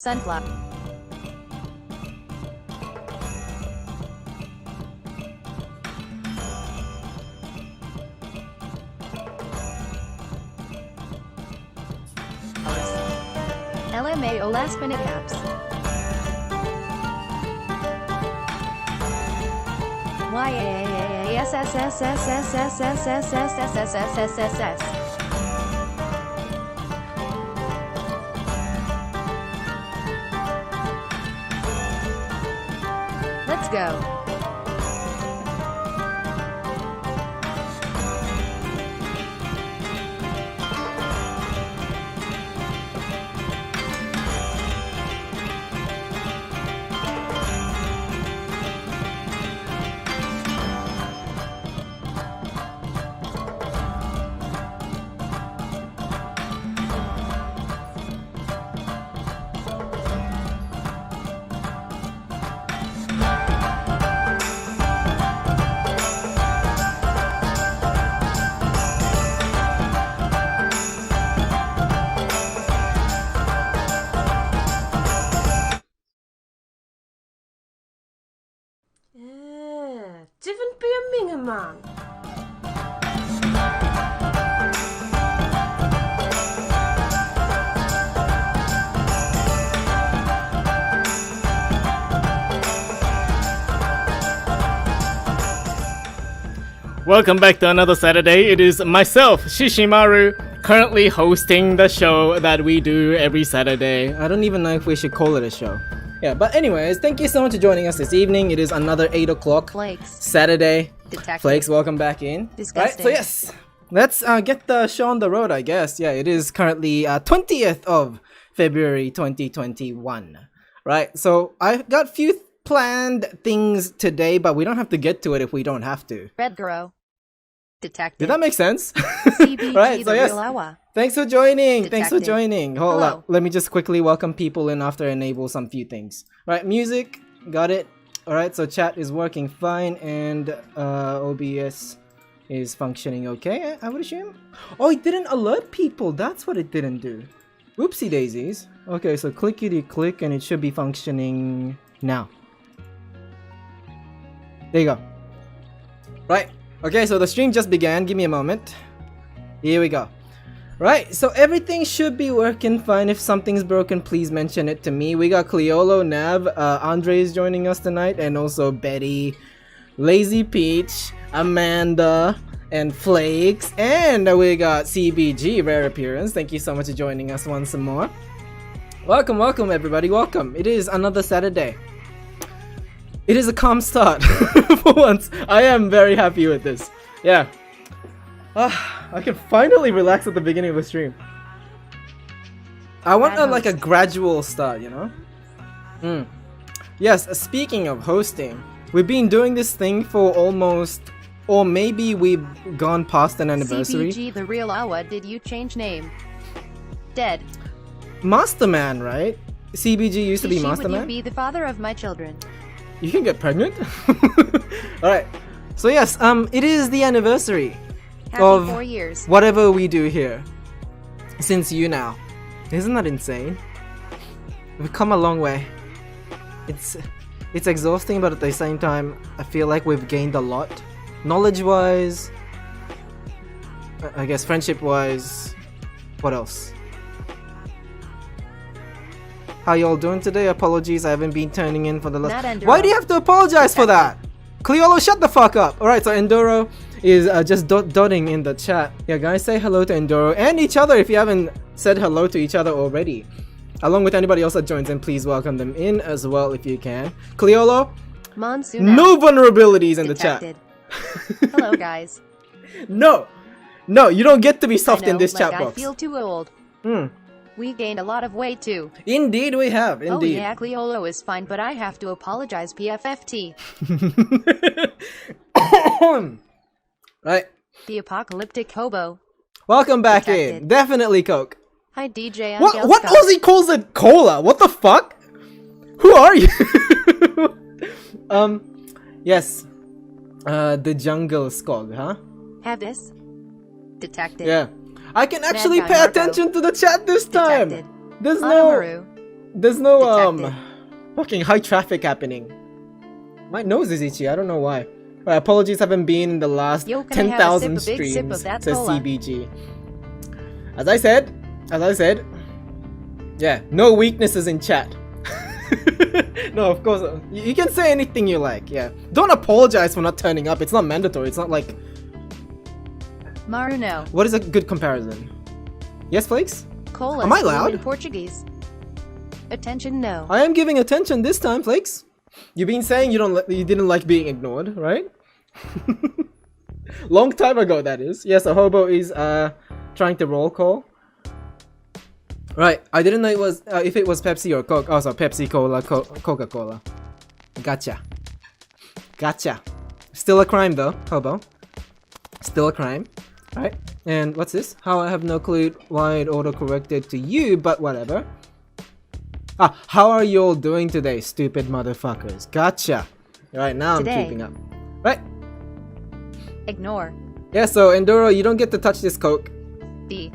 Sunflower. LMAO last minute apps. YAAASSSSSSSSSSSSSSSSS. Let's go. Det var en bemminge, man. Welcome back to another Saturday. It is myself, Shishimaru, currently hosting the show that we do every Saturday. I don't even know if we should call it a show. Yeah, but anyways, thank you so much for joining us this evening. It is another 8 o'clock Flakes. Saturday. Detective. Flakes, welcome back in. Disgusting. Right, so yes, let's get the show on the road, I guess. Yeah, it is currently 20th of February 2021. Right, so I've got few planned things today, but we don't have to get to it if we don't have to. Red Girl. Detective. Did that make sense? CBG Right, so the yes. real hour. Thanks for joining. Thanks for Detective. joining. Hold Hello. up. Let me just quickly welcome people in after I enable some few things. Right, music. Got it. Alright, so chat is working fine and OBS is functioning okay, I would assume. Oh, it didn't alert people. That's what it didn't do. Oopsie daisies. Okay, so clickety click and it should be functioning now. There you go. Right. Okay, so the stream just began. Give me a moment. Here we go. Right, so everything should be working fine. If something's broken, please mention it to me. We got Cleolo, Nav, Andre is joining us tonight, and also Betty, Lazy Peach, Amanda, and Flakes, and we got CBG, rare appearance. Thank you so much for joining us once more. Welcome, welcome everybody, welcome. It is another Saturday. It is a calm start for once. I am very happy with this. Yeah. I can finally relax at the beginning of the stream. I want like a gradual start, you know? Yes, speaking of hosting, we've been doing this thing for almost, or maybe we've gone past an anniversary. CBG the real hour. Did you change name? Dead. Masterman, right? CBG used to be Shishi, would Masterman. you be the father of my children? You can get pregnant? Alright, so yes, it is the anniversary Happy of 4 years. whatever we do here. Since you now. Isn't that insane? We've come a long way. It's exhausting, but at the same time, I feel like we've gained a lot. Knowledge-wise, I guess friendship-wise, what else? How y'all doing today? Apologies, I haven't been turning in for the last... Not Enduro. Why do you have to apologize for that? Cleolo, shut the fuck up! Alright, so Enduro is just dotting in the chat. Yeah, guys, say hello to Enduro and each other if you haven't said hello to each other already. Along with anybody else that joins in, please welcome them in as well if you can. Cleolo, Monsoon. no vulnerabilities in Detected. the chat. Hello guys. No, you don't get to be soft I know, in this like chat I box. feel too old. We gained a lot of weight too. Indeed we have, Oh indeed. yeah, Cleolo is fine, but I have to apologize, PFFT. Right. The apocalyptic hobo. Welcome back Detected. in. Definitely Coke. Hi DJ What Angelska. Aussie calls it cola? What the fuck? Who are you? Yes. The jungle skog, huh? Have this. Detected. Yeah. I can actually guy pay Marco. attention to the chat this time. Detected. There's Anamaru. There's no Detected. fucking high traffic happening. My nose is itchy. I don't know why. Apologies, haven't been in the last Yo, can I have a 10,000 sip, a big sip streams. of that Says cola? CBG. As I said, yeah, no weaknesses in chat. No, of course, you can say anything you like. Yeah, don't apologize for not turning up. It's not mandatory. It's not like. Maruno. What is a good comparison? Yes, Flakes? Cola. Am I is blue loud? in Portuguese. Attention, no. I am giving attention this time, Flakes. You've been saying you didn't like being ignored, right? Long time ago, that is. Yes, a hobo is trying to roll call. Right, I didn't know it was if it was Pepsi or Coke. Oh, so Pepsi, Cola, Coca-Cola. Gotcha. Still a crime though, hobo. Still a crime. Right, and what's this? How I have no clue why it auto-corrected to you, but whatever. How are you all doing today, stupid motherfuckers? Gotcha. Right, now Today. I'm keeping up. Right. Ignore. Yeah, so Enduro, you don't get to touch this Coke. B.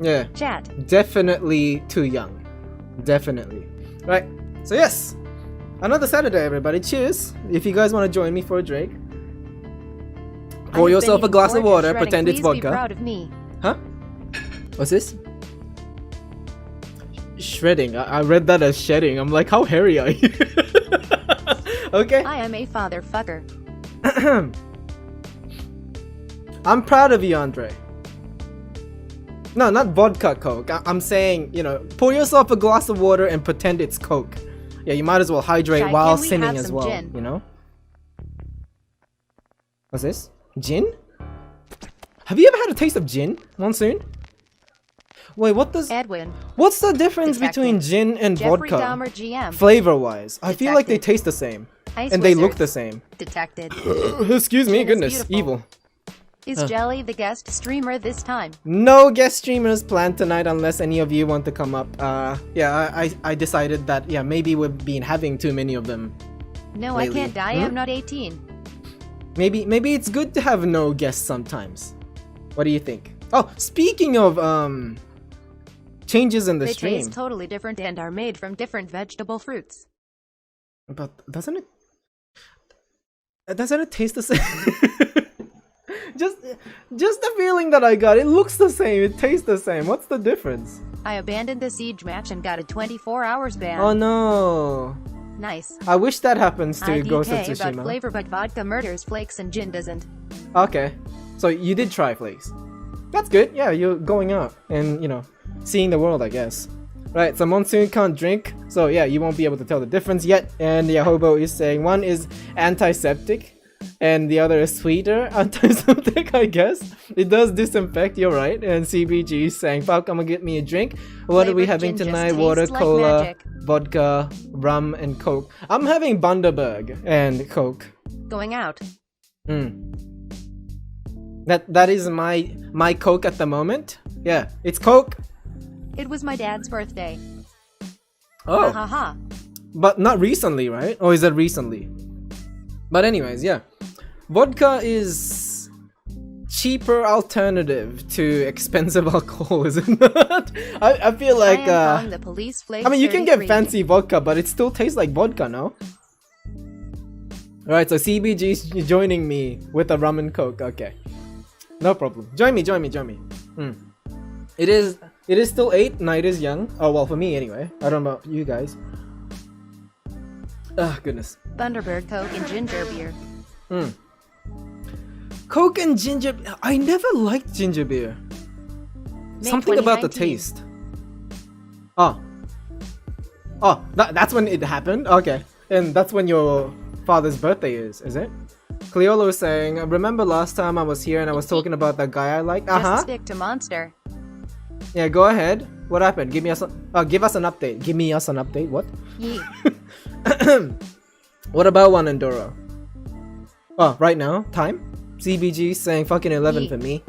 Yeah. Chat. Definitely too young. Definitely. Right. So yes. Another Saturday, everybody. Cheers. If you guys want to join me for a drink. Pour I've yourself been a glass of eating water, shredding. pretend it's Please be vodka. proud of me. Huh? What's this? Shredding. I read that as shedding. I'm like, how hairy are you? Okay. I am a father fucker. I'm proud of you, Andre. No, not vodka Coke. I'm saying, you know, pour yourself a glass of water and pretend it's Coke. Yeah, you might as well hydrate Shy, while can we sinning have as some well, gin? you know? What's this? Gin? Have you ever had a taste of gin, Monsoon? Wait, Edwin. what's the difference Detective. between gin and Jeffrey vodka? Dahmer GM. Flavor-wise, I feel like they Detective. taste the same. Ice And they wizard. look the same. Detected. Excuse me, Gin is goodness, beautiful. evil. Is Jelly the guest streamer this time? No guest streamers planned tonight unless any of you want to come up. Yeah, I decided that, yeah, maybe we've been having too many of them. No, Lately. I can't die. I'm not 18. Maybe it's good to have no guests sometimes. What do you think? Oh, speaking of changes in the They stream. taste totally different and are made from different vegetable fruits. But doesn't it taste the same? just the feeling that I got. It looks the same. It tastes the same. What's the difference? I abandoned the siege match and got a 24 hours ban. Oh no. Nice. I wish that happens to Ghost of IDK about Tsushima. flavor, but vodka murders flakes and gin doesn't. Okay. So you did try Flakes. That's good. Yeah, you're going out and, you know, seeing the world, I guess. Right, so Monsoon can't drink, so yeah, you won't be able to tell the difference yet. And the hobo is saying one is antiseptic and the other is sweeter antiseptic, I guess. It does disinfect, you're right. And CBG is saying, fuck, I'm gonna get me a drink. What are we Flavored having gin just tonight? tastes Water, like cola, magic. vodka, rum, and Coke. I'm having Bundaberg and Coke. Going out. That is my Coke at the moment. Yeah, it's Coke. It was my dad's birthday. Oh. Ha ha ha. But not recently, right? Or is it recently? But anyways, yeah. Vodka is cheaper alternative to expensive alcohol, is it not? I feel like I am calling the police. Flakes I mean, you can get 33. fancy vodka, but it still tastes like vodka, no? Alright, so CBG is joining me with a rum and Coke. Okay. No problem. Join me. It is still 8, night is young. Oh, well, for me anyway. I don't know about you guys. Ah, goodness. Thunderbird, Coke, and ginger beer. Coke and ginger. I never liked ginger beer. May Something about the 2019. taste. Oh, that's when it happened? Okay. And that's when your father's birthday is it? Cleolo is saying, remember last time I was here and I was talking about that guy I liked? Just stick to Monster. Yeah, go ahead. What happened? Give us an update. Give me us an update. What? Yee. What about one Enduro? Oh, right now? Time? CBG saying fucking 11 Yee. for me.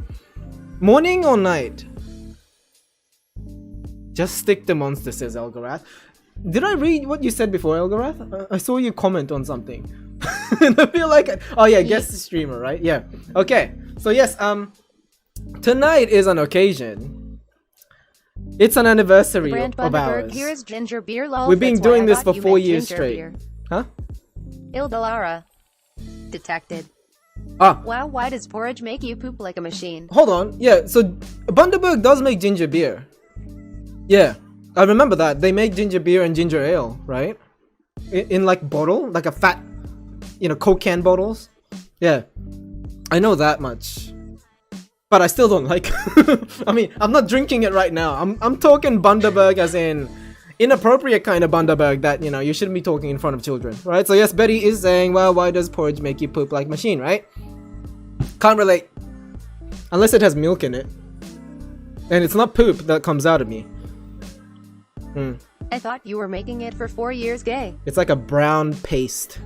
Morning or night? Just stick to Monster, says Elgorath. Did I read what you said before, Elgorath? I saw you comment on something. And I feel like oh yeah, guest streamer, right? Yeah. Okay. So yes, tonight is an occasion. It's an anniversary Brand of Bundaberg, ours. here's ginger beer lol. We've been That's why doing I this thought for you 4 meant years ginger straight. beer. Huh? Ildalara. Detected. Ah, Wow, why does porridge make you poop like a machine? hold on. Yeah, so Bundaberg does make ginger beer. Yeah, I remember that. They make ginger beer and ginger ale, right? In like bottle, like a fat, Coke can bottles. Yeah, I know that much. But I still don't like. I mean, I'm not drinking it right now. I'm talking Bundaberg as in inappropriate kind of Bundaberg that you shouldn't be talking in front of children, right? So yes, Betty is saying, well, why does porridge make you poop like machine, right? Can't relate, unless it has milk in it, and it's not poop that comes out of me. I thought you were making it for 4 years gay. It's like a brown paste,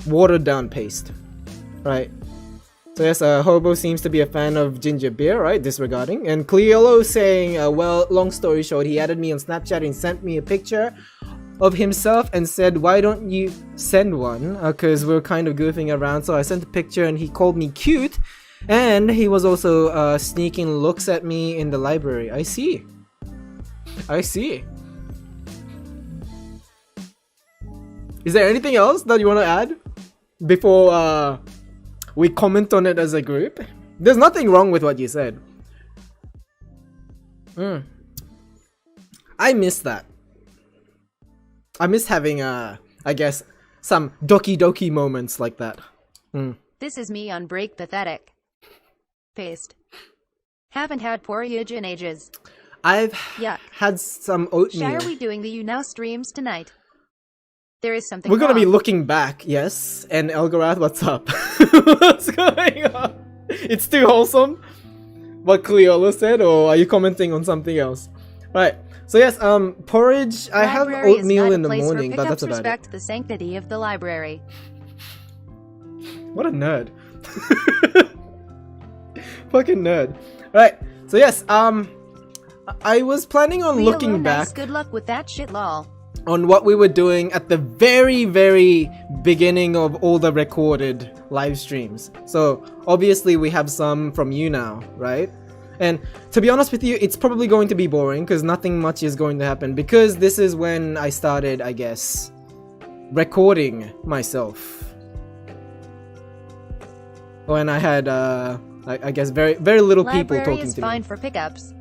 watered down paste, right? So yes, Hobo seems to be a fan of ginger beer, right? Disregarding. And Cleolo saying, well, long story short, he added me on Snapchat and sent me a picture of himself and said, why don't you send one? Because we're kind of goofing around. So I sent a picture and he called me cute. And he was also sneaking looks at me in the library. I see. I see. Is there anything else that you want to add before we comment on it as a group? There's nothing wrong with what you said. I miss that. I miss having I guess some doki doki moments like that. This is me on break pathetic. Paste. Haven't had porridge in ages. I've Yuck. had some oatmeal. Shy, are we doing the You Now streams tonight? There is something We're gonna be wrong. looking back, yes. And Elgarath, what's up? What's going on? It's too wholesome. What Cleola said, or are you commenting on something else? Right. So yes, porridge. I have Library is oatmeal not a in the place for morning, but pickups. that's about it. Respect the sanctity of the library. What a nerd. Fucking nerd. Right. So yes, I was planning on Leo looking Lomax, back good luck with that shit lol. on what we were doing at the very, very beginning of all the recorded live streams. So obviously we have some from you now, right? And to be honest with you, it's probably going to be boring because nothing much is going to happen, because this is when I started, I guess, recording myself. When I had, I guess, very, very little people Library talking is to fine me. for pickups.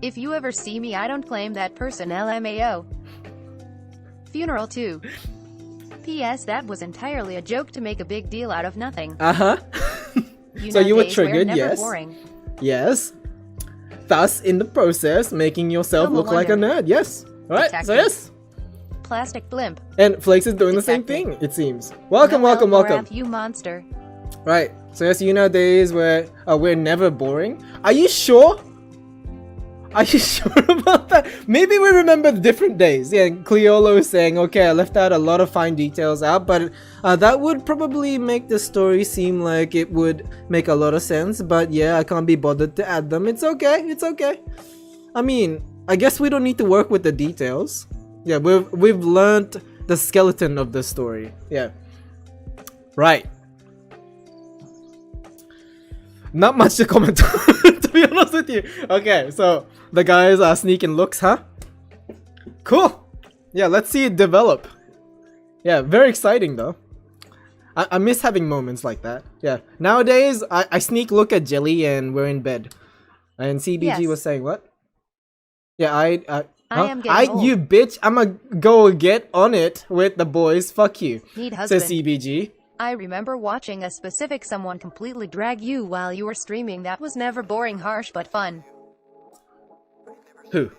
If you ever see me, I don't claim that person, LMAO. Funeral too. P.S. That was entirely a joke to make a big deal out of nothing. Uh-huh. You So know, you were days were triggered, never yes. Boring. Yes. Thus, in the process, making yourself I'm a look like a wonder. nerd. Yes. Alright, so Detective. yes. Plastic blimp. And Flakes is doing the same Detective. thing, it seems. Welcome, No welcome, L or welcome. F, you monster. Right. So yes, you know days where we're never boring. Are you sure? Are you sure about that? Maybe we remember different days. Yeah, Cleolo is saying, okay, I left out a lot of fine details out, but that would probably make the story seem like it would make a lot of sense. But yeah, I can't be bothered to add them. It's okay. It's okay. I mean, I guess we don't need to work with the details. Yeah, we've learned the skeleton of the story. Yeah. Right. Not much to comment on, to be honest with you. Okay, so the guys are sneaking looks, huh? Cool. Yeah, let's see it develop. Yeah, very exciting though. I miss having moments like that. Yeah, nowadays I sneak look at Jelly and we're in bed. And CBG Yes. was saying what? Yeah, I am getting old. you bitch, I'ma go get on it with the boys. Fuck you. Need husband. Says CBG. I remember watching a specific someone completely drag you while you were streaming. That was never boring, harsh, but fun. Who?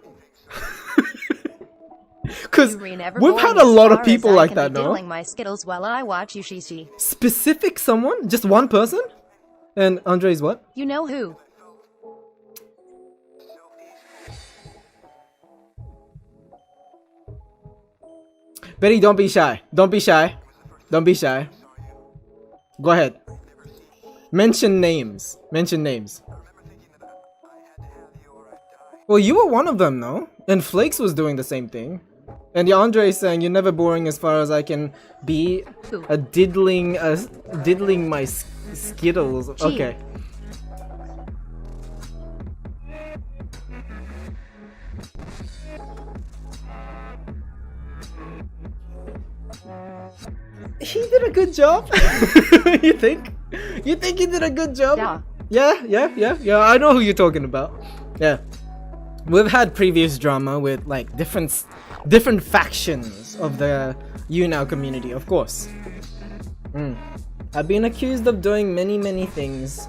Because You were never we've boring had a as lot of far people as I like can that, be no? diddling my skittles while I watch you shishi. Specific someone? Just one person? And Andre's what? You know who? Betty, don't be shy. Don't be shy. Don't be shy. Go ahead. Mention names. Mention names. Well, you were one of them, no? And Flakes was doing the same thing. And Andre is saying, you're never boring as far as I can be. Who? Diddling my Skittles. Gee. Okay. he did a good job. You think? You think he did a good job? Yeah. I know who you're talking about. Yeah, we've had previous drama with like different factions of the YouNow community, of course. I've been accused of doing many things.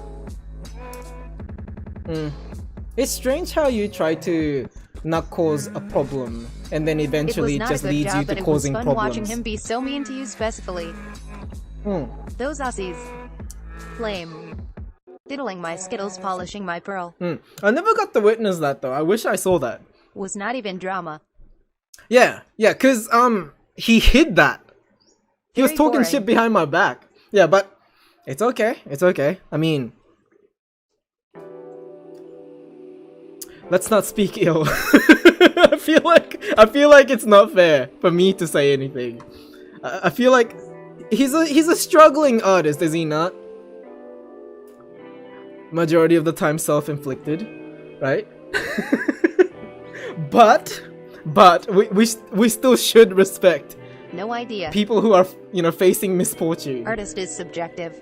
It's strange how you try to not cause a problem and then eventually it just leads you to causing problems. It was fun watching him be so mean to you specifically. Those Aussies. Flame. Diddling my Skittles, polishing my pearl. I never got to witness that though. I wish I saw that. Was not even drama. Yeah, cause he hid that. He was talking shit behind my back. Yeah, but it's okay. It's okay. I mean, let's not speak ill. I feel like it's not fair for me to say anything. I feel like he's a struggling artist, is he not? Majority of the time self-inflicted, right? but we still should respect no idea people who are, you know, facing misfortune. Artist is subjective.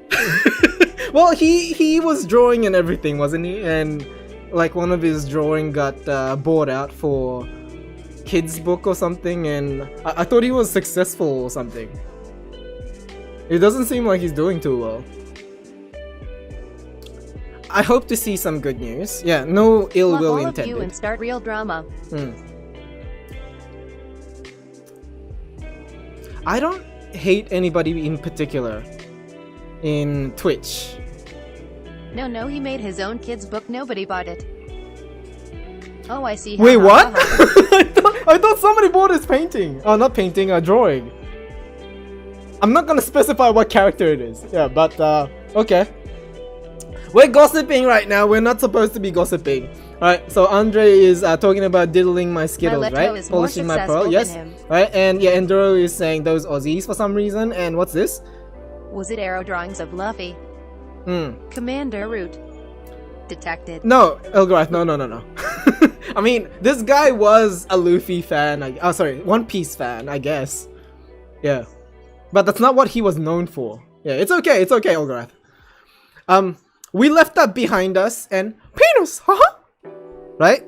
Well, he was drawing and everything, wasn't he? And like one of his drawing got bought out for kids book or something, and I thought he was successful or something. It doesn't seem like he's doing too well. I hope to see some good news. Yeah, no ill Love will all intended. Of you and start real drama. I don't hate anybody in particular in Twitch. No, he made his own kids book. Nobody bought it. Oh, I see. Wait, what? I thought somebody bought his painting. Oh, not painting, a drawing. I'm not gonna specify what character it is. Yeah, but okay. We're gossiping right now. We're not supposed to be gossiping. Alright, so Andre is talking about diddling my Skittles, right? Polishing my pearl, yes. Right, and yeah, Enduro is saying those Aussies for some reason. And what's this? Was it arrow drawings of Luffy? Commander Root. Detected. No, Elgarth, no. I mean, this guy was a Luffy fan. Sorry, One Piece fan, I guess. Yeah. But that's not what he was known for. Yeah, it's okay, Elgarth. We left that behind us and penis, haha. Right?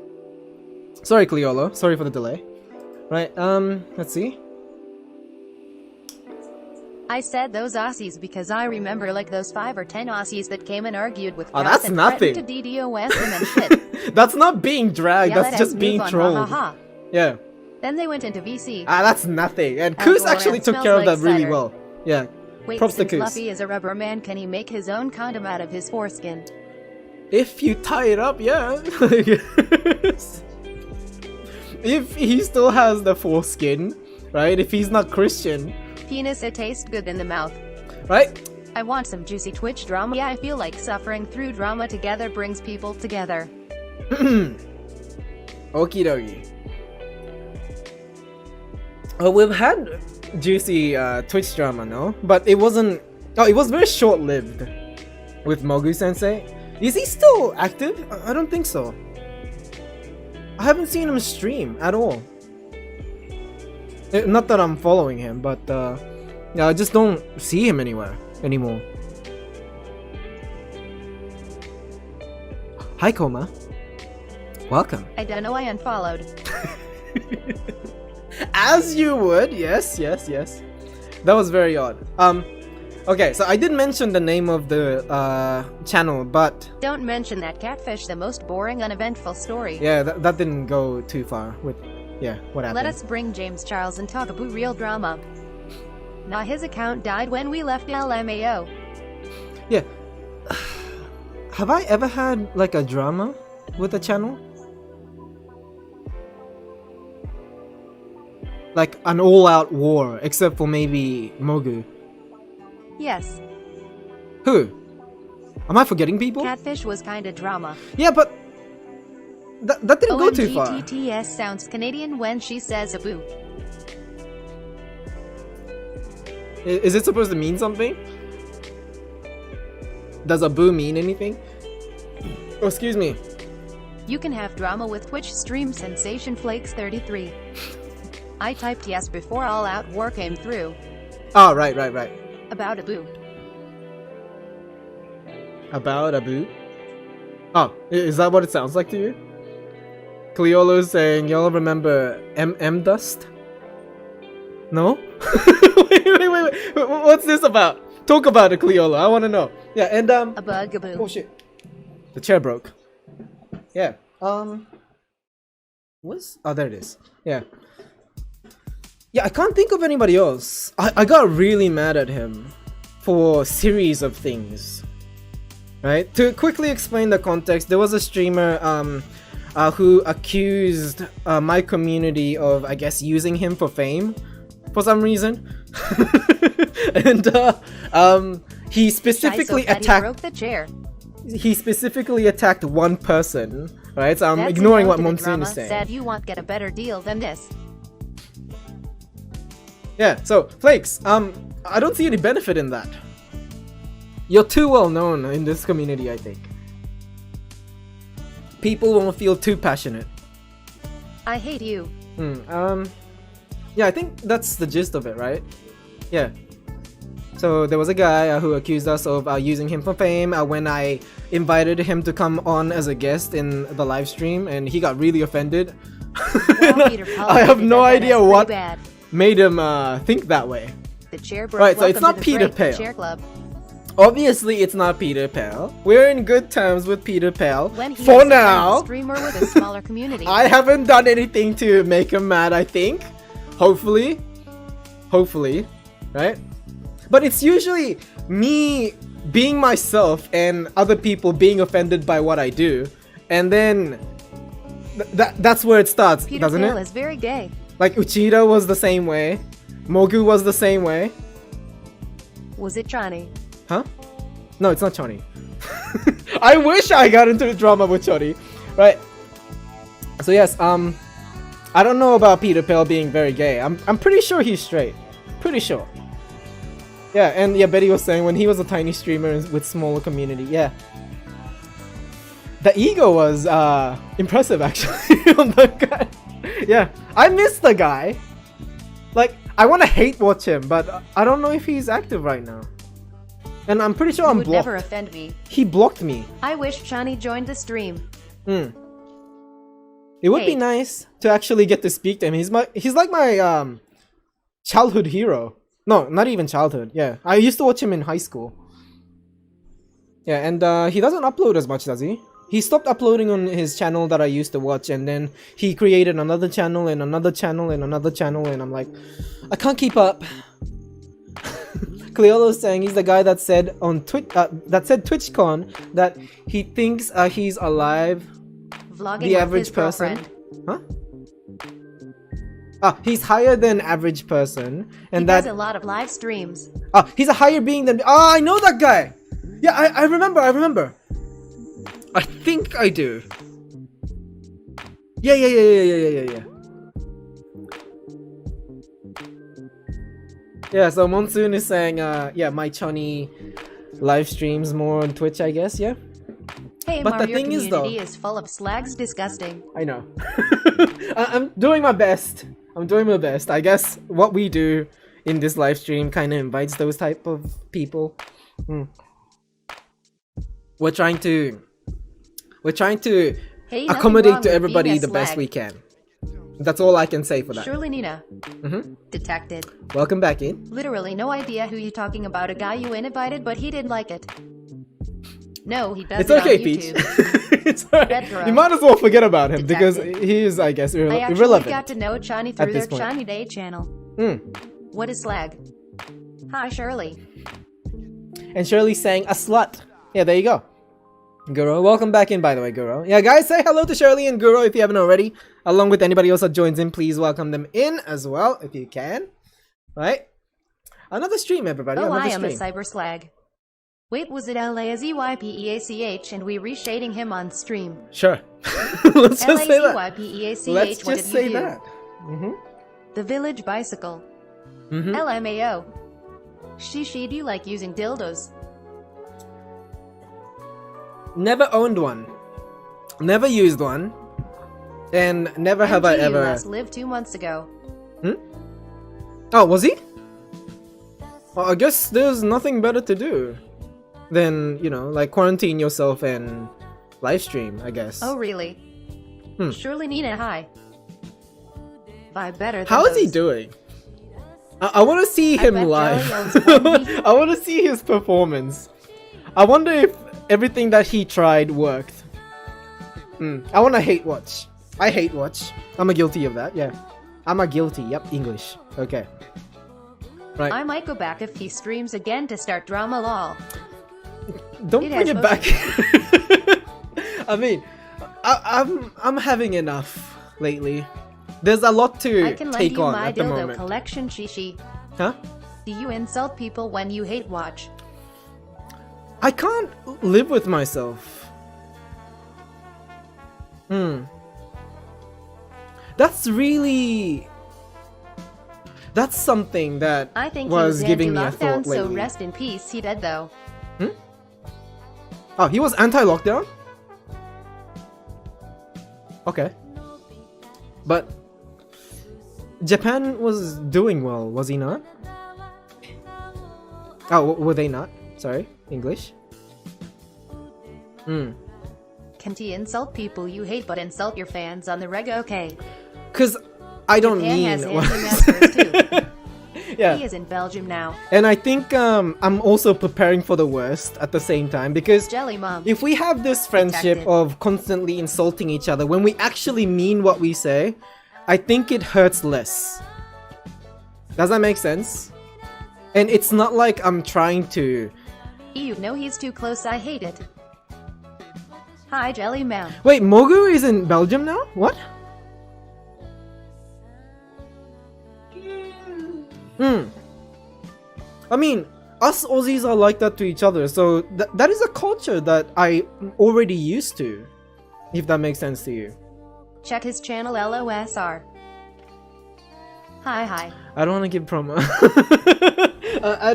Sorry, Cleolo. Sorry for the delay. Right, let's see. I said those Aussies because I remember like those 5 or 10 Aussies that came and argued with Garth that's and nothing. To DDoS them and shit. That's not being dragged, Yeah, that's just being trolled. Yeah. Then they went into VC. That's nothing. And Koos actually took care of that really well. Yeah. Wait, props to since Koos. Luffy is a rubber man, can he make his own condom out of his foreskin? If you tie it up, yeah. If he still has the foreskin, right? If he's not Christian. Penis, it tastes good in the mouth. Right? I want some juicy Twitch drama. Yeah, I feel like suffering through drama together brings people together. Okie dokie. Oh, we've had juicy Twitch drama, no? But it wasn't... Oh, it was very short-lived with Mogu-sensei. Is he still active? I don't think so. I haven't seen him stream at all. Not that I'm following him, but yeah, I just don't see him anywhere anymore. Hi, Koma. Welcome. I don't know, I unfollowed. As you would, yes. That was very odd. Okay, so I did mention the name of the channel, but... Don't mention that catfish, the most boring, uneventful story. Yeah, that didn't go too far with... Yeah, what happened? Let us bring James Charles and talk about real drama. Nah, his account died when we left LMAO. Yeah. Have I ever had, like, a drama with a channel? Like, an all-out war, except for maybe Mogu. Yes. Who? Am I forgetting people? Catfish was kinda drama. Yeah, but... That didn't go too far. OMGTTS sounds Canadian when she says a boo. Is it supposed to mean something? Does a boo mean anything? Oh, excuse me. You can have drama with Twitch stream Sensation Flakes 33. I typed yes before all out war came through. Oh, right. About a boo. About a boo? Oh, is that what it sounds like to you? Cleolo's saying, y'all remember MM Dust? No? wait. What's this about? Talk about it, Cleolo. I want to know. Yeah, and A bugaboo. oh shit. The chair broke. Yeah. What's... Oh, there it is. Yeah. Yeah, I can't think of anybody else. I got really mad at him for a series of things. Right? To quickly explain the context, there was a streamer who accused my community of, I guess, using him for fame for some reason. And he specifically He attacked... broke the chair. He specifically attacked one person, right? So I'm That's ignoring a what note to the Monsoon drama. is saying. Said you won't get a better deal than this. Yeah, so Flakes, I don't see any benefit in that. You're too well known in this community, I think. People won't feel too passionate. I hate you. Yeah, I think that's the gist of it, right? Yeah. So there was a guy who accused us of using him for fame when I invited him to come on as a guest in the live stream, and he got really offended. Well, Peter Paul I have did no that, idea that's pretty what bad. made him think that way. The chair broke. Right, so it's Welcome not to the Peter Break the Pale. Chair Club. Obviously, it's not Peter Pal. We're in good terms with Peter Pal. When he For is a now, streamer with a smaller community. I haven't done anything to make him mad, I think. Hopefully. Hopefully. Right? But it's usually me being myself and other people being offended by what I do. And then that's where it starts, Peter doesn't Pale it? is very gay. Like Uchida was the same way. Mogu was the same way. Was it Johnny? Huh? No, it's not Choni. I wish I got into the drama with Choni. Right. So yes, I don't know about Peter Pale being very gay. I'm pretty sure he's straight. Pretty sure. Yeah, and yeah, Betty was saying when he was a tiny streamer with smaller community, yeah. The ego was impressive actually on that guy. Yeah, I miss the guy. Like, I want to hate watch him, but I don't know if he's active right now. And I'm pretty sure You I'm would blocked. never offend me. He blocked me. I wish Johnny joined the stream. It would be Hey. nice to actually get to speak to him. He's like my childhood hero. No, not even childhood. Yeah, I used to watch him in high school. Yeah, and he doesn't upload as much, does he? He stopped uploading on his channel that I used to watch, and then he created another channel and another channel and another channel, and I'm like, I can't keep up. Cleolo's saying he's the guy that said on TwitchCon that he thinks he's alive. Vlogging The with average his person. girlfriend. Huh? He's higher than average person, and He that does a lot of live streams. he's a higher being than. I know that guy. Yeah, I remember. I think I do. Yeah. Yeah, so Monsoon is saying, yeah, my Choni live streams more on Twitch, I guess, yeah? Hey, But the Mario thing is, community though- is full of slags. Disgusting. I know. I'm doing my best. I guess what we do in this live stream kind of invites those type of people. We're trying to Hey, nothing accommodate wrong to with everybody being a the best slag. we can. That's all I can say for that. Shirleynina. Detected. Welcome back in. Literally no idea who you're talking about. A guy you invited, but he didn't like it. No, he does It's it okay, on Peach. YouTube. It's alright. Red girl. You might as well forget about him because Detected. he is, I guess, I actually irrelevant. got to know Johnny at through this their point. Johnny Day channel. What is slag? Hi, Shirley. And Shirley's saying a slut. Yeah, there you go. Guro, welcome back in, by the way, Guro. Yeah, guys, say hello to Shirley and Guro if you haven't already. Along with anybody else that joins in, please welcome them in as well, if you can. Right? Another stream, everybody. Oh, Another I am a stream. cyber slag. Wait, was it LAZYPEACH and we reshading him on stream? Sure. Let's just say that. LAZYPEACH, Let's what just did you say do? that. The Village Bicycle. LMAO. She do you like using dildos? Never owned one. Never used one. And never have I MG, ever... last lived 2 months ago. Oh, was he? Well, I guess there's nothing better to do than, you know, like quarantine yourself and live stream, I guess. Oh, really? Shirleynina, hi. Vibe better than How is he those. doing? I want to see him bet live. Jelly owns one I want to see his performance. I wonder if everything that he tried worked. I want to hate watch. I hate watch. I'm a guilty of that, yeah. I'm a guilty, yep, English. Okay. Right. I might go back if he streams again to start drama lol. Don't It bring has it back. I mean, I'm having enough lately. There's a lot I to can lend take you on my at the dildo moment. collection, shishi. Huh? Do you insult people when you hate watch? I can't live with myself. That's something that I think was he was giving me a anti-lockdown, thought so lately. rest in peace. He dead though. Oh, he was anti-lockdown? Okay. But Japan was doing well, was he not? Oh, were they not? Sorry, English? Can't he insult people you hate but insult your fans on the reg? Okay. Cause I don't Japan mean has what- anti-maskers too. Yeah. He is in Belgium now. And I think I'm also preparing for the worst at the same time, because Jelly mom. if we have this friendship Protected. of constantly insulting each other, when we actually mean what we say, I think it hurts less. Does that make sense? And it's not like I'm trying to... You know he's too close. I hate it. Hi, Jelly man. Wait, Mogu is in Belgium now? What? I mean, us Aussies are like that to each other, so that is a culture that I already used to. If that makes sense to you. Check his channel LOSR. Hi. I don't want to give promo. I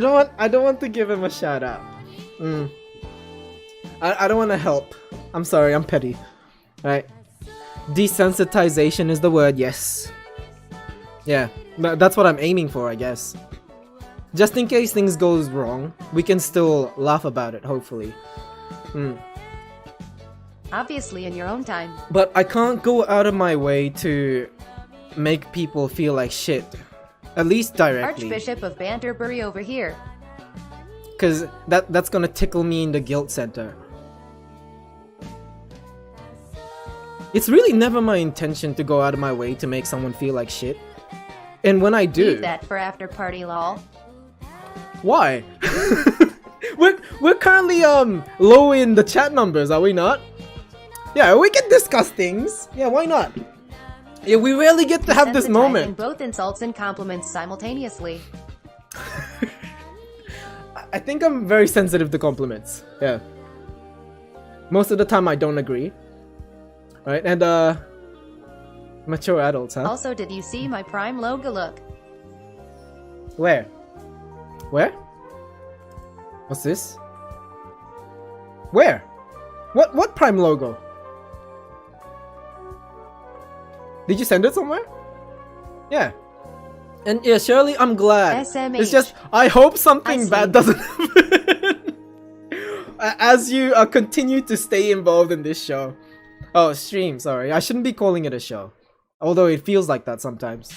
don't want to give him a shout out. I don't want to help. I'm sorry, I'm petty. Right. Desensitization is the word, yes. Yeah, that's what I'm aiming for, I guess. Just in case things goes wrong, we can still laugh about it, hopefully. Obviously in your own time. But I can't go out of my way to make people feel like shit. At least directly. Archbishop of Banterbury over here. Because that's gonna tickle me in the guilt center. It's really never my intention to go out of my way to make someone feel like shit. And when I do... Leave that for after party lol. Why? we're currently low in the chat numbers, are we not? Yeah, we can discuss things. Yeah, why not? Yeah, we rarely get to have this Sensitizing moment. both insults and compliments simultaneously. I think I'm very sensitive to compliments. Yeah. Most of the time I don't agree. Right, and mature adults, huh? Also, did you see my Prime logo look? Where? Where? What's this? Where? What Prime logo? Did you send it somewhere? Yeah. And yeah, Shirley, I'm glad. SMH. It's just, I hope something I see. bad doesn't happen. As you continue to stay involved in this show. Oh, stream, sorry. I shouldn't be calling it a show. Although it feels like that sometimes.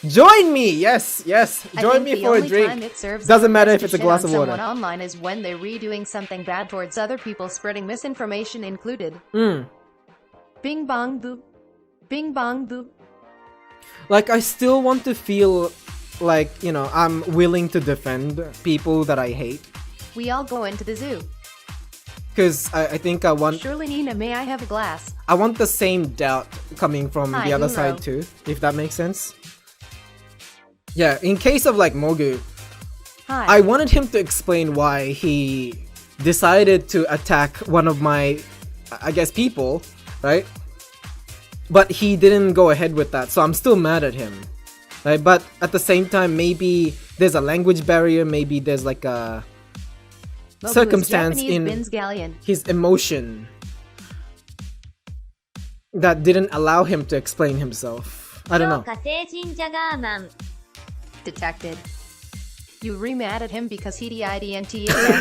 Join me! Yes, yes. I Join think me the for a only time drink. it serves Doesn't matter if to it's a shit glass on of water. someone online is when they're redoing something bad towards other people, spreading misinformation included. Bing bong boop. Bing bong boop. Like, I still want to feel like, you know, I'm willing to defend people that I hate. We all go into the zoo. Because I think I want Shirleynina, may I have a glass? I want the same doubt coming from Hi, the other Guro. side too, if that makes sense. Yeah, in case of like Mogu, Hi. I wanted him to explain why he decided to attack one of my, I guess, people, right? But he didn't go ahead with that, so I'm still mad at him. Right? But at the same time, maybe there's a language barrier, maybe there's like a Mogu is circumstance Japanese in Bin's galleon. his emotion that didn't allow him to explain himself. I don't know. 火星神社ガーマン Detected. You re-mad at him because he didn't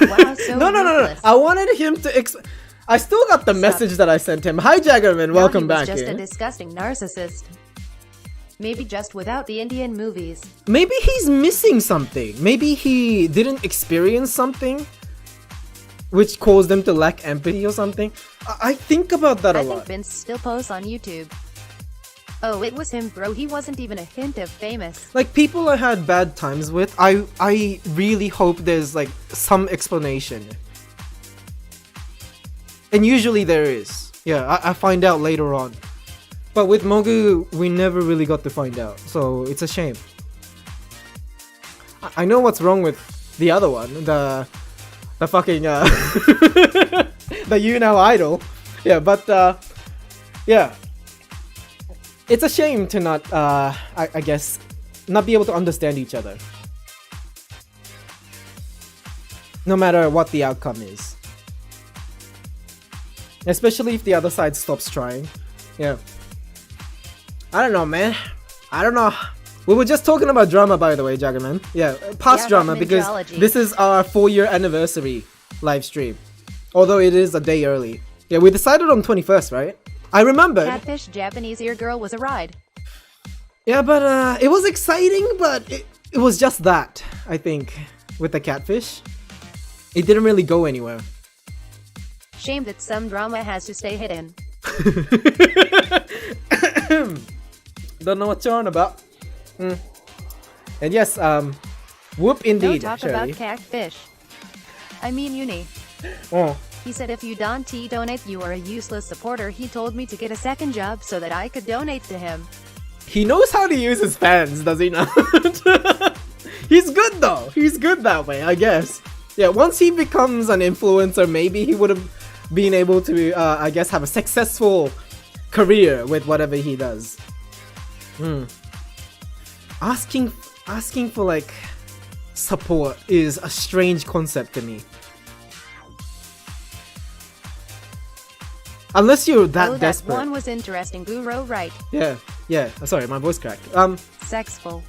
wow, so No. ruthless. I wanted him to I still got the message that I sent him. Hi Jaggerman, welcome Now he back was just here. a disgusting narcissist. Maybe just without the Indian movies. Maybe he's missing something. Maybe he didn't experience something which caused him to lack empathy or something. I think about that a I think lot. Vince still posts on YouTube. Oh, it was him, bro. He wasn't even a hint of famous. Like people I had bad times with, I really hope there's like some explanation. And usually there is. Yeah, I find out later on. But with Mogu, we never really got to find out. So it's a shame. I know what's wrong with the other one. The fucking the You Now Idol. Yeah, but yeah. It's a shame to not I guess not be able to understand each other. No matter what the outcome is. Especially if the other side stops trying. Yeah. I don't know, man. I don't know. We were just talking about drama, by the way, Jaggerman. Yeah, past Yeah, drama about because ninjology. this is our 4-year anniversary live stream. Although it is a day early. Yeah, we decided on 21st, right? I remember. Catfish Japanese ear girl was a ride. Yeah, but it was exciting, but it was just that, I think, with the catfish. It didn't really go anywhere. Shame that some drama has to stay hidden. Don't know what you're on about. And yes, whoop indeed, Don't talk Shirley. about catfish. I mean uni. Oh. He said if you don't donate, you are a useless supporter. He told me to get a second job so that I could donate to him. He knows how to use his fans, does he not? He's good though. He's good that way, I guess. Yeah, once he becomes an influencer, maybe he would have been able to, I guess, have a successful career with whatever he does. Asking for like support is a strange concept to me. Unless you're that that desperate. one was interesting, Guru, right? Yeah. Sorry, my voice cracked. Sexful.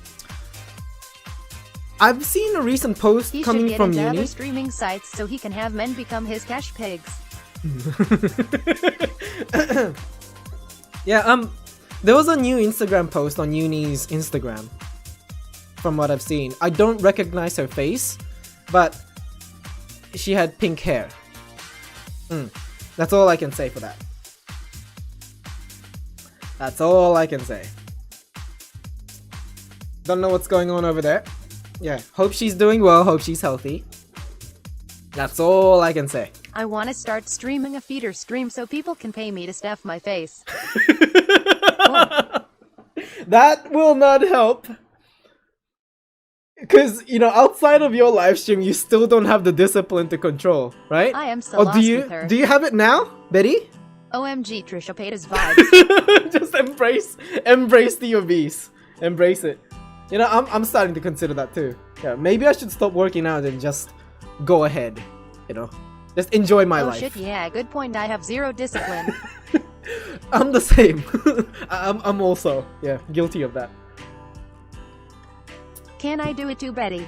I've seen a recent post He should coming get from into uni. other streaming sites so he can have men become his cash pigs. Yeah, there was a new Instagram post on Uni's Instagram. From what I've seen. I don't recognize her face, but she had pink hair. That's all I can say for that. That's all I can say. Don't know what's going on over there. Yeah, hope she's doing well, hope she's healthy. That's all I can say. I want to start streaming a feeder stream so people can pay me to stuff my face. That will not help. Because, you know, outside of your live stream, you still don't have the discipline to control, right? I am still Or lost with her. do you have it now, Betty? OMG, Trisha Paytas vibes. Just embrace the obese. Embrace it. You know, I'm starting to consider that too. Yeah, maybe I should stop working out and just go ahead. You know, just enjoy my Oh life. shit, yeah, good point. I have zero discipline. I'm the same. I'm also guilty of that. Can I do it too, Betty?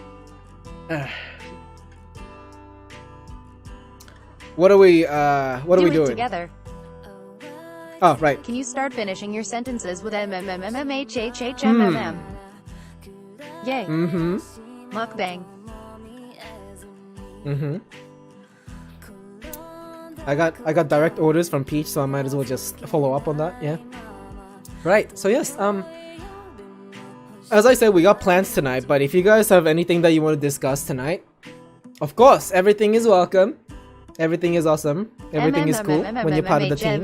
What are we Do it doing? together. Oh, right. Can you start finishing your sentences with MMMMMHHHMMM? Yay. Mukbang. I got direct orders from Peach, so I might as well just follow up on that. Yeah. Right. So yes, as I said, we got plans tonight, but if you guys have anything that you want to discuss tonight, of course, everything is welcome. Everything is awesome. Everything is cool when you're part of the team.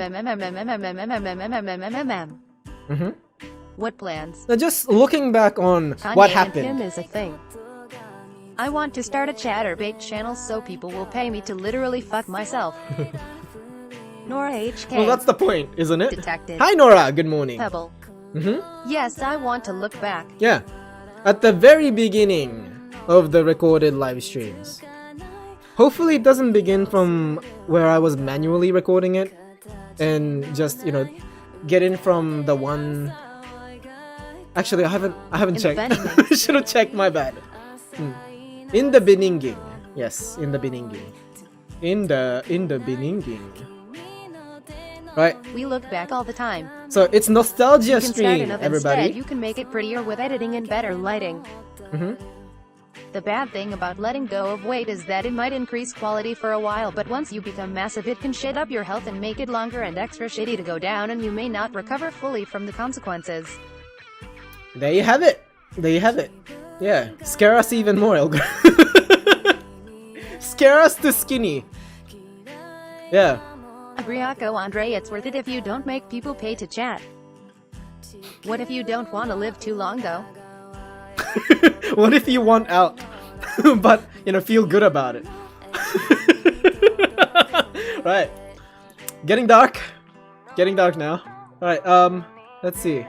What plans? Now, just looking back on Kanye what and happened. Kim is a thing. I want to start a chatterbait channel so people will pay me to literally fuck myself. Nora HK. Well, that's the point, isn't it? Detective. Hi, Nora. Good morning. Pebble. Yes, I want to look back. Yeah. At the very beginning of the recorded live streams. Hopefully it doesn't begin from where I was manually recording it and just, you know, get in from the one. Actually, I haven't checked. vending I should have checked, my bad. In the beninging. Yes, in the beninging. In the beninging. Right. We look back all the time. So it's nostalgia You can start stream, another everybody. instead. You can make it prettier with editing and better lighting. The bad thing about letting go of weight is that it might increase quality for a while, but once you become massive it can shit up your health and make it longer and extra shitty to go down, and you may not recover fully from the consequences. There you have it. There you have it. Yeah. Scare us even more, Elgar. Scare us to skinny. Yeah. Briaco Andre, it's worth it if you don't make people pay to chat. What if you don't want to live too long though? What if you want out, but feel good about it? Right. Getting dark. Getting dark now. Alright, let's see.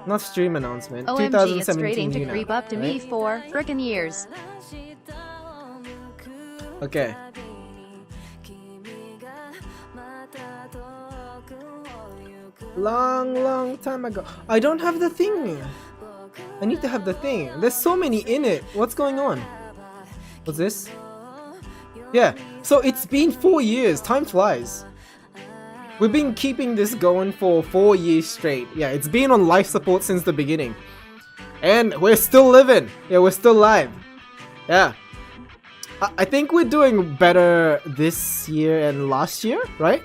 Not stream announcement. OMG, it's 2017 starting to Yuna, creep up to me right? for frickin' years. Okay. Long time ago. I don't have the thing. I need to have the thing. There's so many in it. What's going on? What's this? Yeah. So it's been 4 years. Time flies. We've been keeping this going for 4 years straight. Yeah, it's been on life support since the beginning. And we're still living. Yeah, we're still live. Yeah. I think we're doing better this year and last year, right?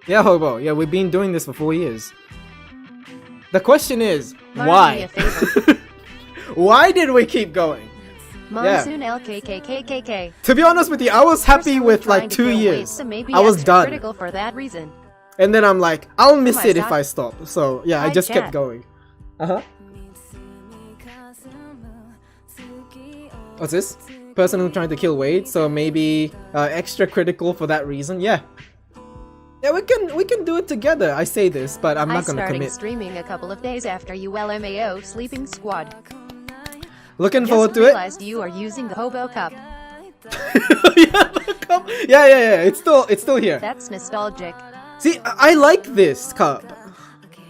Yeah, Hobo. Yeah, we've been doing this for 4 years. The question is, why? Why did we keep going? Monsoon LKKKKK. To be honest with you, I was happy with like Trying to 2 kill weight, years. so maybe I was extra done. critical for that reason. And then I'm like, I'll miss my it if stop. I stop. So yeah, I Hi, just kept chat. going. Uh-huh. What's this? Person who tried to kill weight, so maybe extra critical for that reason. Yeah. Yeah, we can do it together. I say this, but I'm not gonna starting commit. streaming a couple of days after you LMAO Sleeping Squad. Looking Just forward to it. realized you are using the Hobo Cup. Yeah. It's still here. That's nostalgic. See, I like this cup.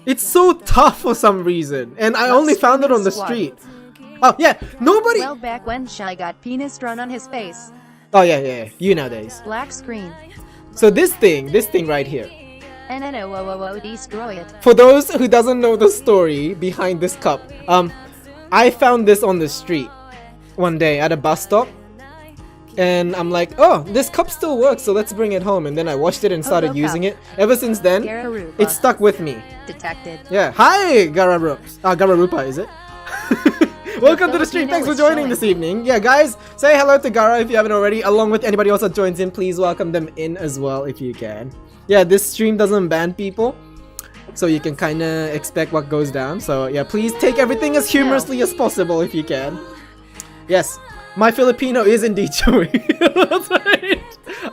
It's so tough for some reason, and I only found it on the Squad. street. Oh yeah, nobody. Well, back when Shy got penis drawn on his face. Oh yeah. You nowadays. Black screen. So this thing right here. NNOOOO destroy it. For those who doesn't know the story behind this cup, I found this on the street one day at a bus stop, and I'm like, oh, this cup still works, so let's bring it home. And then I washed it and started Hobo using cup. it. Ever since then, Gararupa. it stuck with me. Detected. Yeah. Hi, Gararupa, is it? Welcome to the stream. Thanks for joining this evening. Yeah, guys, say hello to Gara if you haven't already, along with anybody else that joins in. Please welcome them in as well if you can. Yeah, this stream doesn't ban people, so you can kind of expect what goes down. So yeah, please take everything as humorously as possible if you can. Yes, my Filipino is indeed showing. That's right.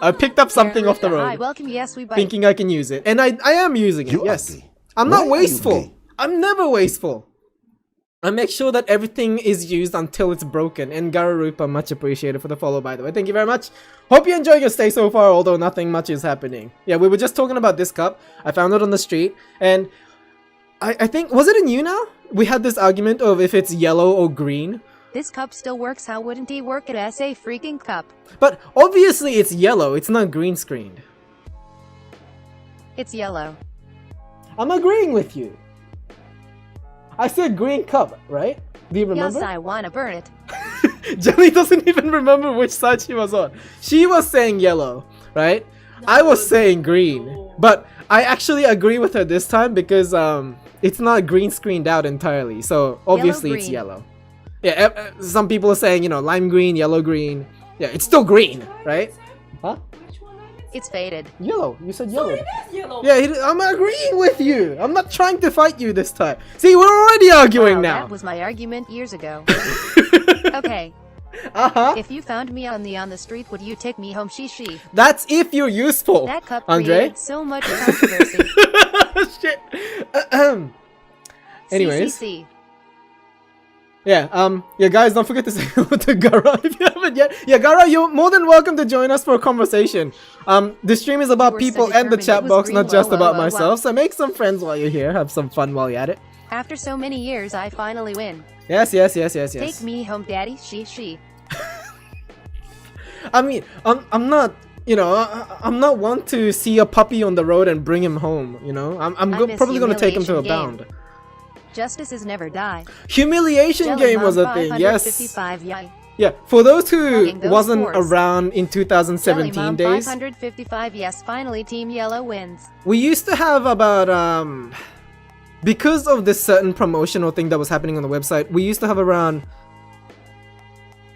I picked up something off the Hi, road, welcome. Yes, we bite. thinking I can use it, and I am using it. You Yes, ugly. I'm not Why are you wasteful. gay? I'm never wasteful. I make sure that everything is used until it's broken. And Gararupa, much appreciated for the follow, by the way. Thank you very much. Hope you're enjoying your stay so far, although nothing much is happening. Yeah, we were just talking about this cup. I found it on the street, and I think, was it in you now? We had this argument of if it's yellow or green. This cup still works. How wouldn't he work it as a freaking cup? But obviously it's yellow. It's not green screened. It's yellow. I'm agreeing with you. I said green cup, right? Do you remember? Yes, I wanna burn it. Jelly doesn't even remember which side she was on. She was saying yellow, right? I was saying green. But I actually agree with her this time because it's not green screened out entirely. So obviously it's green. yellow. Yeah, some people are saying, lime green, yellow green. Yeah, it's still green, right? Huh? It's faded. Yellow. You said yellow. Yeah, I'm agreeing with you. I'm not trying to fight you this time. See, we're already arguing Wow, now. That was my argument years ago. Okay. Uh-huh. If you found me on the street, would you take me home? She. That's if you're useful. That cup Andre? created so much controversy. Shit. Anyways. CCC. Yeah, guys, don't forget to say hello to Gara if you haven't yet. Yeah, Gara, you're more than welcome to join us for a conversation. The stream is about You were so people and the determined chat it was box, green. not just Wow, about wow, wow, myself. So make some friends while you're here. Have some fun while you're at it. After so many years, I finally win. Yes. Take me home, daddy. She. I mean, I'm not, you know, I'm not one to see a puppy on the road and bring him home, you know. Probably gonna take him to a Humiliation bound. Justices never die. Humiliation Jelly game Mom was a thing, yes. 555, yay. Yeah, for those who Hugging those wasn't scores. around in Jelly 2017 Mom days, 555, yes, finally Team Yellow wins. we used to have about, because of this certain promotional thing that was happening on the website, we used to have around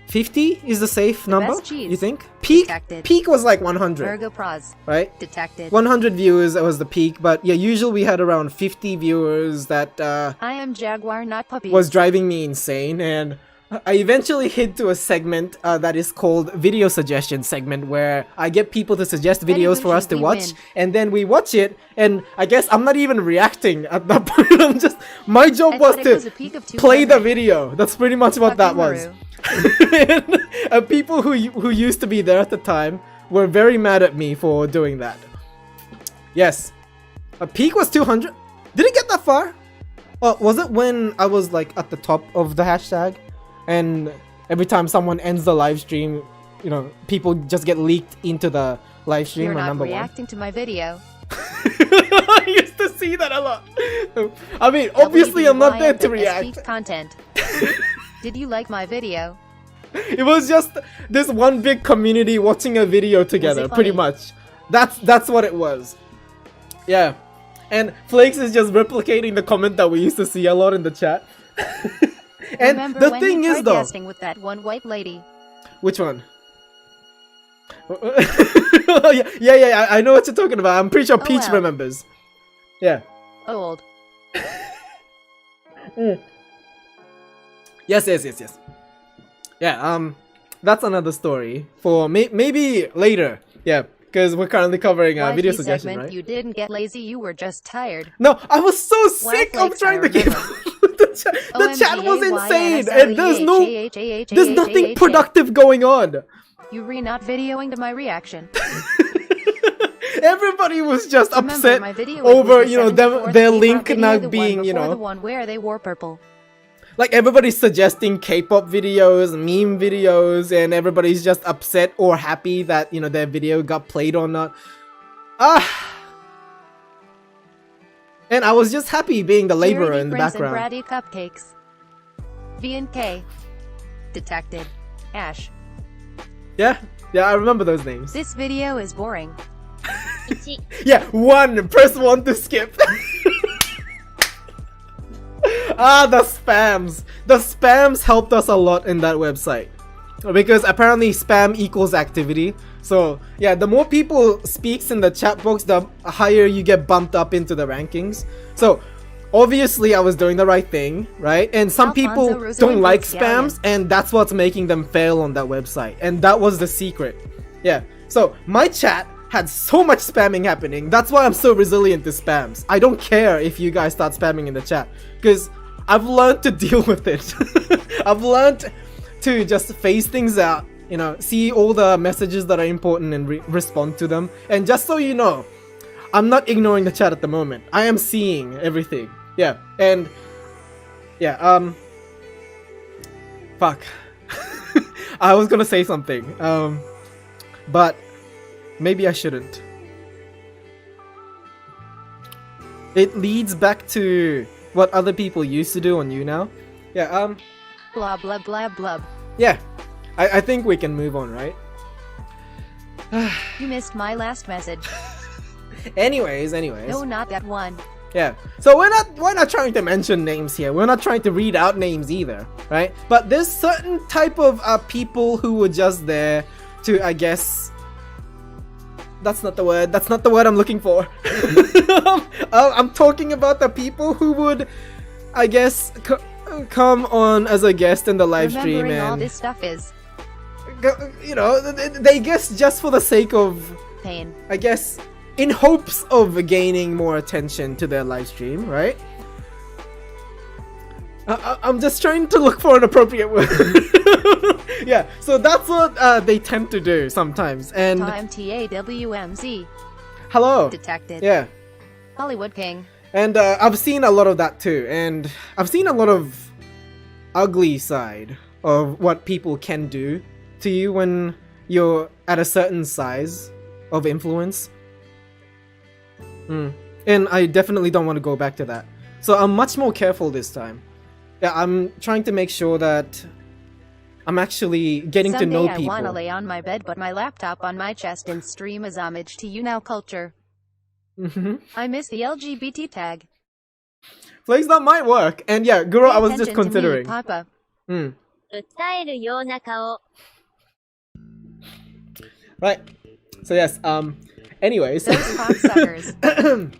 50 is the safe number, best cheese. you think? Peak Detected. was like 100, Ergo Pros. right? Detected. 100 viewers was the peak, but yeah, usually we had around 50 viewers that I am Jaguar, not puppy. was driving me insane, and I eventually hit to a segment that is called video suggestion segment, where I get people to suggest videos for us to we watch, win. and then we watch it, and I guess I'm not even reacting at that point. I'm just, my job I was thought it was a to peak of play the 200. video. That's pretty much what that was. Fucking And people who used to be there at the time were very mad at me for doing that. Yes, a peak was 200. Did it get that far? Oh, was it when I was like at the top of the hashtag, and every time someone ends the live stream, you know, people just get leaked into the live stream? You're or not number reacting to my video. I used to see that a lot. I mean, obviously I'm not there to WYFS react. peak content. Did you like my video? It was just this one big community watching a video together, pretty funny? much. That's what it was. Yeah. And Flakes is just replicating the comment that we used to see a lot in the chat. And Remember the when thing you is tried though, guesting with that one white lady? which one? yeah, I know what you're talking about. I'm pretty sure Peach well. remembers. Yeah. Old. Yes. Yeah, that's another story for maybe later. Yeah, because we're currently covering video YG suggestion, segment, right? You didn't get lazy, you were just tired. No, I was so sick of Flakes, trying I to keep remember. the chat was insane, and there's nothing productive going on. You not videoing to my reaction. Everybody was just Remember, upset my video was over, the you know, 74th their K-pop link video, not the being, one you before know, the one where they wore purple. like everybody's suggesting K-pop videos, meme videos, and everybody's just upset or happy that, you know, their video got played or not. And I was just happy being the laborer in the background. And Bratty cupcakes. V and K. Detected. Ash. Yeah, I remember those names. This video is boring. Yeah, press 1 to skip. The spams. The spams helped us a lot in that website, because apparently spam equals activity. So yeah, the more people speaks in the chat box, the higher you get bumped up into the rankings. So obviously I was doing the right thing, right? And some people don't like spams, and that's what's making them fail on that website, and that was the secret. Yeah, so my chat had so much spamming happening. That's why I'm so resilient to spams. I don't care if you guys start spamming in the chat, because I've learned to deal with it. I've learned to just phase things out, you know, see all the messages that are important and respond to them. And just so you know, I'm not ignoring the chat at the moment. I am seeing everything. Yeah, and yeah, fuck. I was gonna say something, but maybe I shouldn't. It leads back to what other people used to do on you now. Yeah, Blah blah blah blah. yeah. I think we can move on, right? You missed my last message. Anyways. No, not that one. Yeah. So we're not trying to mention names here. We're not trying to read out names either, right? But there's certain type of people who were just there to, I guess, that's not the word. That's not the word I'm looking for. I'm talking about the people who would, I guess, come on as a guest in the live stream, Remembering all and this stuff is you know, they guess just for the sake of pain. I guess, in hopes of gaining more attention to their live stream, right? I'm just trying to look for an appropriate word. Yeah, so that's what they tend to do sometimes. And Time TAWMZ. hello. Detected. Yeah. Hollywood King. And I've seen a lot of that too, and I've seen a lot of ugly side of what people can do to you when you're at a certain size of influence. And I definitely don't want to go back to that. So I'm much more careful this time. Yeah, I'm trying to make sure that I'm actually getting to know people. I want to lay on my bed, but my laptop on my chest and stream as homage to you now culture. I miss the LGBT tag. Flags, that might work. And yeah, Guru, Pay I was just attention to me, considering. Papa. 訴えるような顔。 Right. So yes, anyways. Those cocksuckers.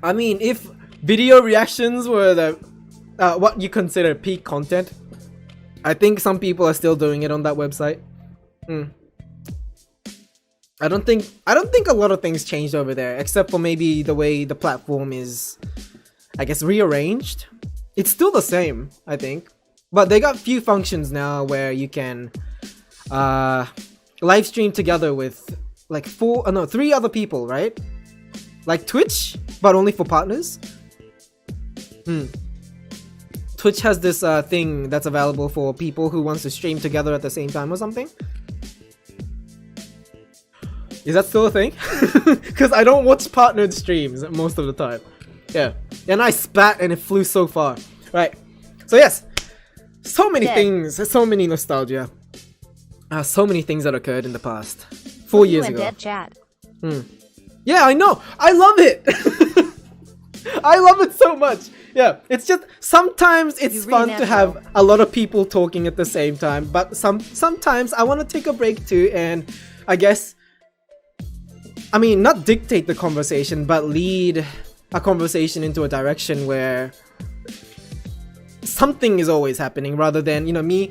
I mean, if video reactions were the what you consider peak content, I think some people are still doing it on that website. I don't think a lot of things changed over there, except for maybe the way the platform is, I guess, rearranged. It's still the same, I think, but they got few functions now where you can live stream together with like 3 other people, right? Like Twitch, but only for partners. Twitch has this thing that's available for people who wants to stream together at the same time or something. Is that still a thing? Because I don't watch partnered streams most of the time. Yeah. And I spat and it flew so far. Right. So yes. So many things. So many nostalgia. So many things that occurred in the past. 4 years ago. Dead chat. Yeah, I know. I love it. I love it so much. Yeah, it's just sometimes it's fun to have a lot of people talking at the same time, but sometimes I want to take a break too, and I guess, I mean, not dictate the conversation, but lead a conversation into a direction where something is always happening, rather than, me,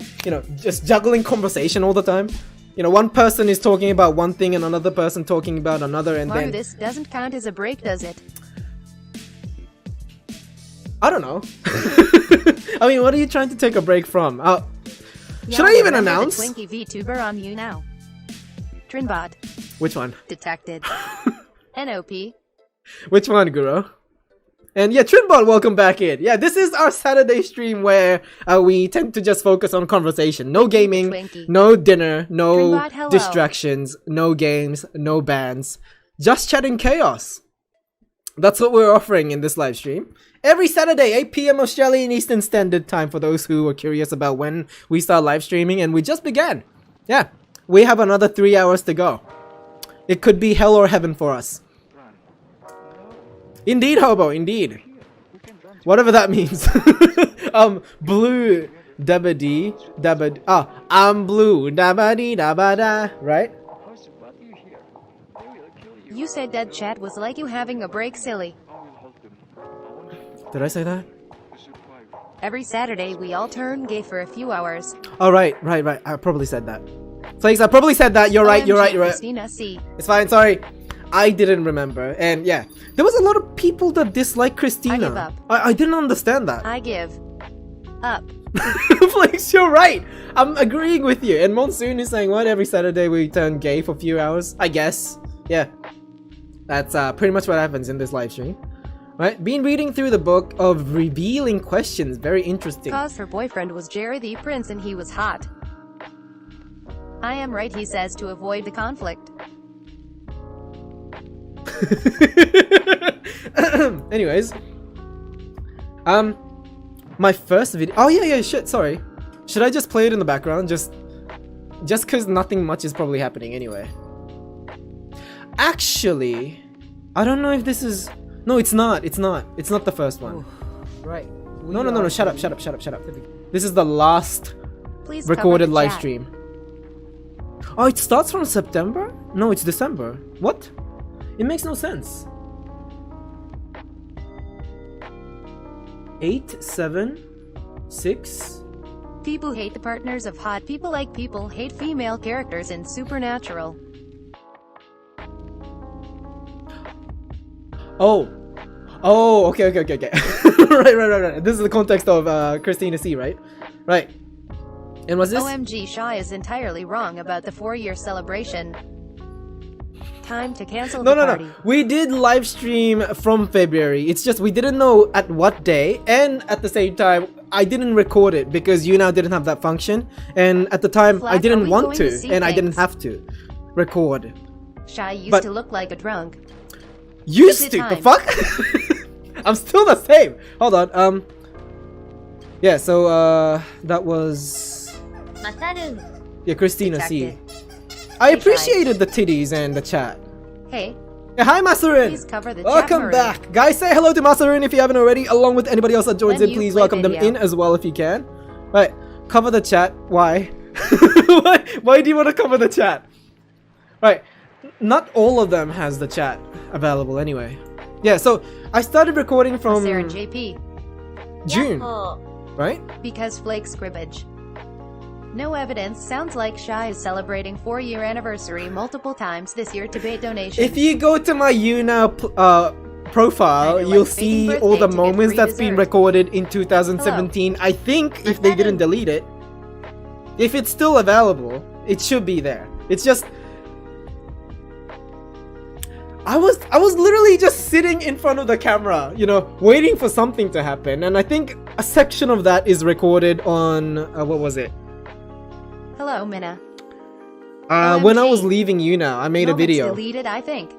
just juggling conversation all the time. One person is talking about one thing and another person talking about another, and Maru, then this doesn't count as a break, does it? I don't know. I mean, what are you trying to take a break from? Should I even announce? The Twinkie VTuber on you now. Trinbot. Which one? Detected. NOP. Which one, Guru? And yeah, Trinbot, welcome back in. Yeah, this is our Saturday stream where we tend to just focus on conversation. No gaming, Twinkie. no dinner, no Trinbot, hello. distractions, no games, no bans. Just chatting chaos. That's what we're offering in this live stream. Every Saturday, 8 PM Australian Eastern Standard Time, for those who are curious about when we start live streaming, and we just began. Yeah, we have another 3 hours to go. It could be hell or heaven for us. Indeed, Hobo, indeed. Whatever that means. Blue dabba-dee, I'm blue dabba-dee dabba-da, right? You said dead chat was like you having a break, silly. Did I say that? Every Saturday we all turn gay for a few hours. Oh, right. I probably said that. Flakes, I probably said that. You're right. OMG, Christina C. It's fine, sorry. I didn't remember. And yeah, there was a lot of people that dislike Christina. I give up. I didn't understand that. I give up. Flakes, you're right. I'm agreeing with you. And Monsoon is saying, what? Every Saturday we turn gay for a few hours? I guess. Yeah. That's pretty much what happens in this live stream. Right? Been reading through the book of revealing questions. Very interesting. Cause her boyfriend was Jerry the Prince and he was hot. I am right, he says, to avoid the conflict. Anyways. My first video. Oh yeah, shit, sorry. Should I just play it in the background? Just cause nothing much is probably happening anyway. Actually, I don't know if this is... No, it's not. It's not the first one. Right. No. Shut up. This is the last Please recorded cover the live chat. stream. Oh, it starts from September? No, it's December. What? It makes no sense. 8, 7, 6. People hate the partners of hot people like people hate female characters in Supernatural. Oh, okay. right. This is the context of Christina C, right? Right. And was this? OMG, Shaw is entirely wrong about the 4-year celebration. Time to cancel No, the no, party. no. We did live stream from February. It's just we didn't know at what day, and at the same time, I didn't record it because you now didn't have that function, and at the time Flack, I are didn't we want going to, to see and I didn't things? have to record. Shy used But- to look like a drunk. Used Is to it the time? fuck? I'm still the same. Hold on. Yeah. So that was yeah, Christina C. Detected. I Hey, appreciated the titties and the chat. Hey, Yeah, hi Masarin. please cover the chat, Welcome Maroon. back, guys. Say hello to Masarin if you haven't already, along with anybody else that joins When in. you Please play welcome them video. in as well if you can. Right, cover the chat. Why? Why do you want to cover the chat? Right, not all of them has the chat available anyway. Yeah, so I started recording from Sarah JP. June, right? Because flake scribbage. No evidence. Sounds like Shy is celebrating 4-year anniversary multiple times this year to bait donations. If you go to my YouNow profile, Kinda you'll like faking see all the birthday to get moments free that's been dessert. recorded in 2017. I think if they didn't delete it, if it's still available, it should be there. It's just I was literally just sitting in front of the camera, you know, waiting for something to happen, and I think a section of that is recorded on what was it? Hello, Minna. When I OMG. was leaving YouNow, I made a Moments video. deleted, I think.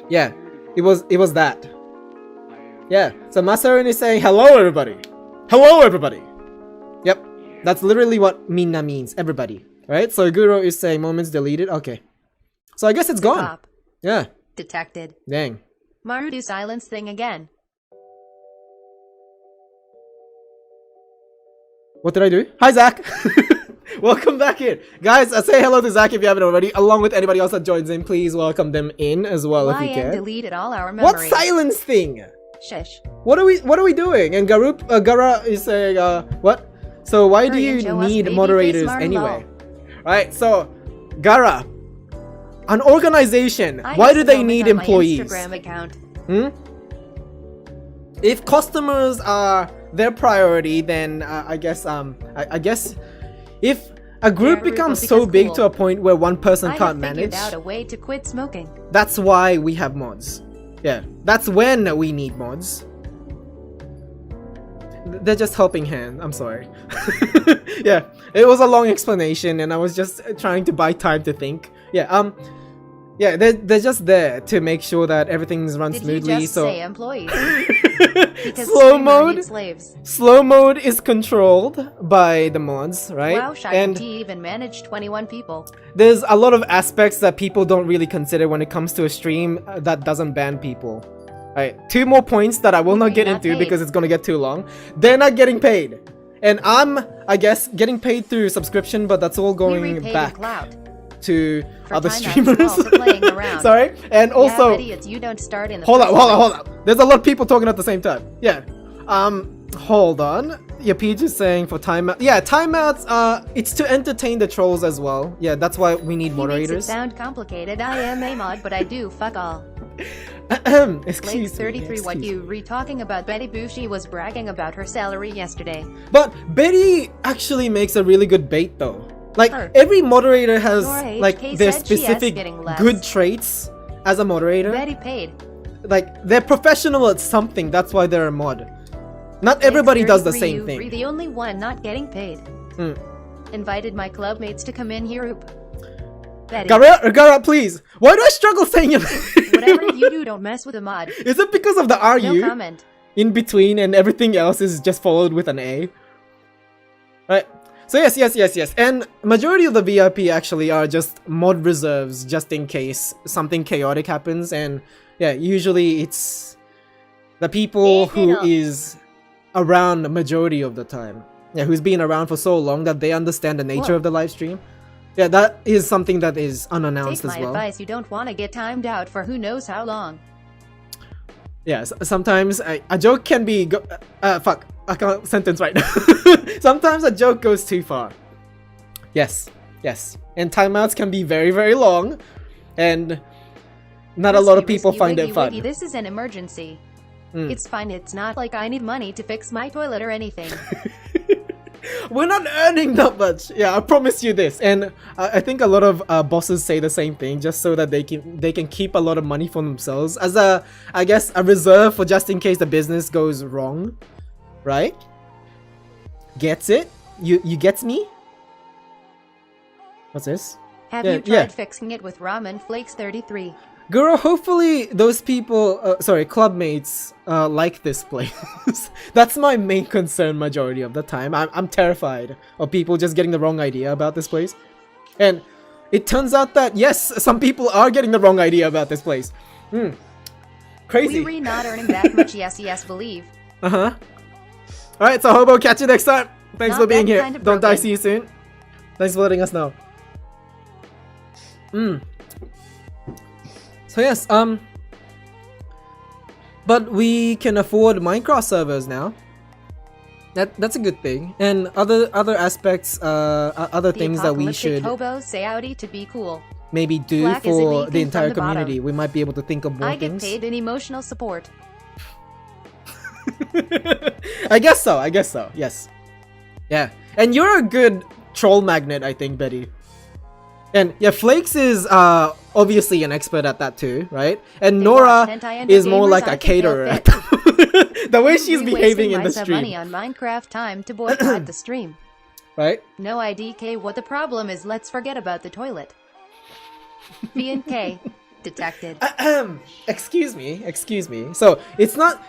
Yeah, it was that. Yeah, so Masarin is saying hello everybody. Hello everybody. Yep, that's literally what Minna means, everybody. Right? So Guru is saying moments deleted. Okay. So I guess it's gone. Pop. Yeah. Detected. Dang. Marudu silence thing again. What did I do? Hi Zach. Welcome back in. Guys, say hello to Zach if you haven't already, along with anybody else that joins in. Please welcome them in as well if you YN can. deleted all our What memories. silence thing? Shush. What are we doing? And Gara is saying what? So why do Hurry you and show us need baby moderators face Marlo. anyway? Right, so Gara, an organization, I why used do to they comment need on my employees? Instagram account. If customers are their priority, then I guess if a group Yeah, becomes because so big cool. to a point where one person I can't have figured manage, out a way to quit smoking. that's why we have mods. Yeah, that's when we need mods. They're just helping hand. I'm sorry. Yeah, it was a long explanation, and I was just trying to buy time to think. Yeah, yeah, they're just there to make sure that everything's run Did smoothly. you just So say employees? Because slow streamer mode, needs slaves. slow mode is controlled by the mods, right? Wow, Shy and T even managed 21 people. there's a lot of aspects that people don't really consider when it comes to a stream that doesn't ban people. Right, 2 more points that I will not Okay, get not into paid. because it's gonna get too long. They're not getting paid, and I'm, I guess, getting paid through subscription, but that's all We going repaid in back clout. to For other time streamers. outs and all for playing around. Sorry, and also yeah, idiots, you don't start in the hold up, first hold up, place. hold up. There's a lot of people talking at the same time. Yeah, hold on. Yeah, Peach is saying for timeout. Yeah, timeouts. It's to entertain the trolls as well. Yeah, that's why we need He makes it moderators. sound complicated. I am a mod, but I do fuck all. Excuse Lakes 33, me. what excuse you re-talking about Betty Boo? She was bragging about her salary yesterday. But Betty actually makes a really good bait though. Like Her. every moderator has Nora like HK their said she is specific getting less. good traits as a moderator. Betty paid. Like they're professional at something, that's why they're a mod. Not everybody Lakes does the 33, same you thing. re the only one not getting paid. Invited my club mates to come in here. Oop. Betty, Gara, please. Why do I struggle saying your name? whatever you do, don't mess with a mod. Is it because of the No RU comment. in between and everything else is just followed with an A? Right. So yes. And majority of the VIP actually are just mod reserves just in case something chaotic happens, and yeah, usually it's the people who is around the majority of the time. Yeah, who's been around for so long that they understand the nature Whoa. of the live stream. Yeah, that is something that is unannounced Take as my well. advice, you don't want to get timed out for who knows how long. Yeah, sometimes a joke can be fuck, I can't sentence right now. Sometimes a joke goes too far. Yes. And timeouts can be very, very long, and not a lot of people find it fun. This is an emergency. Mm. It's fine, it's not like I need money to fix my toilet or anything. We're not earning that much. Yeah, I promise you this. And I think a lot of bosses say the same thing, just so that they can keep a lot of money for themselves as I guess a reserve for just in case the business goes wrong, right? Gets it? You gets me? What's this? Have you tried fixing it with ramen flakes 33? Girl, hopefully those people, clubmates, like this place. That's my main concern majority of the time. I'm terrified of people just getting the wrong idea about this place. And it turns out that, yes, some people are getting the wrong idea about this place. Crazy. We not earning that much, yes, believe. Uh-huh. Alright, so Hobo, catch you next time. Thanks for being here. Kind of Don't die, broken. see you soon. Thanks for letting us know. So yes, but we can afford Minecraft servers now. That's a good thing. And other aspects, other things that we should hobos say howdy to be cool. maybe do Black is a for beacon the entire from the bottom. community. We might be able to think of more I get things. paid in emotional support. I guess so. Yes. Yeah. And you're a good troll magnet, I think, Betty. And yeah, Flakes is obviously an expert at that too, right? And They Nora watch hentai and is gamers, more like I a can feel caterer. fit. The way she's We behaving wasting in the myself money stream, on Minecraft time to boycott the stream. right? No IDK, what the problem is, let's forget about the toilet. B&K detected. Excuse me. So it's not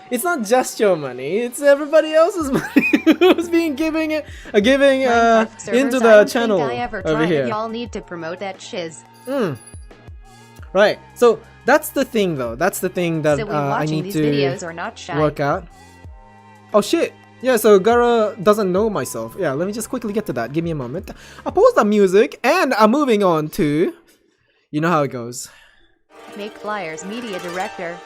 just your money; it's everybody else's money who's being giving Minecraft servers, into I the don't channel think I ever over tried. here. Y'all need to promote that shiz. Right. So that's the thing, though. That's the thing that So we I watching need these to videos or not shy. work out. Oh shit. Yeah, so Gara doesn't know myself. Yeah, let me just quickly get to that. Give me a moment. I'll pause the music and I'm moving on to... You know how it goes. Make flyers, media director.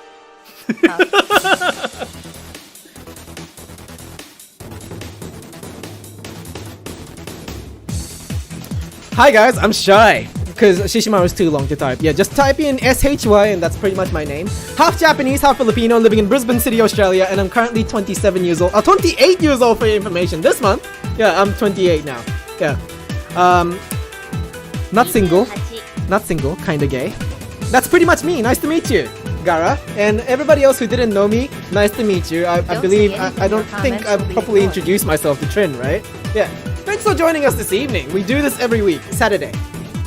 Hi guys, I'm shy. Because Shishimaru is too long to type. Yeah, just type in SHY and that's pretty much my name. Half Japanese, half Filipino, living in Brisbane City, Australia, and I'm currently 27 years old. 28 years old for your information. This month. Yeah, I'm 28 now. Yeah. Not single. Not single, kinda gay. That's pretty much me. Nice to meet you, Gara. And everybody else who didn't know me, nice to meet you. I Don't believe, say anything I in don't your think comments I've will be properly ignored. introduced myself to Trin, right? Yeah. Thanks for joining us this evening. We do this every week, Saturday.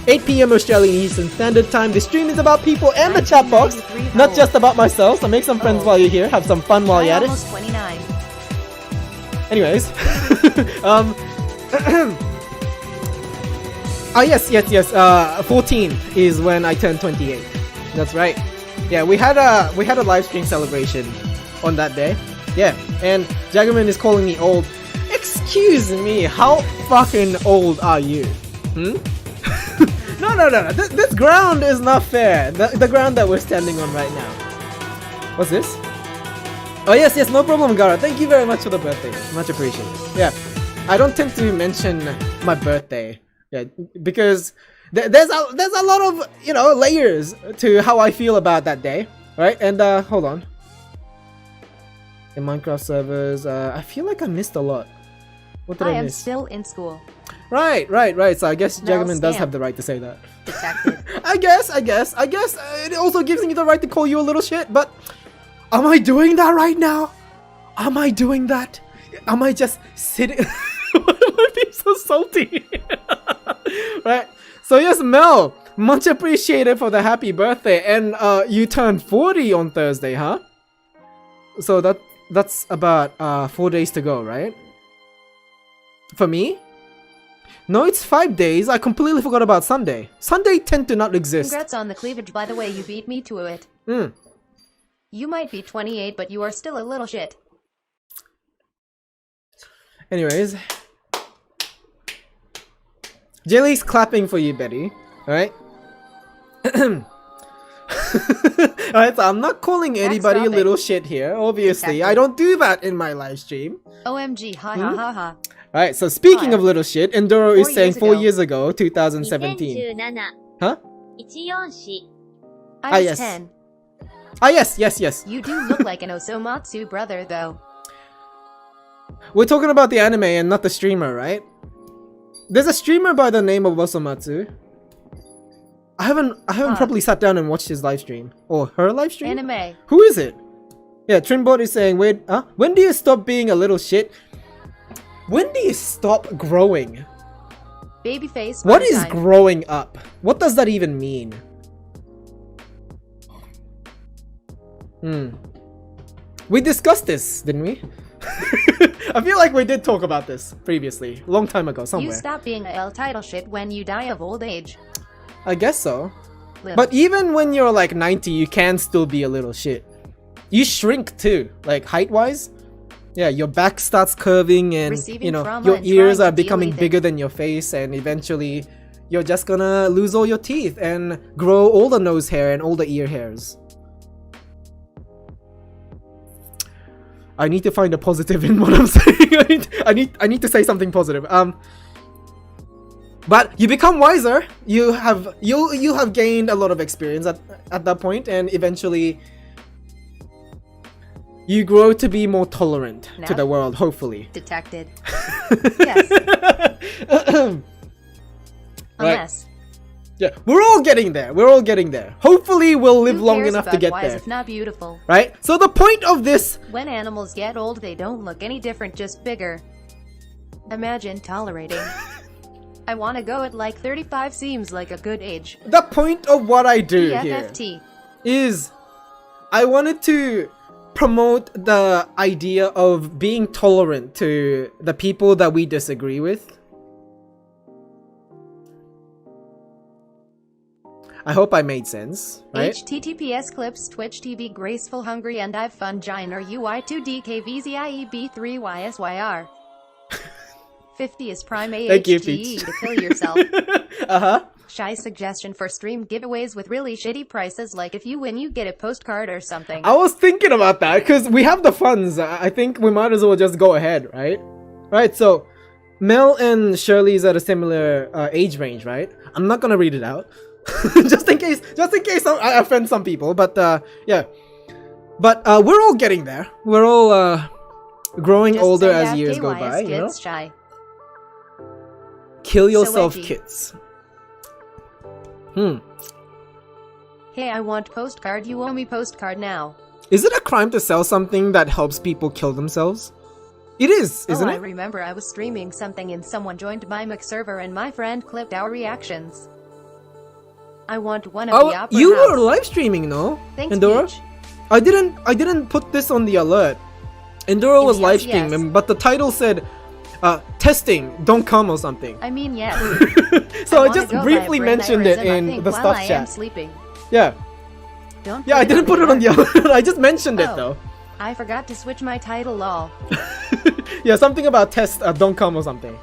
8 p.m. Australian Eastern Standard Time. The stream is about people and the chat box, 1993 not old. just about myself. So make some friends Oh. while you're here. Have some fun while you're at it. Almost 29. Anyways, oh yes. 14 is when I turned 28. That's right. Yeah, we had a live stream celebration on that day. Yeah, and Jaggerman is calling me old. Excuse me, how fucking old are you? No. This ground is not fair. The ground that we're standing on right now. What's this? Oh yes, no problem, Gara. Thank you very much for the birthday. Much appreciated. Yeah, I don't tend to mention my birthday. Yeah, because there's a lot of layers to how I feel about that day, right? And hold on. In Minecraft servers, I feel like I missed a lot. What did I I am miss? still in school. Right. So I guess Mel Jaggerman does scam. have the right to say that. Detected. I guess it also gives me the right to call you a little shit, but am I doing that right now? Am I doing that? Am I just sitting? Why am I being so salty? Right. So yes, Mel, much appreciated for the happy birthday, and you turned 40 on Thursday, huh? So that's about 4 days to go, right? For me? No, it's 5 days. I completely forgot about Sunday. Sunday tend to not exist. Congrats on the cleavage, by the way, you beat me to it. You might be 28, but you are still a little shit. Anyways. Jelly's clapping for you, Betty. Alright? Alright, so I'm not calling anybody a stop it. little shit here, obviously. Exactly. I don't do that in my live stream. OMG, ha ha ha ha. Alright, so speaking of little shit, Enduro is 4 saying years 4 ago. years ago, 2017. 2017 Huh? 144 I was yes. 10. Ah, yes. You do look like an Osomatsu brother, though. We're talking about the anime and not the streamer, right? There's a streamer by the name of Wasomatsu. I haven't probably sat down and watched his live stream or her live stream. Anime. Who is it? Yeah, Trimbot is saying, wait, when do you stop being a little shit? When do you stop growing? Babyface. What is growing up? What does that even mean? We discussed this, didn't we? I feel like we did talk about this previously, a long time ago, somewhere. You stop being a L title shit when you die of old age. I guess so. Little. But even when you're like 90, you can still be a little shit. You shrink too, like height-wise. Yeah, your back starts curving and, Receiving you know, trauma your and ears trying are to deal becoming with it. bigger than your face, and eventually you're just gonna lose all your teeth and grow all the nose hair and all the ear hairs. I need to find a positive in what I'm saying. I need to say something positive. But you become wiser. You have gained a lot of experience at that point, and eventually you grow to be more tolerant to the world, hopefully. Detected. Yes. A Right. mess. Yeah, we're all getting there. We're all getting there. Hopefully we'll live Who long cares enough to about get wise there. if not beautiful? Right? So the point of this... When animals get old, they don't look any different, just bigger. Imagine tolerating. I want to go at like 35 seems like a good age. The point of what I do here PFFT. is I wanted to promote the idea of being tolerant to the people that we disagree with. I hope I made sense, right? HTTPS clips Twitch TV Graceful Hungry and I've Fun Giner UI2DKVZIEB3YSYR 50 is prime Thank you, AHTE Peach. to kill yourself. Uh-huh. Shy suggestion for stream giveaways with really shitty prices, like if you win you get a postcard or something. I was thinking about that because we have the funds. I think we might as well just go ahead, right? Right, so Mel and Shirley's at a similar age range, right? I'm not gonna read it out. just in case I offend some people, but yeah. But we're all getting there. We're all growing Just older say as that years go KYS by, you know? gets shy. Kill yourself, edgy. kids. Hey, I want postcard, you owe me postcard now. Is it a crime to sell something that helps people kill themselves? It is, isn't I it? remember I was streaming something and someone joined my mic server and my friend clipped our reactions. I want one of the opera You house. were live streaming, no? Thanks, Endora? Peach. I didn't put this on the alert. Enduro was Yes, live streaming, yes. but the title said testing, don't come or something. I mean, yes. So I wanna just go by briefly a brain mentioned it aneurysm, I in think, the while stuff I am chat. sleeping. Yeah. Don't Yeah, I didn't put it on the alert. I just mentioned it Oh. though. I forgot to switch my title, lol. Yeah, something about test, don't come or something.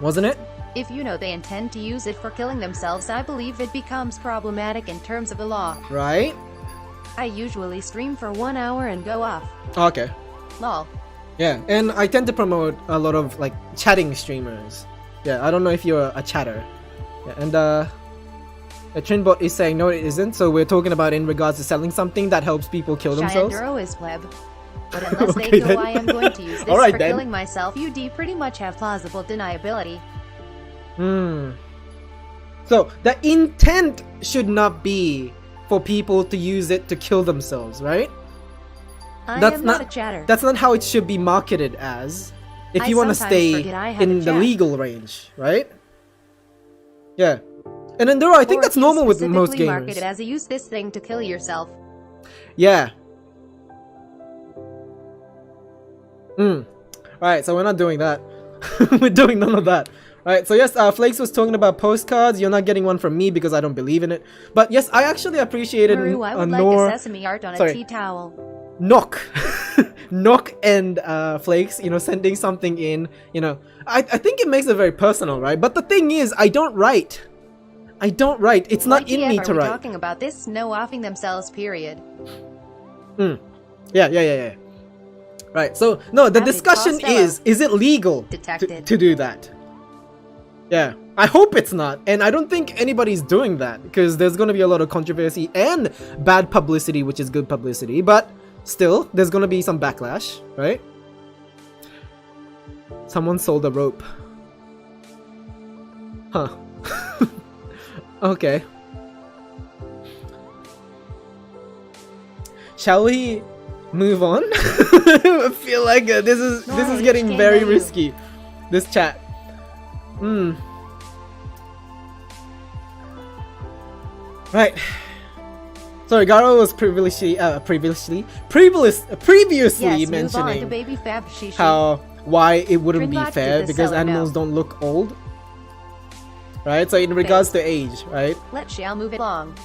Wasn't it? If you know they intend to use it for killing themselves, I believe it becomes problematic in terms of the law. Right? I usually stream for 1 hour and go off. Okay. Lol. Yeah, and I tend to promote a lot of like chatting streamers. Yeah, I don't know if you're a chatter. Yeah, and the Trinbot is saying no, it isn't. So we're talking about in regards to selling something that helps people kill themselves. Shyandro is pleb. But unless Okay, they go, then. I am going to use this Alright, for then. killing myself. You pretty much have plausible deniability. So the intent should not be for people to use it to kill themselves, right? I That's am not- not a chatter. That's not how it should be marketed as. If I you want to sometimes stay forget I have in a the chat. legal range, right? Yeah. And then I think Or that's if you normal with most specifically market gamers. it as a use this thing to kill yourself. Yeah. Right, so we're not doing that. We're doing none of that. Right, so yes, Flakes was talking about postcards. You're not getting one from me because I don't believe in it. But yes, I actually appreciated Maru, I would like a sesame art on sorry. a tea towel. Knock. Knock and Flakes, you know, sending something in, you know. I think it makes it very personal, right? But the thing is, I don't write. It's not Like, in me are to we write. talking about this? No offing themselves, period. Yeah. Right, so, no, the Happy discussion Costello. is it legal Detected. to do that? Yeah, I hope it's not, and I don't think anybody's doing that, because there's gonna be a lot of controversy and bad publicity, which is good publicity, but still, there's gonna be some backlash, right? Someone sold a rope. Huh. Okay. Shall we move on? I feel like this is getting very risky. This chat. Right. Sorry, Garo was previously Yes, mentioning baby fab shishi. how why it wouldn't be Trinbot fair did this because seller animals know. don't look old. Right? So in regards to age, right? Let shall move it along.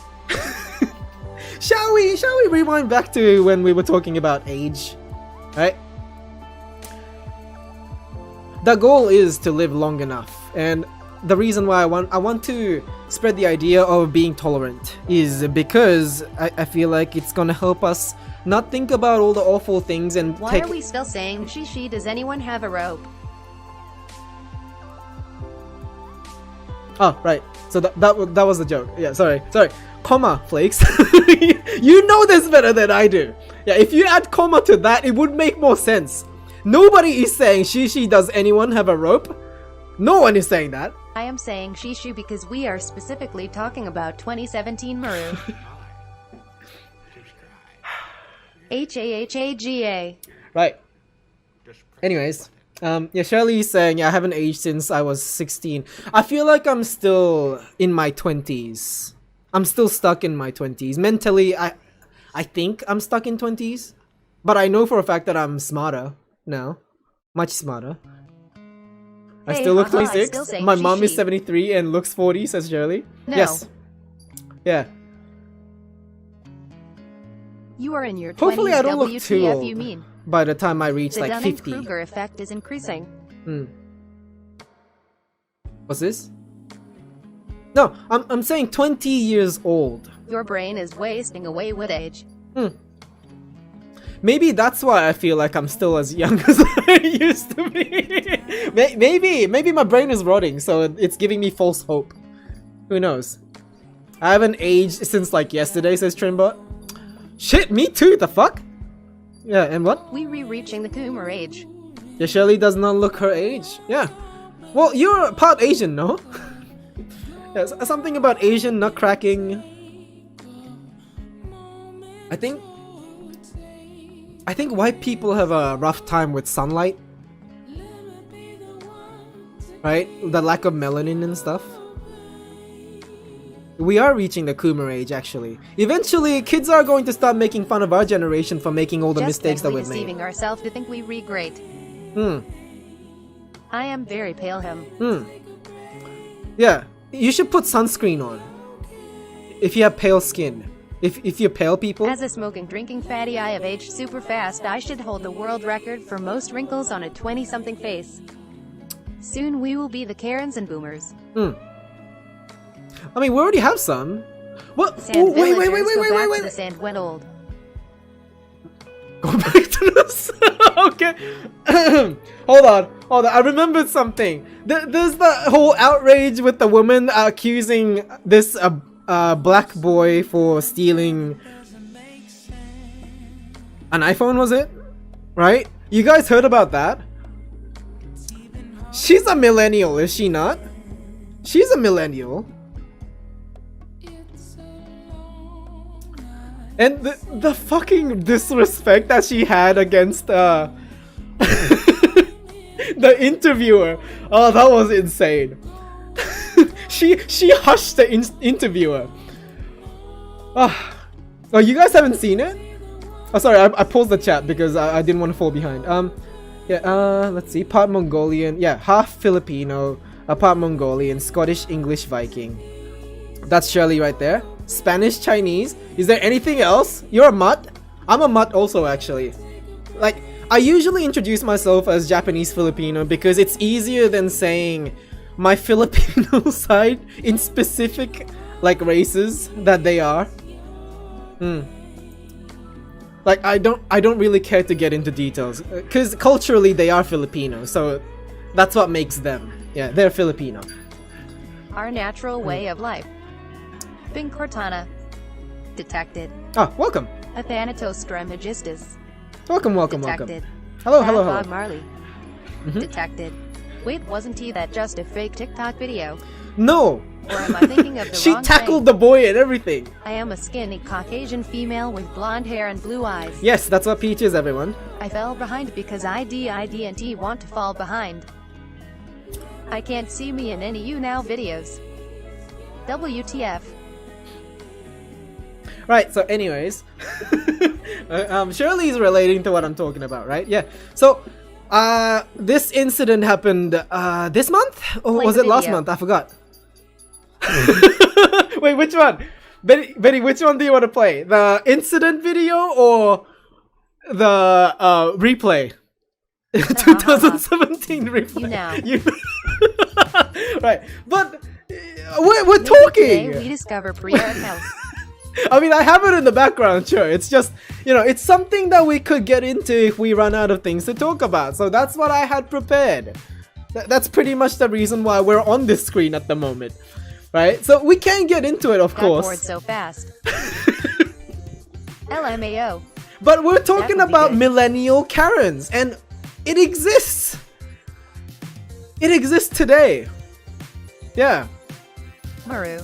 Shall we rewind back to when we were talking about age? Right? The goal is to live long enough, and the reason why I want to spread the idea of being tolerant is because I feel like it's gonna help us not think about all the awful things and Why are we still saying shishi? Does anyone have a rope? Oh, right. So that was the joke. Yeah, sorry. Comma, Flakes. You know this better than I do. Yeah, if you add comma to that, it would make more sense. Nobody is saying shishi, does anyone have a rope? No one is saying that. I am saying shishu because we are specifically talking about 2017 Maru. HAHAGA. Right. Anyways, yeah, Shirley is saying, yeah, I haven't aged since I was 16. I feel like I'm still in my 20s. I'm still stuck in my 20s. Mentally, I think I'm stuck in 20s. But I know for a fact that I'm smarter now. Much smarter. I Hey, still look haha, 26. still saying My mom is shishi. 73 and looks 40, says Shirley. No. Yes. Yeah. You are in your 20s. Hopefully I don't look WTF too old you mean? by the time I reach The like 50. Dunning-Kruger effect is increasing. What's this? No, I'm saying 20 years old. Your brain is wasting away with age. Maybe that's why I feel like I'm still as young as I used to be. Maybe my brain is rotting, so it's giving me false hope. Who knows? I haven't aged since like yesterday, says Trinbot. Shit, me too, the fuck? Yeah, and what? We reaching the Coomer age. Yeah, Shirley does not look her age. Yeah. Well, you're part Asian, no? Yeah, something about Asian nut cracking. I think white people have a rough time with sunlight. Right? The lack of melanin and stuff. We are reaching the Coomer age, actually. Eventually, kids are going to start making fun of our generation for making all the mistakes that we've made. Deceiving ourselves to think we re-great. I am very pale him. Yeah, you should put sunscreen on. If you have pale skin. If you're pale people. As a smoking, drinking fatty, I have aged super fast. I should hold the world record for most wrinkles on a 20-something face. Soon we will be the Karens and Boomers. I mean, we already have some. What? Sand Ooh, wait. The sand went old. Go back to this. Okay. Hold on. I remembered something. There's the whole outrage with the woman accusing this black boy for stealing an iPhone, was it? Right? You guys heard about that? She's a millennial, is she not? She's a millennial. And the fucking disrespect that she had against the interviewer. Oh, that was insane. she hushed the interviewer. Oh, you guys haven't seen it? Oh, sorry, I paused the chat because I didn't want to fall behind. Let's see. Part Mongolian. Yeah, half Filipino, part Mongolian, Scottish, English, Viking. That's Shirley right there. Spanish, Chinese. Is there anything else? You're a mutt? I'm a mutt also, actually. Like, I usually introduce myself as Japanese Filipino because it's easier than saying my Filipino side in specific, like, races that they are. Like, I don't really care to get into details because culturally they are Filipino, so that's what makes them. Yeah, they're Filipino. Our natural way of life. Bing Cortana. Detected. Ah, welcome. Athanatos Dramagistus. Welcome. Detected. Hello. Bob Marley. Detected. Wait, wasn't he that just a fake TikTok video? No. Or am I thinking of the She wrong tackled thing? the boy and everything. I am a skinny Caucasian female with blonde hair and blue eyes. Yes, that's what Peach is, everyone. I fell behind because I didn't want to fall behind. I can't see me in any You Now videos. WTF. Right, so anyways, Shirley's relating to what I'm talking about, right? Yeah. So, this incident happened this month? Or Play was the it last video. month? I forgot. Wait, which one? Betty, which one do you want to play? The incident video or the replay? 2017 replay. You Now. Right, but we're Today we talking. discover Priya's house. I mean, I have it in the background, sure. It's just, you know, it's something that we could get into if we run out of things to talk about. So that's what I had prepared. That's pretty much the reason why we're on this screen at the moment. Right? So we can get into it, of Got bored course. so fast. LMAO. But we're talking would be about good. millennial Karens, and it exists. It exists today. Yeah. Maru.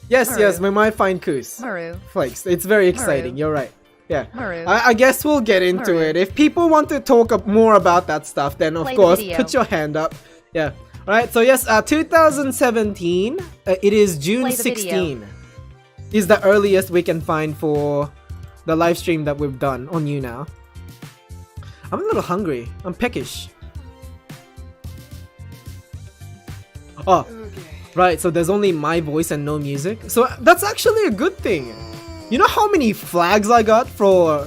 Yes, Maru. yes, we might find Koos. Maru. Flakes. It's very exciting. Maru. You're right. Yeah. Maru. I guess we'll get into Maru. it. If people want to talk more about that stuff, then of Play the course, video. put your hand up. Yeah. Alright, so yes, 2017, it is June Play the 16. Is the earliest we can find for the live stream that we've done on You Now. I'm a little hungry. I'm peckish. Oh, right, so there's only my voice and no music. So that's actually a good thing. You know how many flags I got for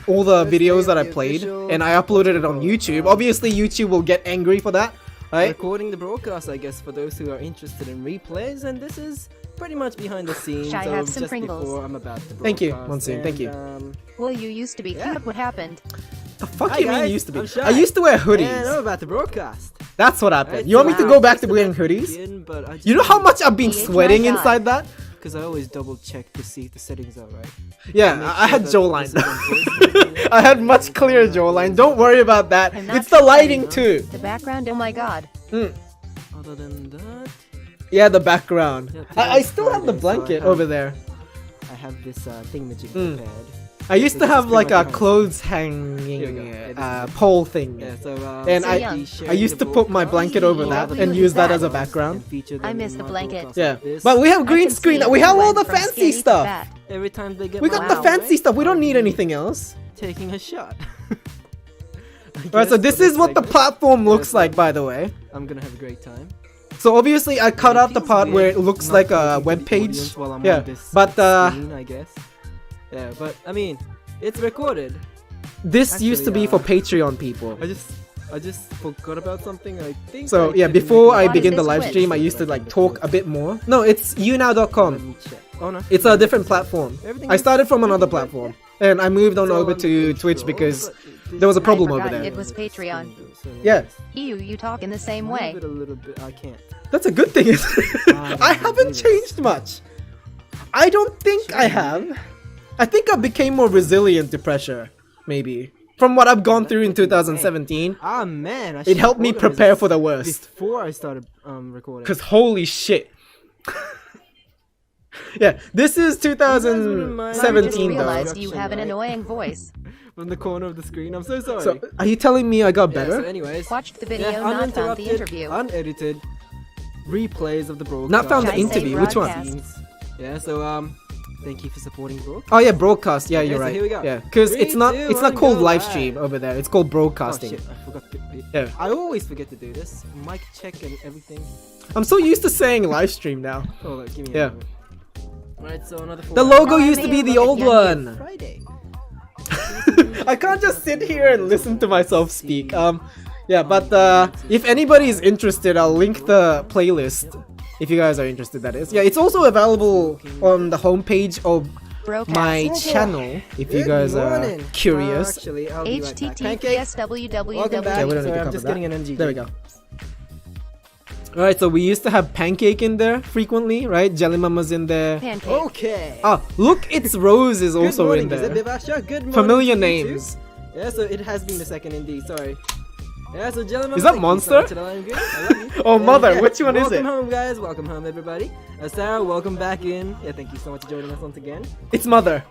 all the videos that I played and I uploaded it on YouTube? Obviously YouTube will get angry for that, right? Recording the broadcast, I guess, for those who are interested in replays, and this is pretty much behind the scenes. Shall I so have some just Pringles? before I'm about to Thank you, broadcast, Monsoon, thank you. Well, you used to be cute. What happened? The fuck Hi you mean guys, you used to be? I'm shy. I used to wear And I'm hoodies. about to broadcast. That's what happened. Right, You want me so to go back to just wearing about hoodies? begin, but I just You know how much I've been DH sweating my God. inside that? Because I always double check to see if the settings are right. Yeah, Make I sure had that jawline. this is on voice. I had much clearer jawline. Don't worry about that. I'm not It's the lighting sweating. too. The background, oh my god. Other than that, Yeah, the background. Yeah, I still have the Friday, so I blanket have- over there. I have this thingamajig Mm. prepared. I used to This is have pretty like much a behind. clothes Here we hanging go. Yeah, this is it. pole thing. Yeah, so And So I- young. I used to put my blanket over Yeah, that but and you use use that that. as a background. I miss the blanket. Yeah, This. but we have I green can screen. see We you have all went the from fancy skinny to stuff. fat. Every time they get We my got the wow, fancy right? stuff. We don't need I'll anything be else. Taking a shot. Alright, so this is what the platform looks like, by the way. I'm gonna have a great time. So obviously I cut It out the feels part weird where it looks not like a talking to web the page. audience while I'm Yeah, on this but screen, I guess. Yeah, but I mean, it's recorded. this used to Actually, be for Patreon people. I just forgot about something. I think. So I yeah, didn't before make I it. Why begin is the this live Twitch? stream, I used to like talk a bit more. No, it's younow.com. Let me check. Oh no. It's a different platform. Everything I is- started from another everything is- platform, and I moved on It's all over under to control, Twitch because but there was a this- problem I over forgot there. it was Patreon. So Yeah. You talk in the same move way. it a little bit. I can't. That's a good thing. isn't it? I haven't changed much. I don't think I have. I think I became more resilient to pressure, maybe. From what I've gone through in 2017, Ah man, I it should helped me organize prepare this for the worst. before I started recording. Cause holy shit. Yeah, this is I 2017 just though. realized you have an right? annoying voice. From the corner of the screen. I'm so sorry. So, are you telling me I got yeah, so better? anyways, Watched the video, not found the uninterrupted, interview. unedited replays of the broadcast. Not found the Should I say interview. Which one? broadcast? Yeah, so thank you for supporting the broadcast. Oh yeah, broadcast. Yeah, Okay, you're so right. here we go. Yeah, because it's Three, not two, it's not one, called go live live. stream over there. It's called Oh broadcasting. shit, I forgot to. Yeah. I always forget to do this. Mic check and everything. I'm so used to saying live stream now. Hold on, give me Yeah. a moment. Right, so another The 4 logo I used to may be the look at old young one. Friday. I can't just sit here and listen to myself speak. Yeah, but if anybody is interested, I'll link the playlist. If you guys are interested, that is. Yeah, it's also available on the homepage of Broadcast. my channel. If you Good guys are morning. curious. Actually, I'll be right back. Pancake. HTTPS www. Welcome back. Okay, we don't Sorry, need to I'm cover just that. getting an MG. There we go. Alright, so we used to have Pancake in there frequently, right? Jelly Mama's in there. Pancake. Okay. Ah, look, it's Rose is Good also morning, in there. Vivasha. Good morning. Familiar to you too. names. Yeah, so it has been a second indeed. Sorry. Yeah, so gentlemen, Is that thank you Monster? so much, and I'm good. I love you. Oh, And, Mother, which one is welcome it? home, guys. Welcome home, everybody. Sarah, welcome back in. Yeah, thank you so much for joining us once again. It's Mother.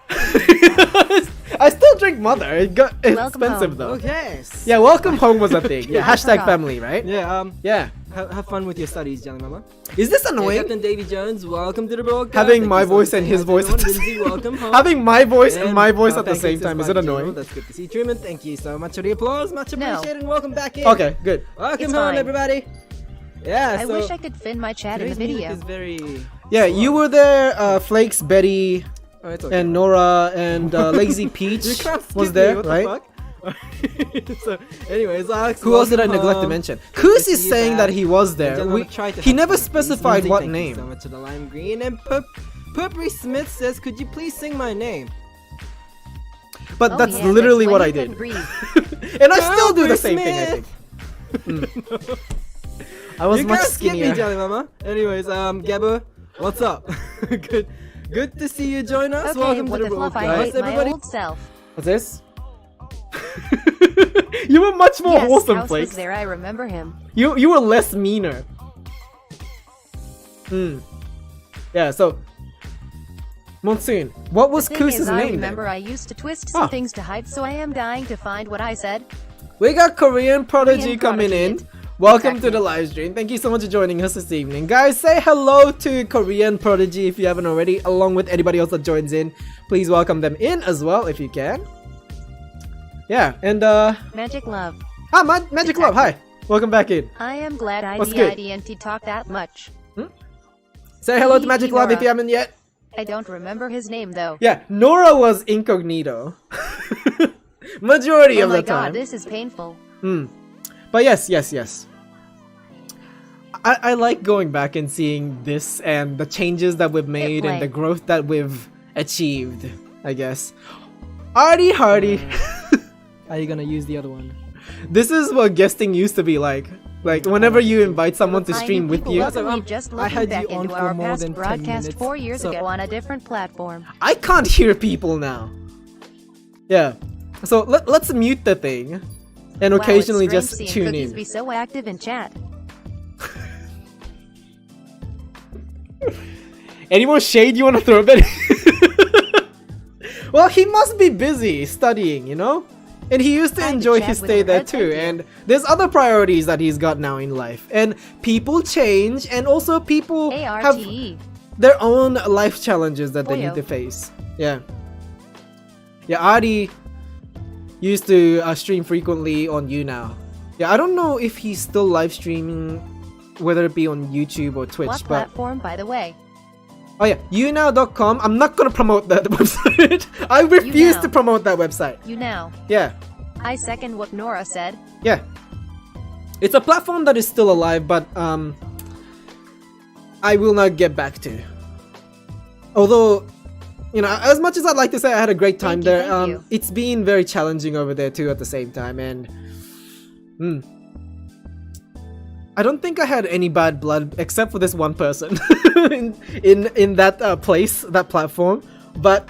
I still drink Mother. It got Welcome expensive home. though. Okay. Yeah, welcome home was a thing. Yeah, I hashtag forgot. family, right? Yeah. Yeah. Have fun with your studies, gentlemen. Is this Yeah, annoying? Captain Davy Jones, welcome to the broadcast. Having Thank my you so voice much and for his saying voice hi at to the everyone. Lindsay, welcome home. Having my voice and my voice at the thank you same to time, is it Spike Joe. annoying? That's good to see. Truman, thank you so much for the applause. Much No. appreciated. And welcome back in. Okay, good. Welcome It's home, fine. everybody. Yeah, I so wish I could fin my chat in the today's music video. is very... Yeah, you were there, Flakes, Betty, Oh, it's okay. and Nora, and Lazy Peach You can't skip was me, there, what the right? fuck? So, anyways, Alex, Who else did I welcome neglect to home. mention? Good Kus to is see you saying back. that he was there. Gentlemen, try to He have never fun, please. specified Lindsay, what thank name. You so much to the lime green. And Purpry Smith says, "Could you please sing my name?" But Oh, that's yeah, literally when what you I did. couldn't breathe. And I still do the Purpry same thing, I think. Smith. I was You much can't skip me, skinnier. Jelly Mama. Anyways, Gabba, what's up? Good to see you join us. Okay, Welcome what to the the fluff, I broadcast, hate my everybody. old self. What's this? You were much more Yes, wholesome, House Flakes. was there, I remember him. You were less meaner. Yeah, so Monsoon, what was The thing Kus's is, I name remember then? I used to twist some Ah. things to hide, so I am dying to find what I said. We got Korean Prodigy Korean coming Prodigy in. it. Welcome to Exactly. the live stream. Thank you so much for joining us this evening. Guys, say hello to Korean Prodigy if you haven't already, along with anybody else that joins in. Please welcome them in as well if you can. Yeah, and Magic love. Magic Love, hi. Welcome back in. I am glad I What's good? didn't talk that much. Say hello to Hey, Magic Love if Nora. you haven't yet. I don't remember his name though. Yeah, Nora was incognito. Majority Oh of my the god, time. this is painful. But yes. I like going back and seeing this and the changes that we've made and the play. growth that we've achieved, I guess. Artie Hardy. How are you gonna use the other one? This is what guesting used to be like. Like, whenever you invite someone to I stream knew with people you. loved me I just had looking you back on into for our more past than 10 broadcast minutes, 4 years so- ago on a different platform. I can't hear people now. Yeah. So let's mute the thing and Wow, occasionally it's just strange seeing tune Cookies in. be so active in chat. Any more shade you want to throw, Betty? Well, he must be busy studying, you know? And he used to Time to enjoy chat his with stay your there head, too. thank you. And there's other priorities that he's got now in life. And people change, and also people have ARTE. their own life challenges that they Boyo. need to face. Yeah. Yeah, Adi used to stream frequently on YouNow. Yeah, I don't know if he's still live streaming, whether it be on YouTube or Twitch, What but platform, by the way? oh yeah, younow.com. I'm not gonna promote that website. I refuse YouNow. to promote that website. You now. Yeah, I second what Nora said. yeah. It's a platform that is still alive, but I will not get back to. Although, you know, as much as I'd like to say I had a great time Thank you, there, thank you. it's been very challenging over there too at the same time, and I don't think I had any bad blood except for this one person in that place, that platform. But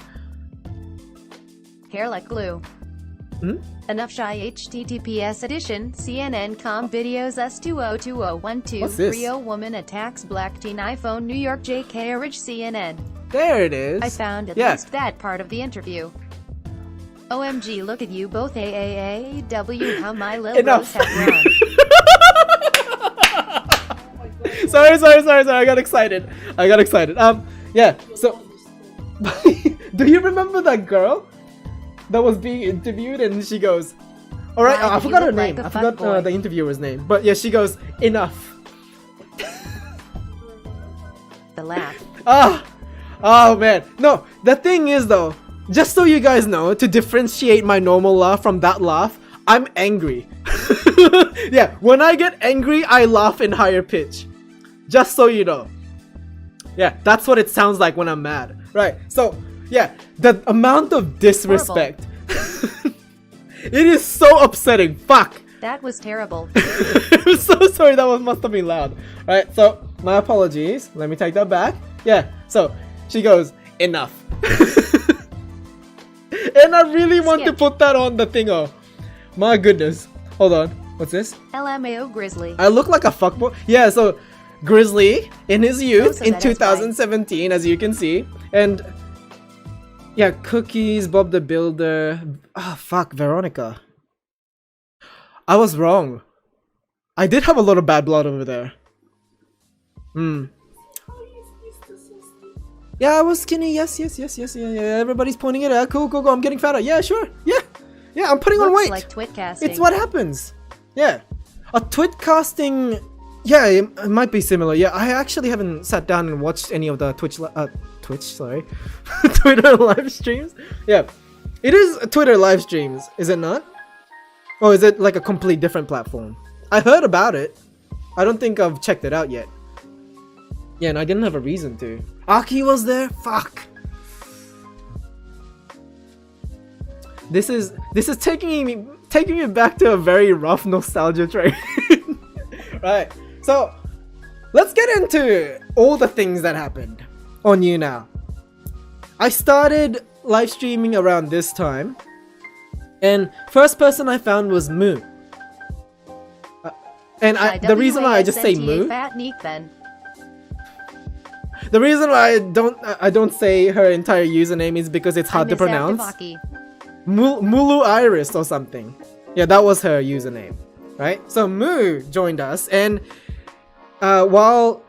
Hair like glue. Enough shy HTTPS edition CNN.com videos S202012 What's this? Rio woman attacks black teen iPhone New York JK Rich CNN. there it is. I found at Yeah. least that part of the interview. OMG, look at you both AAAW, how my little Enough. bros have grown. sorry. I got excited. Yeah. So, do you remember that girl that was being interviewed and she goes, "All right, Why I do you forgot her look like name. a I forgot fuckboy?" the interviewer's name. But yeah, she goes, enough." The laugh. Oh man. No, the thing is though, just so you guys know, to differentiate my normal laugh from that laugh, I'm angry. Yeah, when I get angry, I laugh in higher pitch. Just so you know. Yeah, that's what it sounds like when I'm mad. Right, so, yeah, the amount of disrespect. It is so upsetting. Fuck. That was terrible. I'm so sorry, that one must have been loud. Right, so, my apologies. Let me take that back. Yeah, so, she goes, enough. And I really want to Skip. put that on the thingo. My goodness. Hold on. What's this? LMAO Grizzly. I look like a fuckboy. Yeah, so Grizzly in his youth so in that is why. 2017, as you can see, and yeah, Cookies, Bob the Builder. Ah, fuck, Veronica. I was wrong. I did have a lot of bad blood over there. Yeah, I was skinny. Yes. Yeah. Everybody's pointing it out. Cool. I'm getting fatter. Yeah, sure. Yeah. I'm putting on Looks weight. like twit casting. It's what happens. Yeah. A twit casting. Yeah, it might be similar. Yeah, I actually haven't sat down and watched any of the Twitter live streams. Yeah, it is Twitter live streams, is it not? Or is it like a complete different platform? I heard about it. I don't think I've checked it out yet. Yeah, and I didn't have a reason to. Aki was there. Fuck. This is taking me back to a very rough nostalgia train. Right. So, let's get into all the things that happened on You Now. I started live streaming around this time, and first person I found was Moo. And the reason why I just say Moo, Fat Neek then. the reason why I don't say her entire username is because it's hard to pronounce. Mulu Iris or something. Yeah, that was her username, right? So Moo joined us, and while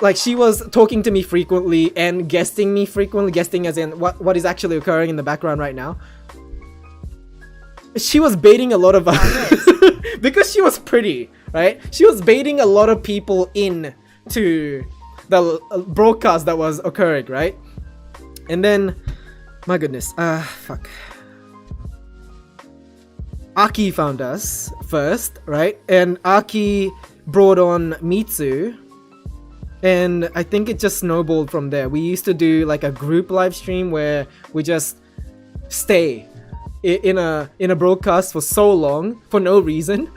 like she was talking to me frequently and guesting me frequently, guesting as in what is actually occurring in the background right now, she was baiting a lot of because she was pretty, right? She was baiting a lot of people in to the broadcast that was occurring, right? And then, my goodness, fuck. Aki found us first, right? And Aki brought on Mitsu, and I think it just snowballed from there. We used to do like a group live stream where we just stay in a broadcast for so long for no reason.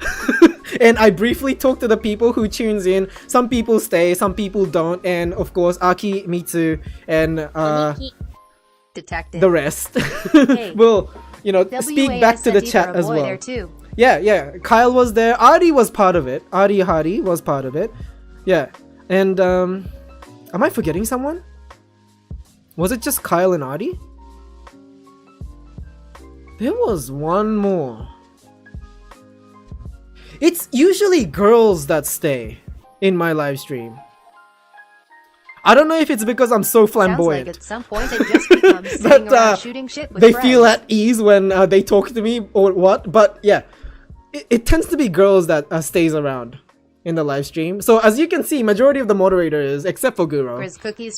And I briefly talk to the people who tunes in. Some people stay, some people don't, and of course Aki, Mitsu, and Detective. the rest Hey. will, you know, speak back to the chat as well. There too. Yeah. Kyle was there. Adi was part of it. Adi Hardy was part of it. Yeah. And am I forgetting someone? Was it just Kyle and Adi? There was one more. It's usually girls that stay in my live stream. I don't know if it's because I'm so flamboyant. Sounds like at some point it just becomes sitting around shooting shit with they friends. feel at ease when they talk to me or what. But yeah, it tends to be girls that stays around in the live stream. So as you can see, majority of the moderators, except for Guro,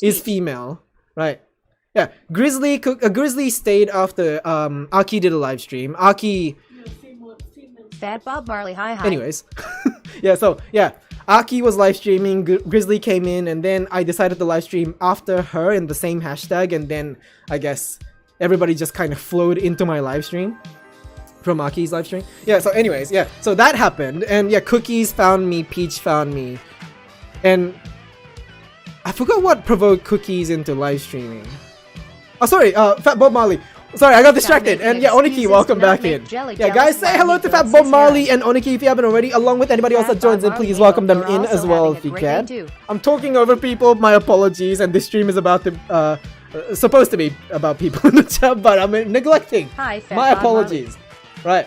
is female, right? Yeah, Grizzly stayed after Aki did a live stream. Aki. Fat Bob Marley, hi. Anyways, yeah. So yeah, Aki was live streaming. Grizzly came in, and then I decided to live stream after her in the same hashtag, and then I guess everybody just kind of flowed into my live stream from Aki's live stream. Yeah. So anyways, yeah. So that happened, and yeah, Cookies found me, Peach found me, and I forgot what provoked Cookies into live streaming. Oh, sorry, Fat Bob Marley. Sorry, I got distracted. And yeah, Oniki, welcome back in. Yeah, guys, say hello to Fat Bob Marley and Oniki if you haven't already, along with anybody else that joins in. Please welcome them in as well if you can. I'm talking over people, my apologies, and this stream is about to, supposed to be about people in the chat, but I'm neglecting. My apologies. Right.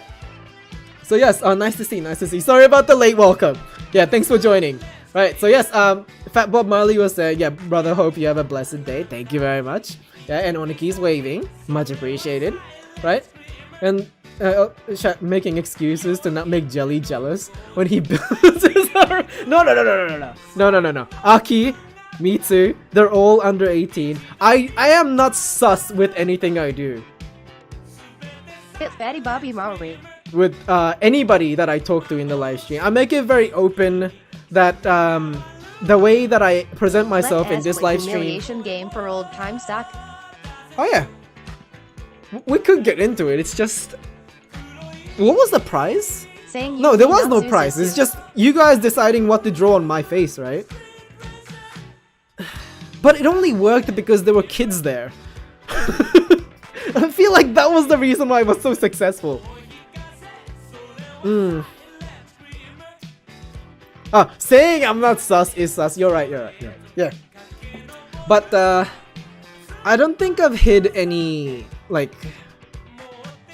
So yes, nice to see. Sorry about the late welcome. Yeah, thanks for joining. Right, so yes, Fat Bob Marley was there. Yeah, brother, hope you have a blessed day. Thank you very much. Yeah, and Oniki's waving. Much appreciated. Right? And making excuses to not make Jelly jealous when he builds his arm. No. Aki, Mitsu, they're all under 18. I am not sus with anything I do. Fatty Bobby Marley. With anybody that I talk to in the live stream. I make it very open that the way that I present myself in this live stream. Humiliation game for old time stock. Oh yeah, we could get into it. It's just, what was the prize? No, there was no prize. It's just you guys deciding what to draw on my face, right? But it only worked because there were kids there. I feel like that was the reason why it was so successful. saying I'm not sus is sus. You're right. Yeah. But I don't think I've hid any like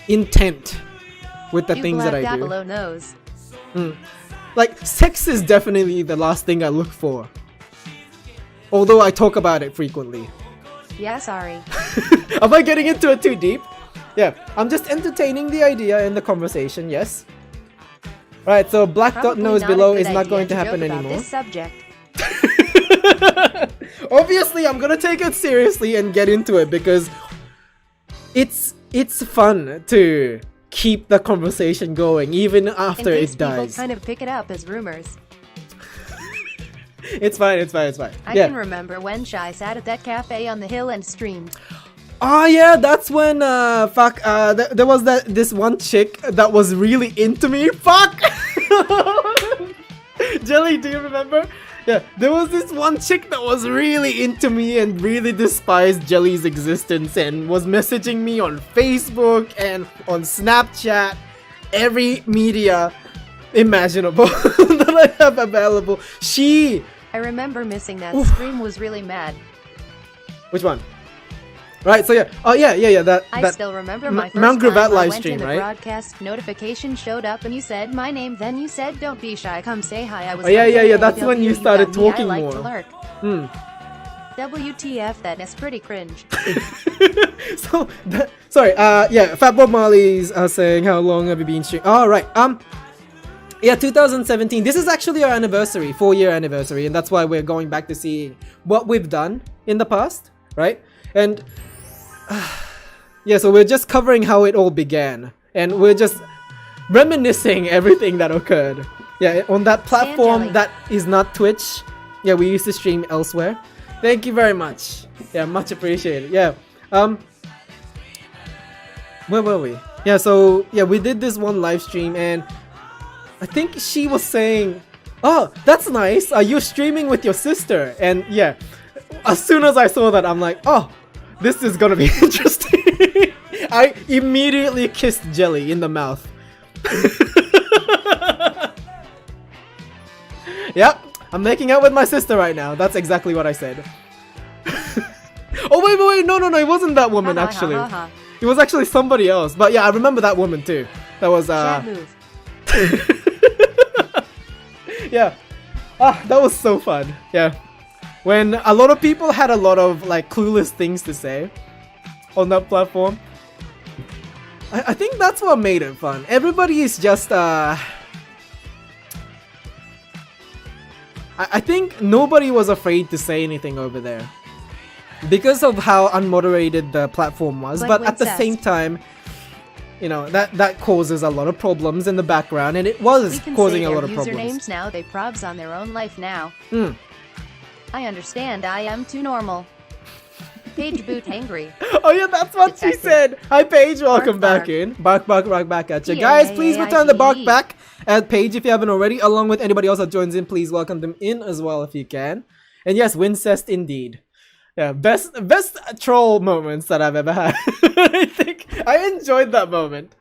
intent with the things that I do. Below nose. Like sex is definitely the last thing I look for. Although I talk about it frequently. Yeah, sorry. Am I getting into it too deep? Yeah, I'm just entertaining the idea in the conversation, yes. Right, so black dot Probably nose not a below good is not idea going to joke happen about anymore. This subject. Obviously, I'm gonna take it seriously and get into it because it's fun to keep the conversation going even after In case it dies. people kind of pick it up as rumors. It's fine. I can remember when Shy sat at that cafe on the hill and streamed. Oh yeah, that's when there was this one chick that was really into me. Fuck. Jelly, do you remember? Yeah, there was this one chick that was really into me and really despised Jelly's existence and was messaging me on Facebook and on Snapchat, every media imaginable that I have available. I remember missing that stream, was really mad. Which one? Right, so yeah. Oh yeah. That still remember my first Mount time Gravatt I live went stream, in the right? broadcast notification showed up and you said my name, then you said don't be shy, come say hi. I was Oh, yeah, like, yeah, that's when you started got me, talking I like more. to lurk. WTF, that is pretty cringe. So sorry, yeah, Fat Bob Marley's saying how long have you been streaming? Oh right, yeah, 2017. This is actually our anniversary, 4-year anniversary, and that's why we're going back to see what we've done in the past, right? And yeah, so we're just covering how it all began, and we're just reminiscing everything that occurred. Yeah, on that platform that is not Twitch. Yeah, we used to stream elsewhere. Thank you very much. Yeah, much appreciated. Yeah. Where were we? Yeah, so yeah, we did this one live stream, and I think she was saying, "Oh, that's nice. Are you streaming with your sister?" And yeah, as soon as I saw that, I'm like, "Oh, this is gonna be interesting." I immediately kissed Jelly in the mouth. Yep, I'm making out with my sister right now. That's exactly what I said. Oh wait, no, it wasn't that woman actually. It was actually somebody else. But yeah, I remember that woman too. That was Chat move. yeah. That was so fun. Yeah. When a lot of people had a lot of like clueless things to say on that platform. I think that's what made it fun. Everybody is just I think nobody was afraid to say anything over there because of how unmoderated the platform was. But at the same time, you know, that causes a lot of problems in the background, and it was causing a lot of problems. Usernames now, they probs on their own life now. I understand, I am too normal. Page boot angry. Oh yeah, that's what she said. Hi Paige, welcome back in. Bark back at you. Guys, please return the bark back at Paige if you haven't already, along with anybody else that joins in. Please welcome them in as well if you can. And yes, Wincest indeed. Yeah, best troll moments that I've ever had. I think I enjoyed that moment.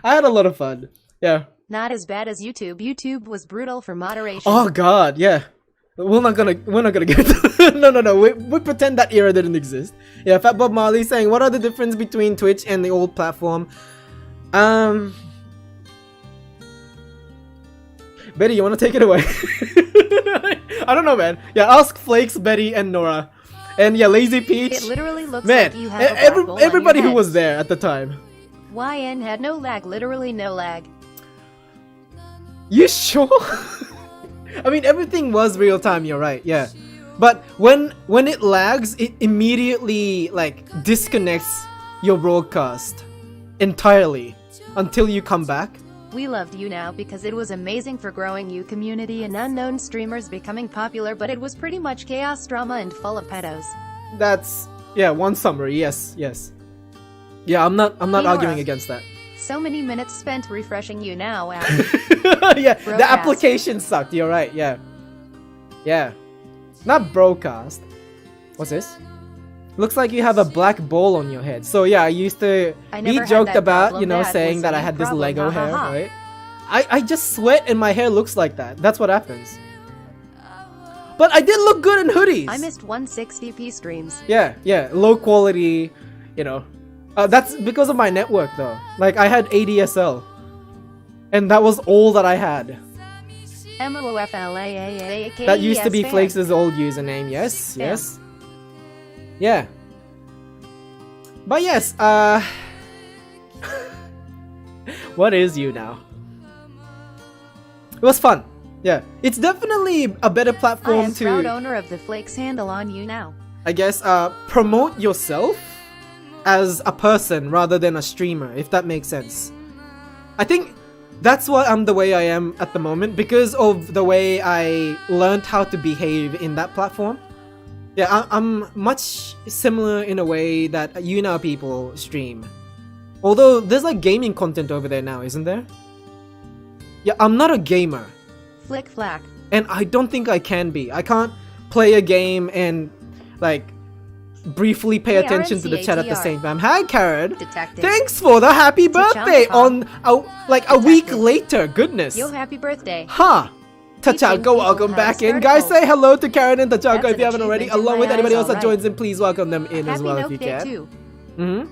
I had a lot of fun. Yeah. Not as bad as YouTube. YouTube was brutal for moderation. Oh god, yeah. We're not gonna get no. We pretend that era didn't exist. Yeah, Fat Bob Marley saying, what are the difference between Twitch and the old platform? Betty, you wanna take it away? I don't know, man. Yeah, ask Flakes, Betty, and Nora. And yeah, Lazy Peach. It literally looks man, like you have a black bowl on everybody your who head. was there at the time. YN had no lag, literally no lag. You sure? I mean, everything was real time, you're right, yeah. But when it lags, it immediately like disconnects your broadcast entirely until you come back. We loved you now because it was amazing for growing you community and unknown streamers becoming popular, but it was pretty much chaos, drama, and full of pedos. That's yeah, one summary. Yes. Yeah, I'm not arguing against that. So many minutes spent refreshing you now. Yeah, the application sucked. You're right. Yeah. Not broadcast. What's this? Looks like you have a black bowl on your head. So yeah, I used to be joked about, you know, saying that I had this Lego hair, right? I just sweat and my hair looks like that. That's what happens. But I did look good in hoodies. I missed 160p streams. Yeah, low quality, you know. That's because of my network though. Like I had ADSL. And that was all that I had. MOFLAAAK. That used to be Flakes' old username, yes, yes. Yeah. But yes, what is you now? It was fun. Yeah. It's definitely a better I platform am to, proud owner of the Flakes handle on you now. I guess, promote yourself as a person rather than a streamer, if that makes sense. I think that's why I'm the way I am at the moment, because of the way I learned how to behave in that platform. Yeah, I'm much similar in a way that YouNow people stream. Although there's like gaming content over there now, isn't there? Yeah, I'm not a gamer. Flick flack. And I don't think I can be. I can't play a game and like briefly pay attention to the chat at the same time. Hi Karen! Detective. Thanks for the happy birthday on a week later. Goodness. Yo, happy birthday. Huh. Tachanka, people welcome how back to in. start a Guys, say hello to Karen and Tachanka That's if you haven't an already. achievement in Along my with anybody eyes, else that alright. joins in, please welcome them in as Happy well Milk if you Day can. too.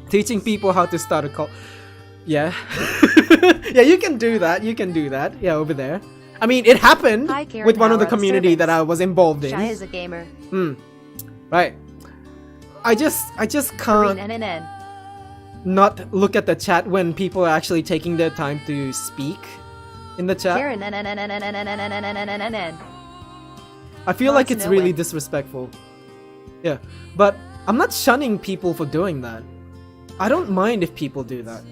Teaching people how to start a cult. Yeah. Yeah, you can do that. You can do that. Yeah, over there. I mean, it happened Hi, Karen, with one of how the are the community that servants? I was involved Shy in. is a gamer. Right. I just can't NNN. not look at the chat when people are actually taking their time to speak in the chat. Karen NNN. I feel like Wants it's no really way. disrespectful. Yeah, but I'm not shunning people for doing that. I don't mind if people do that.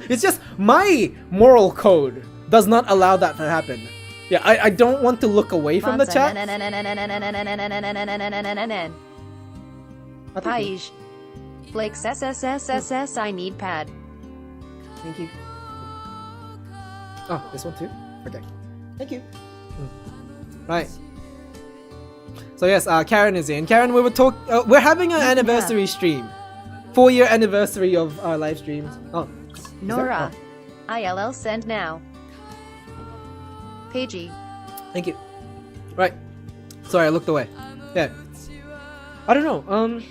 It's just my moral code does not allow that to happen. Yeah, I don't want to look away from the chat. Paige. Flakes SSSSS. I need pad. Thank you. Oh, this one too? Okay. Thank you. Right. So yes, Karen is in. Karen, we're having an anniversary stream. 4-year anniversary of our live streams. Oh. is that- Nora. oh, ILL send now. Paigey. Thank you. Right. Sorry, I looked away. Yeah. I don't know.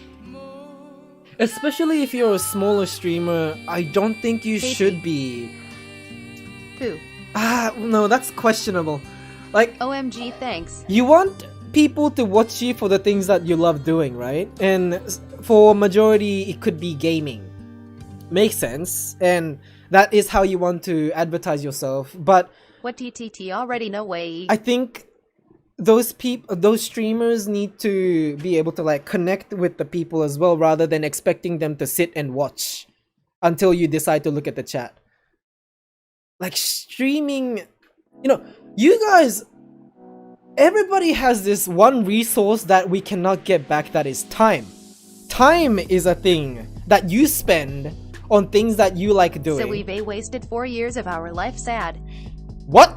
Especially if you're a smaller streamer, I don't think you should be. Who? No, that's questionable. Like, OMG, thanks. you want people to watch you for the things that you love doing, right? And for majority, it could be gaming. Makes sense. And that is how you want to advertise yourself. But What TTT already no way. I think those streamers need to be able to like connect with the people as well, rather than expecting them to sit and watch until you decide to look at the chat. Like streaming, you guys, everybody has this one resource that we cannot get back, that is time. Time is a thing that you spend on things that you like doing. So we've wasted 4 years of our life sad. What?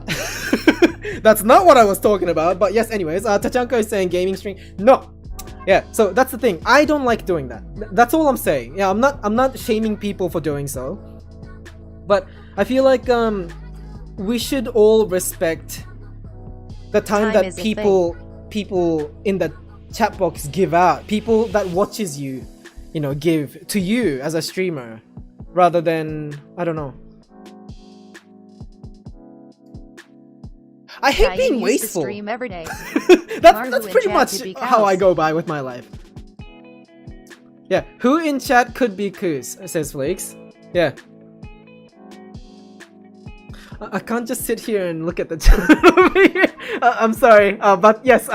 That's not what I was talking about, but yes, anyways, Tachanka is saying gaming stream. No. Yeah, so that's the thing. I don't like doing that. That's all I'm saying. Yeah, I'm not shaming people for doing so. But I feel like we should all respect the time that is a people in the chat box give out. People that watches you, give to you as a streamer, rather than, I don't know. I hate being used to wasteful. stream every day. that's Marhu in pretty chat much could be how I cows. go by with my life. Yeah, who in chat could be Koos, says Flakes. Yeah. I can't just sit here and look at the chat over here. I'm sorry, but yes,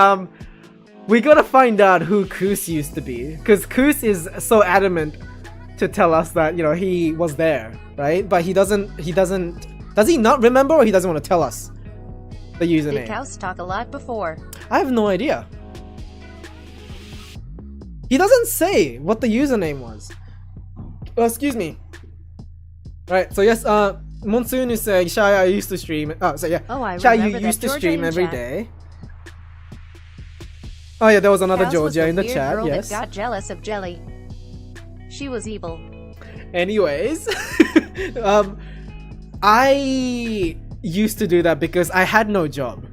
we gotta find out who Koos used to be, because Koos is so adamant to tell us that he was there, right? But he doesn't. Does he not remember, or he doesn't want to tell us the Big username? house talk a lot before. I have no idea. He doesn't say what the username was. Oh, excuse me. Right, so yes, Monsoon is saying, Shy, I used to stream. Oh, so yeah. Oh, I Shy, you remember that used to Georgia stream in every chat. day. Oh yeah, there was another House was Georgia in the weird chat, girl yes. that got jealous of Jelly. She was evil. Anyways, I used to do that because I had no job.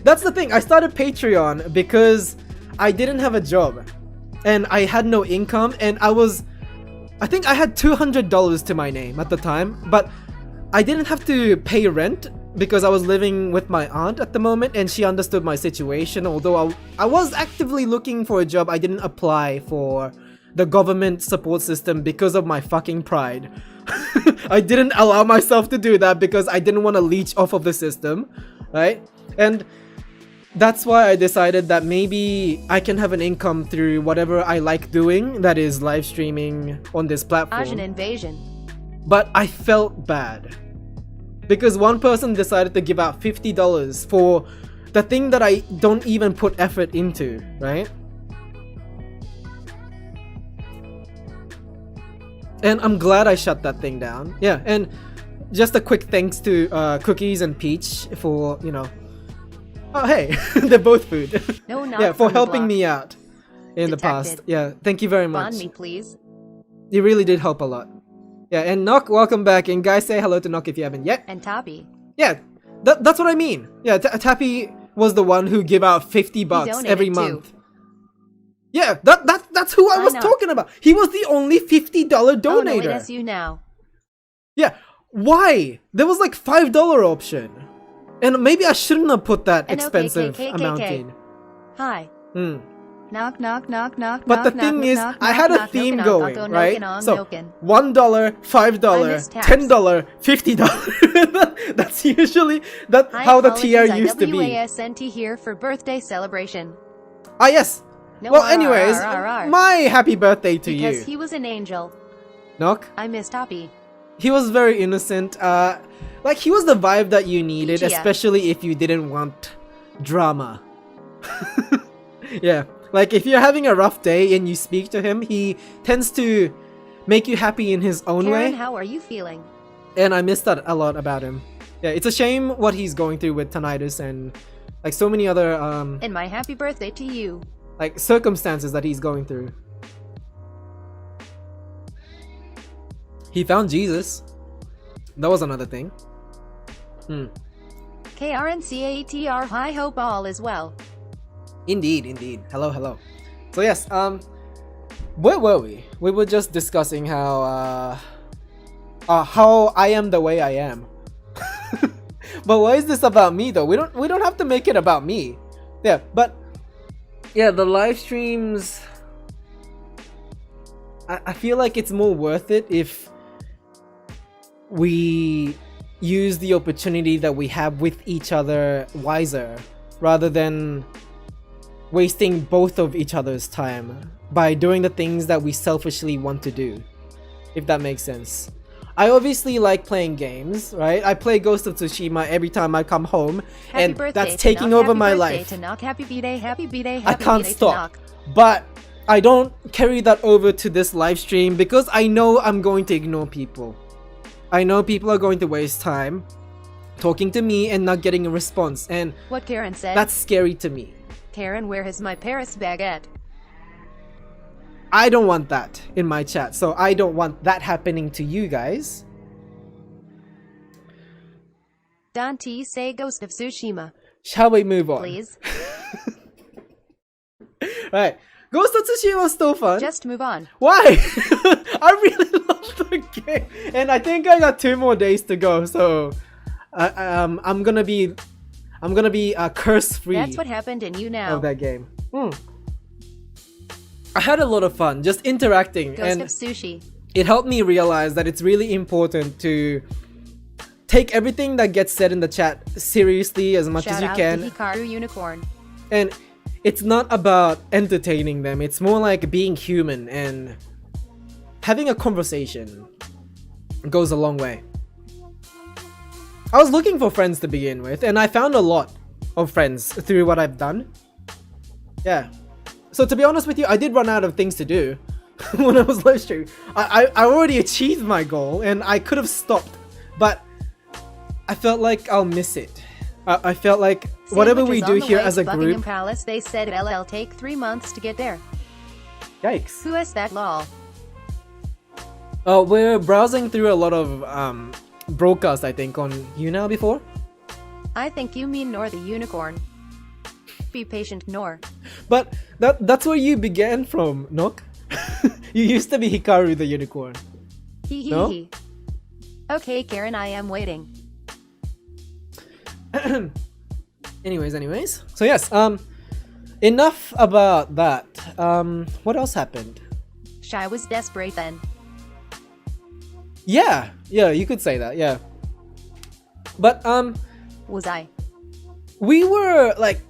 That's the thing. I started Patreon because I didn't have a job and I had no income, and I think I had $200 to my name at the time, but I didn't have to pay rent because I was living with my aunt at the moment and she understood my situation. Although I was actively looking for a job, I didn't apply for the government support system because of my fucking pride. I didn't allow myself to do that because I didn't want to leech off of the system, right? And that's why I decided that maybe I can have an income through whatever I like doing, that is live streaming on this platform. Asian invasion. But I felt bad because one person decided to give out $50 for the thing that I don't even put effort into, right? And I'm glad I shut that thing down. Yeah, and just a quick thanks to Cookies and Peach for, you know... Oh, hey, they're both food. No, not yeah, for from the helping block. me out in the past. Yeah, thank you very much. Bond me, please. You really did help a lot. Yeah, and Nock, welcome back. And guys, say hello to Nock if you haven't yet. And Toppy. Yeah, that's what I mean. Yeah, Tappy was the one who gave out $50 every donated month. Yeah, that's who I Why was not? talking about. He was the only $50 donator. Oh no, it is you now. Yeah, why? There was like $5 option. And maybe I shouldn't have put that And expensive okay, amount in. Hi. Hmm. Knock, knock, knock, knock, But the knock, thing knock, is, knock, I had a knock, theme knock, going, knock, right? knock, So knock, knock. $1, $5, missed tax. $10, $50. That's usually Hi, how the apologies, tier used to be. WASNT here for birthday celebration. Ah, yes. No, Well, anyways, my happy birthday to because you. he was an angel. Knock. I miss Toppy. He was very innocent. Like, he was the vibe that you needed, Peachy, yeah. especially if you didn't want drama. Yeah. Like, if you're having a rough day and you speak to him, he tends to make you happy in his own Karen, way. how are you feeling? And I miss that a lot about him. Yeah, it's a shame what he's going through with tinnitus and like so many other And my happy birthday to you. like circumstances that he's going through. He found Jesus. That was another thing. KRNCATR, I hope all is well. Indeed. Hello. So yes, where were we? We were just discussing how I am the way I am. But why is this about me though? We don't have to make it about me. Yeah, but yeah, the live streams, I feel like it's more worth it if we use the opportunity that we have with each other wiser, rather than wasting both of each other's time by doing the things that we selfishly want to do, if that makes sense. I obviously like playing games, right? I play Ghost of Tsushima every time I come home, Happy and birthday that's to taking Knock, over happy my birthday life. To Knock, happy B-Day, happy B-Day, I happy can't B-Day to stop. Knock. But I don't carry that over to this live stream because I know I'm going to ignore people. I know people are going to waste time talking to me and not getting a response, and What Karen said. that's scary to me. Karen, where is my Paris baguette? I don't want that in my chat, so I don't want that happening to you guys. Dante, say Ghost of Tsushima, Shall we move on? please. Right. Ghost of Tsushima was still fun. Just move on. Why? I really love the game, and I think I got 2 more days to go, so I'm gonna be curse free That's what happened in you now. of that game. I had a lot of fun just interacting, Ghost and of Sushi. it helped me realize that it's really important to take everything that gets said in the chat seriously as much Shout as you out can. to Hikaru Unicorn. And it's not about entertaining them, it's more like being human, and having a conversation goes a long way. I was looking for friends to begin with, and I found a lot of friends through what I've done. Yeah. So to be honest with you, I did run out of things to do when I was live streaming. I already achieved my goal, and I could have stopped, but I felt like I'll miss it. I felt like whatever we Sandwiches do on the here way as to a Buckingham group. Palace, they said it'll take 3 months to get there. Yikes. Who is that lol? Oh, we're browsing through a lot of broadcasts, I think, on YouNow before. I think you mean Nor the unicorn. Be patient, Nor. But that's where you began from, Nok. You used to be Hikaru the unicorn. Hee hee No? hee. Okay, Karen, I am waiting. Anyways. So yes, enough about that. What else happened? Shy was desperate then. Yeah, you could say that, yeah. But, Was I? we were, like,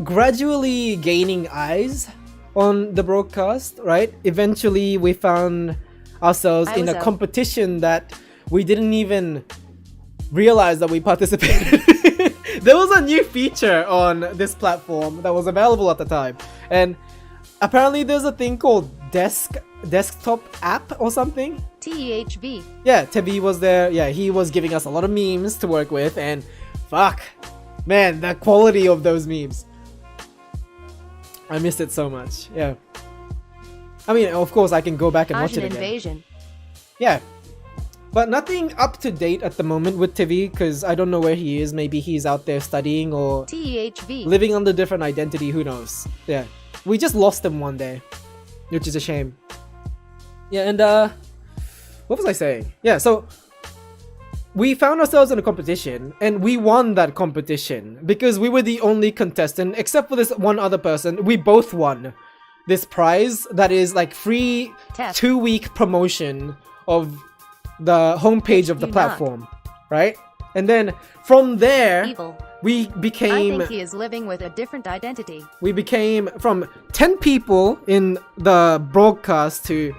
gradually gaining eyes on the broadcast, right? Eventually, we found ourselves in a competition that we didn't even realize that we participated. There was a new feature on this platform that was available at the time, and apparently there's a thing called desktop app or something. TEHV. Yeah, Tevi was there. Yeah, he was giving us a lot of memes to work with, and fuck, man, the quality of those memes. I missed it so much. Yeah. I mean, of course, I can go back and watch it Asian again. invasion. Yeah. But nothing up to date at the moment with Tevi, because I don't know where he is. Maybe he's out there studying or TEHV. living under different identity. Who knows? Yeah. We just lost him one day, which is a shame. Yeah, and what was I saying? Yeah, so we found ourselves in a competition, and we won that competition because we were the only contestant, except for this one other person. We both won this prize that is like free Test. 2-week promotion of the homepage of the You platform, right? And then from there, Evil. we I became think he is living with a different identity. we became from 10 people in the broadcast to,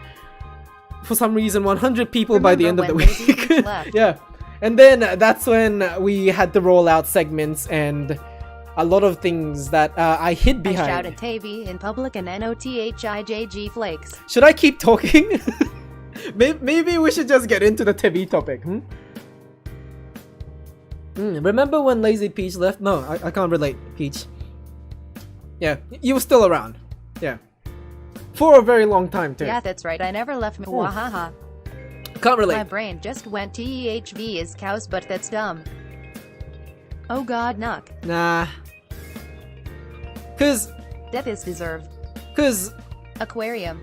for some reason, 100 people by the end of the Remember when week. Lazy left? Yeah. And then that's when we had to roll out segments and a lot of things that I hid I behind. shouted Tavy in public and NOTHIJG flakes. Should I keep talking? Maybe we should just get into the TV topic. Remember when Lazy Peach left? No, I can't relate, Peach. Yeah, you were still around. Yeah. For a very long time, too. Yeah, that's right. I never left me. Wahaha. Can't relate. My brain just went TEHV is cows, but that's dumb. Oh god, knock. Nah. Cause, Death is deserved. Aquarium.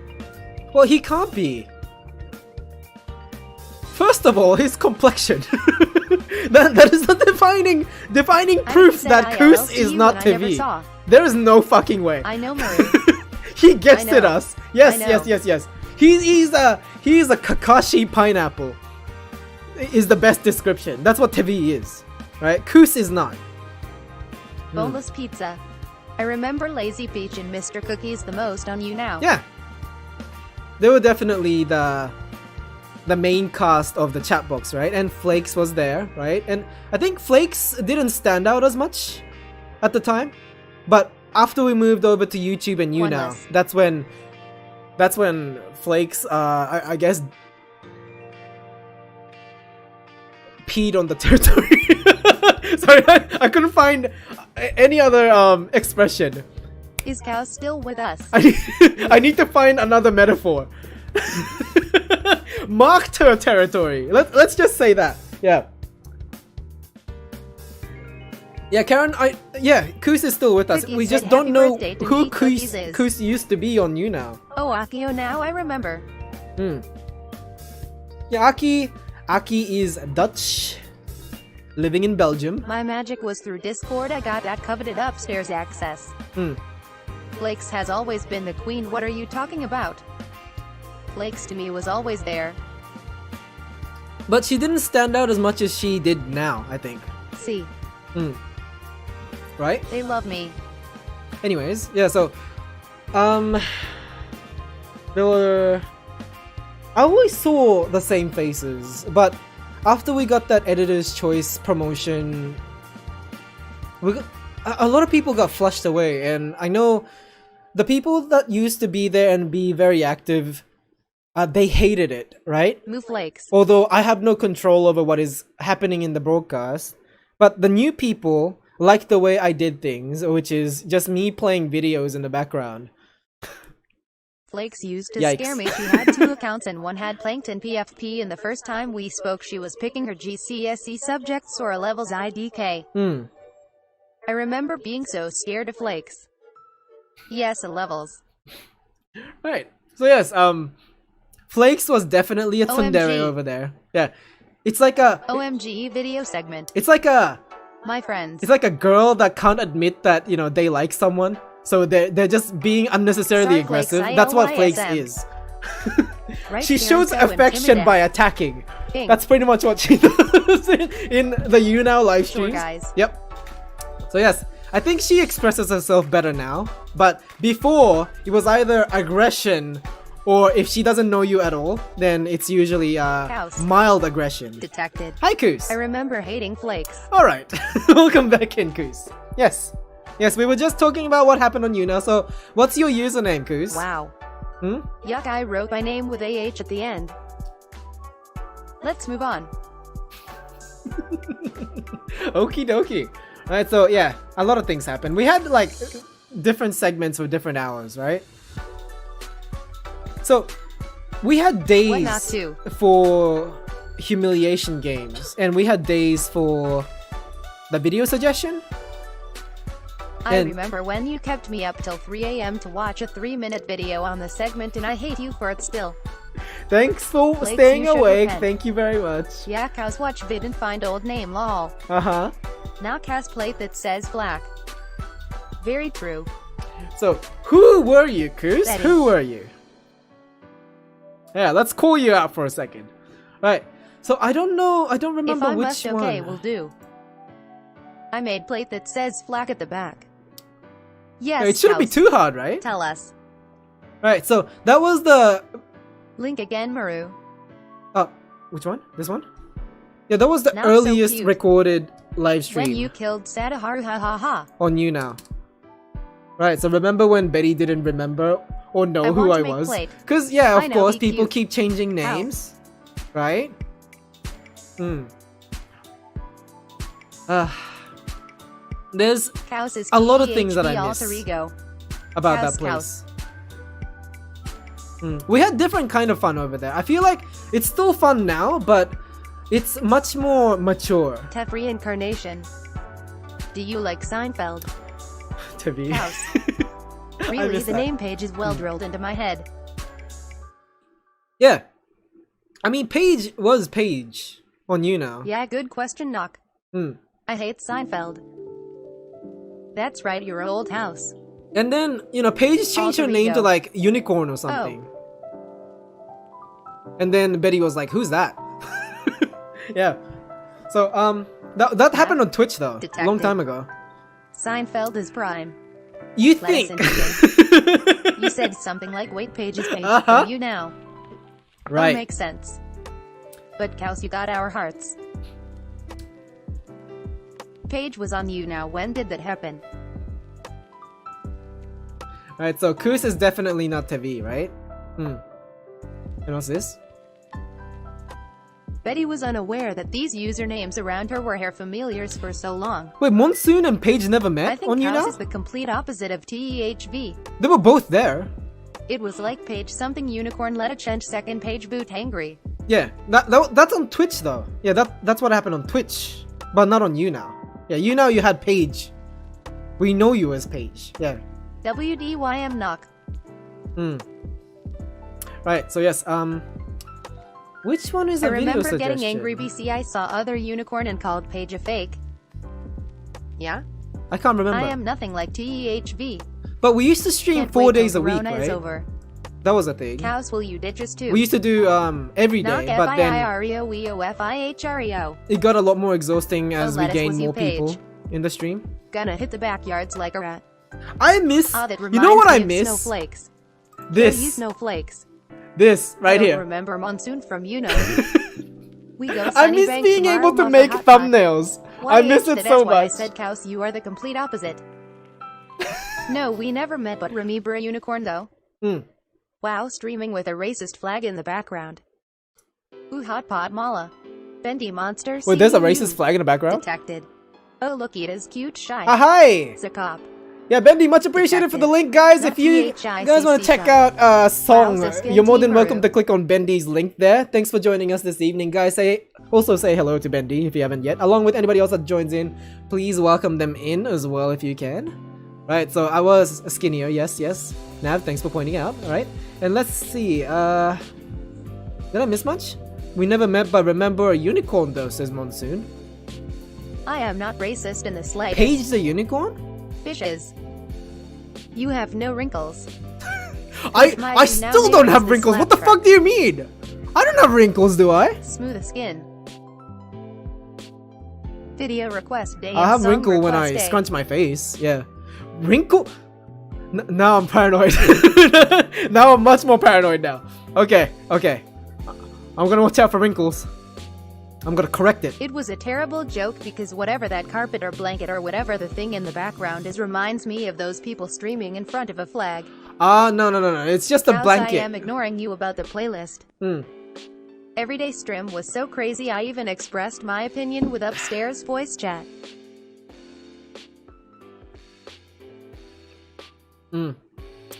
well, he can't be. First of all, his complexion. that is the defining proof that Koos is not TV. There is no fucking way. I know, Marie. He gets I know. it us. Yes, I know. yes. He's a Kakashi pineapple. Is the best description. That's what Tevi is, right? Koos is not. Boneless pizza. I remember Lazy Peach and Mr. Cookies the most on You Now. Yeah, they were definitely the main cast of the chat box, right? And Flakes was there, right? And I think Flakes didn't stand out as much at the time, but after we moved over to YouTube and You Now, Oneless. that's when Flakes, I guess, peed on the territory. Sorry, I couldn't find any other expression. Is cow still with us? I need to find another metaphor. Marked her territory. Let's just say that. Yeah. Yeah, Karen, Koos is still with us. Cookies We said just don't happy know birthday to who me, Cookies is. Koos used to be on You Now. Oh, Akio now I remember. Yeah, Aki is Dutch, living in Belgium. My magic was through Discord. I got that coveted upstairs access. Flakes has always been the queen. What are you talking about? Flakes to me was always there. But she didn't stand out as much as she did now, I think. See, Right? they love me. Anyways, yeah, so there were, I always saw the same faces, but after we got that editor's choice promotion, a lot of people got flushed away, and I know the people that used to be there and be very active, they hated it, right? Moo Flakes. Although I have no control over what is happening in the broadcast, but the new people like the way I did things, which is just me playing videos in the background. Flakes used to Yikes. scare me. She had 2 accounts and one had Plankton PFP, and the first time we spoke she was picking her GCSE subjects or levels IDK. I remember being so scared of Flakes. Yes, levels. Right. So yes, Flakes was definitely a tsundere OMG. over there. Yeah. It's like a OMG video segment. it's like a My friends. it's like a girl that can't admit that, you know, they like someone. So they're just being unnecessarily Sorry, Flakes, aggressive. That's what Flakes ILYSM. is. Right She here, shows so affection by intimidating. attacking. King. That's pretty much what she does in the You Now live Sure, streams. guys. Yep. So yes, I think she expresses herself better now. But before, it was either aggression, or if she doesn't know you at all, then it's usually Cows. mild aggression. Detected. Hi, Koos. I remember hating Flakes. Alright, welcome back in, Koos. Yes. Yes, we were just talking about what happened on Yuna, so what's your username, Koos? Wow. Hmm? Yuck, I wrote my name with AH at the end. Let's move on. Okie dokie. Alright, so yeah, a lot of things happened. We had like different segments for different hours, right? So we had What not days to? for humiliation games, and we had days for the video suggestion. I And- remember when you kept me up till 3 a.m. to watch a 3-minute video on the segment, and I hate you for it still. Thanks for Flakes, staying you should awake. repent. Thank you very much. Yeah, cows watch vid and find old name lol. Uh-huh. Now cast plate that says black. Very true. So, who were you, Koos? Betty. Who were you? Yeah, let's call you out for a second. Right. So, I don't know. I don't If remember I which must, one. okay, will do. I made plate that says flack at the back. Yes, it shouldn't be cows. too hard, right? Tell us. Right. So, that was the... Link again, Maru. Oh, which one? This one? Yeah, that was the Not so earliest cute. recorded live stream When you killed Sadaharu, ha ha ha. on You Now. Right, so remember when Betty didn't remember or know I who want I to make was? plate. Because, yeah, I of know, course, be people cute. keep changing names. Right? Hmm. There's Cows is a lot of things that I PHP miss alter ego. about Cows, that place. We had different kind of fun over there. I feel like it's still fun now, but it's much more mature Tef reincarnation. Do you like Seinfeld? to be. Cows. I Really, miss the that. name page is well drilled into my head. Yeah. I mean, Paige was Paige on You Now. Yeah, good question, knock. Hmm. I hate Seinfeld. That's right, your old house. And then, you know, Paige changed her Alter name to ego. like Unicorn or something. And then Betty was like, "Who's that?" Yeah. So that happened on Twitch though, a long Detective. time ago. Seinfeld is prime. You Let us think? You said something like, wait, pages page Uh-huh. from You Now. Right. Makes sense. But cows, you got our hearts. Paige was on You Now. When did that happen? Right. So Kus is definitely not Tevi, right? And what's this? Betty was unaware that these usernames around her were her familiars for so long. Wait, Monsoon and Paige never I met think on You cows Now? is the complete opposite of TEHV. They were both there. It was like page something unicorn let a change second page boot hangry. Yeah. That's on Twitch though. Yeah, that's what happened on Twitch, but not on You Now. Yeah, You Now you had Paige. We know you as Paige. Yeah. WDYM knock. Right. So yes. Which one is a I video remember suggestion? getting angry BC I saw other unicorn and called Paige a fake. Yeah? I can't remember. I am nothing like TEHV. But we used to stream Can't 4 wait till days a week, Corona is right? over. That was a thing. Cows, will you ditch us too? We used to do every Knock day, but then FIREOEOFIHREO. it got a lot more exhausting as we lettuce gained was you, more people Paige. in the stream. Gonna hit the backyards like a rat. I miss. Ah, that You reminds know what me I of miss? Snowflakes. You This. snowflakes. This I right don't here. remember monsoon from you know. We go I sunny miss bank being tomorrow, able to mother make hot pot. thumbnails. Why I miss H, it that's so why I much. said cows, you are the complete opposite. No, we never met, but remember a unicorn though? Wow, streaming with a racist flag in the background. Ooh, hot pot mala. Bendy monster. Wait, there's a see you. racist flag in the background? Detected. Oh, look, it is cute shy. Ah, hi! It's a cop. Yeah, Bendy, much appreciated for the link, guys. If you guys want to check out a song, you're more than welcome to click on Bendy's link there. Thanks for joining us this evening, guys. Also say hello to Bendy if you haven't yet. Along with anybody else that joins in, please welcome them in as well if you can. Right, so I was skinnier, yes. Nav, thanks for pointing out. Alright, and let's see. Did I miss much? We never met, but remember a unicorn though, says Monsoon. I am not racist in the slightest. Paige the unicorn? Fish is. You have no wrinkles. I still don't have wrinkles. What the fuck do you mean? I don't have wrinkles, do I? Smooth skin. Video request day. I have wrinkle when I scrunch my face. Yeah. Wrinkle? Now I'm paranoid. Now I'm much more paranoid now. Okay. I'm gonna watch out for wrinkles. I'm gonna correct it. It was a terrible joke because whatever that carpet or blanket or whatever the thing in the background is reminds me of those people streaming in front of a flag. No. It's just a blanket. I am ignoring you about the playlist. Everyday stream was so crazy I even expressed my opinion with upstairs voice chat.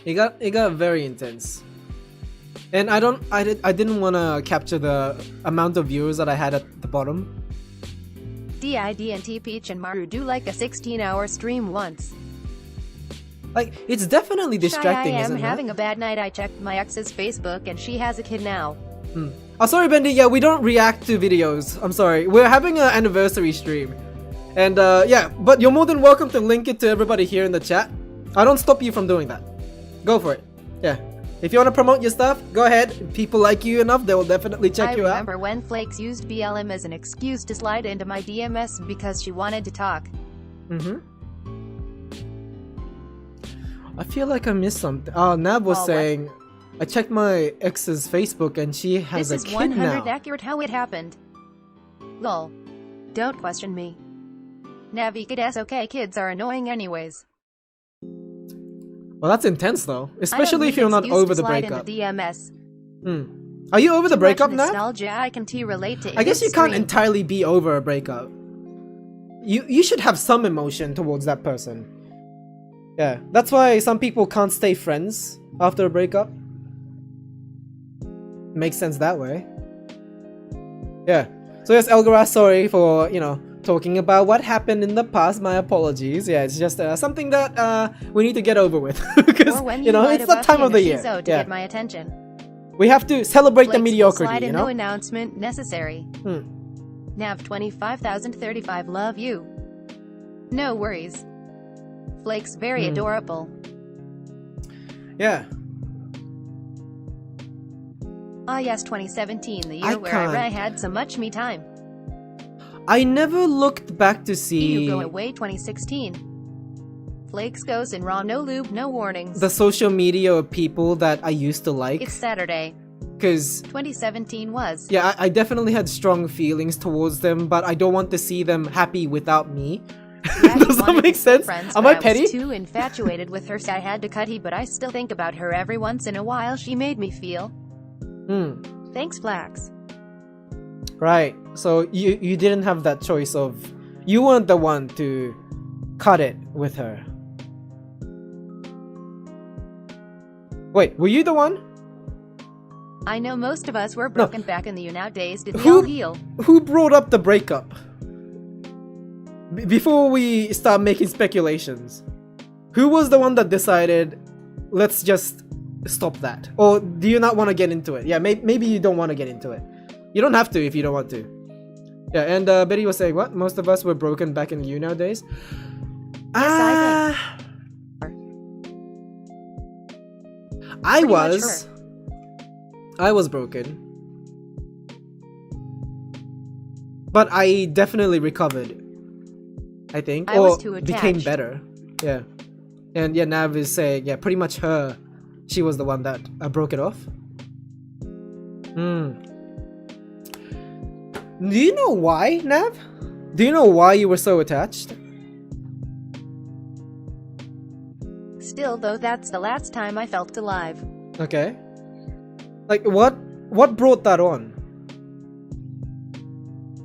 It got very intense. And I didn't want to capture the amount of viewers that I had at the bottom. DIDNT Peach and Maru do like a 16-hour stream once. Like, it's definitely distracting, I isn't am it? having a bad night. I checked my ex's Facebook and she has a kid now. Oh, sorry, Bendy. Yeah, we don't react to videos. I'm sorry. We're having an anniversary stream. And, yeah, but you're more than welcome to link it to everybody here in the chat. I don't stop you from doing that. Go for it. Yeah. If you want to promote your stuff, go ahead. People like you enough, they will definitely check you out. I remember when Flakes used BLM as an excuse to slide into my DMs because she wanted to talk. I feel like I missed something. Oh, Nab was saying, I checked my ex's Facebook and she has a kid now. This is 100 accurate how it happened. Lol. Don't question me. Navi kid okay, kids are annoying anyways. Well, that's intense though, especially if you're not over the breakup. DMS. Are you over the breakup now? Nostalgia, I can relate to. I guess you can't entirely be over a breakup. You should have some emotion towards that person. Yeah, that's why some people can't stay friends after a breakup. Makes sense that way. Yeah. So yes, Elgaras, sorry for, talking about what happened in the past. My apologies. Yeah, it's just something that we need to get over with. Because, it's that time of the year. To get my attention. We have to celebrate the mediocrity, No announcement necessary. Nav 25,035 love you. No worries. Flakes very adorable. Yeah. Ah yes, 2017, the year where I had so much me time. I never looked back to see... You go away 2016. Flakes goes in raw, no lube, no warnings. The social media of people that I used to like. It's Saturday. Because 2017 was. Yeah, I definitely had strong feelings towards them, but I don't want to see them happy without me. Does that make sense? Am I petty? I was too infatuated with her, so I had to cut her, but I still think about her every once in a while. She made me feel. Thanks, Flax. Right. So you didn't have that choice of... You weren't the one to cut it with her. Wait, were you the one? I know most of us were broken back in the United days. Did we all heal? Who brought up the breakup? Before we start making speculations, who was the one that decided, let's just stop that? Or do you not want to get into it? Yeah, maybe you don't want to get into it. You don't have to if you don't want to. Yeah, and Betty was saying, what? Most of us were broken back in the United days? Yes, I was broken. But I definitely recovered. I think. Or became better. Yeah. And yeah, Nav is saying, yeah, pretty much she was the one that broke it off. Do you know why, Nav? Do you know why you were so attached? Still, though, that's the last time I felt alive. Okay. Like, what brought that on?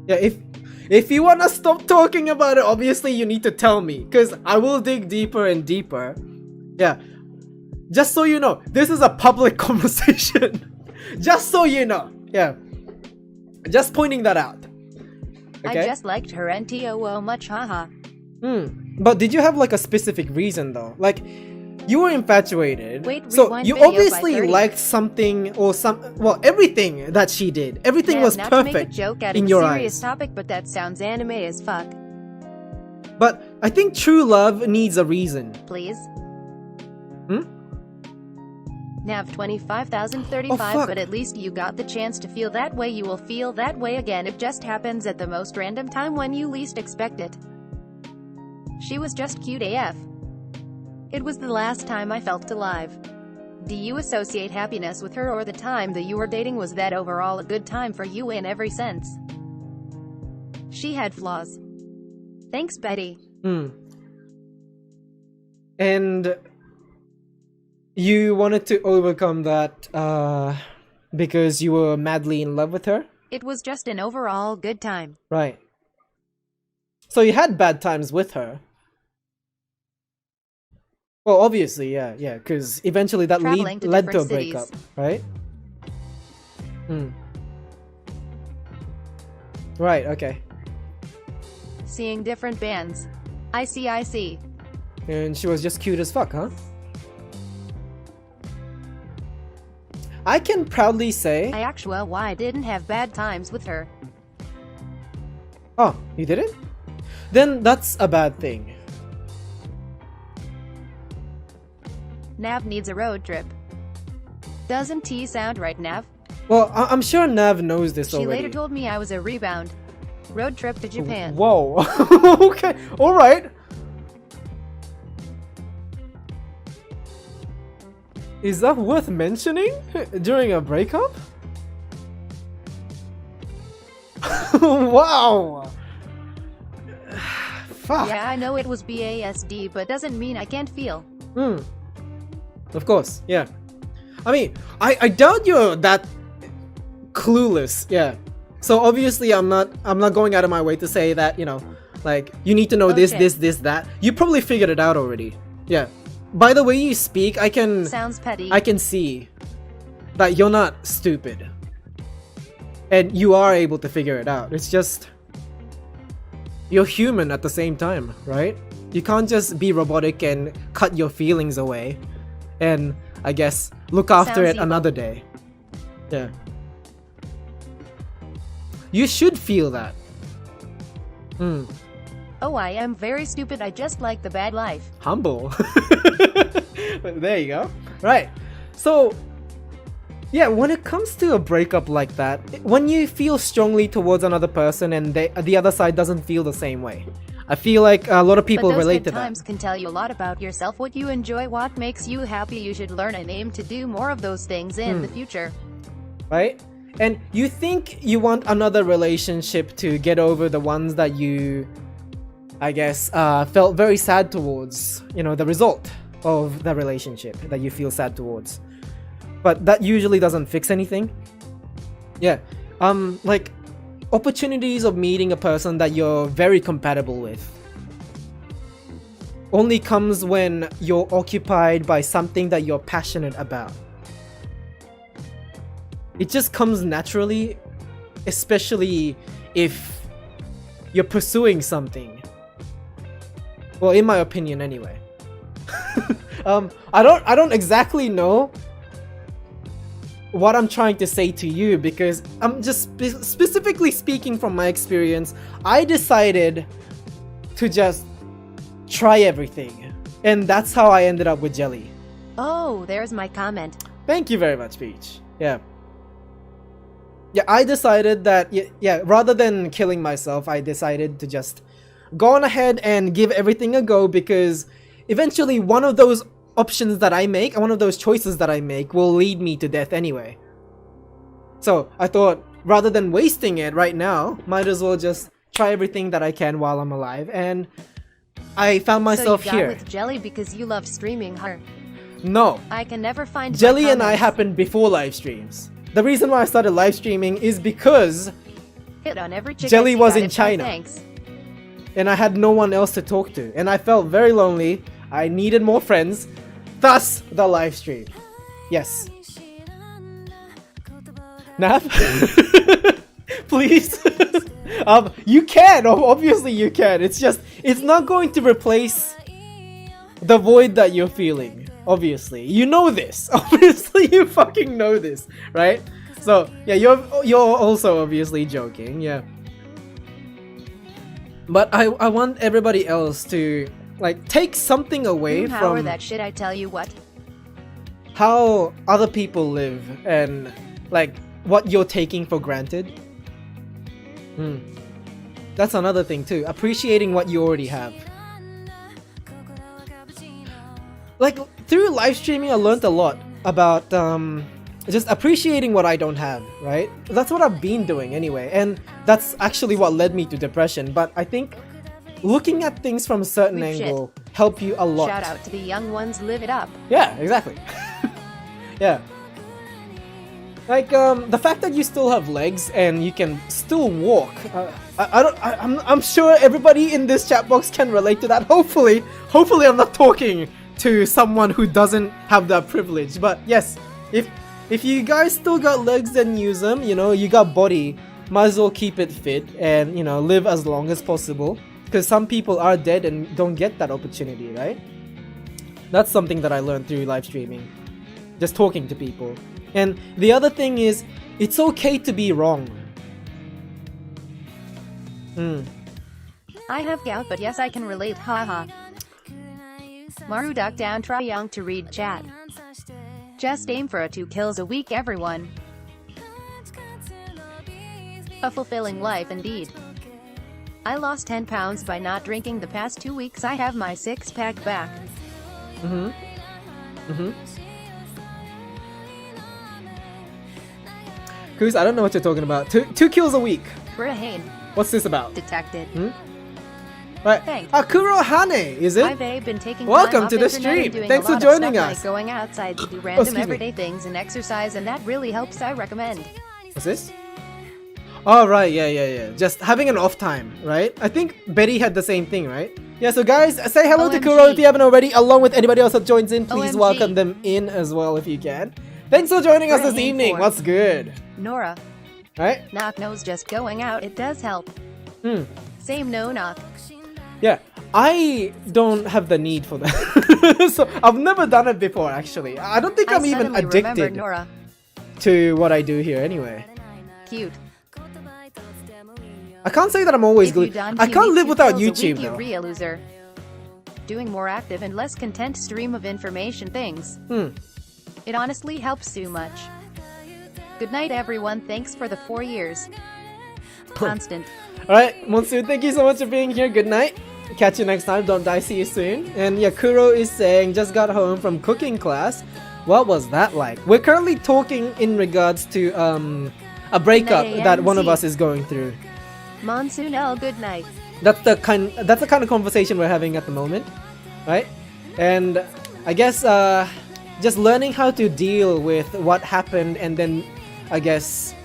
Yeah, If you wanna stop talking about it, obviously you need to tell me, because I will dig deeper and deeper. Yeah. Just so you know, this is a public conversation. Just so you know. Yeah. Just pointing that out. Okay? I just liked her NTO much, haha. But did you have like a specific reason though? Like, you were infatuated. Wait, so rewind you video by obviously 30. liked something or everything that she did. Everything was Not to make a perfect joke out in of your a serious eyes. topic, but that sounds anime as fuck. But I think true love needs a reason. Please? Hmm? Nav 25,035, Oh, fuck. but at least you got the chance to feel that way. You will feel that way again. It just happens at the most random time when you least expect it. She was just cute AF. It was the last time I felt alive. Do you associate happiness with her, or the time that you were dating was that overall a good time for you in every sense? She had flaws. Thanks, Betty. And you wanted to overcome that because you were madly in love with her? It was just an overall good time. Right. So you had bad times with her. Well, obviously, yeah, because eventually that Traveling to led to a different cities. breakup, right? Right, okay. Seeing different bands. I see. And she was just cute as fuck, huh? I can proudly say... I didn't have bad times with her. Oh, you didn't? Then that's a bad thing. Nav needs a road trip. Doesn't T sound right, Nav? Well, I'm sure Nav knows this She already. later told me I was a rebound. Road trip to Japan. Whoa. Okay, alright. Is that worth mentioning during a breakup? Wow. Fuck. Yeah, I know it was BASD, but doesn't mean I can't feel. Of course, yeah. I mean, I doubt you're that clueless, yeah. So obviously I'm not going out of my way to say that, you know, like, you need to know this, that. You probably figured it out already. Yeah. By the way you speak, I can see that you're not stupid. And you are able to figure it out. It's just, you're human at the same time, right? You can't just be robotic and cut your feelings away and, I guess, look after it another day. Yeah. You should feel that. Oh, I am very stupid. I just like the bad life. Humble. There you go. Right. So, yeah, when it comes to a breakup like that, when you feel strongly towards another person and the other side doesn't feel the same way, I feel like a lot of people but those relate good to that. times can tell you a lot about yourself, what you enjoy, what makes you happy. You should learn and aim to do more of those things in the future. Right? And you think you want another relationship to get over the ones that you, I guess, felt very sad towards, you know, the result of the relationship that you feel sad towards. But that usually doesn't fix anything. Yeah. Like, opportunities of meeting a person that you're very compatible with only comes when you're occupied by something that you're passionate about. It just comes naturally, especially if you're pursuing something. Well, in my opinion anyway. I don't exactly know what I'm trying to say to you, because I'm just specifically speaking from my experience. I decided to just try everything, and that's how I ended up with Jelly. Oh, there's my comment. Thank you very much, Peach. Yeah, I decided that, rather than killing myself, I decided to just go on ahead and give everything a go, because eventually one of those options that I make, one of those choices that I make, will lead me to death anyway. So I thought, rather than wasting it right now, might as well just try everything that I can while I'm alive, and I found myself so you got here. with Jelly because you love streaming her. No, I can never find Jelly my and I comments. happened before live streams. The reason why I started live streaming is because hit on every chick. Jelly I see was got in it, no China. Thanks. And I had no one else to talk to. And I felt very lonely. I needed more friends. Thus, the live stream. Yes. Nap? Please? You can. Obviously you can. It's just, it's not going to replace the void that you're feeling. Obviously. You know this. Obviously you fucking know this. Right? So, yeah, you're also obviously joking. Yeah. But I want everybody else to, like, take something away Power from that shit, I tell you what. how other people live and, like, what you're taking for granted. That's another thing too. Appreciating what you already have. Like, through live streaming, I learned a lot about just appreciating what I don't have, right? That's what I've been doing anyway, and that's actually what led me to depression. But I think looking at things from a certain Weak shit. angle help you a lot. Shout out to the young ones, live it up. Yeah, exactly. Yeah. Like, the fact that you still have legs and you can still walk. I'm sure everybody in this chat box can relate to that. Hopefully I'm not talking to someone who doesn't have that privilege. But yes, if you guys still got legs and use them, you know, you got body, might as well keep it fit and, you know, live as long as possible. Because some people are dead and don't get that opportunity, right? That's something that I learned through live streaming. Just talking to people. And the other thing is, it's okay to be wrong. I have gout, but yes, I can relate, haha. Maru duck down, try young to read chat. Just aim for 2 kills a week, everyone. A fulfilling life indeed. I lost 10 pounds by not drinking the past 2 weeks. I have my 6-pack back. Cruz, I don't know what you're talking about. Two kills a week. Brahane. What's this about? Detected. Right. Thanks. Akuro Hane, is it? I've been taking Welcome time to off the internet and stream. doing Thanks a for lot joining of stuff us. Like going outside to do excuse random me. everyday things and exercise, and that really helps. I recommend. What's this? Oh, right. Yeah. Just having an off time, right? I think Betty had the same thing, right? Yeah, so guys, say hello to OMG. Kuro if you haven't already, along with anybody else that joins in. Please OMG. welcome them in as well if you can. Thanks for joining us this Brahane evening. for- What's good? Nora. Right? Knock knows just going out. It does help. Same no knock. Yeah, I don't have the need for that. So I've never done it before, actually. I don't think I'm even suddenly remembered addicted Nora. to what I do here anyway. Cute. I can't say that I'm always If you glued. done I 2 can't weeks, live 2 without kills a YouTube week, you though. real loser. Doing more active and less content stream of information things. It honestly helps so much. Good night, everyone. Thanks for the 4 years. Constant. Alright, Monsoon, thank you so much for being here. Good night. Catch you next time. Don't die. See you soon. And Yakuro is saying, just got home from cooking class. What was that like? We're currently talking in regards to a breakup that one of us is going through. Monsoon L, good night. That's the kind of conversation we're having at the moment, right? And I guess just learning how to deal with what happened, and then I guess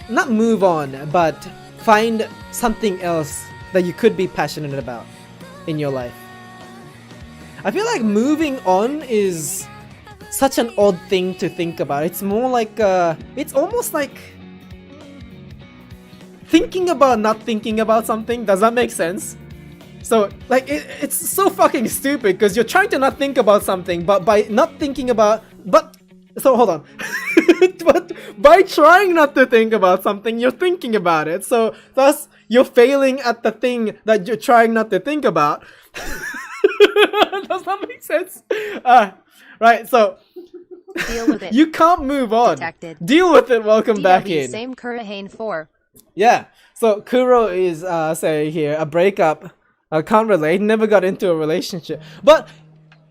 not move on, but find something else that you could be passionate about in your life. I feel like moving on is such an odd thing to think about. It's more like it's almost like thinking about not thinking about something. Does that make sense? So, like, it's so fucking stupid because you're trying to not think about something, but by not thinking about, so hold on. But by trying not to think about something, you're thinking about it. So, thus, you're failing at the thing that you're trying not to think about. Does that make sense? Right, so Deal with it. you can't move on. Detected. Deal with it. Welcome back DLB, in. Same Kurahane 4. Yeah. So Kuro is saying here a breakup. I can't relate. Never got into a relationship, but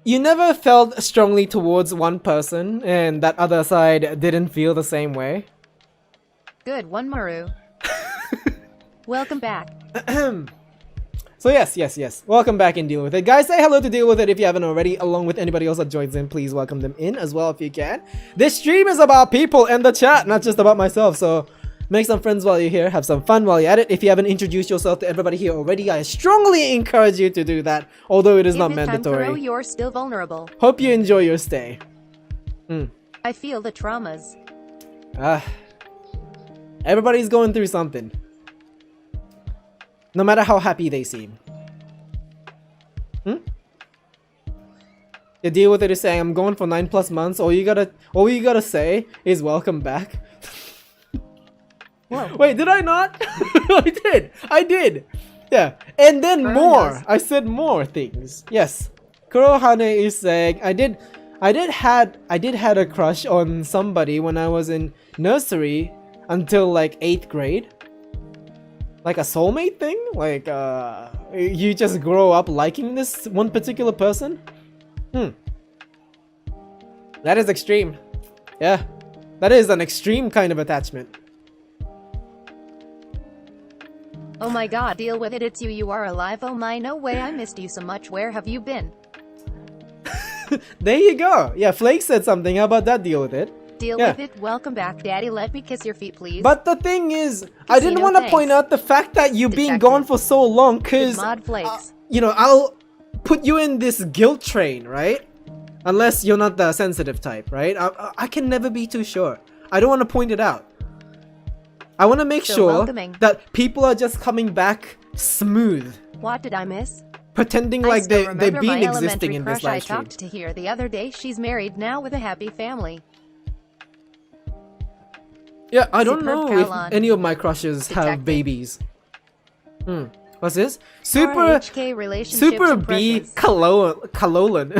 you never felt strongly towards one person, and that other side didn't feel the same way. Good one, Maru. Welcome back. So yes. Welcome back and deal with it. Guys, say hello to deal with it if you haven't already, along with anybody else that joins in. Please welcome them in as well if you can. This stream is about people and the chat, not just about myself. So Make some friends while you're here. Have some fun while you're at it. If you haven't introduced yourself to everybody here already, I strongly encourage you to do that, although it is not mandatory. Time, you're still vulnerable. Hope you enjoy your stay. I feel the traumas. Everybody's going through something. No matter how happy they seem. The deal with it is saying, I'm going for 9+ months. All you gotta say is welcome back. Whoa. Wait, did I not? I did. Yeah, and then more. Knows. I said more things. Yes, Kurohane is saying I did had a crush on somebody when I was in nursery until like 8th grade. Like a soulmate thing? Like you just grow up liking this one particular person? That is extreme. Yeah, that is an extreme kind of attachment. Oh my god, deal with it, it's you, you are alive, oh my, no way, I missed you so much, where have you been? There you go. Yeah, Flake said something. How about that? Deal with it. Deal with it, welcome back, daddy, let me kiss your feet, please. But the thing is, I didn't want to point out the fact that you being gone for so long, cause Mod Flakes. you know, I'll put you in this guilt train, right? Unless you're not the sensitive type, right? I can never be too sure. I don't want to point it out. I want to make sure that people are just coming back smooth. What did I miss? Pretending like they've been existing in this live stream. I talked to her the other day. She's married now with a happy family. Yeah, I don't know if any of my crushes have babies. What's this? Super B Kalolan.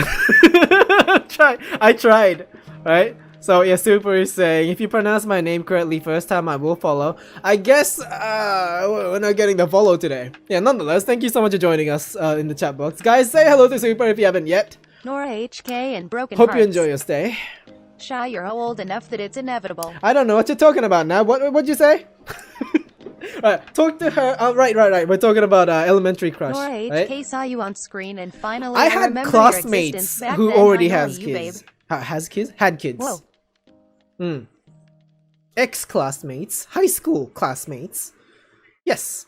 I tried, right? So yeah, Super is saying, if you pronounce my name correctly first time, I will follow. I guess we're not getting the follow today. Yeah, nonetheless, thank you so much for joining us in the chat box. Guys, say hello to Super if you haven't yet. Nora HK and Broken Hope Hearts. you enjoy your stay. Shy, you're old enough that it's inevitable. I don't know what you're talking about now. What'd you say? Right, talk to her. Right. We're talking about elementary crush. Nora HK saw you on screen and finally I had classmates who already has kids. Had kids. Whoa. Ex-classmates, high school classmates. Yes.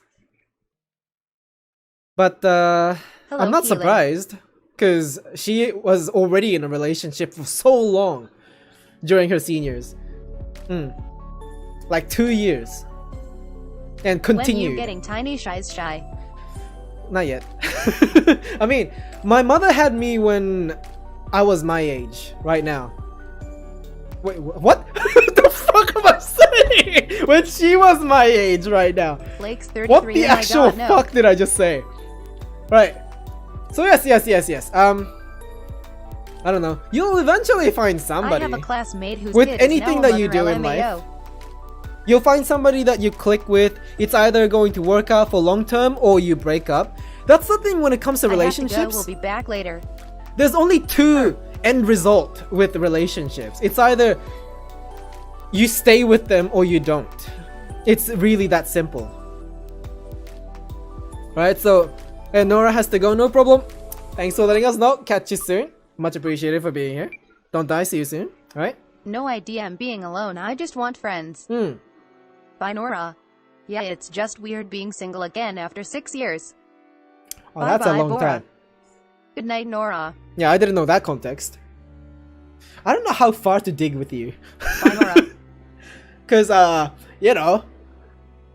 But Hello, I'm not surprised, because she was already in a relationship for so long during her seniors. Like 2 years. And continued. When you getting tiny shy? Not yet. I mean, my mother had me when I was my age, right now. Wait, what? What the fuck am I saying? When she was my age right now. Flake's 33. What the actual fuck did I just say? Right. So yes. I don't know. You'll eventually find somebody. I have a classmate whose with kid anything that you do in life. You'll find somebody that you click with. It's either going to work out for long term or you break up. That's the thing when it comes to relationships. We'll be back later. There's only two end result with relationships. It's either you stay with them or you don't. It's really that simple. Right, so and Nora has to go, no problem. Thanks for letting us know. Catch you soon. Much appreciated for being here. Don't die, see you soon. Alright? No idea, I'm being alone. I just want friends. Bye, Nora. Yeah, it's just weird being single again after 6 years. Oh, that's a long time. Good night, Nora. Yeah, I didn't know that context. I don't know how far to dig with you. Bye, Nora. Because, you know,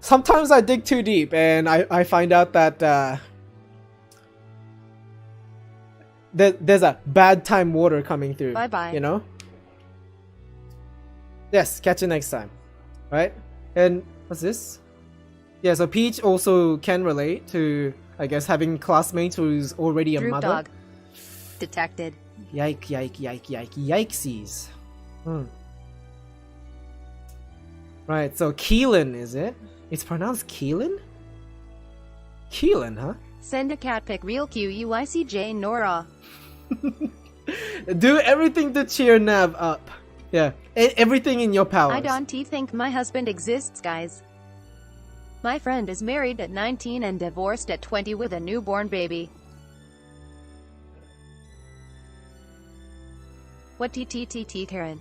sometimes I dig too deep and I find out that there's a bad time water coming through. Bye-bye. You know? Yes, catch you next time. Right? And what's this? Yeah, so Peach also can relate to, I guess, having classmates who's already a Droop mother. dog. Detected. Yikesies. Right, so Keelan, is it? It's pronounced Keelan? Keelan, huh? Send a cat pic real QUICJ Nora. Do everything to cheer Nav up. Yeah, everything in your powers. I don't think my husband exists, guys. My friend is married at 19 and divorced at 20 with a newborn baby. What TTTT Karen?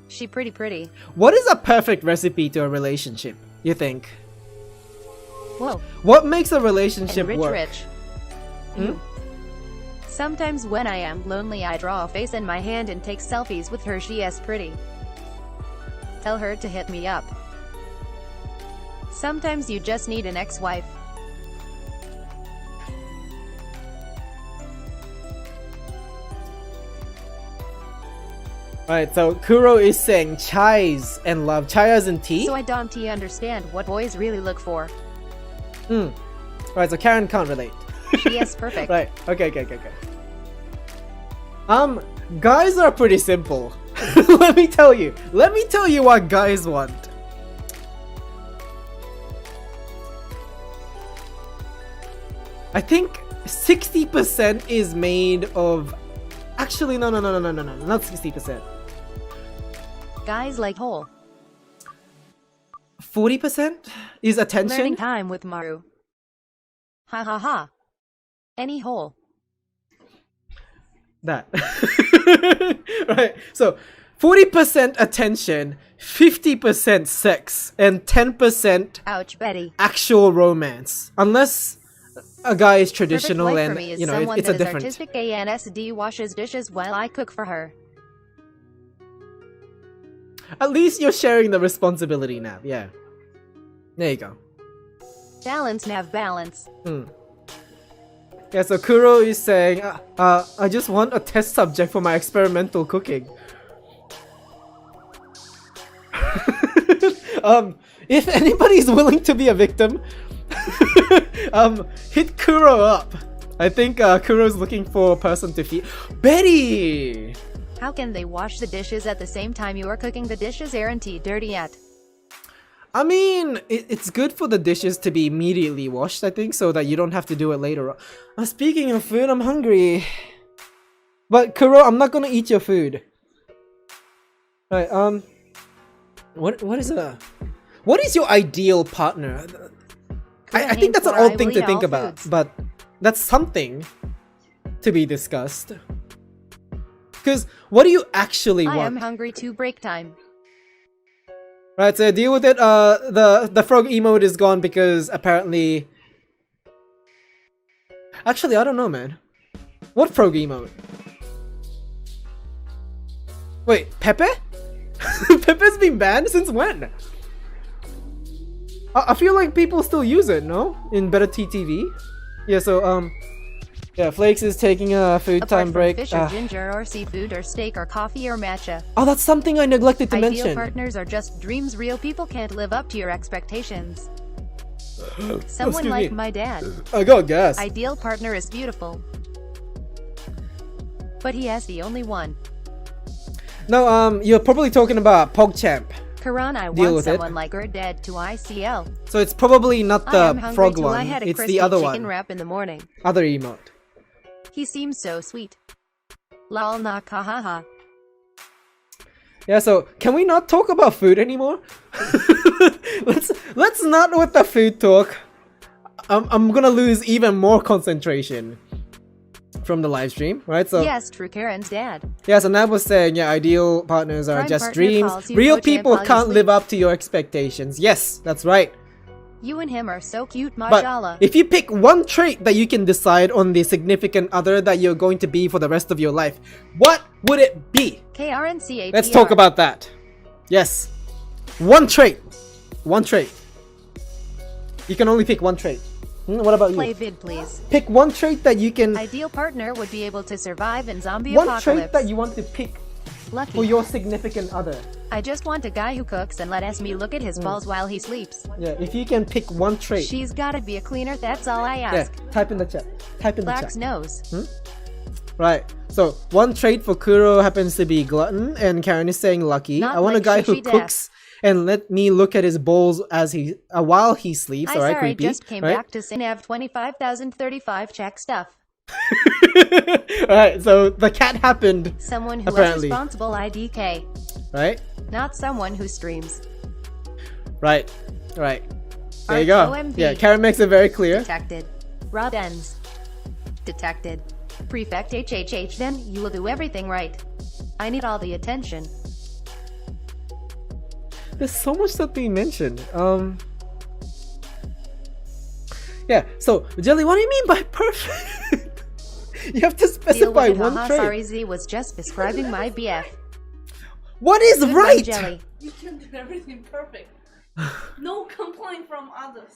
She pretty. What is a perfect recipe to a relationship, you think? Whoa. What makes a And relationship work? rich. Sometimes when I am lonely I draw a face in my hand and take selfies with her. She is pretty. Tell her to hit me up. Sometimes you just need an ex-wife. Alright, so Kuro is saying chais and love. Chai as in tea? So I don't understand what boys really look for. Right, so Karen can't relate. She is perfect. Right, okay. Guys are pretty simple. Let me tell you what guys want. I think 60% is made of... Actually, no, not 60%. Guys like whole. 40% is Learning attention. time with Maru. Ha ha ha. Any hole. That. Right, so 40% attention, 50% sex, and 10% Ouch, Betty. actual romance. Unless a guy is traditional Perfect wife and, for me is you know, someone it's that a is different... artistic. ANSD washes dishes while I cook for her. At least you're sharing the responsibility now, yeah. There you go. Balance, Nav, balance. Yeah, so Kuro is saying, I just want a test subject for my experimental cooking. If anybody's willing to be a victim, hit Kuro up. I think Kuro's looking for a person to feed. Betty! How can they wash the dishes at the same time you are cooking? The dishes aren't dirty yet. I mean, it's good for the dishes to be immediately washed, I think, so that you don't have to do it later on. Speaking of food, I'm hungry. But Kuro, I'm not gonna eat your food. Right, what is your ideal partner? I think that's an odd thing to think about, but that's something to be discussed. Because what do you actually want? I am hungry too. Break time. Right, so deal with it. The frog emote is gone because apparently... Actually, I don't know, man. What frog emote? Wait, Pepe? Pepe's been banned since when? I feel like people still use it, no? In Better TTV? Yeah, so, yeah, Flakes is taking a food Apart time from break. fish or ginger or seafood or steak or coffee or matcha. Oh, that's something I neglected to Ideal mention. partners are just dreams. Real people can't live up to your expectations. Someone Excuse like me. my dad. I got gas. Ideal partner is beautiful. But he has the only one. No, you're probably talking about PogChamp. Karan, I Deal want with it. someone like her dad to ICL. So it's probably not I am the hungry frog till I one, had a it's crispy the other chicken one. wrap in the morning. Other emote. He seems so sweet. Lol, knock, ha ha ha. Yeah, so can we not talk about food anymore? let's not with the food talk. I'm gonna lose even more concentration from the live stream, right? So Yes, true Karen's dad. yeah, so Nav was saying, yeah, ideal partners are Prime just partner dreams. calls you Real coach and people while you can't sleep. live up to your expectations. Yes, that's right. You and him are so cute, But mashallah. if you pick one trait that you can decide on the significant other that you're going to be for the rest of your life, what would it be? KRNCATR. Let's talk about that. Yes. One trait. One trait. You can only pick one trait. What about Play you? vid, please. Pick one trait that you can... Ideal partner would be able to survive in zombie One apocalypse. trait that you want to pick Lucky. for your significant other. I just want a guy who cooks and lets me look at his balls while he sleeps. Yeah, if you can pick one trait. She's gotta be a cleaner, that's all I Yeah, ask. type in the chat. Type in the Black's chat. nose. Right. So, one trait for Kuro happens to be glutton, and Karen is saying lucky. Not I want a like guy who Shishi Death. cooks and let me look at his balls as he while he sleeps. Hi, Alright, sorry, creepy. just came right? back to Sinav 25,035 check stuff. Alright, so the cat happened. Someone who Apparently. is responsible IDK. Right? Not someone who streams. Right. Right. There you Art go. OMV. Yeah, Karen makes it very clear. Detected. Rod ends. Detected. Prefect HHH, then you will do everything right. I need all the attention. There's so much that we mentioned. Yeah, so Jelly, what do you mean by perfect? You have to Deal specify with it, one haha, trait. sorry, Z was just describing my BF. What is Good one, right? Jelly. You can do everything perfect. No complaint from others.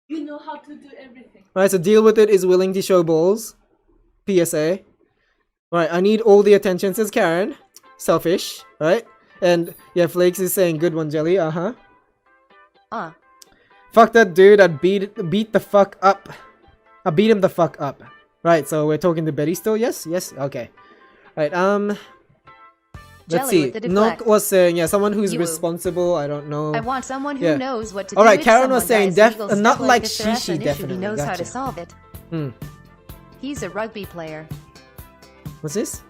You know how to do everything. Alright, so deal with it is willing to show balls. PSA. Alright, I need all the attention, says Karen. Selfish, right? And yeah, Flakes is saying good one, Jelly, Fuck that dude, I'd beat the fuck up. I beat him the fuck up. Right, so we're talking to Betty still? Yes? Yes? Okay. Right, let's Jelly see. with the deflect. Nook was saying, yeah, someone who's You. responsible, I don't know. I want someone who Yeah. knows what to Alright, do. If Karen was someone saying dies illegal not stuff like this or that's Shishi, an issue, definitely, He knows how gotcha. to solve it. Hmm. He's a rugby player. What's this?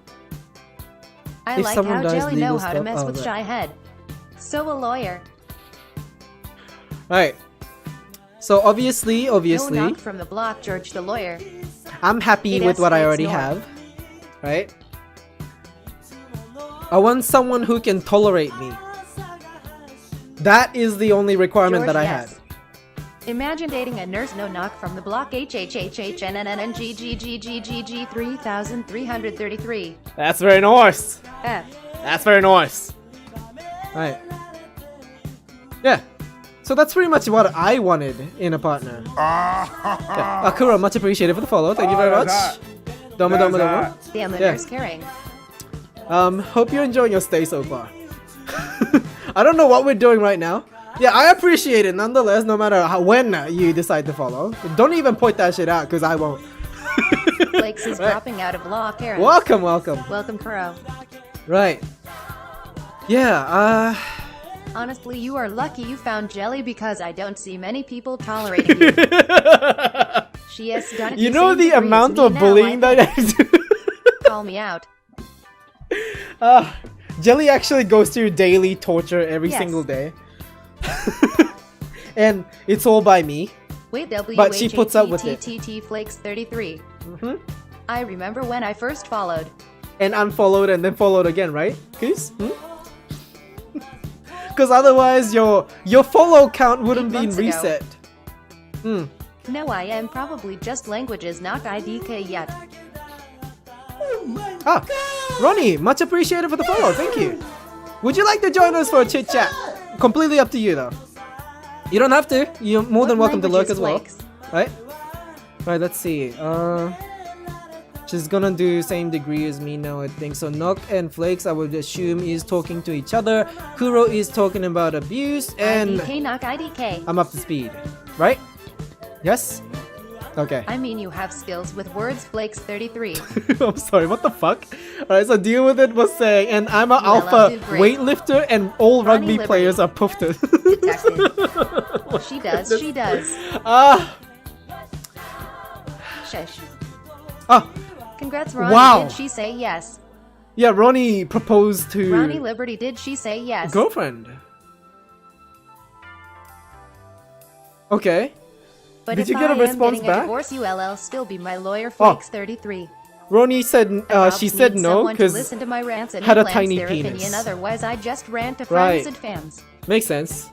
I If like someone how dies Jelly legal know how to stuff- mess oh, with right. shy head. So a lawyer. Alright. So obviously, No knock from the block, George the lawyer. I'm happy It with what I escalates already north. have. Right? I want someone who can tolerate me. That is the only requirement George, that I yes. had. Imagine dating a nurse, no knock from the block, HHHHNNNGGGGGG 3333. That's very nice. F. That's very nice. Right. Yeah. So that's pretty much what I wanted in a partner. Yeah. Akura, much appreciated for the follow. Thank you very much. Domo domo domo. Damn, the Yeah. nurse caring. Hope you're enjoying your stay so far. I don't know what we're doing right now. Yeah, I appreciate it nonetheless, no matter when you decide to follow. Don't even point that shit out, because I won't. Flakes is Right. dropping out of law, Karen. Welcome, welcome. Welcome, Kuro. Right. Yeah, Honestly, you are lucky you found Jelly because I don't see many people tolerating you. She has done it you the know same the degree as amount me of now, bullying I that I do? call me out. Jelly actually goes through daily torture every Yes. single day. And it's all by me. Wait, But she puts up with it. WHATTT Flakes 33. Mhm. I remember when I first followed. And unfollowed and then followed again, right? Cause otherwise your follow count wouldn't 8 be months ago. reset. Hmm. No, I am probably just languages, not IDK yet. Ah, Ronnie, much appreciated for the follow. Thank you. Would you like to join us for a chit chat? Completely up to you though. You don't have to. You're more than What welcome to lurk language as well. is Flakes? Right? Right, let's see. She's gonna do same degree as me now, I think. So Nook and Flakes, I would assume, is talking to each other. Kuro is talking about abuse, and IDK, not IDK. I'm up to speed. Right? Yes? Okay. I mean, you have skills with words, Flakes 33. I'm sorry, what the fuck? Alright, so deal with it was saying, and I'm an You alpha did great. weightlifter, and all Ronnie rugby Liberty. players are poofed. Detective. She does, she does. Ah! Shush. Ah! Congrats, Ronnie. Wow. Did she say yes? Yeah, Ronnie proposed to Ronnie Liberty, did she say yes? girlfriend. Okay. But Did if you get a I response am getting back? a divorce, ULL still be my lawyer, Oh. Flakes 33. Ronnie said she said Needs no someone to because listen to my rants and had a implants tiny their penis. opinion, otherwise I just rant to Right. friends and fans. makes sense.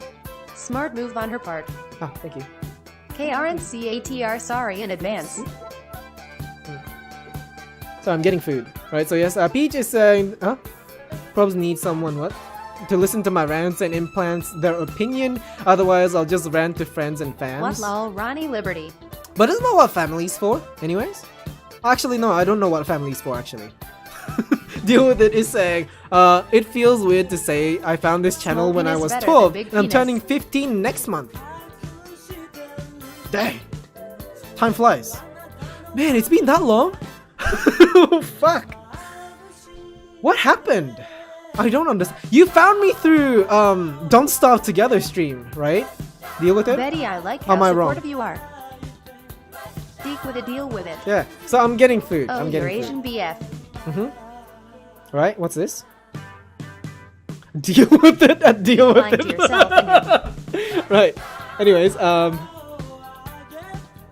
Smart move on her part. Ah, thank you. KRNCATR, sorry in advance. So I'm getting food. Right, so yes, Peach is saying, probs need someone what? To listen to my rants and implants their opinion, otherwise I'll just rant to friends and fans. What lol, Ronnie Liberty. But isn't that what family's for, anyways? Actually, no, I don't know what family's for, actually. Deal with it is saying, it feels weird to say I found this channel Small when I penis was better 12 than big and I'm penis. turning 15 next month. Dang. Time flies. Man, it's been that long? Oh, fuck. What happened? I don't understand. You found me through Don't Starve Together stream, right? Deal with it? Betty, I like Am how I wrong? supportive you are. Deek with a deal with it. Yeah, so I'm getting food. Oh, I'm you're getting Asian food. BF. Right, what's this? Deal with it. Deal with Lying to it. yourself and Right. Anyways,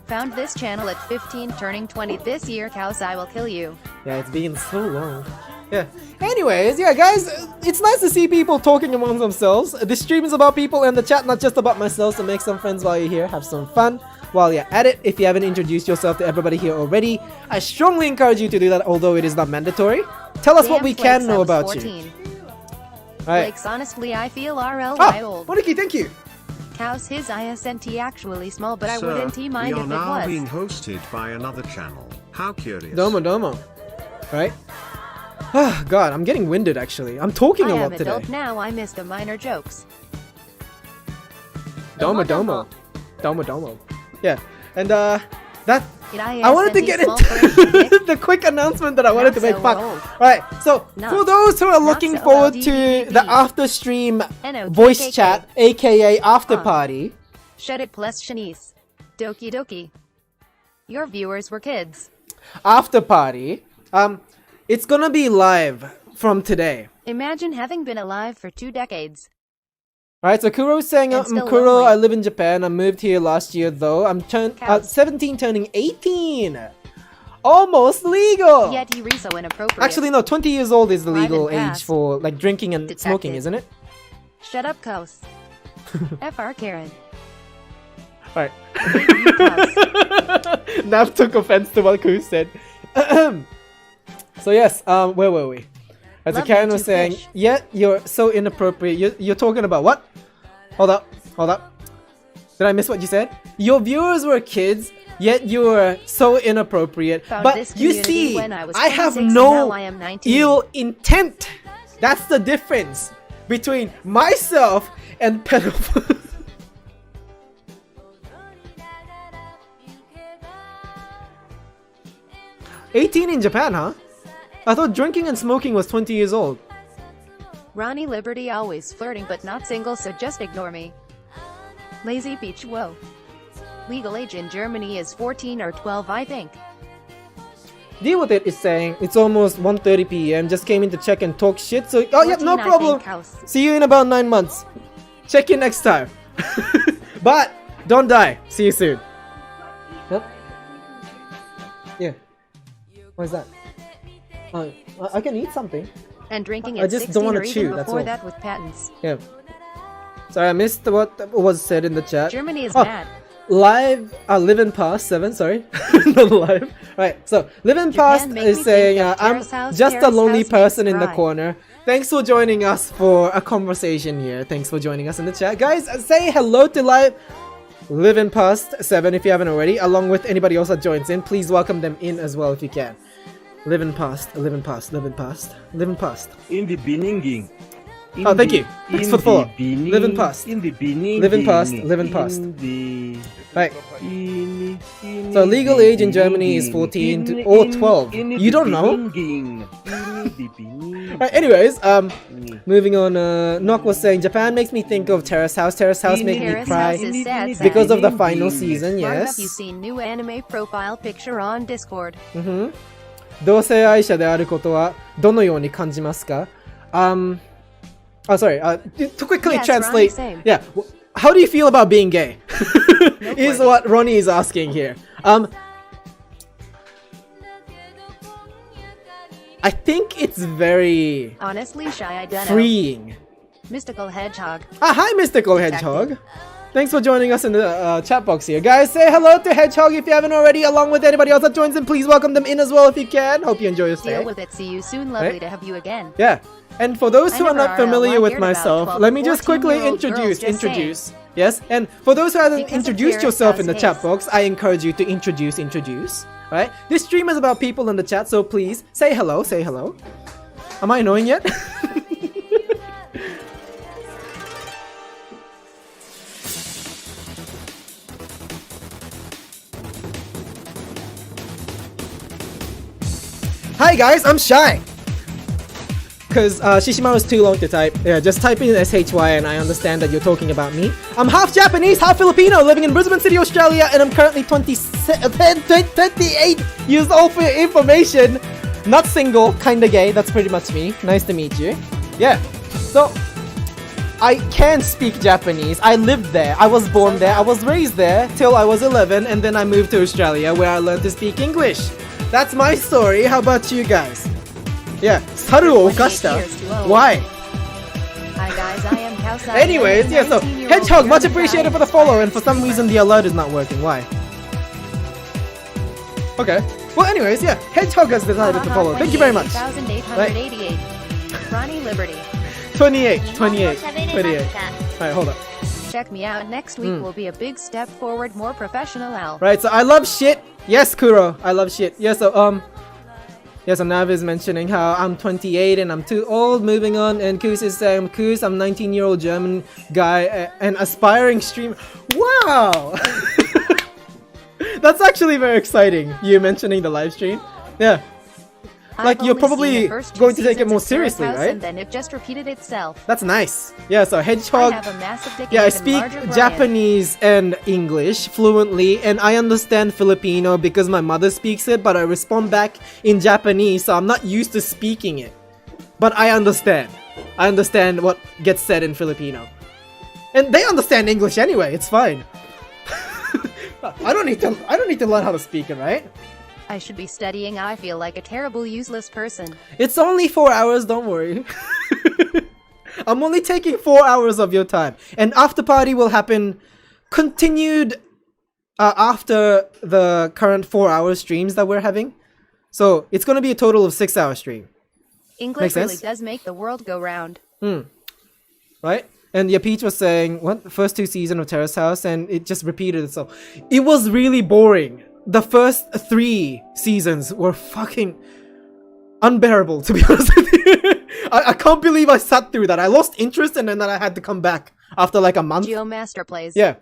found this channel at 15, turning 20 this year. Cows, I will kill you. yeah, it's been so long. Yeah. Anyways, yeah, guys, it's nice to see people talking among themselves. This stream is about people in the chat, not just about myself, so make some friends while you're here. Have some fun while you're at it. If you haven't introduced yourself to everybody here already, I strongly encourage you to do that, although it is not mandatory. Tell us what we can know about you. Right. Flakes, honestly, I feel RLY old. Moniki, thank you. How's his ISNT actually small, but I Sir, wouldn't mind we if are it now was. being hosted by another channel. How curious. Domo. Right? Oh, God, I'm getting winded actually. I'm talking a I lot am today. adult now, I miss the minor jokes. Domo. Yeah. And that I wanted to get into the quick announcement that I wanted to make. so Fuck. old. Alright, so No. for those who are looking so forward old. to the after stream NOKKK. voice chat, aka after party. Shut it plus Shanice. Doki doki. Your viewers were kids. After party. It's gonna be live from today. Imagine having been alive for 2 decades. Right, so Kuro's saying, And I'm still Kuro, lonely. I live in Japan, I moved here last year though. I'm 17 turning 18. Almost legal. Yet he so inappropriate. Actually, no, 20 years old is the Live legal and age fast. for like drinking and Detective. smoking, isn't it? Shut up, Kos. FR Karen. Alright. You, Kos. Nav took offense to what Ku said. So yes, where were we? As Love Karen you was too, saying, fish. yeah, you're so inappropriate. You're talking about what? Hold up. Did I miss what you said? Your viewers were kids, yet you were so inappropriate. Found But this you community see, when I was I have 26, no now I am 19. ill intent. That's the difference between myself and pedophiles. 18 in Japan, huh? I thought drinking and smoking was 20 years old. Ronnie Liberty always flirting but not single, so just ignore me. Lazy Beach, whoa. Legal age in Germany is 14 or 12, I think. Deal with it is saying it's almost 1:30 p.m. Just came in to check and talk shit. So oh yeah, 14, no I problem. think, House. See you in about 9 months. Check in next time. But don't die. See you soon. Yep. Yeah. What is that? I can eat something. And drinking I at just 16 don't wanna or even chew, that's before all. that with patents. Yeah. Sorry, I missed what was said in the chat. Germany is Oh, mad. Live, live in past 7, sorry. Not live. Right, so live in past make is me saying, think of I'm Terrace House, just a Terrace lonely House person makes in the cry. corner. Thanks for joining us for a conversation here. Thanks for joining us in the chat. Guys, say hello to live in past 7 if you haven't already, along with anybody else that joins in. Please welcome them in as well if you can. Live in past, live in past, live in past, live in past. In the beginning. Oh, thank you. Thanks for the follow. Live in past. In the beginning. Live in past, live in past. The Right. So legal age in Germany is 14 to, or 12. You don't know? Right, anyways, moving on, Nock was saying Japan makes me think of Terrace House. Terrace House made me Terrace cry House is sad, sad. because of the final season, Mark, have you yes. seen new anime profile picture on Discord? 同性愛者であることはどのように感じますか? Oh, sorry. To quickly Yes, translate. Ronnie, same. Yeah. How do you feel about being gay? Is Noteworthy. what Ronnie is asking here. I think it's very Honestly, shy, I don't know. freeing. Mystical Hedgehog. Hi, Mystical Detective. Hedgehog. Thanks for joining us in the chat box here. Guys, say hello to Hedgehog if you haven't already, along with anybody else that joins in. Please welcome them in as well if you can. Hope you enjoy your stay. Deal with it. See you soon. Lovely Right. to have you again. Yeah. And for those I who are never not familiar RLY with cared about myself, 12 let me just quickly 14-year-old girls, just introduce. Yes, and for those who haven't Because of introduced Terrace yourself in the House chat haze. box, I encourage you to introduce. Right? This stream is about people in the chat, so please say hello. Say hello. Am I annoying yet? Hi guys, I'm shy. Because Shishima was too long to type. Yeah, just type in SHY and I understand that you're talking about me. I'm half Japanese, half Filipino, living in Brisbane City, Australia, and I'm currently 28 years old for your information. Not single, kinda gay, that's pretty much me. Nice to meet you. Yeah, so I can speak Japanese. I lived there, I was born there, I was raised there till I was 11, and then I moved to Australia where I learned to speak English. That's my story. How about you guys? Yeah, Saru o okashita. Why? Hi guys, I am Kausai. Anyways, yeah, so Hedgehog, much appreciated for the follow, and for some reason the alert is not working. Why? Okay. Well, anyways, yeah, Hedgehog has decided to follow. Thank you very much. 2888. Ronnie Liberty. 28. 日本語喋れますか Alright, hold up. Check me out. Next week will be a big step forward, more professional. Right, so I love shit. Yes, Kuro, I love shit. Yeah, so yeah, so Nav is mentioning how I'm 28 and I'm too old. Moving on, and Kus is saying, Kus, I'm 19-year-old German guy and aspiring streamer. Wow, that's actually very exciting. You mentioning the live stream, yeah. Like, you're probably going to take it more seriously, right? And then it just repeated itself. That's nice. Yeah, so I Hedgehog. have a massive dick Yeah, I and speak larger Brian. Japanese and English fluently, and I understand Filipino because my mother speaks it, but I respond back in Japanese, so I'm not used to speaking it. But I understand. I understand what gets said in Filipino. And they understand English anyway, it's fine. I don't need to learn how to speak it, right? I should be studying. I feel like a terrible, useless person. It's only 4 hours, don't worry. I'm only taking 4 hours of your time. And after party will happen continued after the current 4-hour streams that we're having. So it's gonna be a total of 6-hour stream. English Makes really sense? does make the world go round. Right? And yeah, Peach was saying, what? First 2 seasons of Terrace House, and it just repeated itself. It was really boring. The first 3 seasons were fucking unbearable, to be honest with you. I can't believe I sat through that. I lost interest and then I had to come back after like a month. Geo Master plays. Yeah.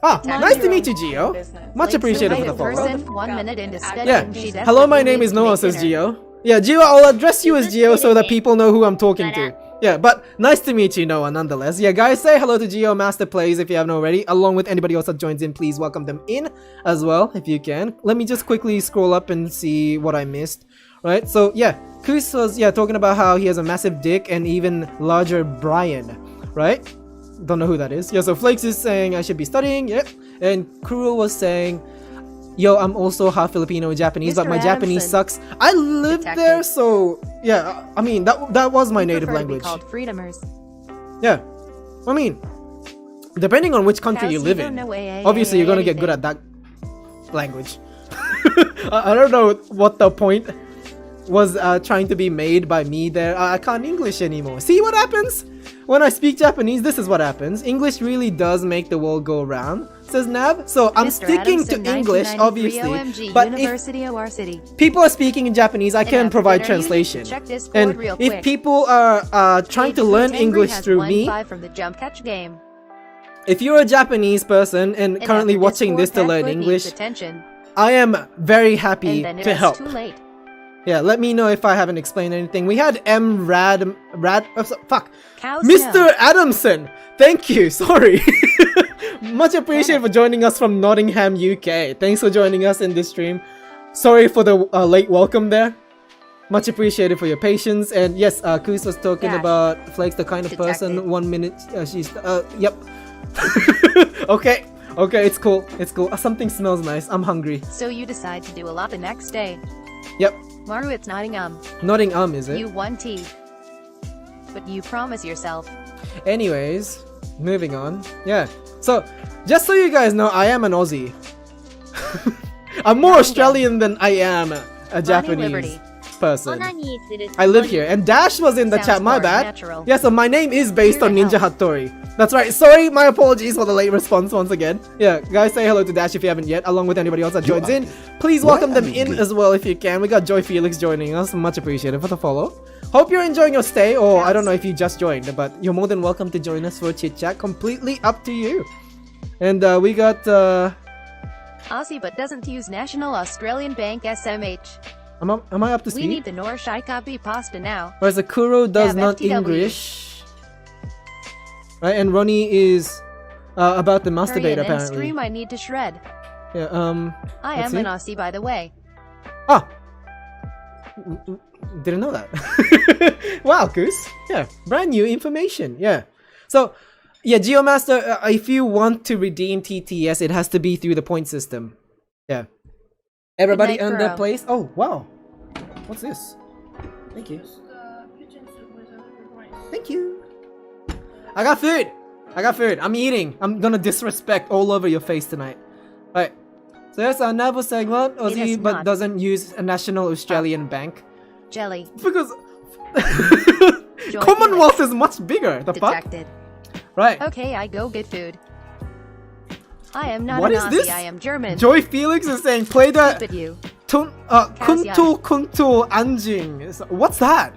Ah, Mind nice to your meet you, own Geo. business. Much Like appreciated some for the kind of follow. person, 1 minute into studying, Yeah. she Hello, my desperately name is needs to Noah, make says dinner. Geo. Yeah, Geo, I'll address you as Geo so that people know who I'm talking to. Yeah, but nice to meet you, Noah, nonetheless. Yeah, guys, say hello to Geo Master Plays if you haven't already, along with anybody else that joins in. Please welcome them in as well, if you can. Let me just quickly scroll up and see what I missed. Right, so yeah, Kus was talking about how he has a massive dick and even larger Brian, right? Don't know who that is. Yeah, so Flakes is saying I should be studying, yep. And Kuro was saying, yo, I'm also half Filipino Japanese, but Mr. my Japanese Adamson. sucks. I lived Detective. there, so yeah, I mean, that was my native Prefer to be language. called freedomers. Yeah, I mean, depending on which country you House, live don't in, know obviously you're gonna get good at that language. I don't know what the point was trying to be made by me there. I can't English anymore. See what happens? When I speak Japanese, this is what happens. English really does make the world go round, says Nav. So I'm Mr. sticking Adamson, to English, 1993 obviously. OMG, But if University of our city. people are speaking in Japanese, I can after provide dinner, you need to translation. check Discord And real if quick. people are trying to Page learn 3 English has through won me, 5 from the jump catch game. if you're a Japanese person and And currently after watching this to Discord, learn that foot needs English, attention. I am very happy And then it to is help. too late. Yeah, let me know if I haven't explained anything. We had fuck. Cow Mr. snow. Adamson, thank you. Sorry. Much appreciated for joining us from Nottingham, UK. Thanks for joining us in this stream. Sorry for the late welcome there. Much appreciated for your patience. And yes, Kus was talking Dash. about Flakes, the kind of person. Detective. 1 minute. She's. Yep. Okay. Okay, it's cool. It's cool. Something smells nice. I'm hungry. So you decide to do a lot the next day. Yep. Maru, it's Nottingham. Nottingham, is it? You won tea. But you promise yourself. Anyways, moving on. Yeah. So, just so you guys know, I am an Aussie. I'm more Australian than I am a Japanese Liberty. person. オナニーする I live here. And Dash was in the Sounds chat, my more bad. natural. Yeah, so my name is based Here on to Ninja help. Hattori. That's right. Sorry, my apologies for the late response once again. Yeah, guys, say hello to Dash if you haven't yet, along with anybody else that joins in. Please welcome them in as well if you can. We got Joy Felix joining us. Much appreciated for the follow. Hope you're enjoying your stay, or I don't know if you just joined, but you're more than welcome to join us for a chit chat. Completely up to you. And we got. Aussie but doesn't use National Australian Bank SMH. Am I up to We speed? need the Norshai copy pasta now. Whereas Akuro does Yeah, not FTW. English. Right, and Ronnie is about to Hurry masturbate in and apparently. stream, I need to shred. Yeah, I let's am an see. Aussie, by the way. Ah! Didn't know that. Wow, Goose. Yeah, brand new information. Yeah. So, yeah, Geomaster, if you want to redeem TTS, it has to be through the point system. Yeah. Everybody Good night, earned their Kuro. place. Oh, wow. What's this? Thank you. Just pigeon soup with rice. Thank you. I got food. I got food. I'm eating. I'm gonna disrespect all over your face tonight. Right. So yes, Navu saying what? It has Aussie but not. doesn't use a national Australian bank. Jelly. Because Joy Commonwealth is much bigger. The fuck? Detected. Right. Okay, I go get food. I am not What an is Aussie, this? I am German. Joy Felix is saying play the Stupid you. kuntul anjing. What's that?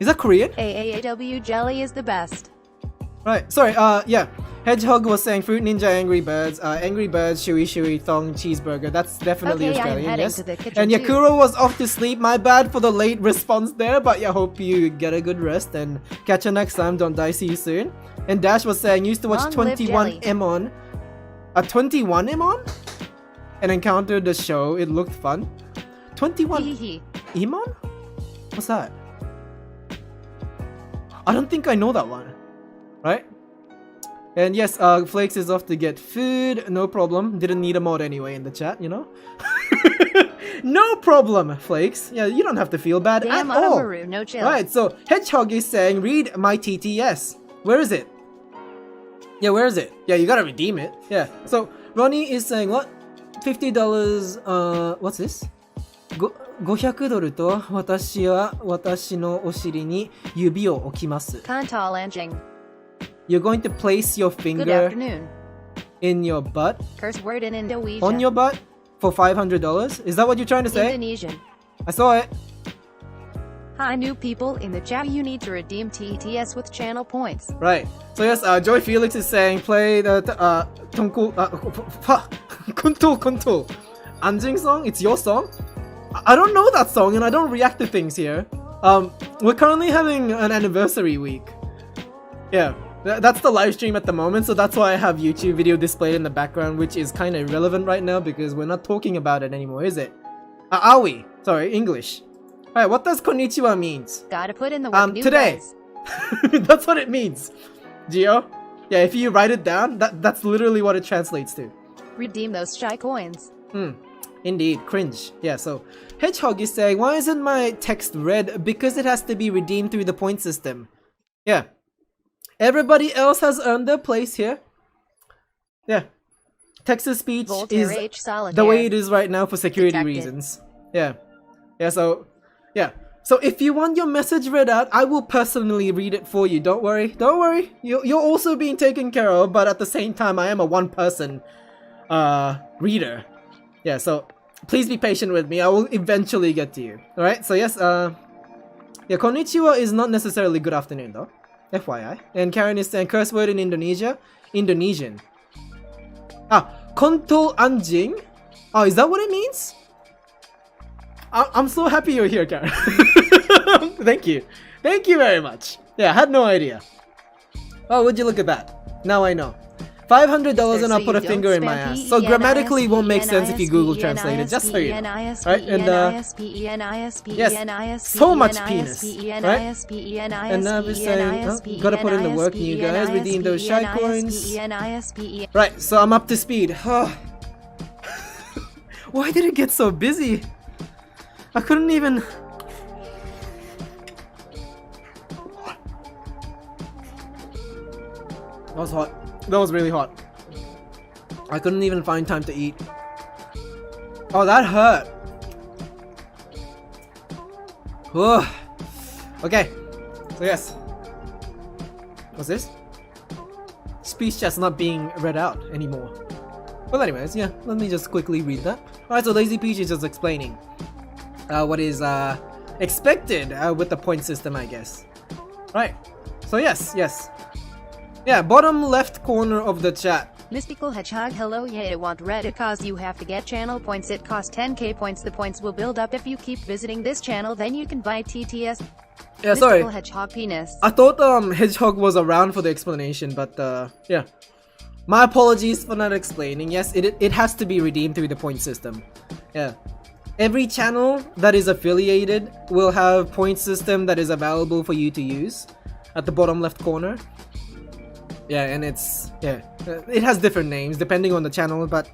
Is that Korean? AAAW jelly is the best. Right. Sorry. Yeah. Hedgehog was saying Fruit Ninja Angry Birds. Angry Birds Shui Shui Thong Cheeseburger. That's definitely Okay, I am Australian. heading Yes. to the kitchen And too. Yakuro was off to sleep. My bad for the late response there, but yeah, hope you get a good rest and catch you next time. Don't die. See you soon. And Dash was saying used to watch Long live 21 jelly. M on. 21 M on? And encountered the show. It looked fun. 21 Hehehe. Imon? What's that? I don't think I know that one. Right? And yes, Flakes is off to get food. No problem. Didn't need a mod anyway in the chat, you know? No problem, Flakes. Yeah, you don't have to feel bad Damn at all. Maru, no chill. Right, so Hedgehog is saying, read my TTS. Where is it? Yeah, where is it? Yeah, you gotta redeem it. Yeah. So Ronnie is saying what? $50. What's this? 500ドルと私は私のお尻に指を置きます。 Kantal Anjing. You're going to place your Good finger afternoon. in your butt? Curse word in Indonesia. On your butt? For $500? Is that what you're trying to say? Indonesian. I saw it. Hi new people in the chat, you need to redeem TTS with channel points. Right. So yes, Joy Felix is saying play the Kuntul Anjing song. It's your song. I don't know that song and I don't react to things here. We're currently having an anniversary week. Yeah, that's the live stream at the moment, so that's why I have YouTube video displayed in the background, which is kind of irrelevant right now because we're not talking about it anymore, is it? Are we? Sorry, English. Alright, what does konnichiwa means? Gotta put in the work, new Today. guys. That's what it means. Gio? Yeah, if you write it down, that's literally what it translates to. Redeem those shy coins. Indeed, cringe. Yeah, so Hedgehog is saying, why isn't my text red? Because it has to be redeemed through the point system. Yeah. Everybody else has earned their place here. Yeah. Text-to-speech Voltaire is H. Solitaire. the way it is right now for security Detected. reasons. Yeah. Yeah, so... Yeah. So if you want your message read out, I will personally read it for you. Don't worry. Don't worry. You're also being taken care of, but at the same time, I am a one-person reader. Yeah, so please be patient with me. I will eventually get to you. Alright, so yes, yeah, konnichiwa is not necessarily good afternoon though. FYI. And Karen is saying curse word in Indonesia. Indonesian. Kontol anjing? Oh, is that what it means? I'm so happy you're here, Karen. Thank you. Thank you very much. Yeah, I had no idea. Oh, would you look at that? Now I know. $500 and I'll put a finger in my ass. So grammatically it won't make sense if you Google translate it, just so you know. Right? And yes, so much penis. Right? And now we're saying, oh, gotta put in the work, you guys, redeem those shy coins. Right, so I'm up to speed. Why did it get so busy? I couldn't even... That was hot. That was really hot. I couldn't even find time to eat. Oh, that hurt. Ugh. Okay. So yes. What's this? Speech just not being read out anymore. Well anyways, yeah, let me just quickly read that. Alright, so Lazy Peach is just explaining what is expected with the point system, I guess. Right. So yes. Yeah, bottom left corner of the chat. Mystical Hedgehog, hello, yeah, it won't read it cause you have to get channel points. It costs 10k points. The points will build up if you keep visiting this channel, then you can buy TTS. Yeah, sorry. Mystical Hedgehog penis. I thought Hedgehog was around for the explanation, but yeah. My apologies for not explaining. Yes, it has to be redeemed through the point system. Yeah. Every channel that is affiliated will have point system that is available for you to use at the bottom left corner. Yeah, and it's, yeah, it has different names depending on the channel, but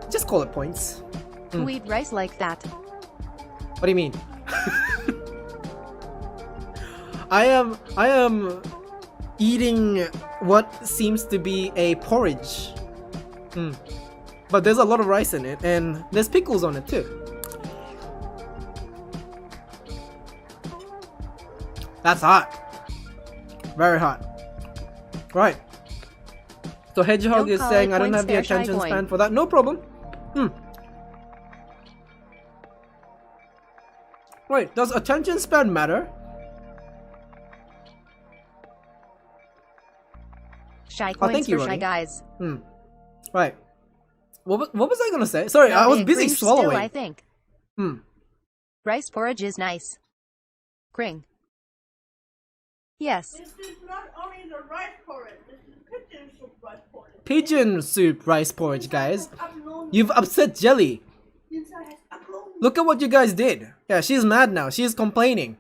just call it points. Who eat rice like that? What do you mean? I am eating what seems to be a porridge. But there's a lot of rice in it, and there's pickles on it too. That's hot. Very hot. Right. So Hedgehog Don't is call saying it I don't points have the there, shy attention coin. span for that. No problem. Wait, does attention span matter? Shy coins thank you, for shy Ronnie. guys. Right. What was I gonna say? Sorry, I Now was big busy cringe swallowing. Still, I think. Rice porridge is nice. Kring. Yes. This is not only the rice porridge, this is pigeon soup rice porridge. Pigeon soup rice porridge, guys. Abalone. You've upset Jelly. Inside has abalone. Look at what you guys did. Yeah, she's mad now. She's complaining.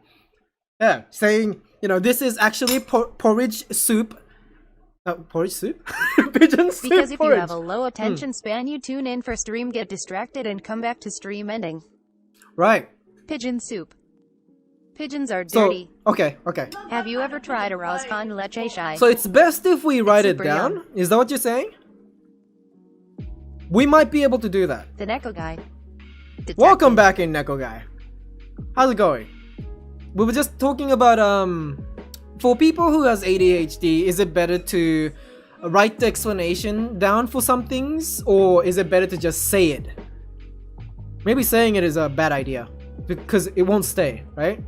Yeah, saying, you know, this is actually porridge soup. Porridge soup? Pigeon soup Because if porridge. you have a low attention span, you tune in for stream, get distracted, and come back to stream ending. Right. Pigeon soup. Pigeons are So, dirty. okay. Have you ever tried a arroz con leche shy? So it's best if we write it super down? yum. Is that what you're saying? We might be able to do that. The Neko guy. Detected. Welcome back in Neko Guy. How's it going? We were just talking about for people who has ADHD, is it better to write the explanation down for some things, or is it better to just say it? Maybe saying it is a bad idea because it won't stay, right?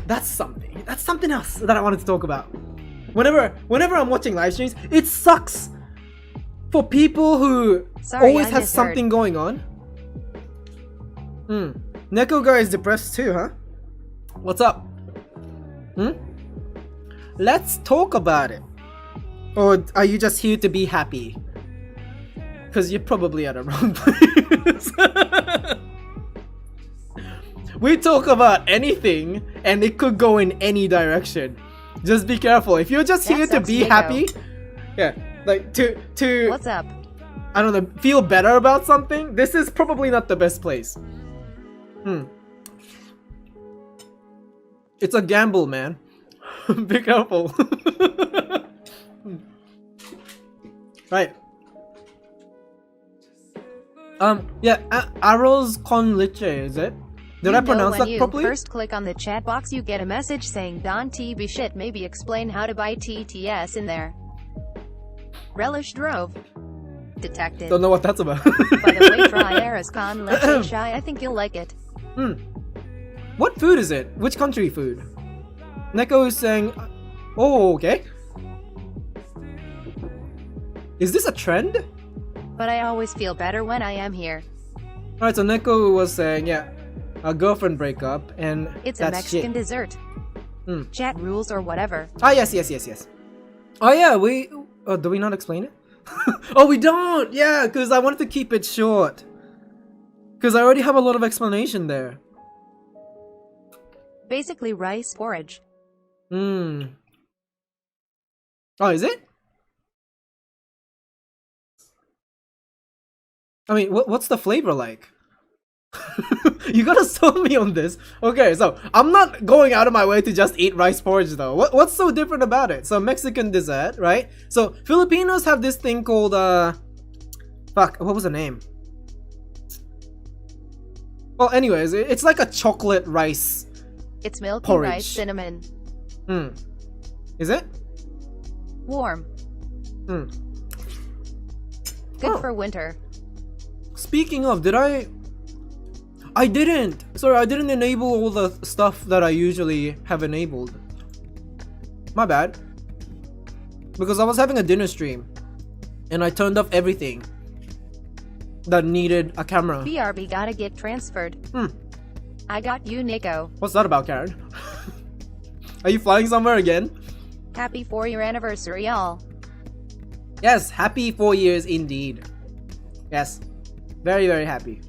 That's something else that I wanted to talk about. Whenever I'm watching live streams, it sucks for people who Sorry, always I has misheard. something going on. Neko guy is depressed too, huh? What's up? Let's talk about it. Or are you just here to be happy? Because you're probably at the wrong place. We talk about anything and it could go in any direction. Just be careful. If you're just That here to sucks, be Nico. happy, yeah, like to What's up? I don't know, feel better about something, this is probably not the best place. It's a gamble, man. Be careful. Right. Yeah, arroz con leche, is it? Did I pronounce when that you properly? first click on the chat box, you get a message saying Don TB shit, maybe explain how to buy TTS in there. Relish drove. Detected. Don't know what that's about. By the way, try arroz con leche shy, I think you'll like it. What food is it? Which country food? Neko is saying, oh, okay. Is this a trend? But I always feel better when I am here. Alright, so Neko was saying, yeah, a girlfriend breakup, and It's a that's Mexican shit. dessert. Chat rules or whatever. Ah, yes. Oh yeah, do we not explain it? Oh, we don't! Yeah, because I wanted to keep it short. Because I already have a lot of explanation there. Basically rice porridge. Oh, is it? I mean, what's the flavor like? You gotta sell me on this. Okay, so I'm not going out of my way to just eat rice porridge though. What's so different about it? So Mexican dessert, right? So Filipinos have this thing called fuck, what was the name? Well, anyways, it's like a chocolate rice. It's milky Porridge. rice, cinnamon. Is it? Warm. Good Oh. for winter. Speaking of, I didn't. Sorry, I didn't enable all the stuff that I usually have enabled. My bad. Because I was having a dinner stream and I turned off everything that needed a camera. BRB gotta get transferred. I got you, Nico. What's that about, Karen? Are you flying somewhere again? Happy 4-year anniversary, y'all. Yes, happy 4 years indeed. Yes. Very, very happy.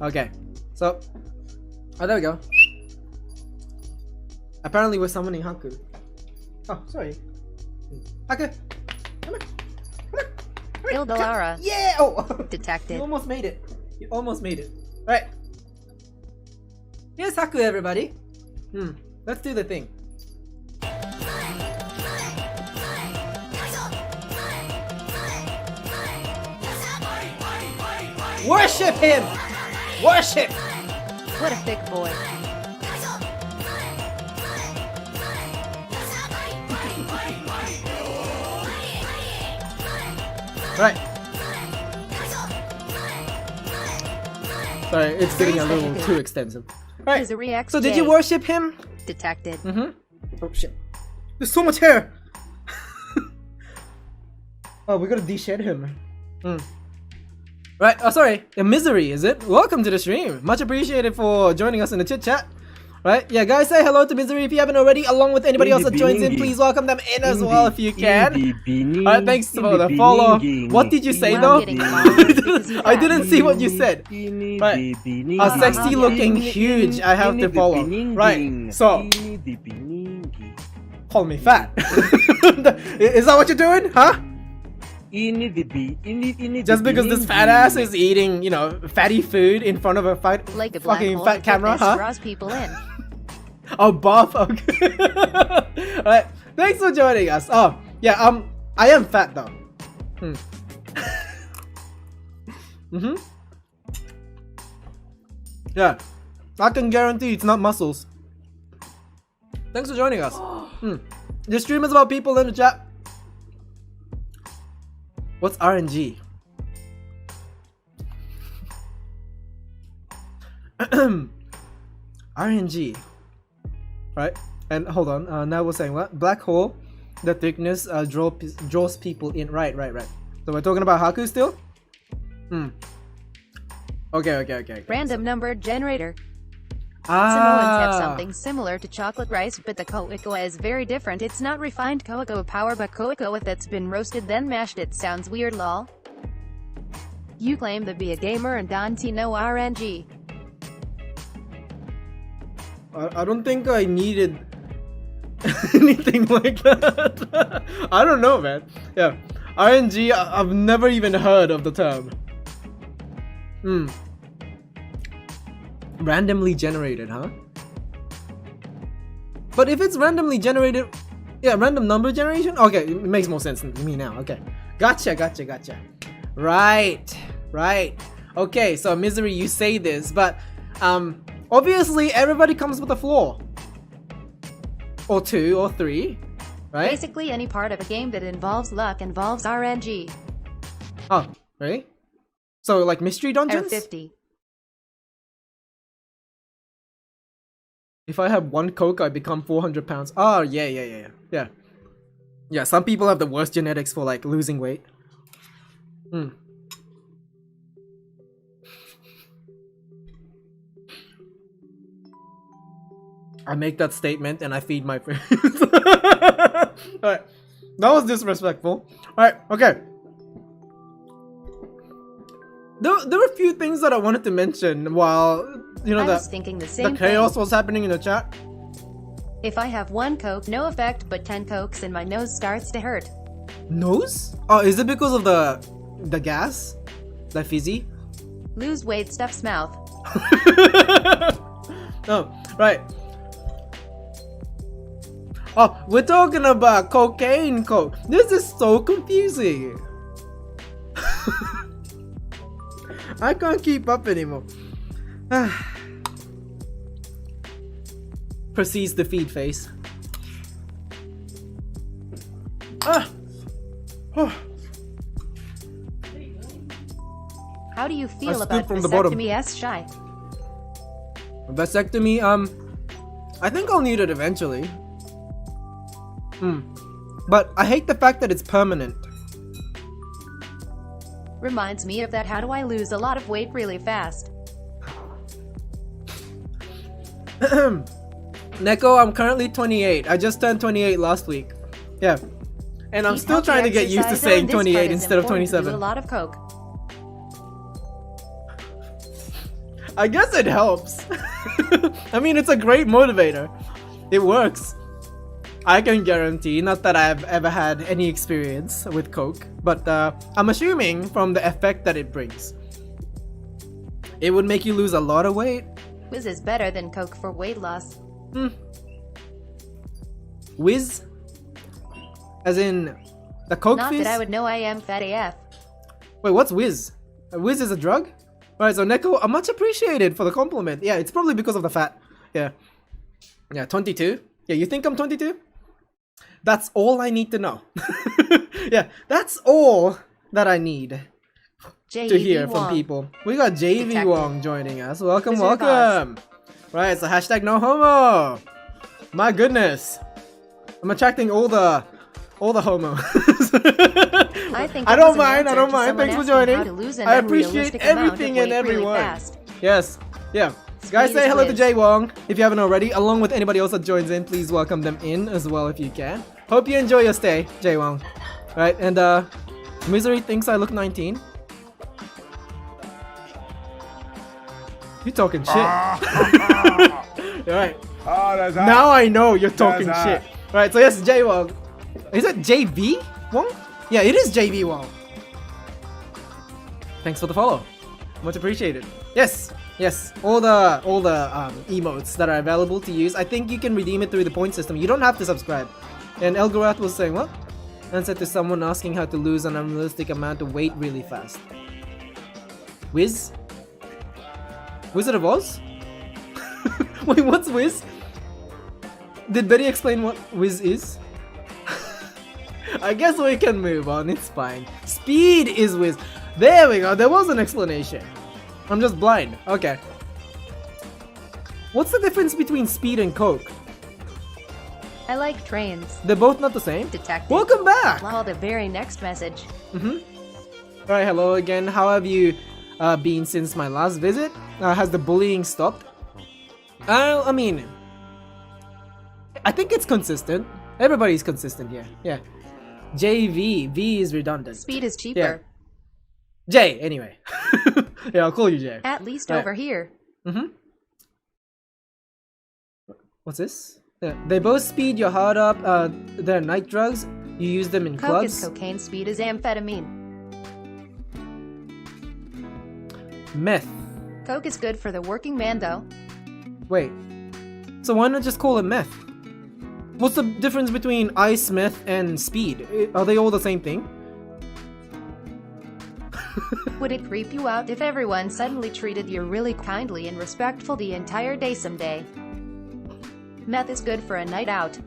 Okay. So, oh, there we go. Apparently we're summoning Haku. Oh, sorry. Haku! Come here. Ildalara. Yeah! Oh! Detected. You almost made it. You almost made it. Right. Here's Haku, everybody. Let's do the thing. Worship him! Worship! What a thick boy. Right. Sorry, it's getting a little too extensive. Right. Is a react So did you worship him? detected? Oh shit. There's so much hair! Oh, we gotta de-shed him. Right, oh sorry, a misery, is it? Welcome to the stream. Much appreciated for joining us in the chit chat. Right, yeah, guys, say hello to Misery if you haven't already, along with anybody else that joins in. Please welcome them in as well if you can. Alright, thanks for the follow. What did you say though? I didn't see what you said. Right, a sexy looking huge, I have to follow. Right, so call me fat. Is that what you're doing? Huh? Just because this fat ass is eating, you know, fatty food in front of a Like a black fucking hole fat that camera, huh? draws people in. Oh, buff. Okay. Alright, thanks for joining us. Oh, yeah. I am fat though. Yeah, I can guarantee it's not muscles. Thanks for joining us. The stream is about people in the chat. What's RNG? RNG. Right? And hold on. Now we're saying what? Black hole. The thickness draws people in. Right. So we're talking about Haku still? Okay. Random number generator. Samoans have Ah. something similar to chocolate rice, but the cocoa is very different. It's not refined cocoa power, but cocoa that's been roasted then mashed. It sounds weird, lol. You claim to be a gamer and don't know RNG. I don't think I needed anything like that. I don't know, man. Yeah, RNG. I've never even heard of the term. Randomly generated, huh? But if it's randomly generated, yeah, random number generation. Okay, it makes more sense to me now. Okay, gotcha. Right. Okay, so Misery, you say this, but obviously everybody comes with a flaw, or two, or three, right? Basically, any part of a game that involves luck involves RNG. Oh, really? So like mystery Error dungeons? 50. If I have one Coke, I become 400 pounds. Oh, yeah. Yeah, some people have the worst genetics for like losing weight. I make that statement and I feed my friends. Alright, that was disrespectful. Alright, okay. There were a few things that I wanted to mention while, you know, I was thinking the same the chaos thing. was happening in the chat. If I have one Coke, no effect, but 10 Cokes and my nose starts to hurt. Nose? Oh, is it because of the gas? The fizzy? Lose weight stuffs mouth. Oh, right. Oh, we're talking about cocaine Coke. This is so confusing. I can't keep up anymore. Proceeds the feed face. How do you feel scooped about from the bottom. vasectomy S shy? Vasectomy, I think I'll need it eventually. But I hate the fact that it's permanent. Reminds me of that how do I lose a lot of weight really fast? Neko, I'm currently 28. I just turned 28 last week. Yeah. And I'm Keep still healthy trying to get used to exercise, saying and this part 28 is instead of important to 27. do a lot of Coke. I guess it helps. I mean, it's a great motivator. It works. I can guarantee, not that I've ever had any experience with Coke, but I'm assuming from the effect that it brings. It would make you lose a lot of weight, Whiz is better than Coke for weight loss. Whiz? As in the Coke Not fizz? that I would know, I am fat AF. Wait, what's Whiz? Whiz is a drug? Alright, so Neko, much appreciated for the compliment. Yeah, it's probably because of the fat. Yeah. Yeah, 22. Yeah, you think I'm 22? That's all I need to know. Yeah, that's all that I need to hear from people. We got JV Detective. Wong joining us. Welcome, Wizard of welcome. Right, it's a hashtag no homo. My goodness. I'm attracting all the homo. I think I it don't was an mind, I answer don't to mind. someone Thanks for asking how joining. to lose an I appreciate unrealistic amount of everything and weight really everyone. fast. Yes, yeah. Guys, Speed say is hello to whiz. Jay Wong if you haven't already, along with anybody else that joins in. Please welcome them in as well if you can. Hope you enjoy your stay, Jay Wong. Right, and Misery thinks I look 19. You talking shit. Alright. Now I know you're talking shit. Right, so yes, Jay Wong. Is it JV Wong? Yeah, it is JV Wong. Thanks for the follow. Much appreciated. Yes, yes. All the emotes that are available to use. I think you can redeem it through the point system. You don't have to subscribe. And Elgorath was saying what? Answer to someone asking how to lose an unrealistic amount of weight really fast. Wiz? Wizard of Oz? Wait, what's Wiz? Did Betty explain what Wiz is? I guess we can move on, it's fine. Speed is Wiz. There we go, there was an explanation. I'm just blind. Okay. What's the difference between speed and Coke? I like trains. They're both not the same? Detective. Welcome back! Lol, the very next message. Alright, hello again. How have you been since my last visit? Has the bullying stopped? I mean, I think it's consistent. Everybody's consistent here. Yeah. JV. V is redundant. Speed is cheaper. Yeah. J, anyway. Yeah, I'll call you J. At least Right. over here. What's this? Yeah. They both speed your heart up. They're night drugs. You use them in Coke clubs. is cocaine, speed is amphetamine. Meth. Coke is good for the working man though. Wait. So why not just call it meth? What's the difference between ice, meth, and speed? Are they all the same thing? Would it creep you out if everyone suddenly treated you really kindly and respectful the entire day someday? Meth is good for a night out.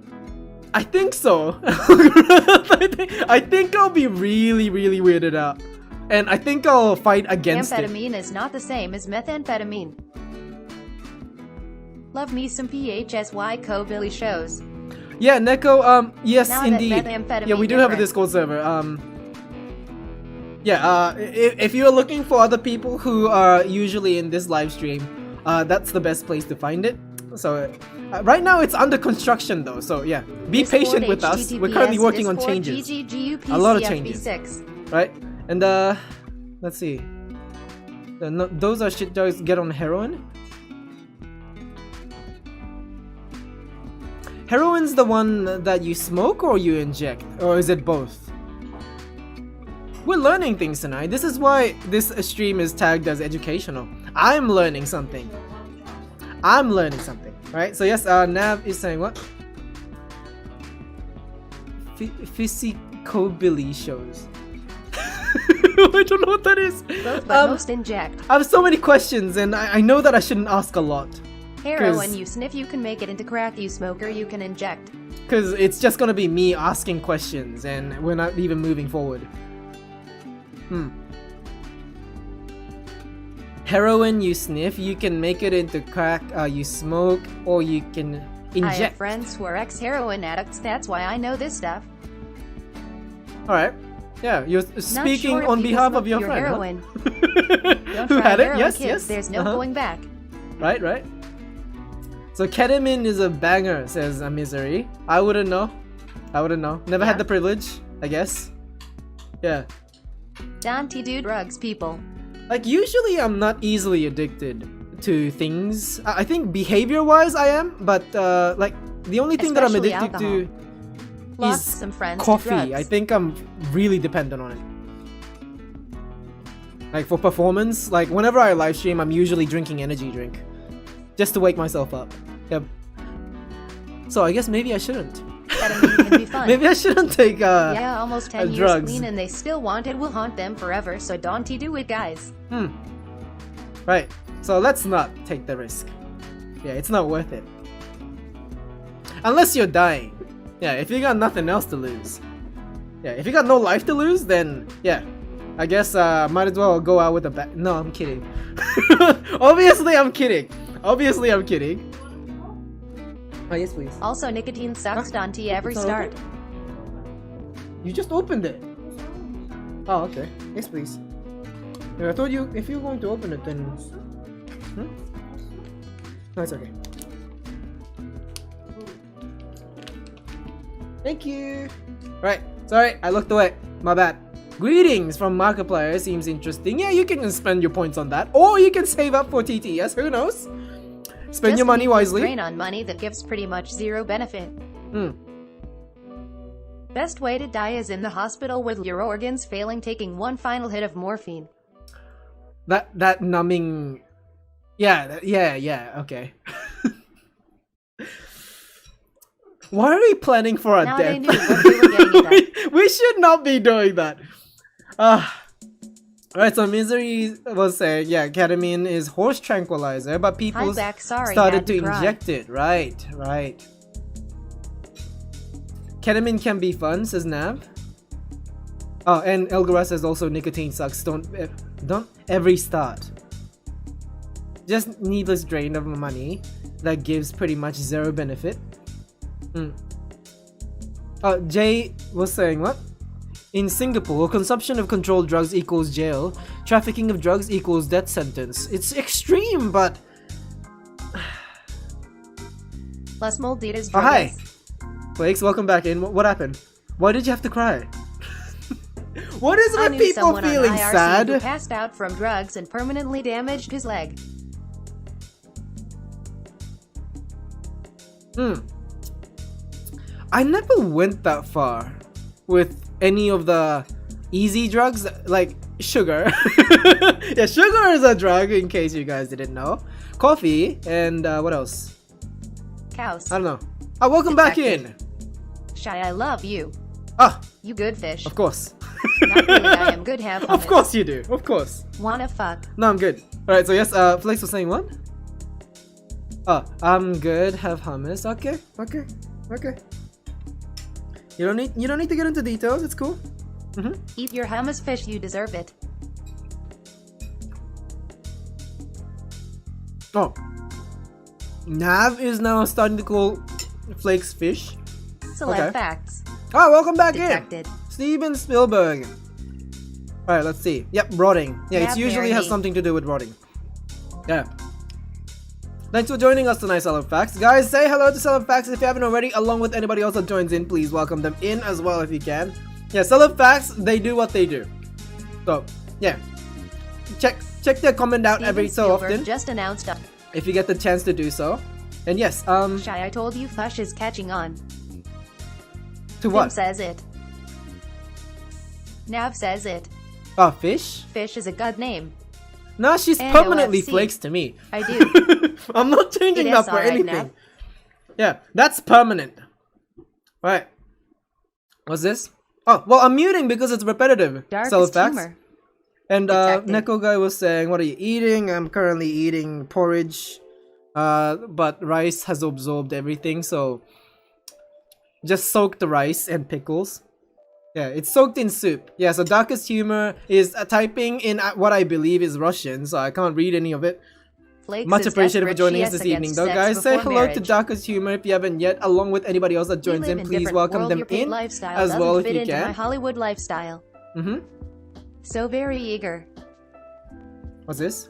I think so. I think I'll be really, really weirded out. And I think I'll fight against it. Amphetamine is not the same as methamphetamine. Love me some PHSY Co-Billy shows. Yeah, Neko, yes, Now that indeed. methamphetamine Yeah, we do have a different. Discord server. Yeah, if you're looking for other people who are usually in this live stream, that's the best place to find it. So, right now it's under construction though, so yeah. Be Discord patient with us. We're currently HTTPS working on Discord changes. GGGUP A lot of CFB6. changes. Right? And, let's see. Those are shit drugs get on heroin? Heroin's the one that you smoke or you inject? Or is it both? We're learning things tonight. This is why this stream is tagged as educational. I'm learning something. I'm learning something. Right? So yes, Nav is saying what? Physicobilly shows. I don't know what that is. Both, but most inject. I have so many questions and I know that I shouldn't ask a lot. Heroin you sniff, you can make it into crack. You smoker, you can inject. Because it's just gonna be me asking questions and we're not even moving forward. Heroin you sniff, you can make it into crack, you smoke, or you can I have inject. friends who are ex-heroin addicts, that's why I know this stuff. Alright. Yeah, you're Not speaking sure if on you behalf smoke of your your friend. heroin. Huh? Don't Who try had it? heroin, Yes, kids. yes. There's no going back. Right, right. So ketamine is a banger, says a Misery. I wouldn't know. I wouldn't know. Never Yeah. had the privilege, I guess. Yeah. Don't do drugs, people. Like, usually I'm not easily addicted to things. I think behavior-wise I am, but, like, the only thing that I'm Especially addicted alcohol. to Lost is some friends to coffee. drugs. I think I'm really dependent on it. Like, for performance, like, whenever I live stream, I'm usually drinking energy drink. just to wake myself up. Yep. So I guess maybe I shouldn't. Ketamine can be fun. Maybe I shouldn't take Yeah, almost 10 years drugs. clean and they still want it will haunt them forever, so don't you do it, guys. Right. So let's not take the risk. Yeah, it's not worth it. Unless you're dying. Yeah, if you got nothing else to lose. Yeah, if you got no life to lose, then yeah. I guess might as well go out with a bang. No, I'm kidding. Obviously I'm kidding. Obviously I'm kidding. Oh, yes, please. Also, nicotine sucks, don't you ever It's not start. You just opened it. Oh, okay. Yes, please. Yeah, I thought you, if you're going to open it, then... No, it's okay. Thank you. Right. Sorry, I looked away. My bad. Greetings from Markiplier. Seems interesting. Yeah, you can spend your points on that. Or you can save up for TTS. Who knows? Spend your money wisely. Drain on money that gives pretty much zero benefit. Best way to die is in the hospital with your organs failing, taking one final hit of morphine. That numbing... Yeah, okay. Why are we planning for a Now death? they knew what they were getting at. we should not be doing that. Alright, so Misery was saying, yeah, ketamine is horse tranquilizer, but people Hi, back. Sorry, started had to cry. inject it. Right. Ketamine can be fun, says Nav. Oh, and Elgara says also nicotine sucks. Don't ever start. Just needless drain of money that gives pretty much zero benefit. Jay was saying what? In Singapore, consumption of controlled drugs equals jail. Trafficking of drugs equals death sentence. It's extreme, but... Plus Molditas Oh, hi! drugs. Flakes, welcome back in. What happened? Why did you have to cry? What is it I with knew people someone feeling on IRC sad? who passed out from drugs and permanently damaged his leg. I never went that far with any of the easy drugs, like sugar. Yeah, sugar is a drug, in case you guys didn't know. Coffee, and what else? Cows. I don't know. Oh, welcome back in! Shy, I love you. Ah, You good fish. of course. Not really, I am good half Of course you do, of course. Wanna fuck. No, I'm good. Alright, so yes, Flakes was saying what? Oh, I'm good, have hummus. Okay. You don't need to get into details, it's cool. Eat your hummus fish, you deserve it. Oh. Nav is now starting to call Flakes fish. Celeb Okay. facts. Oh, welcome back Detected. in! Steven Spielberg. Alright, let's see. Yep, rotting. Yeah, it Nav usually has marinade. something to do with rotting. Yeah. Thanks for joining us tonight, Celeb Facts. Guys, say hello to Celeb Facts if you haven't already, along with anybody else that joins in. Please welcome them in as well if you can. Yeah, Celeb Facts, they do what they do. So, yeah. Check their comment out Steven every so Spielberg often just announced a if you get the chance to do so. And yes, Shy, I told you Fush is catching on. to Tim what? says it. Nav says it. Oh, fish? Fish is a good name. No, she's And permanently OFC. Flakes to me. I do. I'm not changing It that is for alright, anything. Nav. Yeah, that's permanent. Right. What's this? Oh, well, I'm muting because it's repetitive. Darkest Celeb Facts. humor. And Detected. Neko guy was saying, what are you eating? I'm currently eating porridge. But rice has absorbed everything, so just soak the rice and pickles. Yeah, it's soaked in soup. Yeah, so darkest humor is typing in what I believe is Russian, so I can't read any of it. Flakes Much is appreciated for desperate. joining She us this has evening, against though, sex guys. Say before hello to marriage. Darkest Humor if you haven't yet, along with anybody else that We joins live in. in Please different welcome world. them Your paid in lifestyle as well doesn't if fit you into my can. Hollywood lifestyle. So very eager. What's this?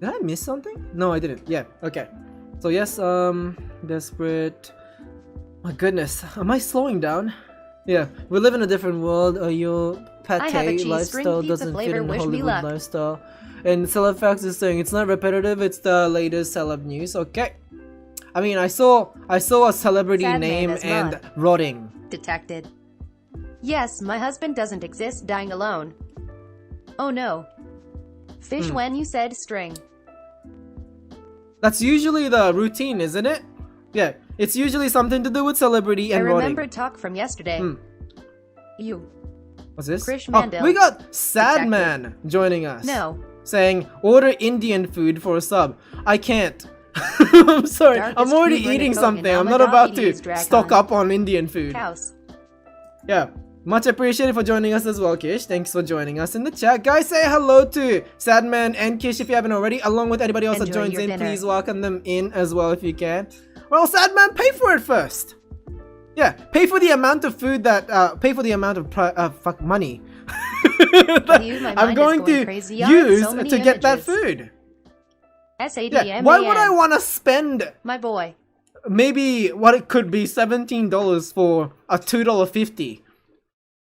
Did I miss something? No, I didn't. Yeah, okay. So yes, desperate. My goodness, am I slowing down? Yeah, we live in a different world. Your I have a pate cheese lifestyle string pizza doesn't fit flavor, in wish me Hollywood luck. lifestyle. And Celeb Facts is saying it's not repetitive. It's the latest celeb news. Okay. I mean, I saw a celebrity Sad man name as and mud. rotting. Detected. Yes, my husband doesn't exist, dying alone. Oh no. Fish when you said string. That's usually the routine, isn't it? Yeah, it's usually something to do with celebrity I and remember rotting. talk from yesterday. Hmm. You. What's this? Krish Oh, Mandel. we got Sad Exactly. Man joining us. No. Saying, order Indian food for a sub. I can't. I'm sorry. Darkest I'm already Cuban eating Coke something. and I'm Alma not about to Diabetes drag stock on. up on Indian food. Cows. Yeah. Much appreciated for joining us as well, Kish. Thanks for joining us in the chat. Guys, say hello to Sadman and Kish if you haven't already, along with anybody else that Enjoy joins your in. dinner. Please welcome them in as well if you can. Well, Sadman, pay for it first. Yeah, pay for the amount of food that, pay for the amount of money that You, my I'm mind is going to crazy. I have use so many to get that images. food. SADMAN. Yeah. Why would I want to spend My boy. maybe what it could be $17 for a $2.50?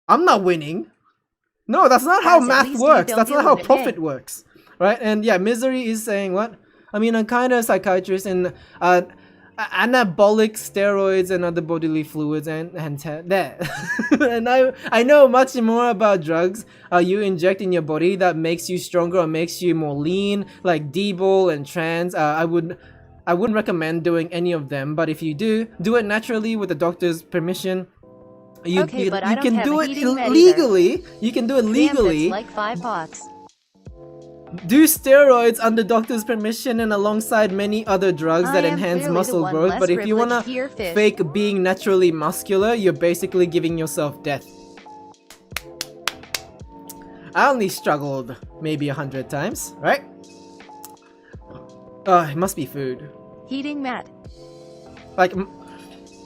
I'm not winning. No, that's not how Guys, at math least you works. don't That's do not how it profit again. works. Right? And yeah, Misery is saying what? I mean, I'm kind of a psychiatrist and anabolic steroids and other bodily fluids and that. And I know much more about drugs you inject in your body that makes you stronger or makes you more lean, like D-Bol and trans. I wouldn't recommend doing any of them, but if you do it naturally with the doctor's permission. You Okay, but I don't can have do a it heating med legally. You can do it Damn, legally. that's like 5 pots. Do steroids under doctor's permission and alongside many other drugs that I am enhance clearly the muscle one growth. less But if you wanna privileged here, fish. fake being naturally muscular, you're basically giving yourself death. I only struggled maybe 100 times, right? It must be food. Heating mat. Like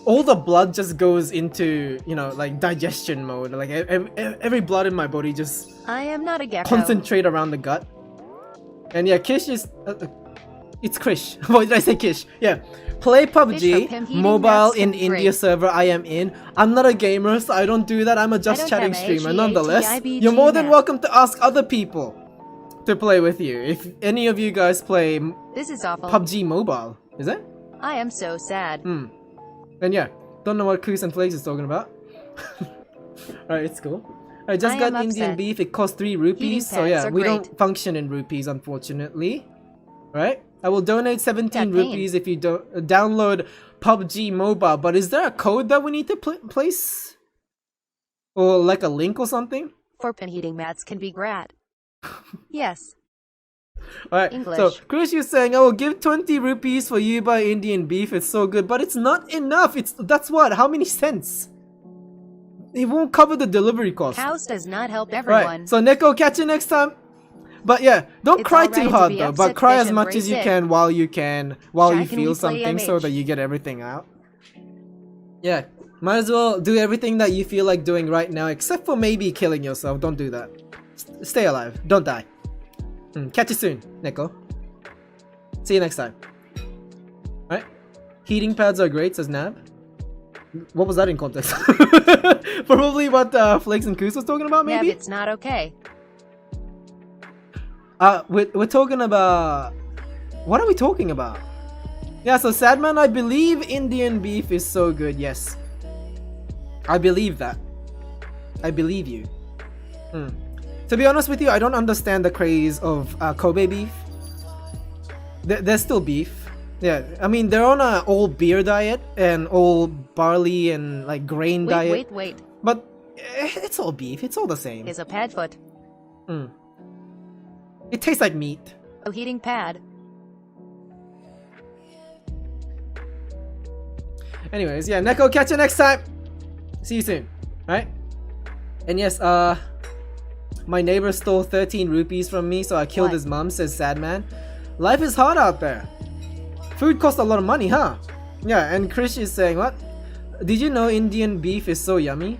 all the blood just goes into, you know, like digestion mode. Like every blood in my body just I am not a gecko. concentrate around the gut. And yeah, Kish is it's Krish. Why did I say Kish? Yeah, play Fish for PUBG pimp eating, mobile that's in great. India server. I am in. I'm not a gamer, so I don't do that. I'm a just don't chatting have streamer. HEATIBG Nonetheless, you're more than map. welcome to ask other people to play with you. If any of you guys play This is awful. PUBG mobile, is it? I am so sad. And yeah, don't know what Coos and Flakes is talking about. Alright, it's cool. I just I got am Indian upset. beef. It costs 3 rupees. Heating So pads yeah, are we great. don't function in rupees, unfortunately. Right? I will donate 17 That pain. rupees if you download PUBG Mobile. But is there a code that we need to place? Or like a link or something? For pin heating mats can be grat. Yes. Alright, so English. Chris is saying, I will give 20 rupees for you buy Indian beef. It's so good, but it's not enough. That's what? How many cents? It won't cover the delivery cost. House does not help everyone. Right, so Neko, catch you next time. But yeah, don't It's cry alright too to hard be though, upset, but cry fish, as much as you embrace can while you Shy, can feel we play something so MH? that you get everything out. Yeah, might as well do everything that you feel like doing right now, except for maybe killing yourself. Don't do that. Stay alive. Don't die. Catch you soon, Neko. See you next time. Alright? Heating pads are great, says Nab. What was that in context? Probably what Flakes and Koos was talking about, Nev, maybe? it's not okay. We're talking about... What are we talking about? Yeah, so Sadman, I believe Indian beef is so good, yes. I believe that. I believe you. To be honest with you, I don't understand the craze of Kobe beef. There's still beef. Yeah, I mean, they're on a all beer diet and all barley and like grain diet. Wait. But it's all beef. It's all the same. Is a pad foot. It tastes like meat. A heating pad. Anyways, yeah, Neko, catch you next time. See you soon. Right? And yes, my neighbor stole 13 rupees from me, so I killed What? his mom, says Sadman. Life is hard out there. Food costs a lot of money, huh? Yeah, and Krish is saying, what? Did you know Indian beef is so yummy?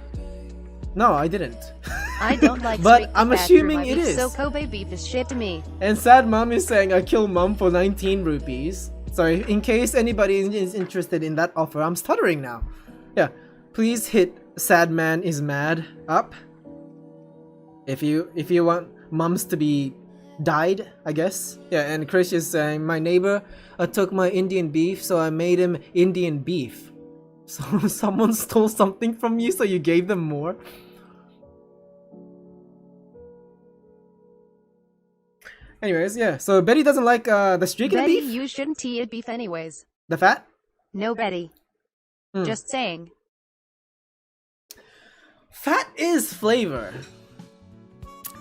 No, I didn't. I don't like But streak I'm fat assuming through my it beef, is. So Kobe beef is shit to me. And Sad Mom is saying, I killed mom for 19 rupees. So in case anybody is interested in that offer, I'm stuttering now. Yeah, please hit Sad Man is mad up. If you want mums to be died, I guess. Yeah, and Chris is saying, my neighbor took my Indian beef, so I made him Indian beef. So someone stole something from you, so you gave them more? Anyways, yeah. So Betty doesn't like the streak and the Betty, beef? you shouldn't eat beef anyways. The fat? No, Betty. Hmm. Just saying. Fat is flavor.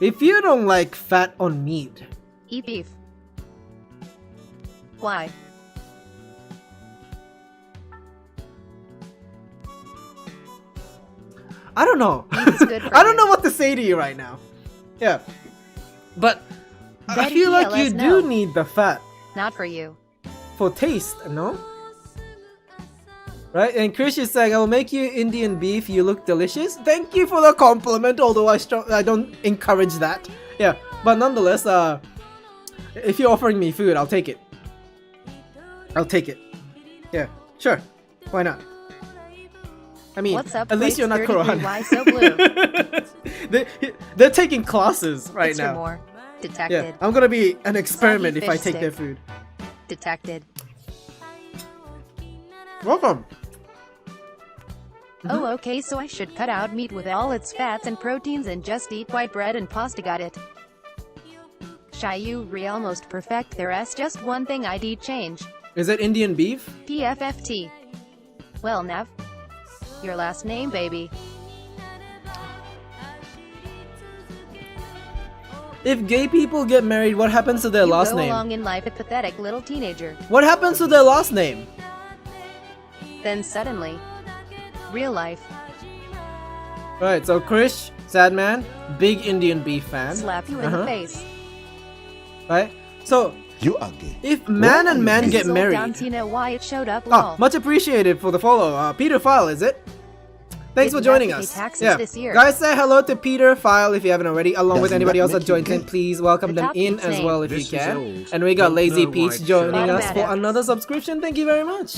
If you don't like fat on meat, Eat beef. Why? I don't know. Beef is good for I don't you. know what to say to you right now. Yeah. But I Betty feel like you PLS, do no. need the fat Not for you. for taste, no? Right? And Krish is saying, I will make you Indian beef. You look delicious. Thank you for the compliment, although I don't encourage that. Yeah. But nonetheless, if you're offering me food, I'll take it. I'll take it. Yeah. Sure. Why not? I mean, What's up, at least Plates you're not 33? Quran. Why so blue? They're taking classes right It's for now. more. Yeah, Detected. I'm gonna be an experiment if I fish take their stick. food. Detected. Welcome. Oh, okay, so I should cut out meat with all its fats and proteins and just eat white bread and pasta. Got it. Shy, you almost perfect. There's just one thing I'd eat change. Is it Indian beef? PFFT. Well, Nav. Your last name, baby. If gay people get married, what happens to their You last go name? along in life a pathetic little teenager. What happens to their last name? Then suddenly, real life, Right, so Krish, sad man, big Indian beef fan. slap you in the face. Right? So, You are gay. if man and man This get is old married... Don Tina why it showed up, Ah, lol. much appreciated for the follow. Peter File, is it? Thanks for Didn't have joining to pay us. taxes Yeah. this year. Guys, say hello to Peter File if you haven't already, along with Doesn't anybody that else that make you joins in. gay? Please welcome The them top in geek's as name. well if This you is can. old. And we got Don't Lazy know Peach why joining Shirley- us for another subscription. Thank you very much.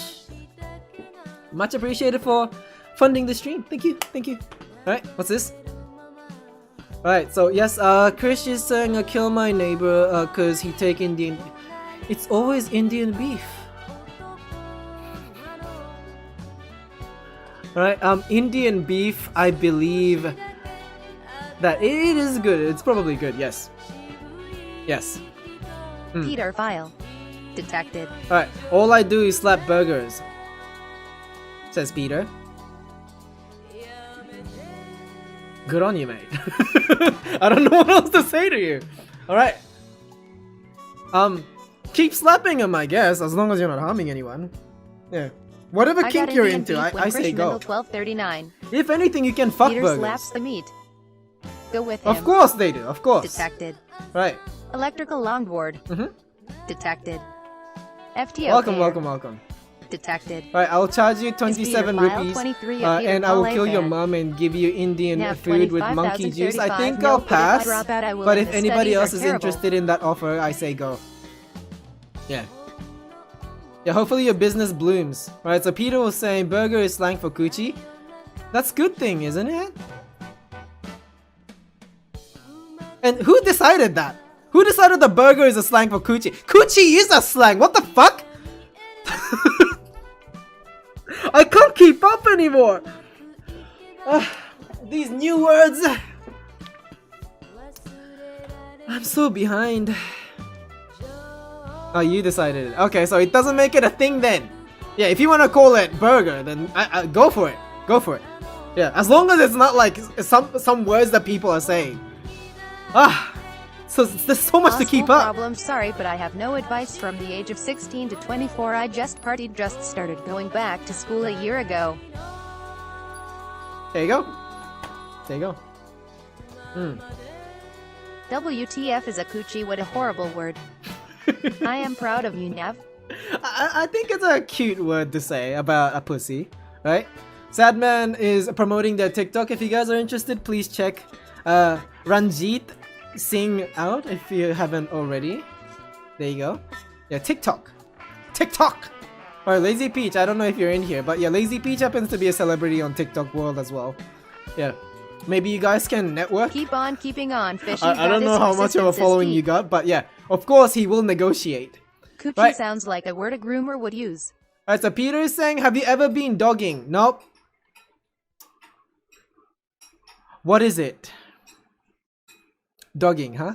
Much appreciated for funding the stream. Thank you. Thank you. Alright, what's this? Alright, so yes, Krish is saying kill my neighbor cause he take Indian. It's always Indian beef. Alright, Indian beef, I believe that it is good. It's probably good, yes. Yes. Peter File. Detected. Alright, all I do is slap burgers, says Peter. Good on you, mate. I don't know what else to say to you. Alright. Keep slapping him, I guess, as long as you're not harming anyone. Yeah. Whatever I got kink you're Indian into, beef when I say Krish go. Mendel 1239. If anything, you can fuck Peter burgers. slaps the meat. Go with him. Of course they do, of course. Detected. Right. Electrical longboard. Mhm. Detected. FTO. Welcome, care. welcome, welcome. Detected. Alright, I'll charge you Is 27 Peter File rupees 23 a Peter and I will File kill your fan? mom and give you Indian Nav food with monkey juice. I 25,035. think No, I'll but if I pass, drop out, I will but and if the anybody studies else are is terrible. interested in that offer, I say go. Yeah. Yeah, hopefully your business blooms. Alright, so Peter was saying burger is slang for coochie. That's a good thing, isn't it? And who decided that? Who decided the burger is a slang for coochie? Coochie is a slang, what the fuck? I can't keep up anymore! These new words! I'm so behind. Oh, you decided it. Okay, so it doesn't make it a thing then. Yeah, if you want to call it burger, then I go for it. Go for it. Yeah, as long as it's not like some words that people are saying. So there's so much to keep up. Problem. Sorry, but I have no advice from the age of 16 to 24. I just partied, just started going back to school a year ago. There you go. There you go. WTF is a coochie, what a horrible word. I am proud of you, Nav. I think it's a cute word to say about a pussy, right? Sadman is promoting their TikTok. If you guys are interested, please check Ranjit Sing out if you haven't already. There you go. Yeah, TikTok. TikTok! Or Lazy Peach, I don't know if you're in here, but yeah, Lazy Peach happens to be a celebrity on TikTok world as well. Yeah. Maybe you guys can network. Keep on keeping on, fishy. I don't know how much of a following you got, but yeah, of course he will negotiate. Coochie Right. sounds like a word a groomer would use. Alright, so Peter is saying, have you ever been dogging? Nope. What is it? Dogging, huh?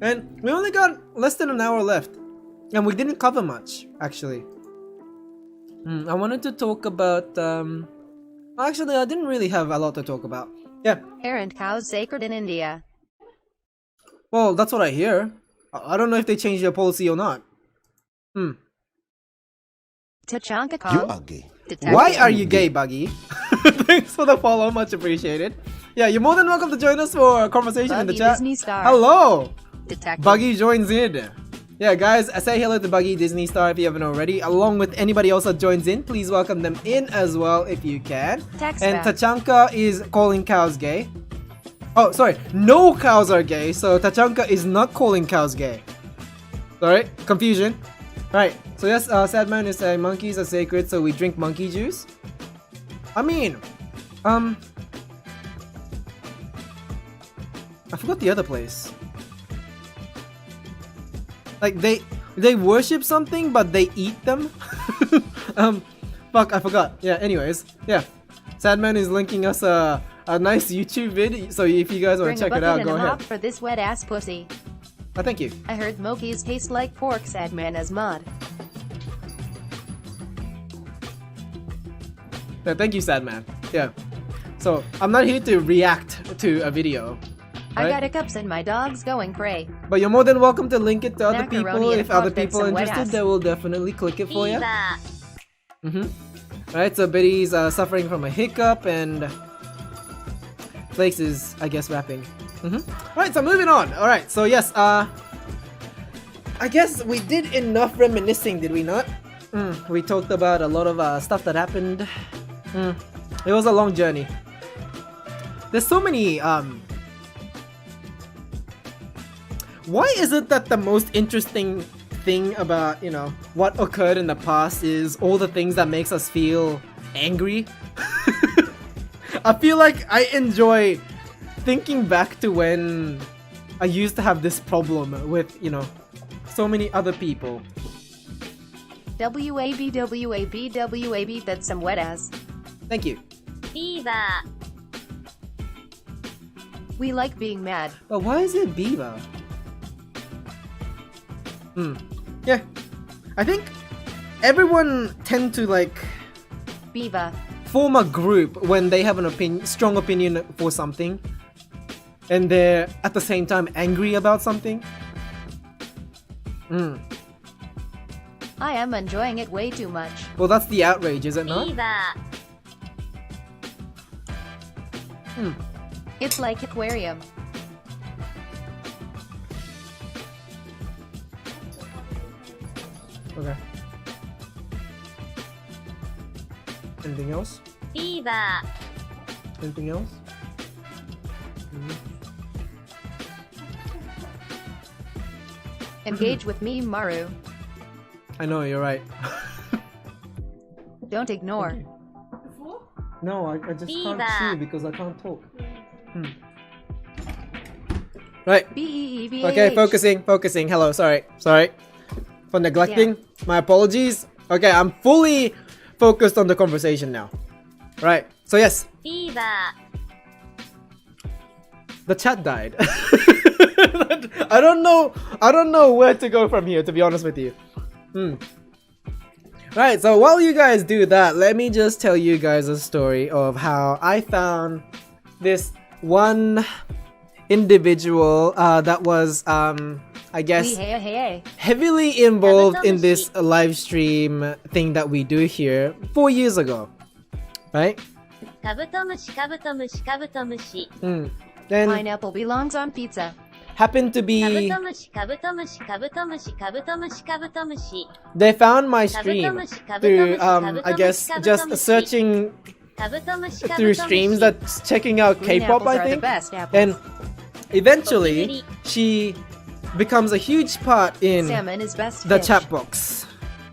And we only got less than an hour left. And we didn't cover much, actually. I wanted to talk about, actually, I didn't really have a lot to talk about. Yeah. Errant cows sacred in India. Well, that's what I hear. I don't know if they changed their policy or not. Tachanka You Kong. are gay. Why are you gay, Buggy? Thanks for the follow, much appreciated. Yeah, you're more than welcome to join us for a conversation in the Buggy chat. Disney star. Hello! Detective. Buggy joins in. Yeah, guys, say hello to Buggy Disney Star if you haven't already, along with anybody else that joins in. Please welcome them in as well if you can. Text And back. Tachanka is calling cows gay. Oh, sorry, no cows are gay, so Tachanka is not calling cows gay. Sorry, confusion. Right, so yes, Sadman is saying monkeys are sacred, so we drink monkey juice. I mean, I forgot the other place. Like they worship something, but they eat them. Fuck, I forgot. Yeah. Anyways, yeah. Sadman is linking us a nice YouTube vid, so if you guys want Bring to a check it bucket out, and go a ahead. mop for this wet ass pussy. Oh, thank you. I heard mokies taste like pork, sad man as mod. Yeah, thank you, Sadman. Yeah. So I'm not here to react to a video. I right? got hiccups and my dog's going cray. But you're more than welcome to link it to other Macaroni people. and If other potbits people are and wet interested, ass. they will definitely click it for you. Fever. Right, so Betty's suffering from a hiccup and Flakes is, I guess, rapping. Right, so moving on. Alright, so yes, I guess we did enough reminiscing, did we not? We talked about a lot of stuff that happened. It was a long journey. There's so many, why is it that the most interesting thing about, you know, what occurred in the past is all the things that makes us feel angry? I feel like I enjoy thinking back to when I used to have this problem with, you know, so many other people. WAB, WAB, WAB, that's some wet ass. Thank you. Fever. We like being mad. But why is it Beaver? Yeah. I think everyone tend to like Beaver. form a group when they have an strong opinion for something, and they're at the same time angry about something. I am enjoying it way too much. Well, that's the outrage, is it not? Fever. It's like aquarium. Okay. Anything else? Fever. Anything else? Engage with me, Maru. I know, you're right. Don't ignore. Before? No, I just can't Viva. see because I can't talk. Right. BEEVAH. Okay, focusing. Hello, sorry for neglecting. My apologies. Okay, I'm fully focused on the conversation now. Right. So yes, Fever. the chat died. I don't know where to go from here, to be honest with you. Right, so while you guys do that, let me just tell you guys a story of how I found this one individual that was I guess Hey. heavily involved in this live stream thing that we do here 4 years ago, right? カブトムシカブトムシカブトムシ Then Pineapple belongs on pizza. happened to カブ be トムシカブトムシカブトムシカブトムシカブトムシ they found my stream through I guess just searching カブトムシカ through ブトム streams シ that's checking out Green K-pop, apples I are the think, best apples. and eventually she becomes a huge part in Salmon is best the fish. chat box.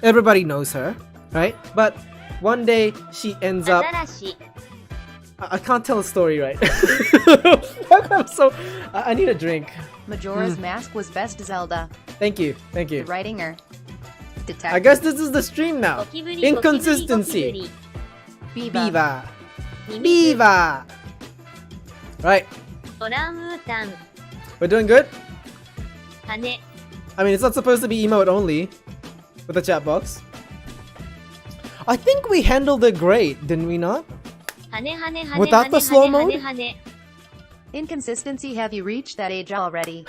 Everybody knows her, right? But one day she ends ア up. ザラシ I can't tell a story right. I'm so. I need a drink. Majora's Mask was best Zelda. Thank you. The writing her. Detective. I guess this is the stream now. ゴキブリゴキブリゴキブ Inconsistency. リ Beaver. Beaver. Beaver. Right. オランウータン We're doing good. 羽 I mean, it's not supposed to be emote only with the chat box. I think we handled it great, didn't we not? 羽羽羽 Without the slow mode? 羽羽 Inconsistency, have you reached that age already?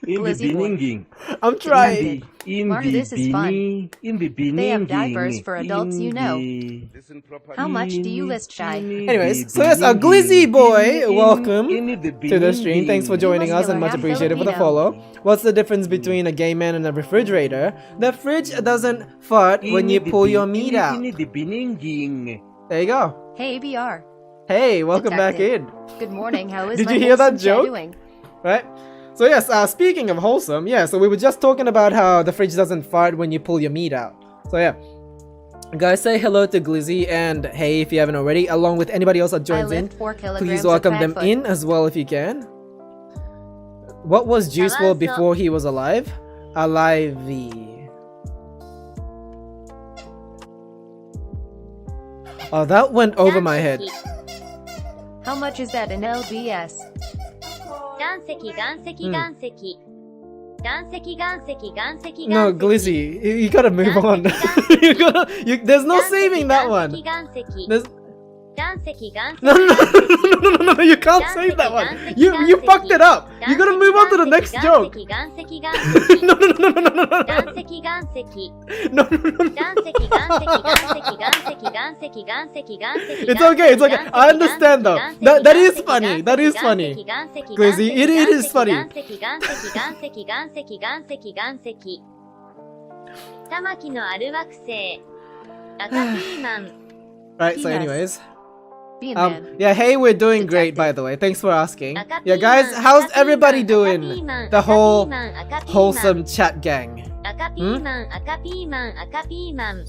In the Glizzy boy. beginning. I'm trying. In Mario, the this is fun. beginning. In the beginning. They have diapers for adults, you know. How much do you list, Shy? Anyways, so yes, Glizzy boy, welcome to the stream. Thanks for joining You must us and know much half appreciated for the Filipino. follow. What's the difference between a gay man and a refrigerator? The fridge doesn't fart when you pull your meat out. In the beginning. There you go. Hey, BR. Hey, welcome back in. Good morning, how is Did my you hear that wholesome chat joke? doing? Right? So yes, speaking of wholesome, yeah, so we were just talking about how the fridge doesn't fart when you pull your meat out. So yeah. Guys, say hello to Glizzy and hey if you haven't already, along with anybody else that I joins in. lift 4 kilograms Please of welcome fat them foot. in as well if you can. What was Juice WRLD before he was alive? Alivey. Oh, that went over my head. How much is that in LBS? 岩石岩石岩石岩石岩石岩石 No, Glizzy, you gotta move on. There's no saving that one. There's, 岩石岩石 no, no, you can't save that one. You fucked it up. You gotta move on to the next joke. 岩石岩石 No, no, no, no, no, no, no. 岩石岩石 No, no, no, no. 岩石岩石岩石岩石岩石岩石岩石岩石 It's okay, it's okay. I understand though. That is funny. That is funny. Glizzy, it is funny. 岩石岩石岩石岩石岩石岩石玉木のある惑星赤ピーマン Right, so Penis. anyways. Being man. Yeah, hey, we're doing great by the way. Thanks for asking. Yeah, guys, how's everybody doing? The whole wholesome chat gang. 赤ピーマン赤ピーマン赤ピーマン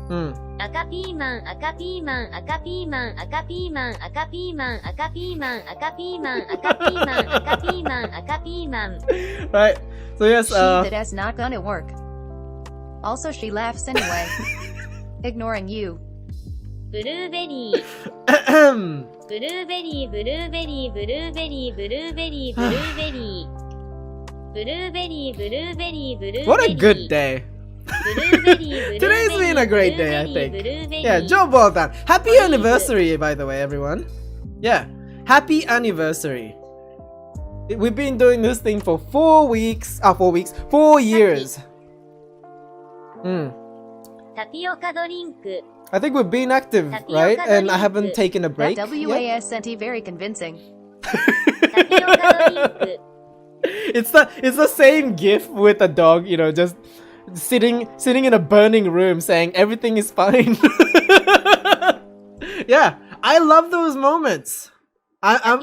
Hmm. 赤ピーマン赤ピーマン赤ピーマン赤ピーマン赤ピーマン赤ピーマン赤ピーマン赤ピーマン赤ピーマン赤ピーマン Right. So yes, She that's not gonna work. Also, she laughs anyway. Ignoring you. ブルーベリーブルーベリーブルーベリーブルーベリーブルーベリーブルーベリーブルーベリーブルーベリーブルーベリー what a good day. ブルーベリーブルーベリー Today's been a great day, I ブルーベリーブル think. ーベリー Yeah, job well done. Happy anniversary, by the way, everyone. Yeah, happy anniversary. We've been doing this thing for 4 weeks. 4 years. Hmm. タピオカドリンク I think we've been active, right? And I haven't taken a break. That yet. WASNT very convincing. タピオカドリンク It's the same gif with a dog, you know, just sitting in a burning room saying everything is fine. Yeah, I love those moments. I'm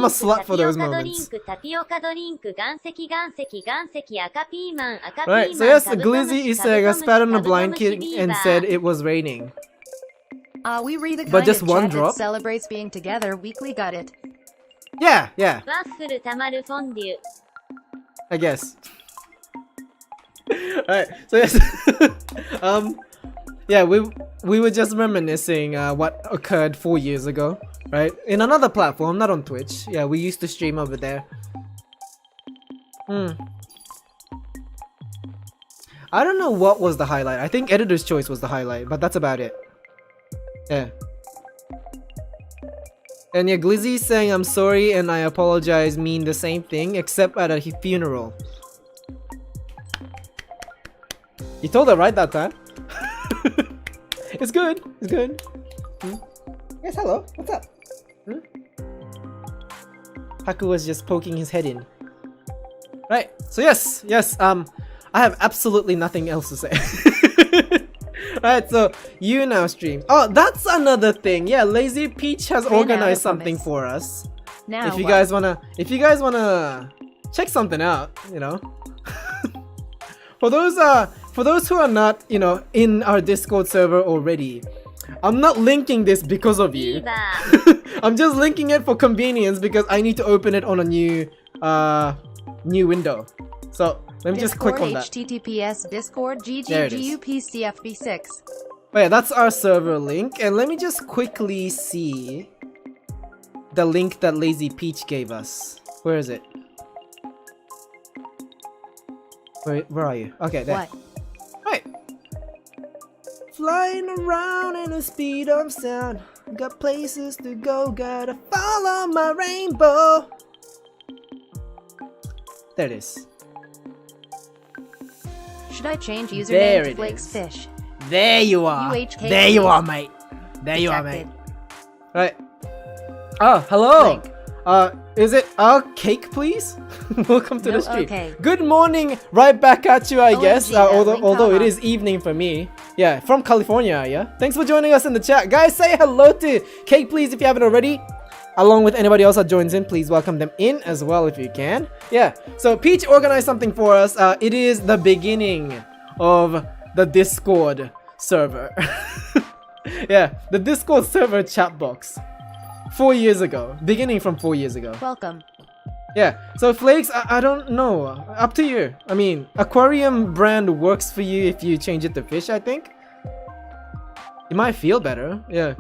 a slut for those moments. タピオカドリンク岩石岩石岩石赤ピーマン赤ピーマン Right, so yes, Glizzy is saying I spat on a blind kid and said it was raining. We read the kind But just of one chat drop? that celebrates being together weekly, got it. Yeah, yeah, ワッフルたまるフォンデュ I guess. Alright, so yes. Yeah, we were just reminiscing what occurred 4 years ago, right? In another platform, not on Twitch. Yeah, we used to stream over there. I don't know what was the highlight. I think Editor's Choice was the highlight, but that's about it. Yeah. And yeah, Glizzy saying I'm sorry and I apologize mean the same thing, except at a funeral. You told her right that time. It's good. It's good. Yes, hello. What's up? Haku was just poking his head in. Right. So yes. I have absolutely nothing else to say. Right. So you now stream. Oh, that's another thing. Yeah, Lazy Peach has organized something for us. Now If you what? guys wanna check something out, you know. For those who are not, you know, in our Discord server already, I'm not linking this because of ビ you. ーバー I'm just linking it for convenience because I need to open it on a new window. So let me just click on that. HTTPS Discord There it is. GGGUPCFB6. But yeah, that's our server link, and let me just quickly see the link that Lazy Peach gave us. Where is it? Where are you? Okay, there. What? Right. Flying around in the speed of sound. Got places to go, gotta follow my rainbow. There it is. Should I change There username to it Flakes is. Fish? There you are. UHK There you please. are, mate. There you are, mate. Detected. Right. Oh, hello. Link. Is it cake, please? Welcome to No, the stream. okay. Good morning, right back at you, I OMG, guess. that Although link, it haha. is evening for me. Yeah, from California, yeah. Thanks for joining us in the chat, guys. Say hello to Cake, please, if you haven't already. Along with anybody else that joins in, please welcome them in as well if you can. Yeah. So Peach organized something for us. It is the beginning of the Discord server. Yeah, the Discord server chat box. 4 years ago. Beginning from 4 years ago. Welcome. Yeah, so Flakes, I don't know. Up to you. I mean, aquarium brand works for you if you change it to fish, I think. It might feel better, yeah.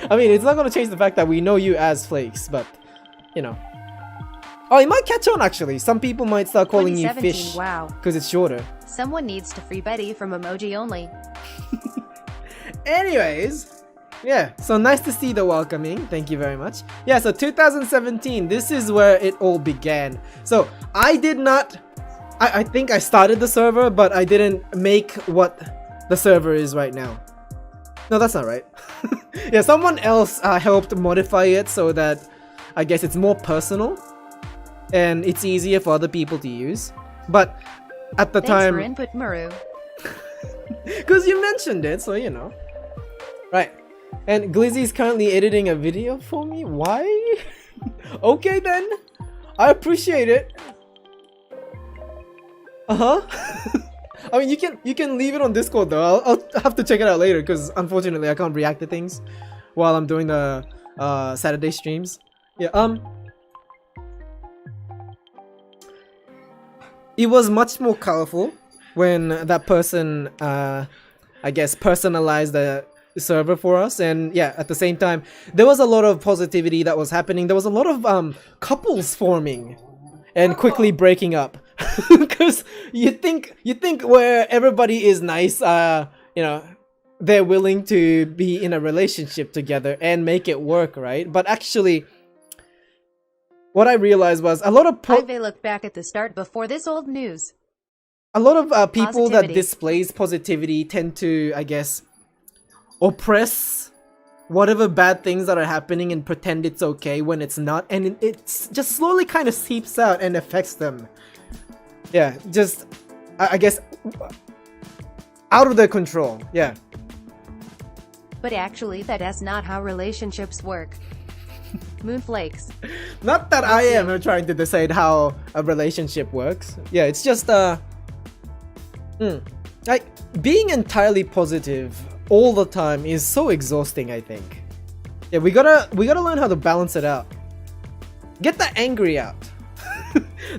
I mean, it's not gonna change the fact that we know you as Flakes, but, you know. Oh, it might catch on actually. Some people might start calling you 2017, fish. wow. Because it's shorter. Someone needs to free Betty from emoji only. Anyways, yeah, so nice to see the welcoming. Thank you very much. Yeah, so 2017, this is where it all began. So I did not, I think I started the server, but I didn't make what the server is right now. No, that's not right. Yeah, someone else helped modify it so that I guess it's more personal and it's easier for other people to use. But at the Thanks time, for input, Maru. because you mentioned it, so you know. Right. And Glizzy's currently editing a video for me? Why? Okay then. I appreciate it. Uh-huh. I mean, you can leave it on Discord though. I'll have to check it out later because unfortunately I can't react to things while I'm doing the Saturday streams. Yeah, it was much more colorful when that person I guess personalized the server for us, and yeah, at the same time there was a lot of positivity that was happening. There was a lot of couples forming and quickly breaking up because you think where everybody is nice, you know, they're willing to be in a relationship together and make it work, right? But actually what I realized was a lot of I look back at the start before this old news. a lot of people that Positivity. displays positivity tend to, I guess, oppress whatever bad things that are happening and pretend it's okay when it's not, and it's just slowly kind of seeps out and affects them. Yeah, just I guess out of their control. Yeah. But actually, that's not how relationships work. Moonflakes. Not that I am trying to decide how a relationship works. Yeah, it's just like being entirely positive all the time is so exhausting, I think. Yeah, we gotta learn how to balance it out. Get the angry out.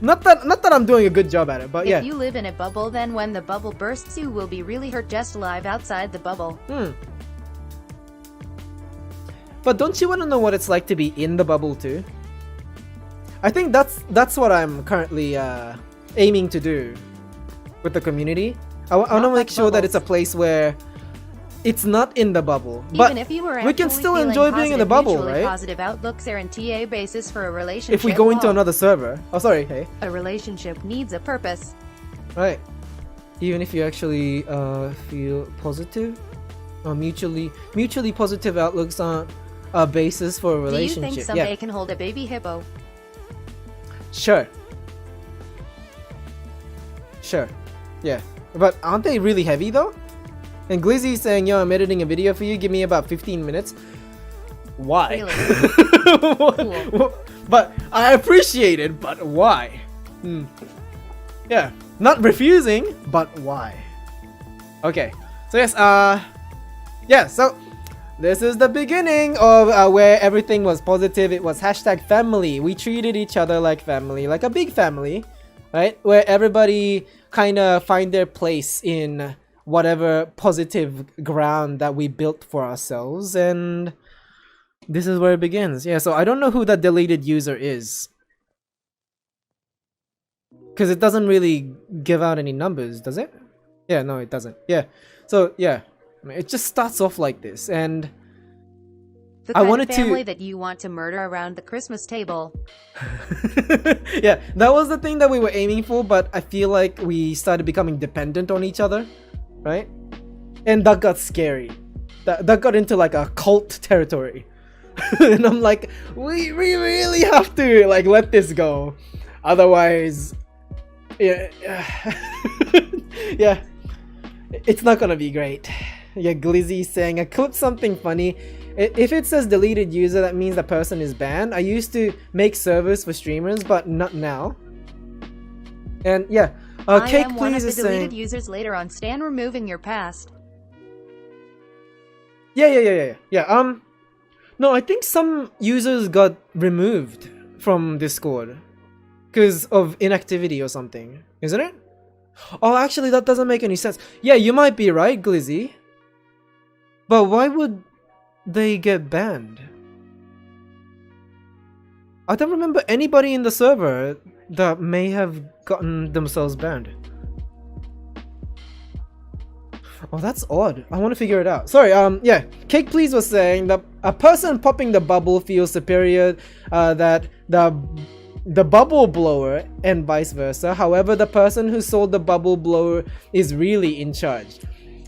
not that I'm doing a good job at it, but yeah. If you live in a bubble, then when the bubble bursts, you will be really hurt just alive outside the bubble. But don't you want to know what it's like to be in the bubble too? I think that's what I'm currently aiming to do with the community. I want to Not make like sure that bubbles. it's a place where it's not in the bubble, but Even if you were we can actually still feeling enjoy being in the positive, bubble, mutually right? Positive outlooks are an TA basis for a relationship. If we go into Well, another server. Oh, sorry. Hey. a relationship needs a purpose. Right. Even if you actually feel positive, or mutually positive outlooks aren't a basis for a Do you relationship. think someday Yeah. can hold a baby hippo? Sure. Sure. Yeah. But aren't they really heavy though? And Glizzy's saying, yo, I'm editing a video for you, give me about 15 minutes. Why? Really? Cool. But I appreciate it, but why? Yeah. Not refusing, but why? Okay. So yes, yeah, so this is the beginning of where everything was positive. It was hashtag family. We treated each other like family, like a big family, right? Where everybody kind of find their place in whatever positive ground that we built for ourselves, and this is where it begins. Yeah, so I don't know who that deleted user is. Because it doesn't really give out any numbers, does it? Yeah, no, it doesn't. Yeah. So, yeah. I mean, it just starts off like this, and The I kind wanted of to- family that you want to murder around the Christmas table. yeah, that was the thing that we were aiming for, but I feel like we started becoming dependent on each other, right? And that got scary. That got into like a cult territory. And I'm like, we really have to like let this go. Otherwise, yeah, yeah, it's not gonna be great. Yeah, Glizzy saying, I clipped something funny. If it says deleted user, that means the person is banned. I used to make servers for streamers, but not now. And yeah, I Cake am one of Please the is deleted saying, users later on. Stan removing your past. yeah. No, I think some users got removed from Discord because of inactivity or something, isn't it? Oh, actually, that doesn't make any sense. Yeah, you might be right, Glizzy. But why would they get banned? I don't remember anybody in the server that may have gotten themselves banned. Oh, that's odd. I want to figure it out. Sorry, yeah. Cake Please was saying that a person popping the bubble feels superior, that the bubble blower and vice versa. However, the person who sold the bubble blower is really in charge.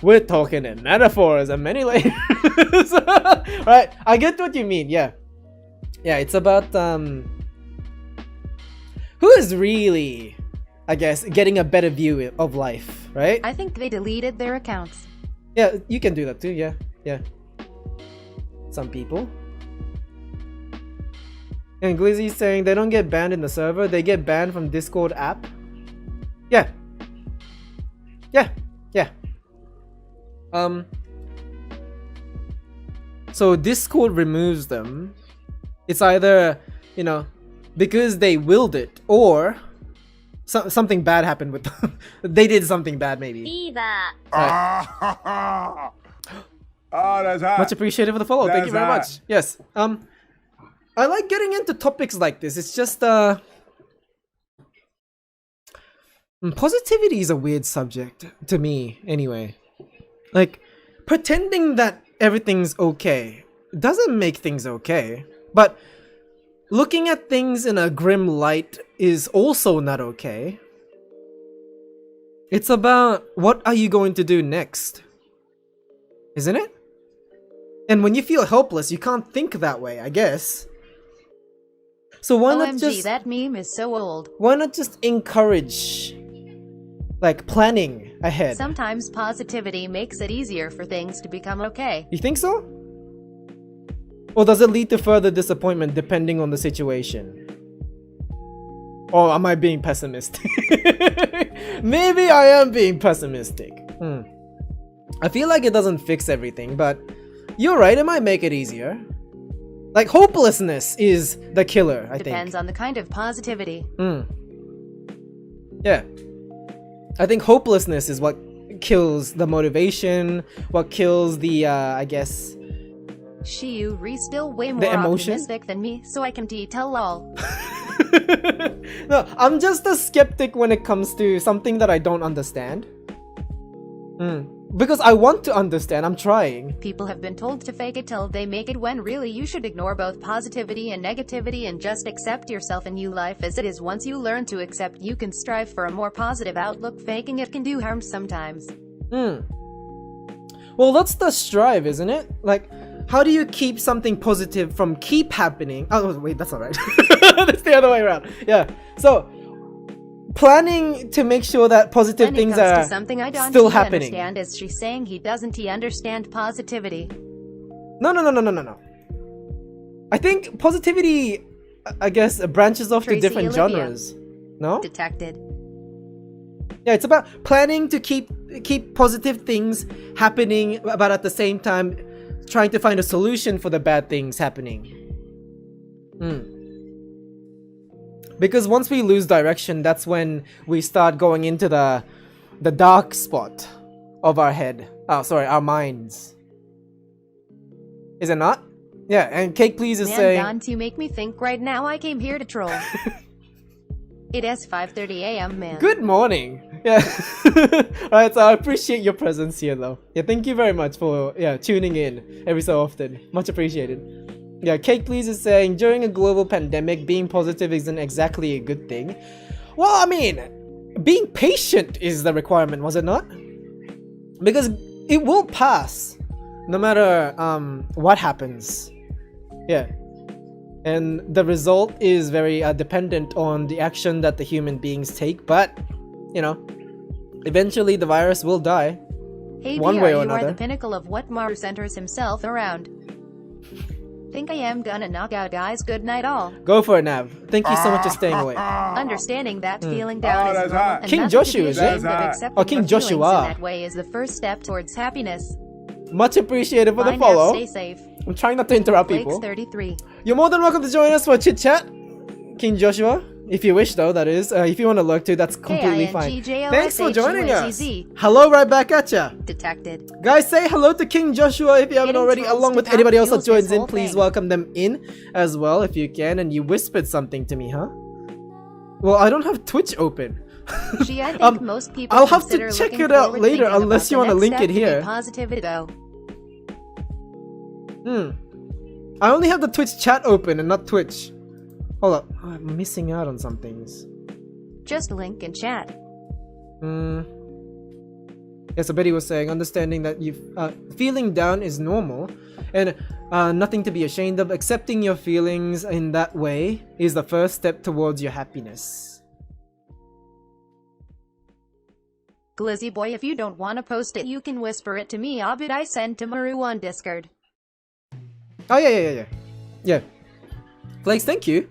We're talking in metaphors and many layers. Right, I get what you mean, yeah. Yeah, it's about, who is really, I guess, getting a better view of life, right? I think they deleted their accounts. Yeah, you can do that too, yeah. Some people. And Glizzy's saying they don't get banned in the server, they get banned from Discord app. Yeah. So Discord removes them. It's either, you know, because they willed it, or something bad happened with them. They did something bad, maybe. ビーバ Oh, that's hot. Much appreciated for the follow. Thank you very That's much. Yes. I like getting into topics like this. It's just positivity is a weird subject to me anyway. Like pretending that everything's okay doesn't make things okay. But looking at things in a grim light is also not okay. It's about what are you going to do next? Isn't it? And when you feel helpless, you can't think that way, I guess. So why not OMG, just that meme is so old. why not just encourage like planning ahead? Sometimes positivity makes it easier for things to become okay. You think so? Or does it lead to further disappointment depending on the situation? Or am I being pessimistic? Maybe I am being pessimistic. I feel like it doesn't fix everything, but you're right, it might make it easier. Like hopelessness is the killer, I Depends think. on the kind of positivity. Yeah. I think hopelessness is what kills the motivation, what kills the, I guess... You still way more emotion? optimistic than me, so I can tell lol. No, I'm just a skeptic when it comes to something that I don't understand. Because I want to understand, I'm trying. People have been told to fake it till they make it, when really you should ignore both positivity and negativity and just accept yourself and you life as it is. Once you learn to accept, you can strive for a more positive outlook. Faking it can do harm sometimes. Well, that's the strive, isn't it? Like, how do you keep something positive from keep happening? Oh, wait, that's not right. That's the other way around. Yeah. So, planning to make sure that positive When it things comes are to something I don't still happening. understand, is she saying he doesn't understand positivity? No. I think positivity, I guess, branches off to Tracy different Olivia. genres. No? Detected. Yeah, it's about planning to keep positive things happening, but at the same time trying to find a solution for the bad things happening. Because once we lose direction, that's when we start going into the dark spot of our head. Oh, sorry, our minds. Is it not? Yeah, and Cake Please is Man, saying... Don, you make me think right now. I came here to troll. It is 5:30 a.m. man. Good morning. Yeah. Alright, so I appreciate your presence here though. Yeah, thank you very much for tuning in every so often. Much appreciated. Yeah, Cake Please is saying during a global pandemic, being positive isn't exactly a good thing. Well, I mean, being patient is the requirement, was it not? Because it will pass no matter what happens. Yeah. And the result is very dependent on the action that the human beings take, but you know, eventually the virus will die. Hey one VR, way or you another. are the pinnacle of what Maru centers himself around. Think I am gonna knock out guys. Good night all. Go for it, Nav. Thank you so much for staying away. Understanding that feeling down Oh, is that's normal hot. and King nothing Joshua, to be is ashamed it? of, That's accepting hot. Oh, King your feelings Joshua. in that way is the first step towards happiness. Much appreciated for the Bye now, follow. stay safe. I'm trying not to interrupt Flakes people. 33. You're more than welcome to join us for chit chat, King Joshua. If you wish, though, that is. If you want to lurk too, that's completely fine. Thanks for joining us. Hello, right back at ya. Detected. Guys, say hello to King Joshua if you haven't Getting already, trolls along to with top anybody else that fuels this joins in. whole Please thing. welcome them in as well if you can. And you whispered something to me, huh? Well, I don't have Twitch open. Gee, I think most people I'll have to consider check looking it out forward later thinking unless about you the want to next link step it to be here. Positivity though. I only have the Twitch chat open and not Twitch. Hold up, I'm missing out on some things. Just link in chat. Yeah, so Betty was saying, understanding that you feeling down is normal and nothing to be ashamed of. Accepting your feelings in that way is the first step towards your happiness. Glizzy boy, if you don't want to post it, you can whisper it to me. Abid I send to Maru on Discord. Oh yeah. Flakes, thank you.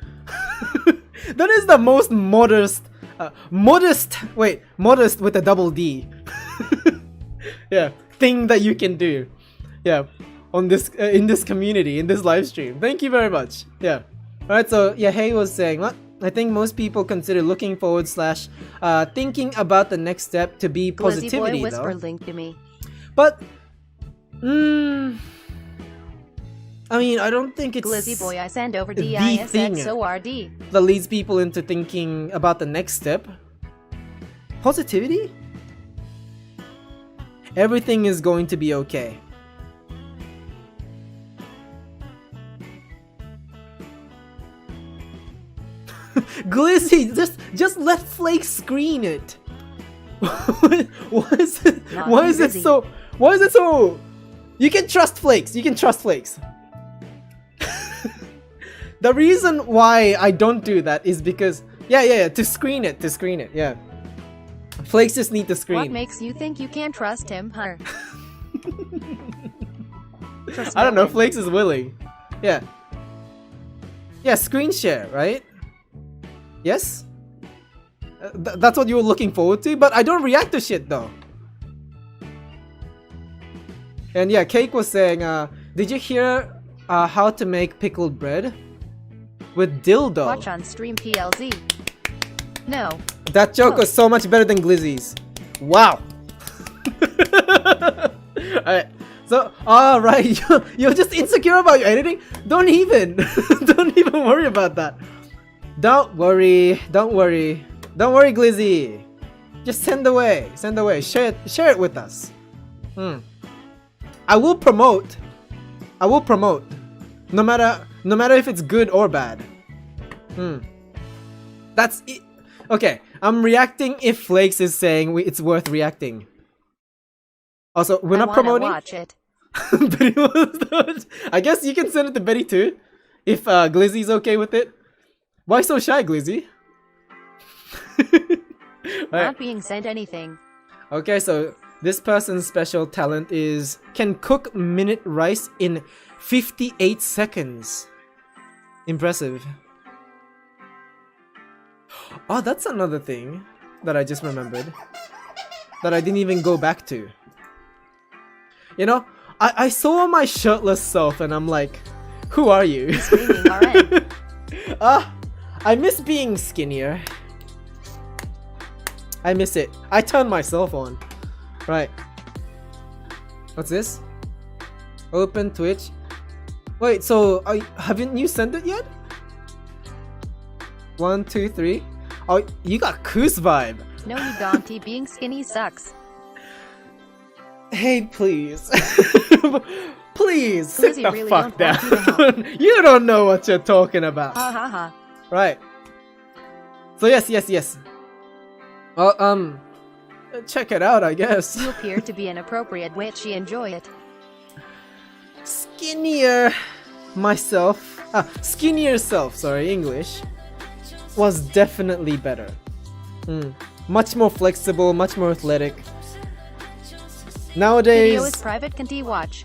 That is the most modest with a double D. Yeah, thing that you can do. Yeah, on this in this community, in this live stream. Thank you very much. Yeah. Alright, so yeah, Hey was saying, what? I think most people consider looking forward / thinking about the next step to be Glizzy boy, positivity whisper though. link to me. But I mean, I don't think it's Glizzy boy, I send over the DISXORD. that leads people into thinking about the next step. Positivity? Everything is going to be okay. Glizzy, just let Flake screen it. Why is it? Not Why is it busy. so? Why is it so? You can trust Flakes. You can trust Flakes. The reason why I don't do that is because to screen it, yeah. Flakes just need to screen. What makes you think you can't trust him, huh? Trust I don't no know, one. Flakes is willing. Yeah. Yeah, screen share, right? Yes? That's what you were looking forward to, but I don't react to shit though. And yeah, Cake was saying, did you hear how to make pickled bread? With dildo. Watch on stream PLZ. No. That joke was so much better than Glizzy's. Wow. Alright. So, alright, you're just insecure about your editing? Don't even worry about that. Don't worry, Glizzy. Just send away, share it with us. I will promote. No matter if it's good or bad. That's it. Okay, I'm reacting if Flakes is saying it's worth reacting. Also, we're not promoting. Watch it. Betty was I guess you can send it to Betty too, if Glizzy's okay with it. Why so shy, Glizzy? Not being sent anything. Okay, so this person's special talent is can cook minute rice in 58 seconds. Impressive. Oh, that's another thing that I just remembered that I didn't even go back to. You know, I saw my shirtless self and I'm like, who are you? Screaming RN. I miss being skinnier. I miss it. I turned myself on. Right. What's this? Open Twitch. Wait, so haven't you sent it yet? 1, 2, 3. Oh, you got Koos vibe. No, you don't. Being skinny sucks. Hey, please. Please, sit Glizzy the really fuck don't want you down. You don't know what you're talking about. Ha ha ha. Right. So yes. Well, check it out, I guess. You appear to be an appropriate witchy. Enjoy it. Skinnier self, sorry, English, was definitely better. Much more flexible, much more athletic. Nowadays... Video is private, can't watch.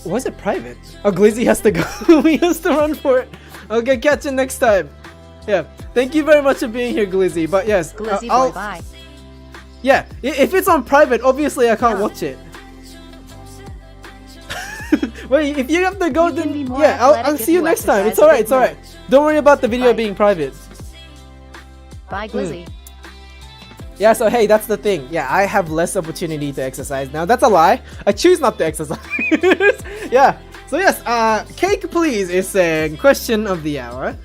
Was it private? Oh, Glizzy has to go. He has to run for it. Okay, catch you next time. Yeah, thank you very much for being here, Glizzy. But yes, Glizzy boy, bye. Yeah, if it's on private, obviously I can't watch it. Well, if you have to go, then yeah, I'll see you next time. It's alright, it's alright. Don't worry about the video being private. Bye, Glizzy. Yeah, so hey, that's the thing. Yeah, I have less opportunity to exercise now. That's a lie. I choose not to exercise. Yeah. So yes, Cake Please is saying, question of the hour.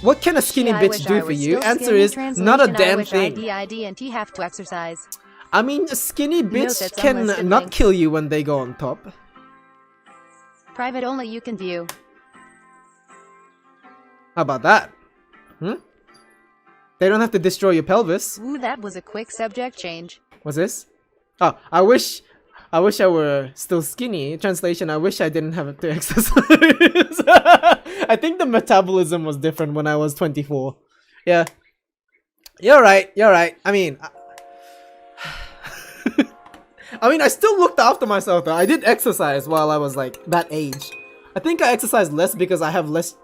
What can a skinny bitch do for you? Answer is not a damn thing. and have to exercise. I mean, a skinny bitch can not kill you when they go on top. Private only you can view. How about that? They don't have to destroy your pelvis. Ooh, that was a quick subject change. What's this? Oh, I wish I were still skinny. Translation, I wish I didn't have to exercise. I think the metabolism was different when I was 24. Yeah. You're right. I mean... I still looked after myself though. I did exercise while I was like that age. I think I exercise less because I have less...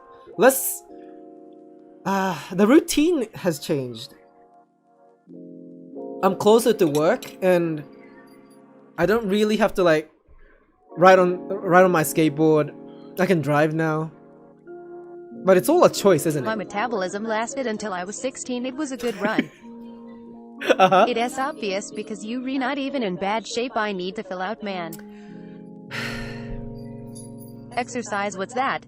the routine has changed. I'm closer to work and I don't really have to like ride on my skateboard. I can drive now. But it's all a choice, isn't it? My metabolism lasted until I was 16. It was a good run. It is obvious because you re not even in bad shape. I need to fill out, man. Exercise, what's that?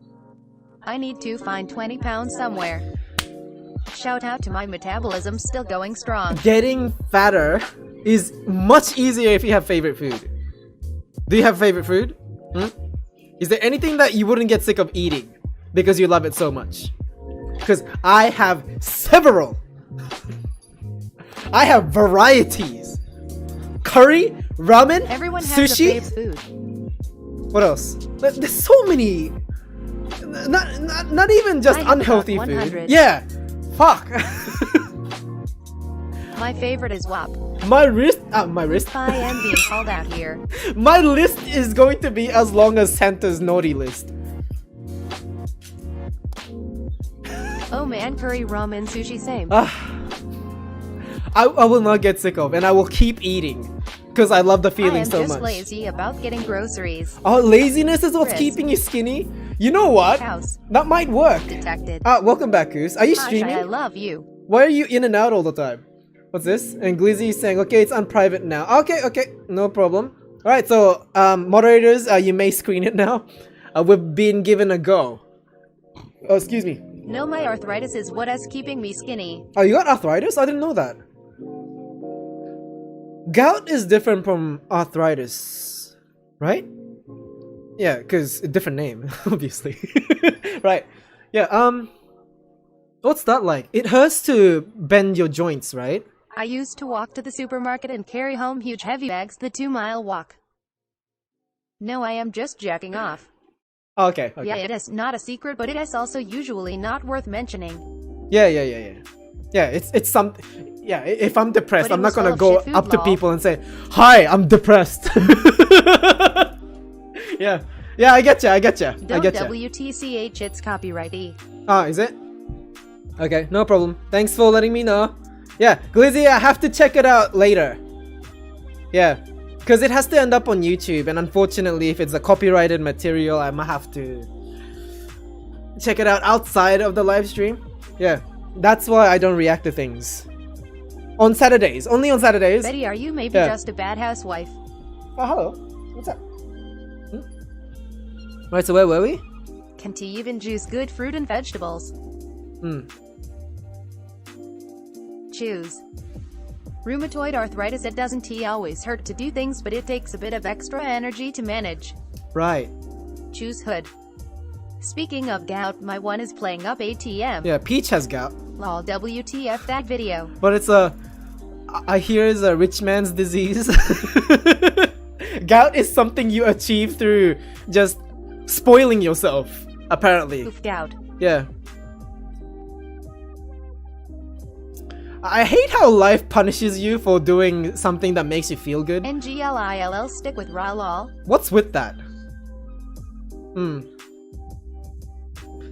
I need to find 20 pounds somewhere. Shout out to my metabolism still going strong. Getting fatter is much easier if you have favorite food. Do you have favorite food? Is there anything that you wouldn't get sick of eating because you love it so much? Because I have several. I have varieties. Curry, ramen, Everyone has sushi. a fave food. What else? There's so many. Not even just I have unhealthy about food. 100. Yeah. Fuck. My favorite is WAP. My wrist. I am being called out here. My list is going to be as long as Santa's naughty list. Oh man, curry, ramen, sushi, same. I will not get sick of, and I will keep eating because I love the feeling so much. I am just lazy about getting groceries. Oh, laziness is what's Chris. keeping you skinny? You know what? House. That might work. Detected. Welcome back, Koos. Are you Gosh, streaming? I love you. Why are you in and out all the time? What's this? And Glizzy is saying, okay, it's on private now. Okay, no problem. Alright, so, moderators, you may screen it now. We've been given a go. Oh, excuse me. No, my arthritis is what is keeping me skinny. Oh, you got arthritis? I didn't know that. Gout is different from arthritis, right? Yeah, because a different name, obviously. Right. Yeah, what's that like? It hurts to bend your joints, right? I used to walk to the supermarket and carry home huge heavy bags the 2-mile walk. No, I am just jacking off. Okay. Yeah, it is not a secret, but it is also usually not worth mentioning. Yeah. Yeah, it's something. Yeah, if I'm depressed, I'm not gonna go up to people and say, "Hi, I'm depressed." Yeah, I get ya. Don't WTCH, it's copyrighty. Ah, is it? Okay, no problem. Thanks for letting me know. Yeah, Glizzy, I have to check it out later. Yeah, because it has to end up on YouTube, and unfortunately, if it's a copyrighted material, I might have to check it out outside of the live stream. Yeah, that's why I don't react to things. On Saturdays, only on Saturdays. Betty, are you maybe just a bad housewife? Oh, hello. What's up? Right, so where were we? Can tea even juice good fruit and vegetables? choose. Rheumatoid arthritis, it doesn't always hurt to do things, but it takes a bit of extra energy to manage. Right. Choose hood. Speaking of gout, my one is playing up ATM. Yeah, Peach has gout. Lol, WTF that video. But it's I hear it's a rich man's disease. Gout is something you achieve through just spoiling yourself, apparently. Oof, gout. Yeah. I hate how life punishes you for doing something that makes you feel good. NGLILL, stick with raw lol. What's with that?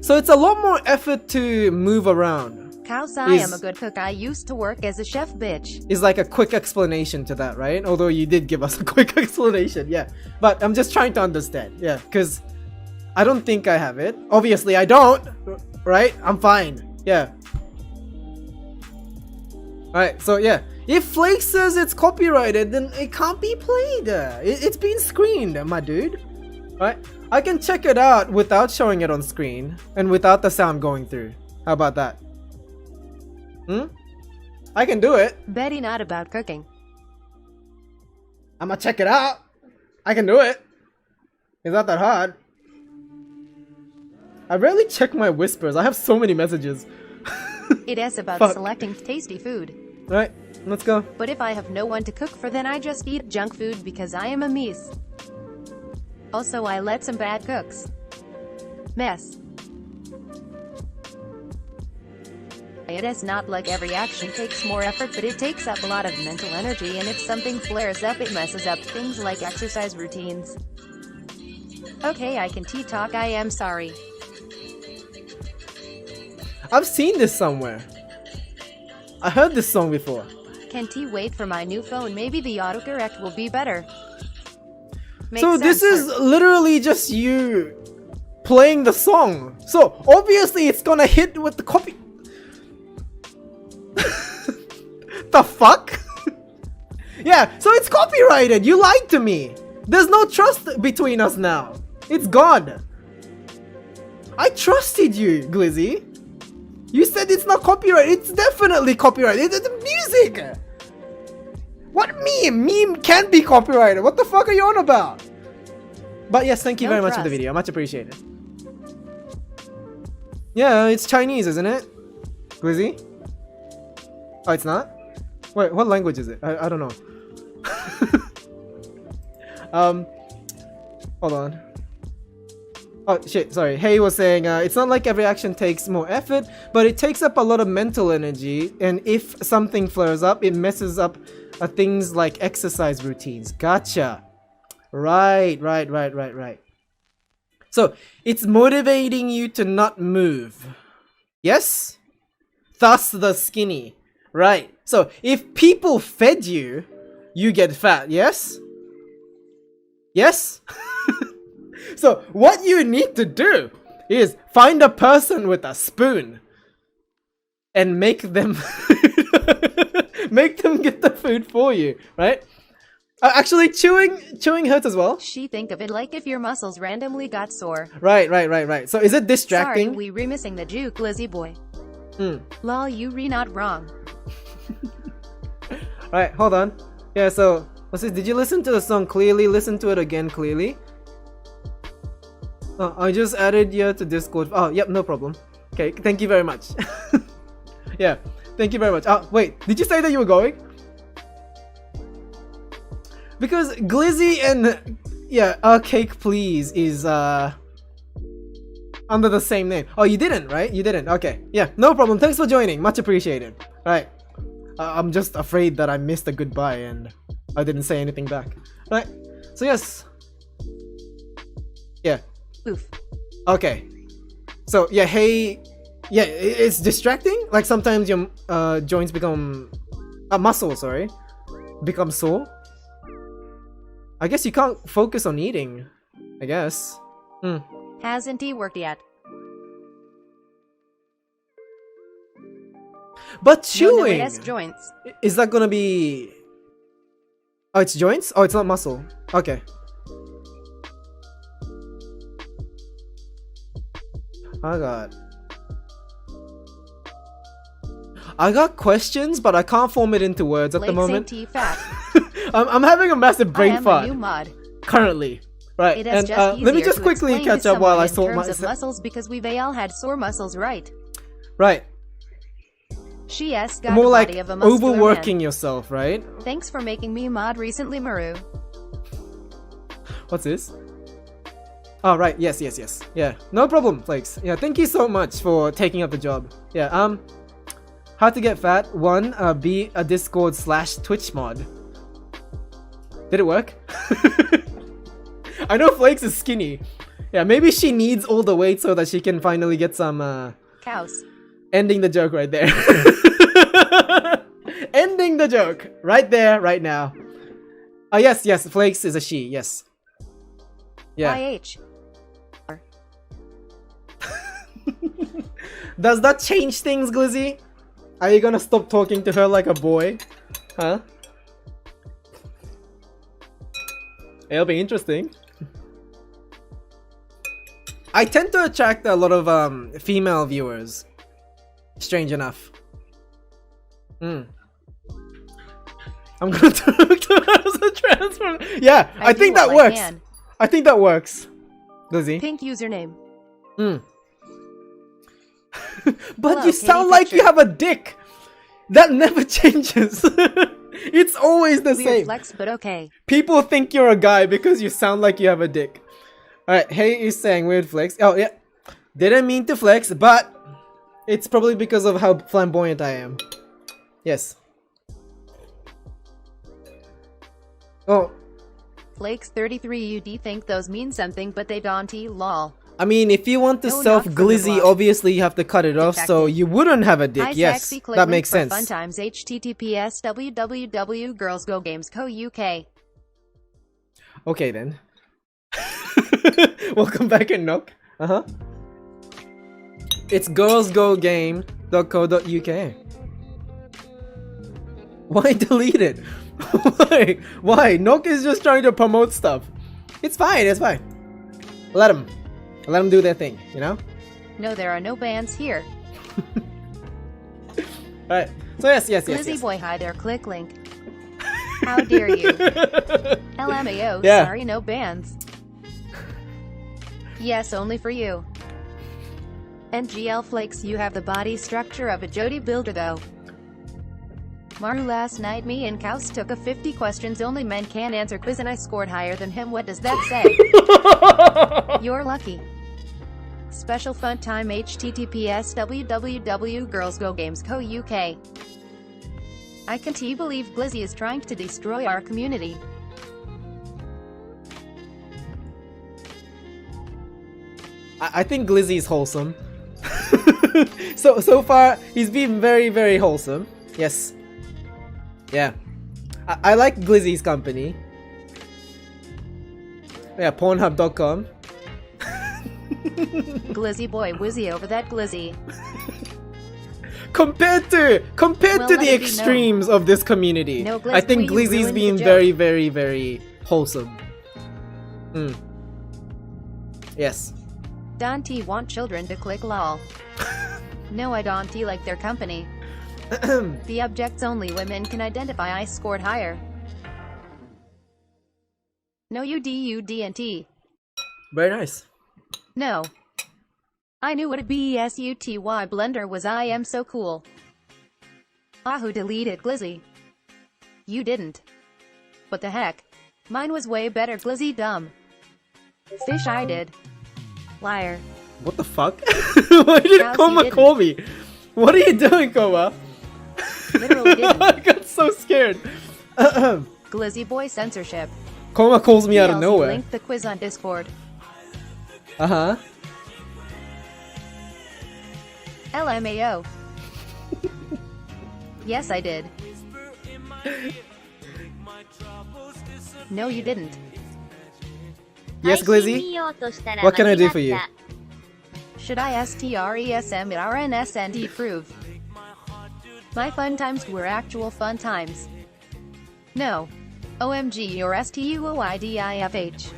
So it's a lot more effort to move around. Cows, I am a good cook. I used to work as a chef, bitch. Is like a quick explanation to that, right? Although you did give us a quick explanation, yeah. But I'm just trying to understand, yeah, because I don't think I have it. Obviously I don't, right? I'm fine, yeah. Alright, so yeah. If Flake says it's copyrighted, then it can't be played. It's been screened, my dude. Right? I can check it out without showing it on screen and without the sound going through. How about that? I can do it. Betty, not about cooking. I'ma check it out. I can do it. It's not that hard. I rarely check my whispers. I have so many messages. It is about Fuck. selecting tasty food. Right, let's go. But if I have no one to cook for, then I just eat junk food because I am a mess. Also, I let some bad cooks mess. It is not like every action takes more effort, but it takes up a lot of mental energy, and if something flares up, it messes up things like exercise routines. Okay, I can talk. I am sorry. I've seen this somewhere. I heard this song before. Can wait for my new phone? Maybe the autocorrect will be better. Makes So this sense, is literally just you playing the song. So obviously it's gonna hit with the copy. The fuck? Yeah, so it's copyrighted. You lied to me. There's no trust between us now. It's gone. I trusted you, Glizzy. You said it's not copyrighted. It's definitely copyrighted. It's music. What meme? Meme can be copyrighted. What the fuck are you on about? But yes, thank you No very much for the trust. video. Much appreciated. Yeah, it's Chinese, isn't it? Glizzy? Oh, it's not? Wait, what language is it? I don't know. Hold on. Oh shit, sorry. Hey was saying, it's not like every action takes more effort, but it takes up a lot of mental energy, and if something flares up, it messes up things like exercise routines. Gotcha. Right. So, it's motivating you to not move. Yes? Thus the skinny. Right. So, if people fed you, you get fat, yes? Yes? So, what you need to do is find a person with a spoon and make them make them get the food for you, right? Actually, chewing hurts as well. She think of it like if your muscles randomly got sore. Right. So, is it Sorry, distracting? we remissing the juke, Lizzie boy. Lol, you re not wrong. Right, hold on. Yeah, so what's this? Did you listen to the song clearly? Listen to it again clearly. Oh, I just added you to Discord. Oh, yep, no problem. Okay, thank you very much. Yeah, thank you very much. Oh, wait, did you say that you were going? Because Glizzy and yeah, Cake Please is under the same name. Oh, you didn't, right? You didn't. Okay, yeah, no problem. Thanks for joining. Much appreciated. Right. I'm just afraid that I missed a goodbye and I didn't say anything back. Right. So yes. Yeah. Oof. Okay. So yeah, hey, yeah, it's distracting. Like sometimes your joints become muscles, sorry, become sore. I guess you can't focus on eating. I guess. Hasn't he worked yet? But No, chewing, it's joints. is that gonna be? Oh, it's joints. Oh, it's not muscle. Okay. Oh god. I got questions, but I can't form it into words at the Flakes moment. ain't fat. I'm having a massive I brain am a fart new mod. currently. Right, It is and just let me easier just to quickly explain catch to up while someone I in sort terms of my... muscles because we've all had sore muscles, right? Right, She has got more the like body of a muscular overworking man. yourself, right? Thanks for making me a mod recently, Maru. What's this? Oh, right, yes. Yeah, no problem, Flakes. Yeah, thank you so much for taking up the job. Yeah, how to get fat? 1, be a Discord/Twitch mod. Did it work? I know Flakes is skinny. Yeah, maybe she needs all the weight so that she can finally get some, Cows. ending the joke right there. Ending the joke right there, right now. Oh, yes, Flakes is a she, yes. Yeah. YH. Does that change things, Glizzy? Are you gonna stop talking to her like a boy? Huh? It'll be interesting. I tend to attract a lot of female viewers. Strange enough. I'm gonna talk to her as a transform. Yeah, I think that works. I think that works. Lizzie. Pink username. But Hello, you sound like you have a dick. That never changes. It's always the Weird same. flex, but okay. People think you're a guy because you sound like you have a dick. Alright, Hey is saying weird flex. Oh, yeah. Didn't mean to flex, but it's probably because of how flamboyant I am. Yes. Oh. Flakes 33 UD think those mean something, but they don't. Lol. I mean, if you want to No, self not from the glizzy, block. obviously you have to cut it off, so Detected. you wouldn't have a dick. Hi, Yes, sexy, click that link makes for sense. Fun times https www.girlsgogames.co.uk. Okay then. Welcome back and knock. It's girlsgogame.co.uk. Why delete it? Why? Knock is just trying to promote stuff. It's fine, it's fine. Let them do their thing, you know? No, there are no bans here. Alright, so yes. Lizzie boy, hi there, click link. How dare you? LMAO, Yeah. sorry, no bans. Yes, only for you. NGL Flakes, you have the body structure of a Jody builder though. Maru, last night me and Kaus took a 50 questions only men can answer quiz and I scored higher than him. What does that say? You're lucky. Special fun time https www.girlsgogames.co.uk. I can't believe Glizzy is trying to destroy our community. I think Glizzy is wholesome. so far, he's been very, very wholesome. Yes. Yeah. I like Glizzy's company. Yeah, Pornhub.com. Glizzy boy, whizzy over that Glizzy. Compared to Well, let the it be extremes of this community, No, Glizz, I think will you Glizzy's ruin the being joke? very, very, very wholesome. Yes. Dante want children to click lol. No, I don't like their company. The objects only women can identify. I scored higher. No, UDNT. Very nice. No. I knew what a BESUTY blender was. I am so cool. Who deleted Glizzy? You didn't. What the heck? Mine was way better, Glizzy dumb. Fish, I did. Liar. What the fuck? Why did House, you Koma didn't. call me? What are you doing, Koma? Literally didn't. I got so scared. Glizzy boy censorship. Koma calls me out of TLC nowhere. Link the quiz on Discord. LMAO. Yes, I did. No, you didn't. Yes, Glizzy? What can I do for you? Should I STRESMRNSND prove? My fun times were actual fun times. No. OMG or STUOIDIFH.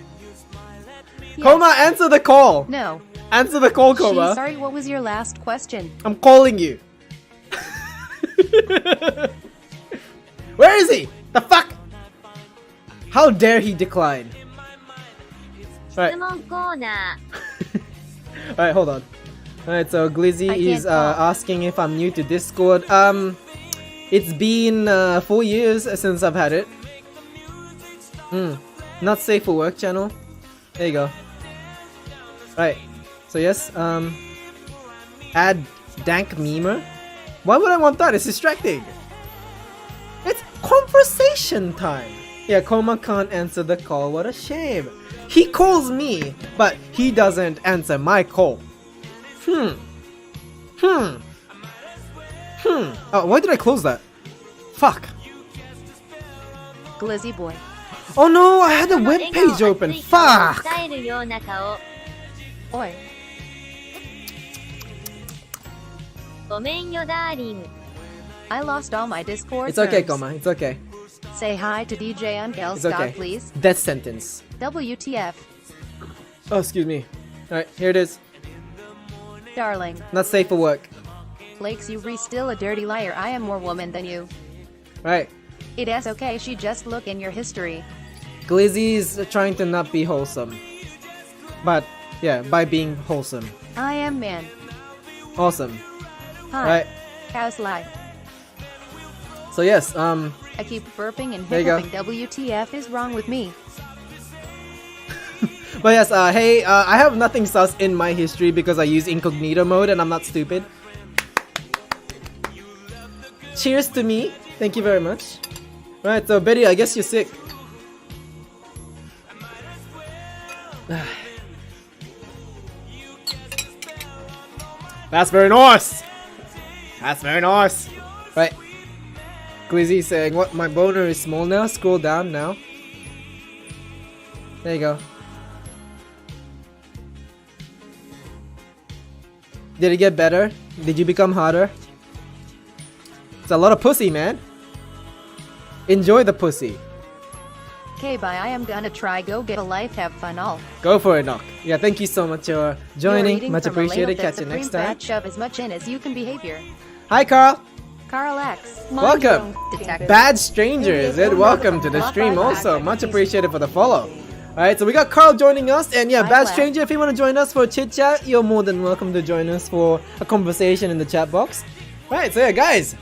Yes. Koma, answer the call! No. Answer the call, She, Koma. sorry, what was your last question? I'm calling you. Where is he? The fuck? How dare he decline? 質問コーナ Alright, hold on. Alright, so Glizzy I is can't talk. asking if I'm new to Discord. It's been 4 years since I've had it. Not safe for work channel. There you go. Right. So yes, add dank memer. Why would I want that? It's distracting. It's conversation time. Yeah, Koma can't answer the call. What a shame. He calls me, but he doesn't answer my call. Oh, why did I close that? Fuck. Glizzy boy. Oh no, I had the ー web 笑顔 page open. 熱い顔を Fuck. 伝えるような顔 Oi. ごめんよダーリン I lost all my Discord It's okay, terms. Koma. It's okay. Say hi to DJ Unkel It's Scott, okay. please. Death sentence. WTF. Oh, excuse me. Alright, here it is. Darling. Not safe for work. Flakes, you still a dirty liar. I am more woman than you. Right. It is okay, she just look in your history. Glizzy's trying to not be wholesome. But, yeah, by being wholesome. I am man. Awesome. Hi. Right. How's life? So yes, I keep burping and There you go. hiccuping. WTF is wrong with me? but yes, hey, I have nothing sus in my history because I use incognito mode and I'm not stupid. Cheers to me. Thank you very much. Right, so Betty, I guess you're sick. That's very nice. That's very nice. Right. Glizzy saying, what, my boner is small now? Scroll down now. There you go. Did it get better? Did you become hotter? It's a lot of pussy, man. Enjoy the pussy. Okay, bye. I am gonna try. Go get a life. Have fun all. Go for it, Knock. Yeah, thank you so much for You're joining. eating Much from a appreciated. layup that's Catch you a next cream time. fat. Shove as much in as you can behavior. Hi, Carl. Carl X. Welcome. Detective. Bad strangers, and welcome to the stream also. Much appreciated for the follow. Alright, so we got Carl joining us, and yeah, Hi, Bad Black. Stranger, if you want to join us for a chit chat, you're more than welcome to join us for a conversation in the chat box. Alright, so yeah, guys,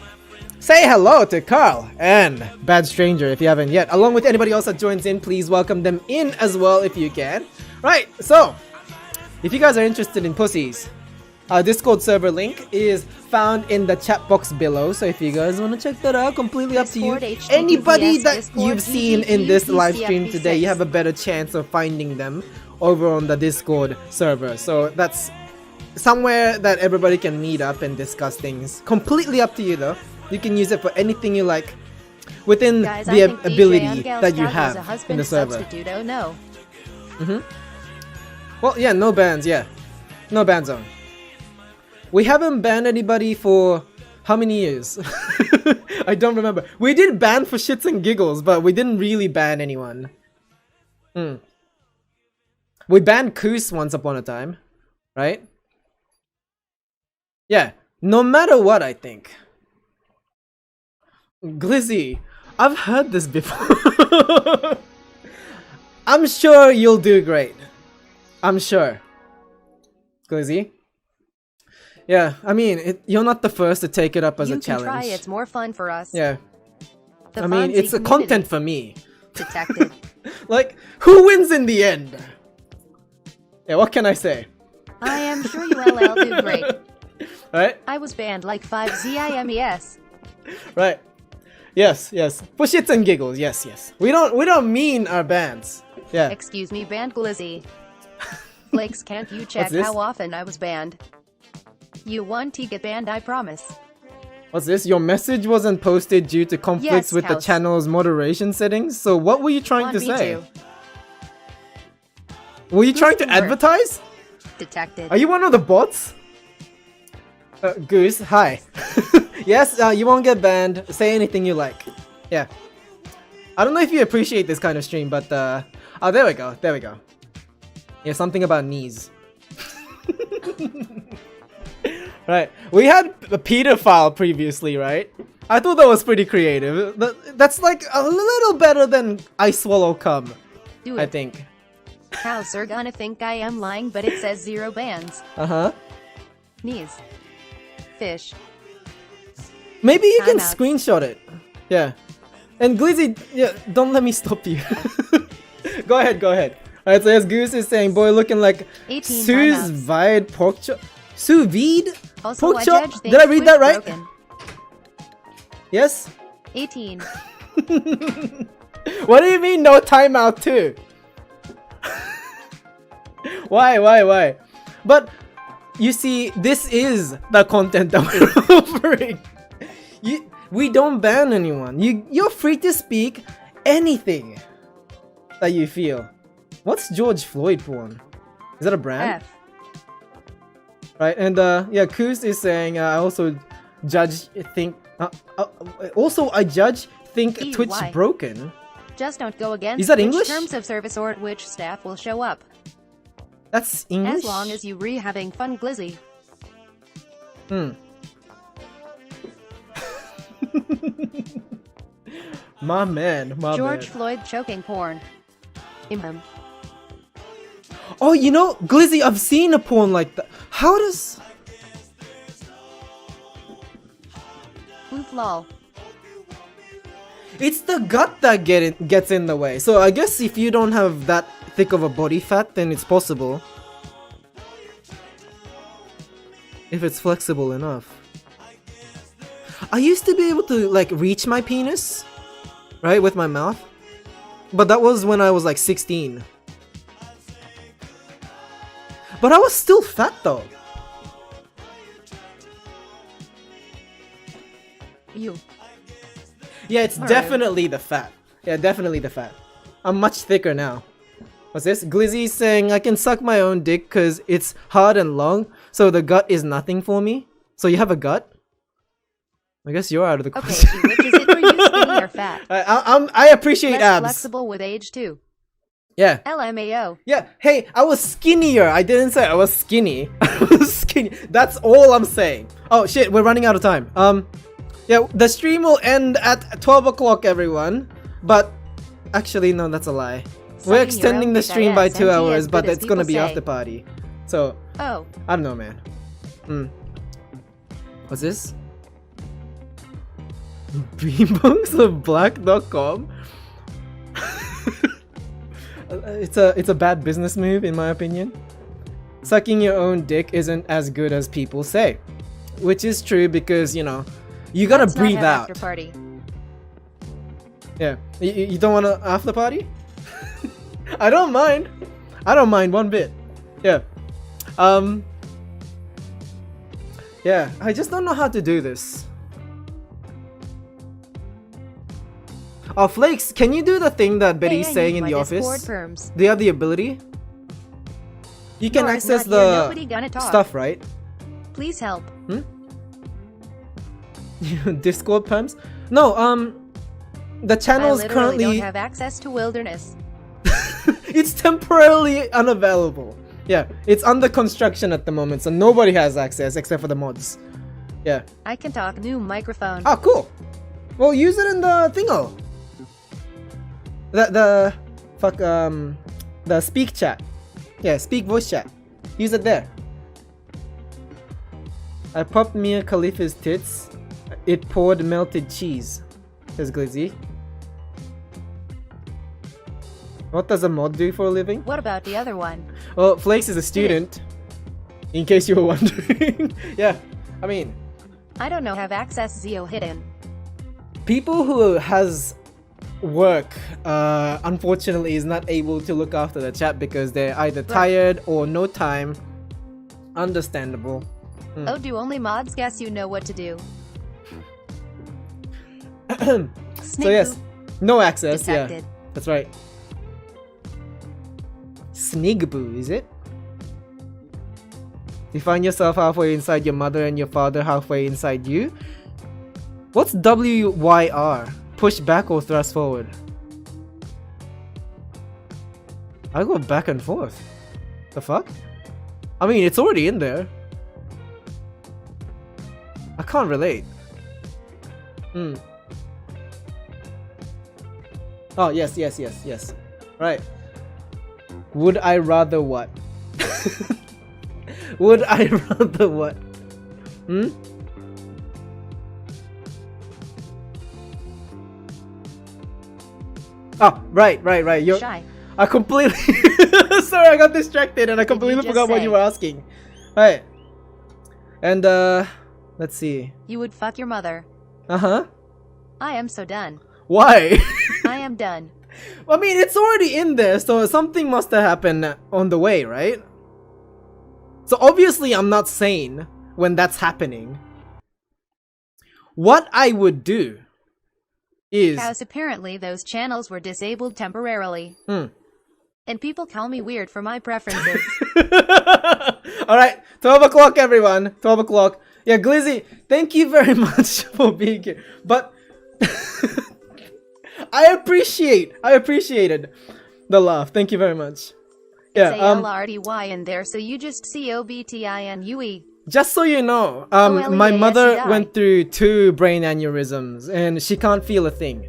say hello to Carl and Bad Stranger if you haven't yet. Along with anybody else that joins in, please welcome them in as well if you can. Right, so if you guys are interested in pussies, our Discord server link is found in the chat box below. So if you guys want to check that out, completely up to you. Discord, Anybody HTTPS, that Discord, you've seen in this live stream PCFP6. today, you have a better chance of finding them over on the Discord server. So that's somewhere that everybody can meet up and discuss things. Completely up to you though. You can use it for anything you like within Guys, I the think DJ ability Angel that you Scout was a have in husband the server. substitute. Oh no. Well, yeah, no bans, yeah. No ban zone. We haven't banned anybody for how many years? I don't remember. We did ban for shits and giggles, but we didn't really ban anyone. We banned Koos once upon a time, right? Yeah, no matter what, I think. Glizzy, I've heard this before. I'm sure you'll do great. I'm sure. Glizzy. Yeah, I mean, you're not the first to take it up as You a can challenge. try. It's more fun for us. Yeah, The I mean, Fonzie it's a community. content for me. Detective. Like, who wins in the end? Yeah, what can I say? I am sure you LL do great. Right? I was banned like 5 ZIMES. Right. Yes, yes. For shits and giggles, yes, yes. We don't mean our bands. Yeah. Excuse me, banned Glizzy. Flakes, can't you check What's this? how often I was banned? You want to get banned, I promise. What's this? Your message wasn't posted due to conflicts Yes, with the House. channel's moderation settings. So what were you trying On to me say? too. Were you trying to Listen, Bert. advertise? Detected. Are you one of the bots? Goose, hi. Yes, you won't get banned. Say anything you like. Yeah. I don't know if you appreciate this kind of stream, but oh, there we go. There we go. Yeah, something about knees. Right. We had a pedophile previously, right? I thought that was pretty creative. That's like a little better than I swallow cum, Do I it. think. How's sir gonna think I am lying, but it says 0 bands. Uh-huh. Knees. Fish. Maybe you can Timeout. screenshot it. Yeah. And Glizzy, yeah, don't let me stop you. Go ahead. Alright, so yes, Goose is saying, boy looking like 18 sous timeouts. vide pork chop. Sous vide? Also, Pork I chop? judge Did I things read that Twitch right? broken. Yes? 18. What do you mean no timeout too? Why? But you see, this is the content that we're offering. We don't ban anyone. You're free to speak anything that you feel. What's George Floyd porn? Is that a brand? F. Right, and yeah, Koos is saying I also judge think EY. Twitch broken. Just don't go against Is that which English? terms of service or at which staff will show up. That's English. As long as you having fun, Glizzy. My man. George Floyd choking porn. Him. Oh, you know, Glizzy, I've seen a porn like that. How does... Oof lol. It's the gut that gets in the way. So I guess if you don't have that thick of a body fat, then it's possible. If it's flexible enough. I used to be able to like reach my penis, right, with my mouth. But that was when I was like 16. But I was still fat though. You. Yeah, it's Alright. definitely the fat. Yeah, definitely the fat. I'm much thicker now. What's this? Glizzy saying I can suck my own dick because it's hard and long, so the gut is nothing for me. So you have a gut? I guess you're out of the Okay, question. which is it for you, skinny or fat? I appreciate Less abs. flexible with age too. Yeah. LMAO. Yeah, hey, I was skinnier. I didn't say I was skinny. I was skinny. That's all I'm saying. Oh shit, we're running out of time. Yeah, the stream will end at 12 o'clock, everyone. But actually, no, that's a lie. We're your extending own the dick, stream by IS, 2 MG hours, as but good as it's gonna people be say. after party. So, Oh. I don't know, man. What's this? Beanboxofblack.com? It's a bad business move, in my opinion. Sucking your own dick isn't as good as people say. Which is true because, you know, you gotta Let's not breathe have out. After party. Yeah. You don't want to after party? I don't mind. I don't mind one bit. Yeah. Yeah, I just don't know how to do this. Oh, Flakes, can you do the thing that Betty's Hey, I saying need in my the Discord office? perms. Do you have the ability? You can Nora's access not here, the nobody gonna talk. stuff, right? Please help. Discord perms? No, the channel I is literally currently don't have access to wilderness. it's temporarily unavailable. Yeah, it's under construction at the moment, so nobody has access except for the mods. Yeah. I can talk new microphone. Oh, cool. Well, use it in the thingo. The speak chat. Yeah, speak voice chat. Use it there. I popped Mia Khalifa's tits. It poured melted cheese. Says Glizzy. What does a mod do for a living? What about the other one? Well, Flakes is a student. In case you were wondering. Yeah, I mean, I don't know have access Zio hidden. people who has work unfortunately is not able to look after the chat because they're either tired or no time. Understandable. Oh, do only mods guess you know what to do? So yes, no access. Detected. Yeah, that's right. Snigboo, is it? You find yourself halfway inside your mother and your father halfway inside you? What's WYR? Push back or thrust forward? I go back and forth. The fuck? I mean, it's already in there. I can't relate. Hmm. Oh, yes. Right. Would I rather what? Would I rather what? Hmm? Oh, right. You're... Shy. I completely... Sorry, I got distracted and I completely just forgot what say? you were asking. Right. And, let's see. You would fuck your mother. Uh-huh. I am so done. Why? I am done. I mean, it's already in there, so something must have happened on the way, right? So obviously I'm not sane when that's happening. What I would do is... Because apparently those channels were disabled temporarily. And people call me weird for my preferences. Alright, 12 o'clock everyone. 12 o'clock. Yeah, Glizzy, thank you very much for being here. But... I appreciated the laugh. Thank you very much. Yeah, Say LRDY in there, so you just COBTINUE. just so you know, OLEASDI. my mother went through 2 brain aneurysms and she can't feel a thing.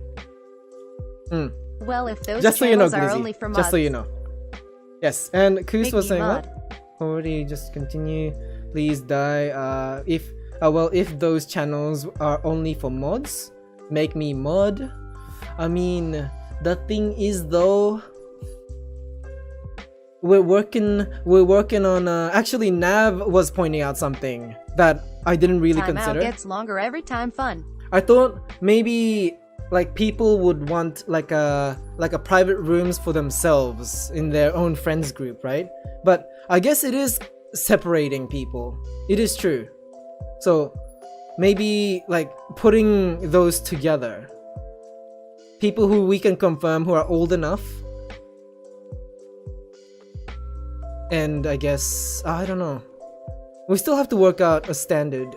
Well, if those Just so you know, channels are only Glizzy. for Just so mods, you know. Yes, and Koos make was me saying mod. what? Already just continue. Please die. If those channels are only for mods, make me mod. I mean, the thing is though, we're working on actually Nav was pointing out something that I didn't really Timeout consider. gets longer every time fun. I thought maybe like people would want like a private rooms for themselves in their own friends group, right? But I guess it is separating people. It is true. So maybe like putting those together. People who we can confirm who are old enough. And I guess, I don't know. We still have to work out a standard.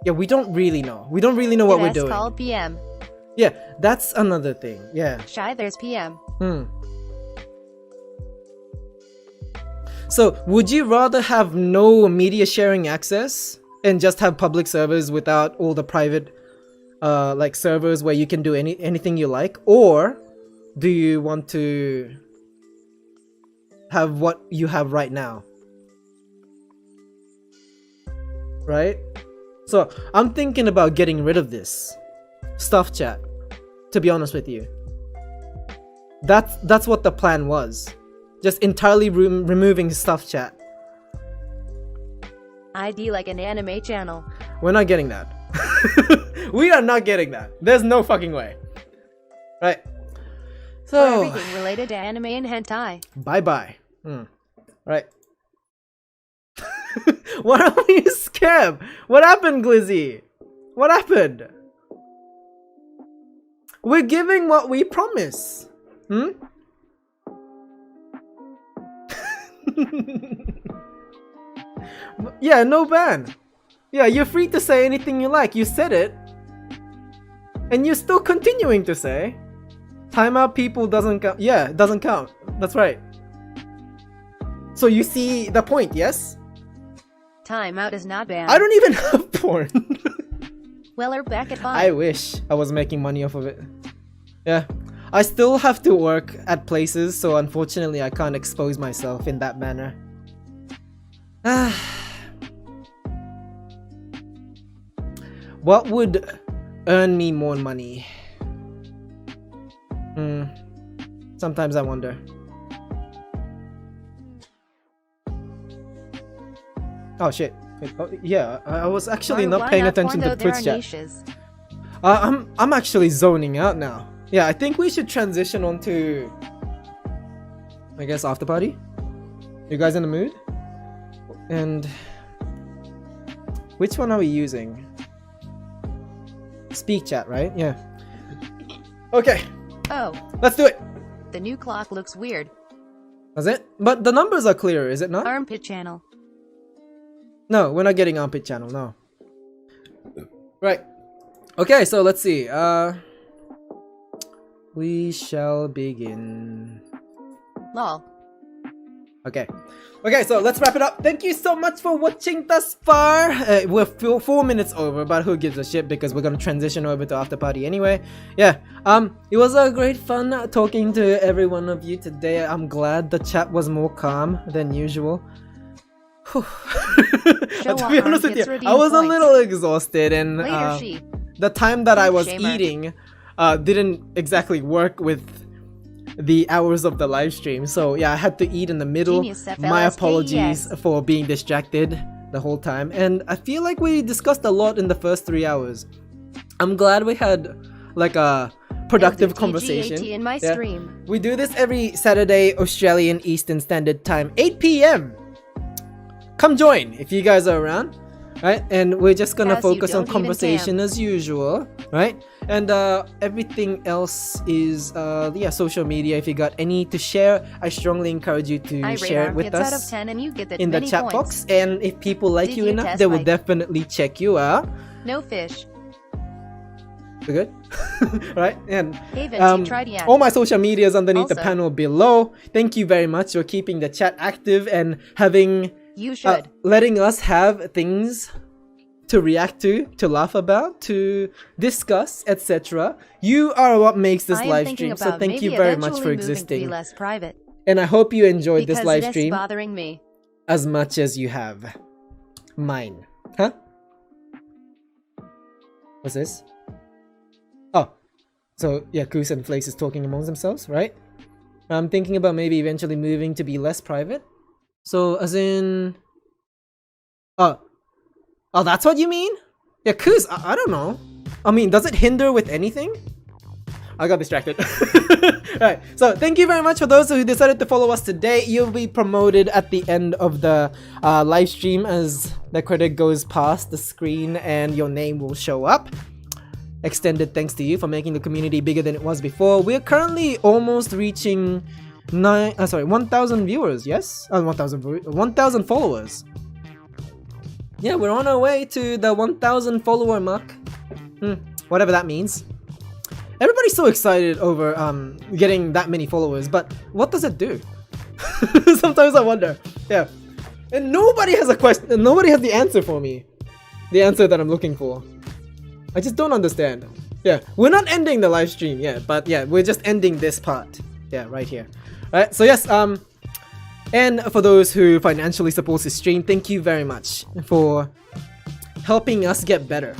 Yeah, we don't really know. We don't really know what we're It's doing. called PM. Yeah, that's another thing. Yeah. Shy, there's PM. So, would you rather have no media sharing access and just have public servers without all the private like servers where you can do anything you like, or do you want to have what you have right now? Right? So, I'm thinking about getting rid of this stuff chat, to be honest with you. That's what the plan was. Just entirely removing stuff chat. ID like an anime channel. We're not getting that. We are not getting that. There's no fucking way. Right. For So, everything related to anime and hentai. bye-bye. Right. What are we scared? What happened, Glizzy? What happened? We're giving what we promise. Yeah, no ban. Yeah, you're free to say anything you like. You said it. And you're still continuing to say. Timeout people doesn't count. Yeah, it doesn't count. That's right. So you see the point, yes? Timeout is not banned. I don't even have porn. Weller back at I home. wish I was making money off of it. Yeah. I still have to work at places, so unfortunately I can't expose myself in that manner. What would earn me more money? Sometimes I wonder. Oh shit. Oh, yeah, I was actually not paying attention to Twitch chat. I'm actually zoning out now. Yeah, I think we should transition on to, I guess, after party. You guys in the mood? And which one are we using? Speak chat, right? Yeah. Okay, Oh, let's do it. the new clock looks weird. Does it? But the numbers are clear, is it not? Armpit channel. No, we're not getting armpit channel, no. Right. Okay, so let's see. We shall begin. Lol. Okay. Okay, so let's wrap it up. Thank you so much for watching thus far. We're 4 minutes over, but who gives a shit because we're gonna transition over to after party anyway. Yeah. It was a great fun talking to every one of you today. I'm glad the chat was more calm than usual. To be honest with you, I was a little exhausted, and the time that I was eating didn't exactly work with the hours of the live stream. So yeah, I had to eat in the middle. My apologies for being distracted the whole time. And I feel like we discussed a lot in the first 3 hours. I'm glad we had like a productive conversation. In my stream. We do this every Saturday, Australian Eastern Standard Time, 8 p.m. Come join if you guys are around. Right, and we're just gonna focus on conversation as usual, right? And everything else is yeah, social media. If you got any to share, I strongly encourage you to share it with us out of 10 and you get that in the chat box. And if people like you enough, they will definitely check you out. No fish. We're good? Right? And tried all my social media is underneath the panel below. Thank you very much for keeping the chat active and having letting us have things to react to laugh about, to discuss, etc. You are what makes this live stream, so thank you very much for existing. Less private. And I hope you enjoyed this live stream bothering me as much as you have mine. Huh? What's this? Oh, so yeah, Goose and Flakes is talking amongst themselves, right? I'm thinking about maybe eventually moving to be less private. So, as in... Oh, that's what you mean? Yeah, cause, I don't know. I mean, does it hinder with anything? I got distracted. Right, so thank you very much for those who decided to follow us today. You'll be promoted at the end of the live stream as the credit goes past the screen and your name will show up. Extended thanks to you for making the community bigger than it was before. We're currently almost reaching 1,000 viewers, yes? 1,000 followers. Yeah, we're on our way to the 1,000 follower mark. Whatever that means. Everybody's so excited over getting that many followers, but what does it do? Sometimes I wonder. Yeah. And nobody has a question, nobody has the answer for me. The answer that I'm looking for. I just don't understand. Yeah, we're not ending the live stream yet, but yeah, we're just ending this part. Yeah, right here. Alright, so yes, and for those who financially support this stream, thank you very much for helping us get better.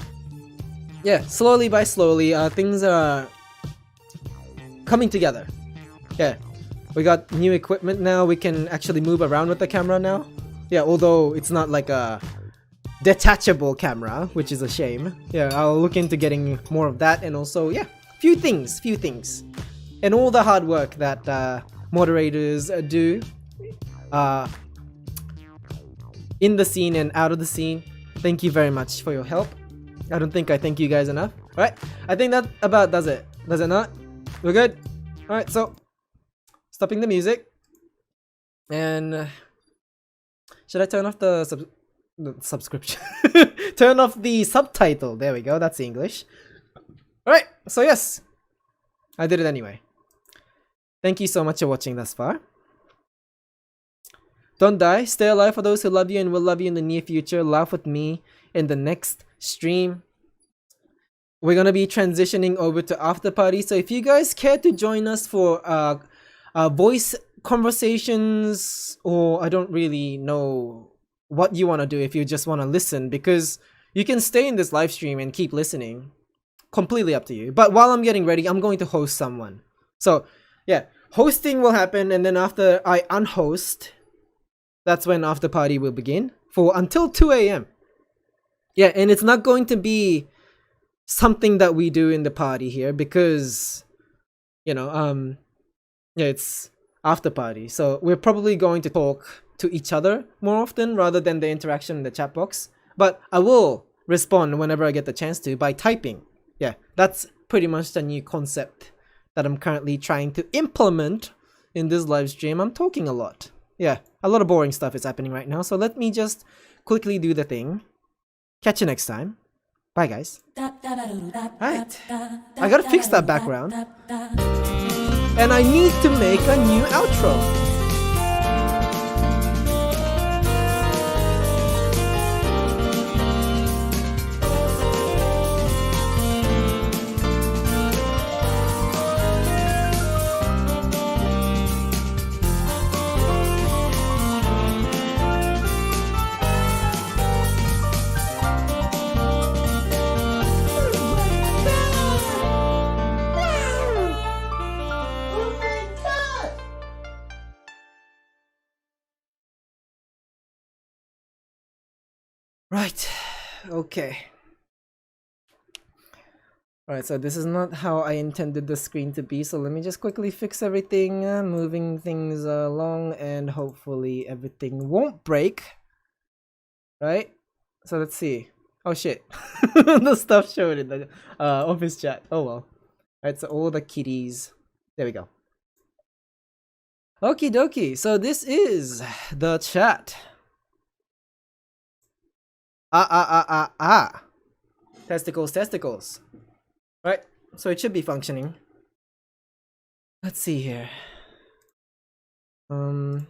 Yeah, slowly by slowly, things are coming together. Yeah, we got new equipment now, we can actually move around with the camera now. Yeah, although it's not like a detachable camera, which is a shame. Yeah, I'll look into getting more of that, and also, yeah, few things. And all the hard work that moderators do in the scene and out of the scene. Thank you very much for your help. I don't think I thank you guys enough. Alright, I think that about does it. Does it not? We're good? Alright, so stopping the music. And should I turn off the subscription? Turn off the subtitle. There we go, that's the English. Alright, so yes, I did it anyway. Thank you so much for watching thus far. Don't die, stay alive for those who love you and will love you in the near future. Laugh with me in the next stream. We're gonna be transitioning over to after party, so if you guys care to join us for voice conversations, or I don't really know what you want to do, if you just want to listen, because you can stay in this live stream and keep listening, completely up to you. But while I'm getting ready, I'm going to host someone. So yeah, hosting will happen, and then after I unhost, that's when after party will begin for until 2 a.m. Yeah, and it's not going to be something that we do in the party here because, you know, yeah, it's after party. So we're probably going to talk to each other more often rather than the interaction in the chat box. But I will respond whenever I get the chance to by typing. Yeah, that's pretty much the new concept that I'm currently trying to implement in this live stream. I'm talking a lot. Yeah, a lot of boring stuff is happening right now. So let me just quickly do the thing. Catch you next time. Bye, guys. Alright. I gotta fix that background. And I need to make a new outro. Right. Okay. Alright, so this is not how I intended the screen to be, so let me just quickly fix everything, moving things along, and hopefully everything won't break. Right? So let's see. Oh shit. The stuff showed in the office chat. Oh well. Alright, so all the kitties. There we go. Okie dokie. So this is the chat. Testicles, testicles. Right, so it should be functioning. Let's see here. No,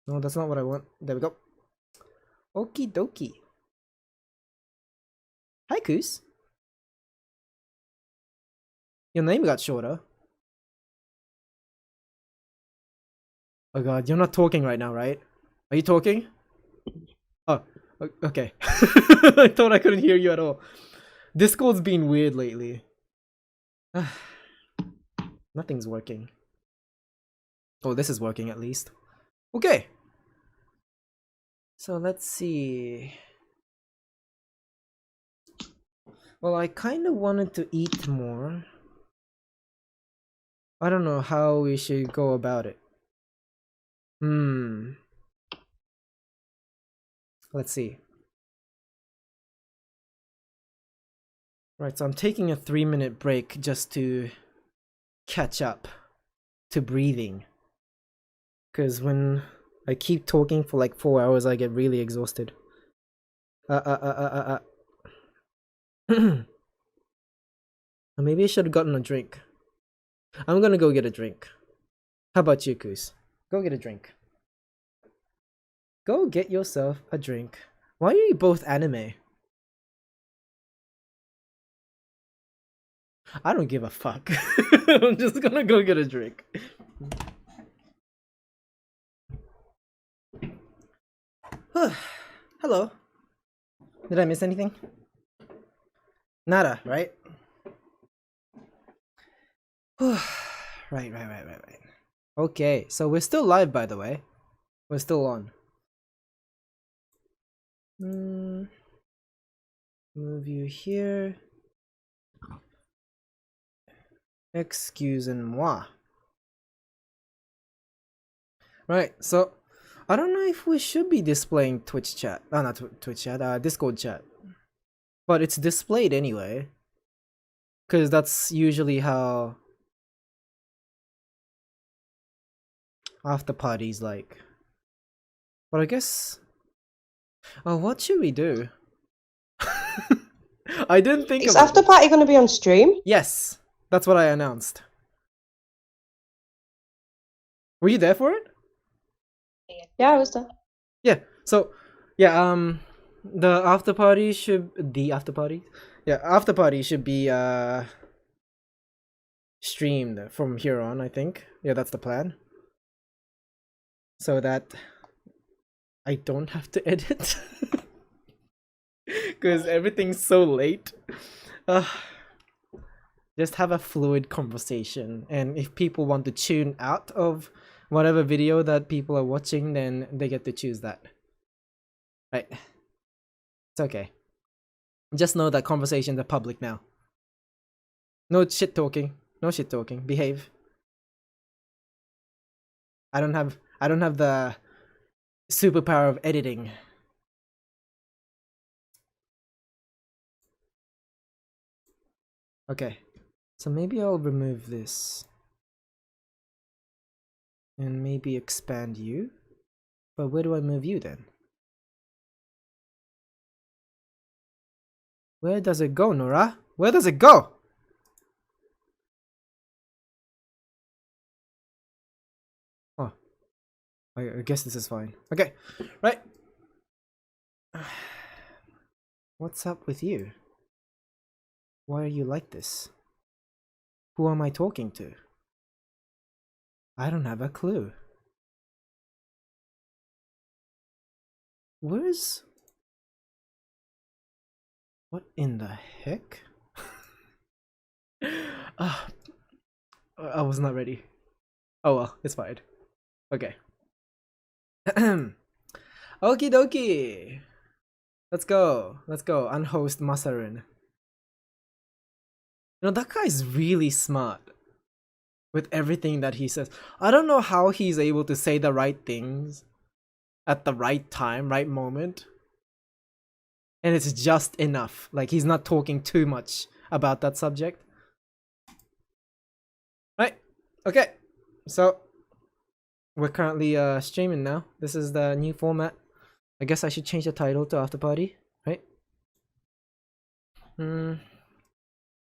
that's not what I want. There we go. Okie dokie. Hi, Koos. Your name got shorter. Oh god, you're not talking right now, right? Are you talking? Oh, okay. I thought I couldn't hear you at all. Discord's been weird lately. Nothing's working. Oh, this is working at least. Okay. So let's see. Well, I kind of wanted to eat more. I don't know how we should go about it. Let's see. Right, so I'm taking a 3-minute break just to catch up to breathing. Because when I keep talking for like 4 hours, I get really exhausted. Maybe I should have gotten a drink. I'm gonna go get a drink. How about you, Koos? Go get a drink. Go get yourself a drink. Why are you both anime? I don't give a fuck. I'm just gonna go get a drink. Hello. Did I miss anything? Nada, right? Right. Okay, so we're still live, by the way. We're still on. Move you here. Excusez-moi. Right, so I don't know if we should be displaying Twitch chat. Not Twitch chat, Discord chat. But it's displayed anyway. Because that's usually how after parties like. But I guess. Oh, what should we do? I didn't think Is about after party going to be on stream? Yes, that's what I announced. Were you there for it? Yeah, I was there. Yeah. So, yeah. The after party should after party should be streamed from here on. I think. Yeah, that's the plan. So that I don't have to edit. Because everything's so late. Just have a fluid conversation, and if people want to tune out of whatever video that people are watching, then they get to choose that. Right. It's okay. Just know that conversations are public now. No shit talking. No shit talking. Behave. I don't have the superpower of editing. Okay, so maybe I'll remove this and maybe expand you, but where do I move you then? Where does it go, Nora? Where does it go? Oh, I guess this is fine. Okay, right. What's up with you? Why are you like this? Who am I talking to? I don't have a clue. Where's... What in the heck? I was not ready. Oh well, it's fine. Okay. Okie dokie. Let's go. Let's go. Unhost Masarin. You know, that guy's really smart with everything that he says. I don't know how he's able to say the right things at the right time, right moment. And it's just enough. Like, he's not talking too much about that subject. Right. Okay. So, we're currently streaming now. This is the new format. I guess I should change the title to After Party, right?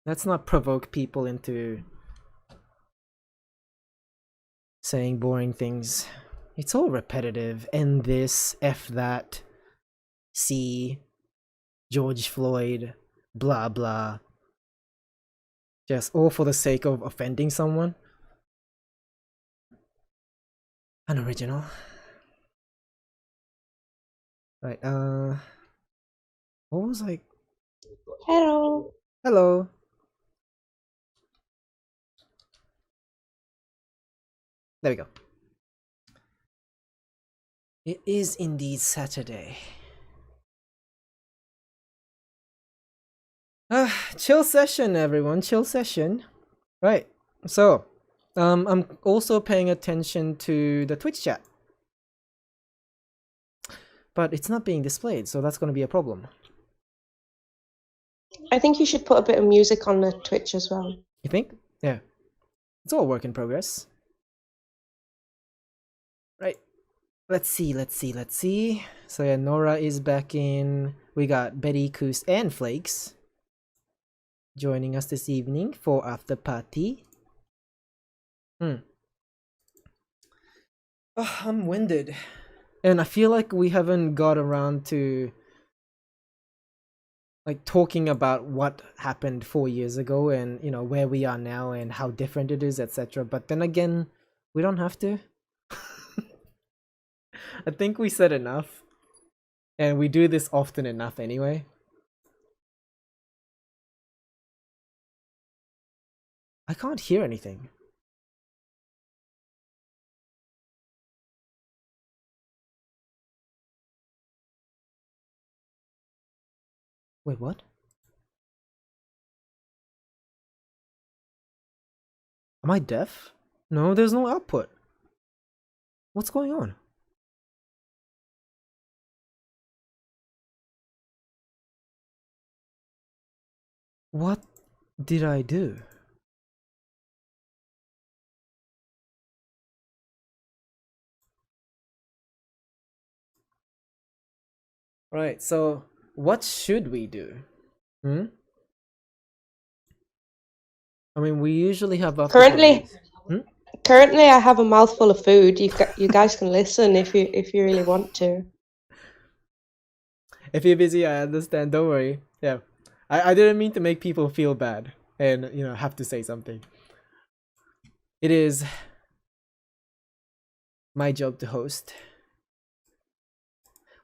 Let's not provoke people into saying boring things. It's all repetitive. End this, F that, C, George Floyd, blah blah. Just all for the sake of offending someone. Unoriginal. Right, what was like? Hello. Hello. There we go. It is indeed Saturday. Chill session, everyone. Chill session. Right. So, I'm also paying attention to the Twitch chat. But it's not being displayed, so that's going to be a problem. I think you should put a bit of music on the Twitch as well. You think? Yeah. It's all work in progress. Right. Let's see. So yeah, Nora is back in. We got Betty, Koos, and Flakes joining us this evening for After Party. Oh, I'm winded. And I feel like we haven't got around to like talking about what happened 4 years ago and, you know, where we are now and how different it is, etc. But then again, we don't have to. I think we said enough. And we do this often enough anyway. I can't hear anything. Wait, what? Am I deaf? No, there's no output. What's going on? What did I do? Right, so what should we do? I mean, we usually have after Currently, parties. currently, I have a mouthful of food. You guys can listen if you really want to. If you're busy, I understand. Don't worry. Yeah, I didn't mean to make people feel bad and, you know, have to say something. It is my job to host.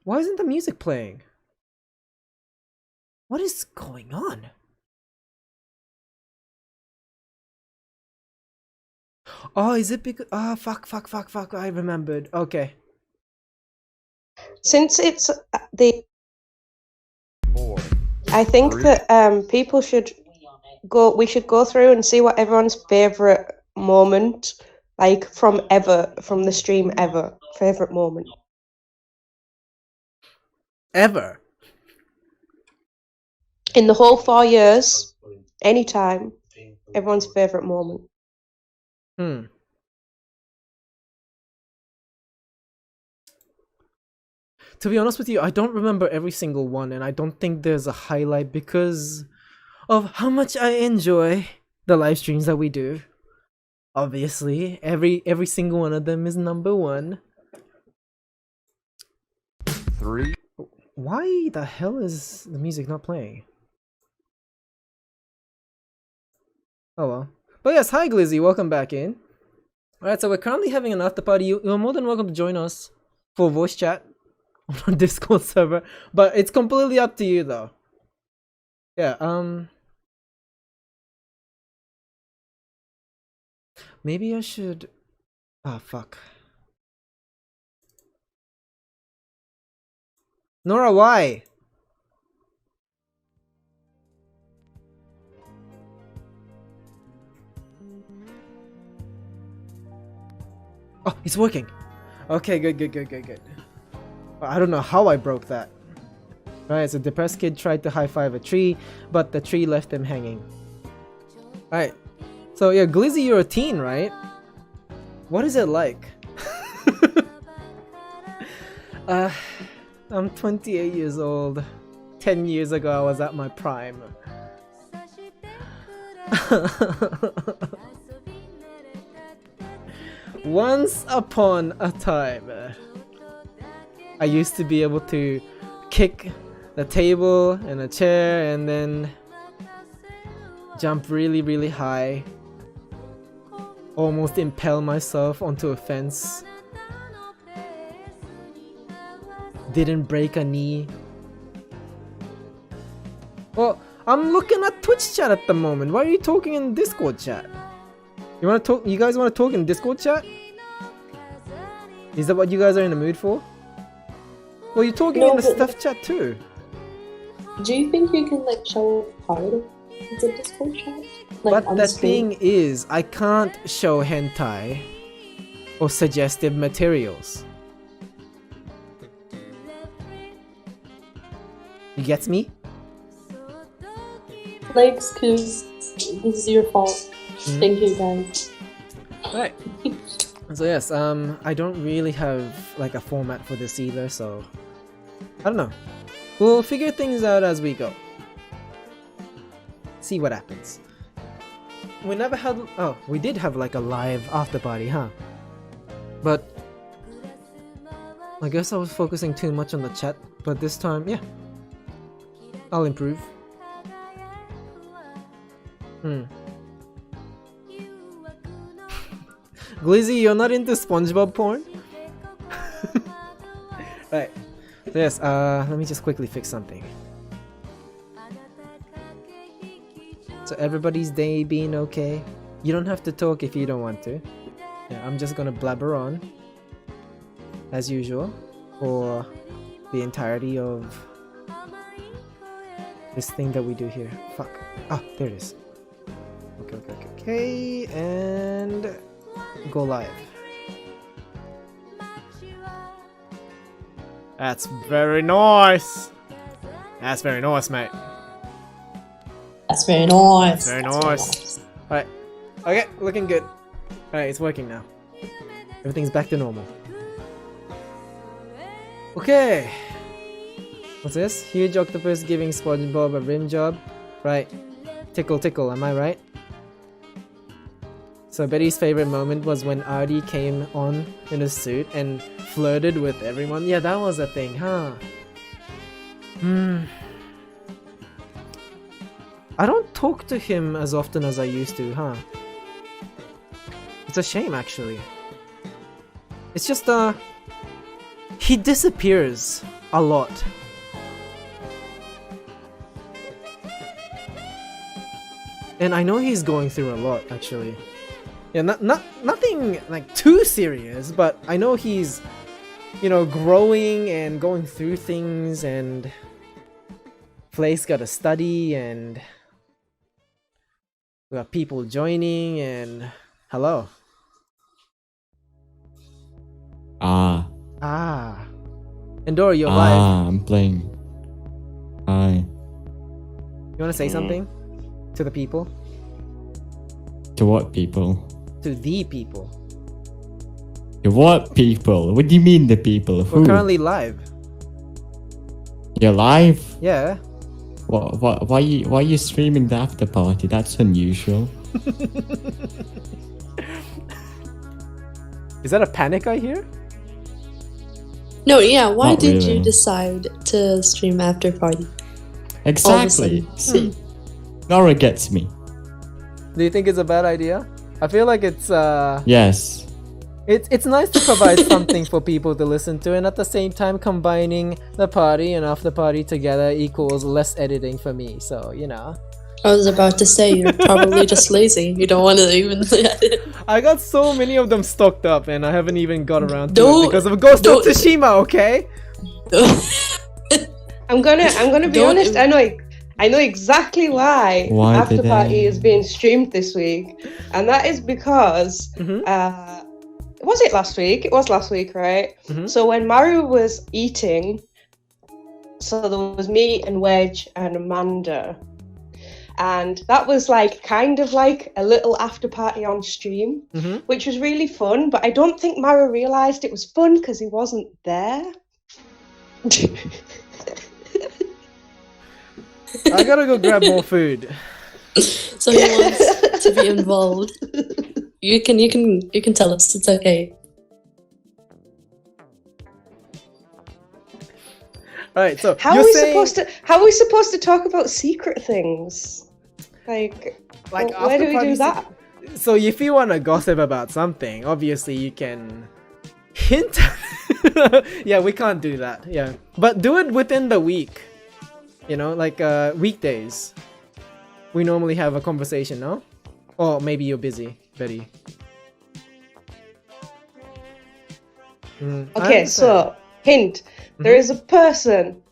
Why isn't the music playing? What is going on? Oh, is it because... Ah, fuck. I remembered. Okay. Since it's the... I think that people should go... We should go through and see what everyone's favourite moment, like from the stream ever. Favourite moment. Ever? In the whole 4 years, anytime, everyone's favourite moment. To be honest with you, I don't remember every single one, and I don't think there's a highlight because of how much I enjoy the live streams that we do. Obviously, every single one of them is number one. 3. Why the hell is the music not playing? Oh well. But yes, hi Glizzy, welcome back in. Alright, so we're currently having an after party. You're more than welcome to join us for voice chat on our Discord server. But it's completely up to you though. Yeah, maybe I should... Ah, fuck. Nora, why? Oh, it's working. Okay, good. I don't know how I broke that. Alright, so depressed kid tried to high-five a tree, but the tree left him hanging. Alright. So yeah, Glizzy, you're a teen, right? What is it like? I'm 28 years old. 10 years ago I was at my prime. Once upon a time, I used to be able to kick the table and a chair and then jump really high, almost impale myself onto a fence, didn't break a knee. Well, I'm looking at Twitch chat at the moment. Why are you talking in Discord chat? You wanna talk? You guys wanna talk in Discord chat? Is that what you guys are in the mood for? Well, you're talking in the stuff chat too. Do you think you can like show part of the Discord chat? Like, but the thing is, I can't show hentai or suggestive materials. You get me? Like, excuse, this is your fault. Thank you, guys. Right. So yes, I don't really have like a format for this either, so I don't know. We'll figure things out as we go. See what happens. We never had. Oh, we did have like a live after party, huh? But I guess I was focusing too much on the chat. But this time, yeah, I'll improve. Glizzy, you're not into SpongeBob porn? Right. Yes, let me just quickly fix something. So everybody's day being okay? You don't have to talk if you don't want to. Yeah, I'm just gonna blabber on as usual for the entirety of this thing that we do here. Fuck. Ah, there it is. Okay, and go live. That's very nice. That's very nice, mate. That's very nice. Very nice. Alright. Okay, looking good. Alright, it's working now. Everything's back to normal. Okay. What's this? Huge octopus giving SpongeBob a rim job. Right. Tickle, tickle, am I right? So Betty's favorite moment was when Artie came on in a suit and flirted with everyone. Yeah, that was a thing, huh? I don't talk to him as often as I used to, huh? It's a shame, actually. It's just, he disappears a lot. And I know he's going through a lot, actually. Yeah, nothing like too serious, but I know he's, you know, growing and going through things, and Flay's gotta study, and we got people joining, and hello. Endora, you're live. I'm playing. Hi. You wanna say something to the people? To what people? To the people. To what people? What do you mean the people? Who? We're currently live. You're live? Yeah. Why are you streaming the after party? That's unusual. Is that a panic I hear? No, yeah, why Not did really. you decide to stream after party? Exactly. See, Nora gets me. Do you think it's a bad idea? I feel like it's Yes. It's nice to provide something for people to listen to, and at the same time combining the party and after party together equals less editing for me, so you know. I was about to say, you're probably just lazy. You don't want to even edit. I got so many of them stocked up and I haven't even got around to it because of Ghost of Tsushima, okay? I'm gonna be honest, I know exactly why After Party is being streamed this week, and that is because Was it last week? It was last week, right? Mhm. So when Maru was eating, so there was me and Wedge and Amanda, and that was like kind of like a little after party on stream, Mhm. which was really fun. But I don't think Maru realised it was fun because he wasn't there. I gotta go grab more food. So he wants to be involved. You can tell us. It's okay. Alright, so How are we supposed to talk about secret things? Like where after do we do party that? So if you want to gossip about something, obviously you can hint. Yeah, we can't do that. Yeah, but do it within the week. You know, like weekdays. We normally have a conversation, no? Or maybe you're busy, Betty. Okay, so hint. There is a person.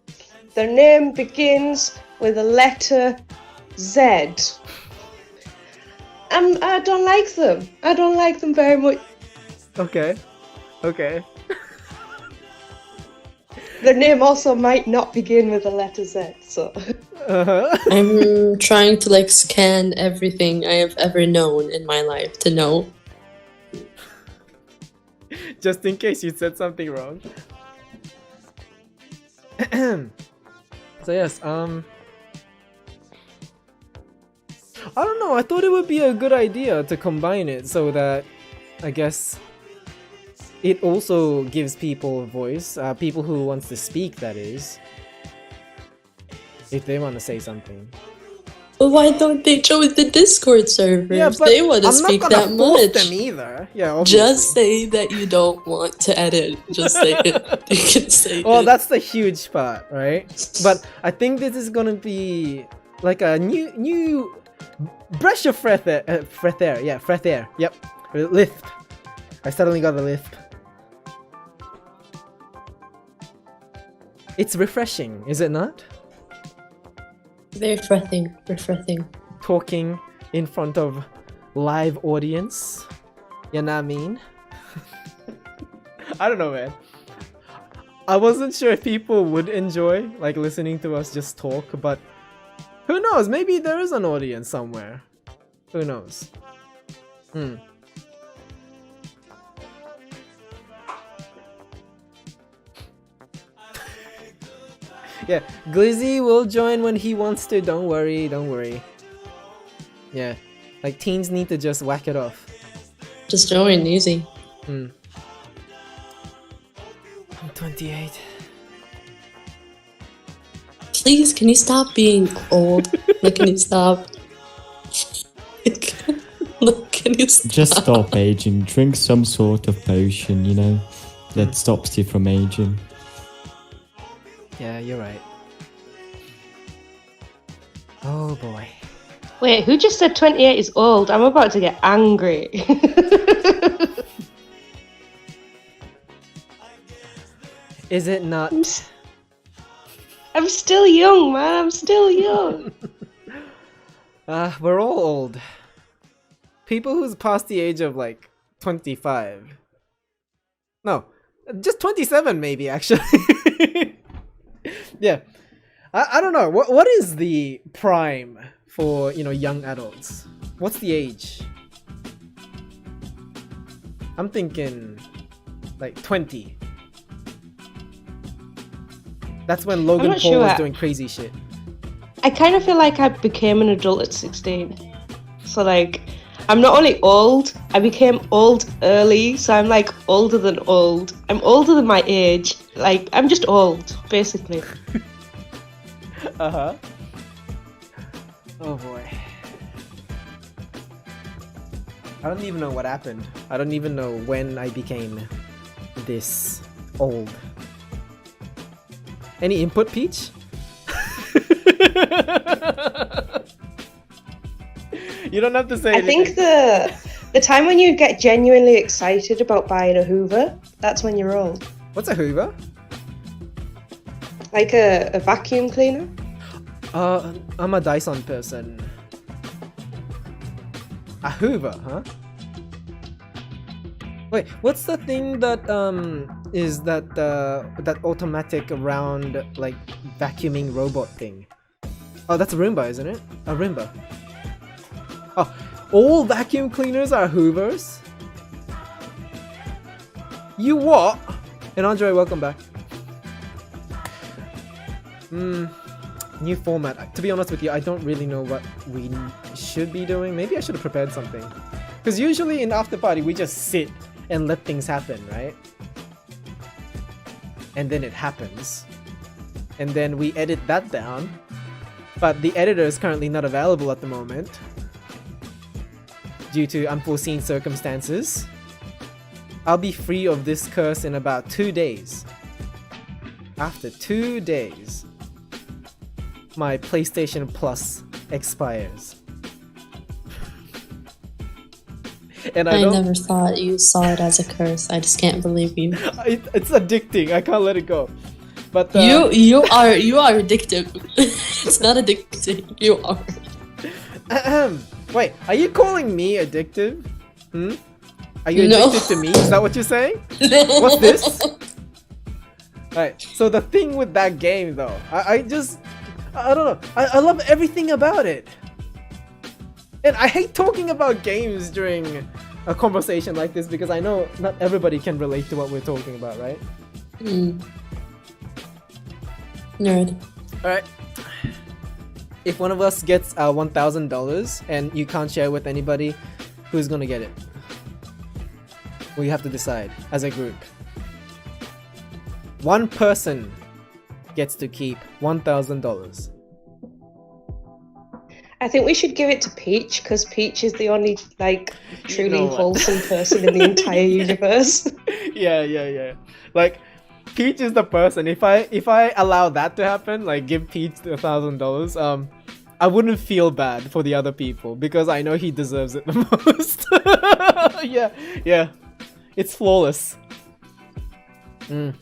Their name begins with a letter Z. And I don't like them. I don't like them very much. Okay. Okay. Their name also might not begin with the letter Z, so. I'm trying to like scan everything I have ever known in my life to know. Just in case you said something wrong. So yes, I don't know, I thought it would be a good idea to combine it so that, I guess, it also gives people a voice, people who wants to speak, that is. If they want to say something. But why don't they join the Discord server Yeah, if but they want to I'm speak not that gonna force much? them either. Yeah, obviously. Just say that you don't want to edit. Just say it. You can say Well, it. that's the huge part, right? But I think this is gonna be like a new brush of fresh air. Yeah, fresh air. Yep, lisp. I suddenly got a lisp. It's refreshing, is it not? Very refreshing. Talking in front of live audience. You know what I mean? I don't know, man. I wasn't sure if people would enjoy like listening to us just talk, but who knows? Maybe there is an audience somewhere. Who knows? Yeah, Glizzy will join when he wants to. Don't worry, don't worry. Yeah, like teens need to just whack it off. Just join, easy. I'm 28. Please, can you stop being old? Like, can you stop? Look, can you stop? Just stop aging. Drink some sort of potion, you know, that stops you from aging. Yeah, you're right. Oh boy. Wait, who just said 28 is old? I'm about to get angry. Is it not? I'm still young, man. I'm still young. We're all old. People who's past the age of like 25. No, just 27 maybe actually. Yeah. I don't know. What is the prime for, you know, young adults? What's the age? I'm thinking like 20. That's when Logan Paul was doing crazy shit. I kind of feel like I became an adult at 16. So like, I'm not only old, I became old early, so I'm like older than old. I'm older than my age. Like, I'm just old, basically. Uh-huh. Oh boy. I don't even know what happened. I don't even know when I became this old. Any input, Peach? You don't have to say anything. I think the time when you get genuinely excited about buying a Hoover, that's when you're old. What's a Hoover? Like a vacuum cleaner? I'm a Dyson person. A Hoover, huh? Wait, what's the thing that is that automatic around like vacuuming robot thing? Oh, that's a Roomba, isn't it? A Roomba. Oh, all vacuum cleaners are Hoovers? You what? And Andre, welcome back. New format. To be honest with you, I don't really know what we should be doing. Maybe I should have prepared something. Because usually in after party, we just sit and let things happen, right? And then it happens. And then we edit that down. But the editor is currently not available at the moment due to unforeseen circumstances. I'll be free of this curse in about 2 days. After 2 days, my PlayStation Plus expires. And I never thought you saw it as a curse. I just can't believe you. It's addicting. I can't let it go. But you are addictive. It's not addicting. You are. Wait, are you calling me addictive? Are you addicted to me? Is that what you're saying? No. What's this? Alright, so the thing with that game though, I don't know. I love everything about it. And I hate talking about games during a conversation like this because I know not everybody can relate to what we're talking about, right? Nerd. Alright. If one of us gets $1,000 and you can't share with anybody, who's gonna get it? We have to decide as a group. One person gets to keep $1,000. I think we should give it to Peach because Peach is the only like truly wholesome person in the entire universe. Yeah. Like Peach is the person. If I allow that to happen, like give Peach $1,000, I wouldn't feel bad for the other people because I know he deserves it the most. Yeah. It's flawless. Oh,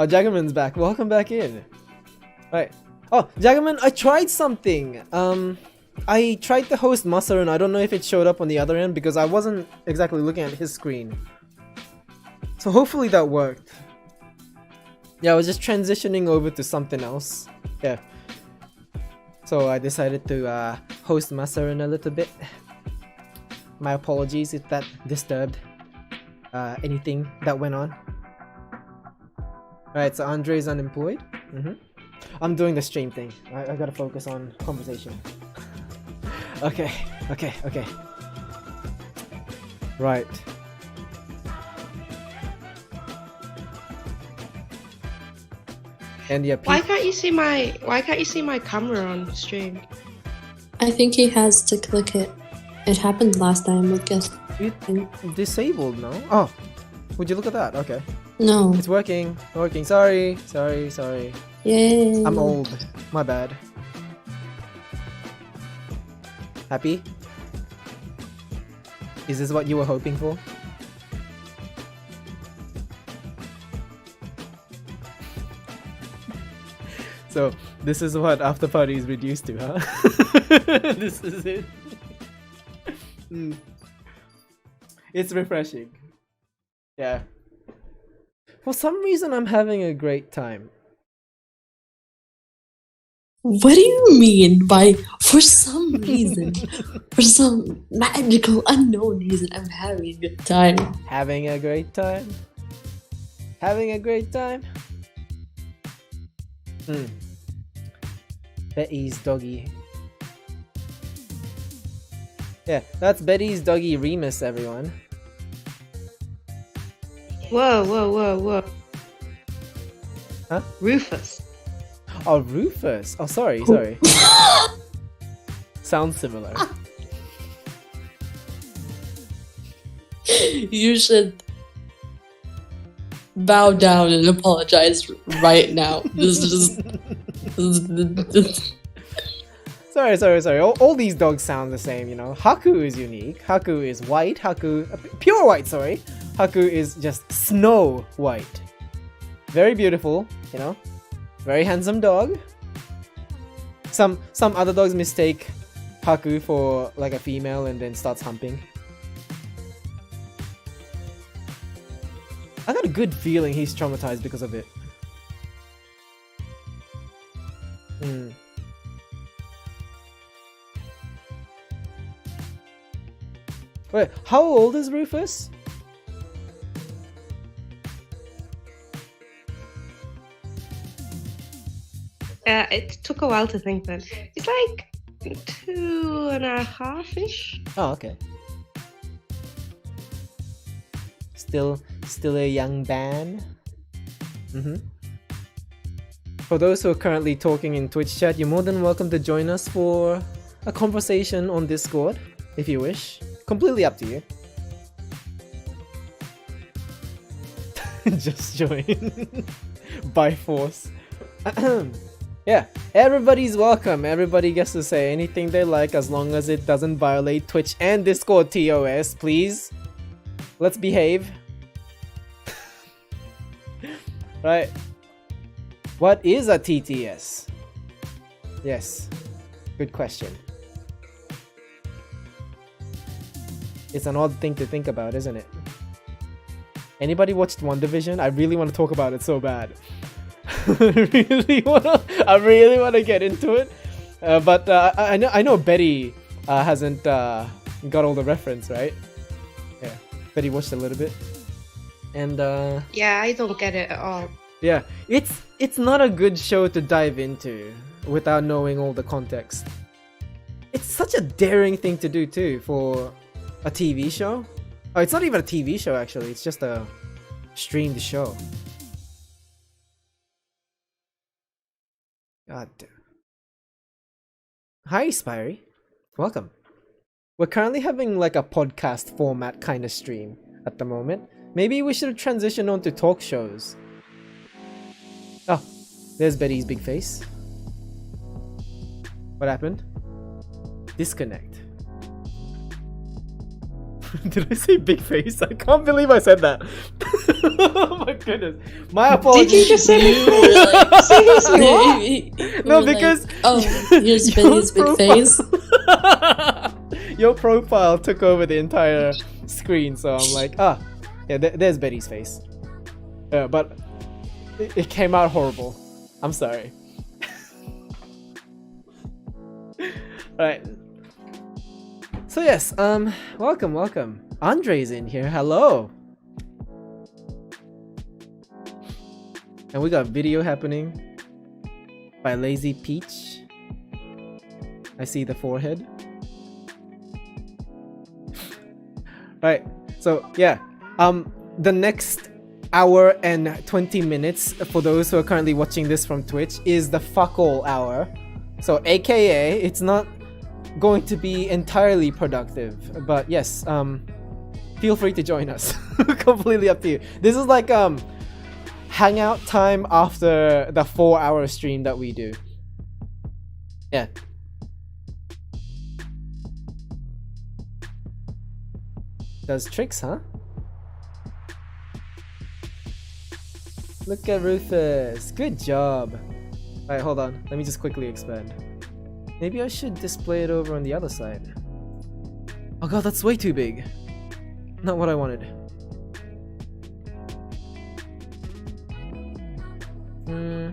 Jaggerman's back. Welcome back in. Right. Oh, Jaggerman, I tried something. I tried to host Masaru and I don't know if it showed up on the other end because I wasn't exactly looking at his screen. So hopefully that worked. Yeah, I was just transitioning over to something else. Yeah. So I decided to host Masaru a little bit. My apologies if that disturbed anything that went on. Alright, so Andre is unemployed. I'm doing the stream thing. I gotta focus on conversation. Okay. Right. And yeah, Why can't you see my camera on stream? I think he has to click it. It happened last time with guest. It disabled, no? Oh, would you look at that? Okay. No. It's working. Sorry. Yay. I'm old. My bad. Happy? Is this what you were hoping for? So, this is what after party is reduced to, huh? This is it. It's refreshing. Yeah. For some reason, I'm having a great time. What do you mean by for some reason? For some magical unknown reason, I'm having a good time. Having a great time? Having a great time? Betty's doggy. Yeah, that's Betty's doggy Remus, everyone. Whoa. Huh? Rufus. Oh, Rufus. Oh, sorry. Sounds similar. You should bow down and apologize right now. This is Sorry. All these dogs sound the same, you know. Haku is unique. Haku is white. Pure white, sorry. Haku is just snow white. Very beautiful, you know. Very handsome dog. Some other dogs mistake Haku for like a female and then starts humping. I got a good feeling he's traumatized because of it. Wait, how old is Rufus? It took a while to think then. It's like 2.5-ish. Oh, okay. Still a young man. For those who are currently talking in Twitch chat, you're more than welcome to join us for a conversation on Discord, if you wish. Completely up to you. Just join. By force. Yeah, everybody's welcome. Everybody gets to say anything they like as long as it doesn't violate Twitch and Discord TOS, please. Let's behave. Right. What is a TTS? Yes. Good question. It's an odd thing to think about, isn't it? Anybody watched WandaVision? I really want to talk about it so bad. I really wanna get into it. But I know Betty hasn't got all the reference, right? Yeah. Betty watched a little bit. And Yeah, I don't get it at all. yeah, it's not a good show to dive into without knowing all the context. It's such a daring thing to do too for a TV show. Oh, it's not even a TV show actually, it's just a streamed show. God damn. Hi Spirey. Welcome. We're currently having like a podcast format kind of stream at the moment. Maybe we should transition on to talk shows. Oh, there's Betty's big face. What happened? Disconnect. Did I say big face? I can't believe I said that. Oh my goodness. My apologies. Did you just say Like, seriously what? No, like, because oh, here's Betty's big face. Your profile took over the entire screen, so I'm like, ah, yeah, there's Betty's face. But it came out horrible. I'm sorry. Alright. So yes, welcome. Andre's in here, hello! And we got video happening by Lazy Peach. I see the forehead. Right, so yeah, the next hour and 20 minutes for those who are currently watching this from Twitch is the fuck all hour. So aka, it's not going to be entirely productive, but yes, feel free to join us. Completely up to you. This is like hangout time after the 4-hour stream that we do. Yeah. Does tricks, huh? Look at Rufus. Good job. Alright, hold on. Let me just quickly expand. Maybe I should display it over on the other side. Oh god, that's way too big. Not what I wanted. No.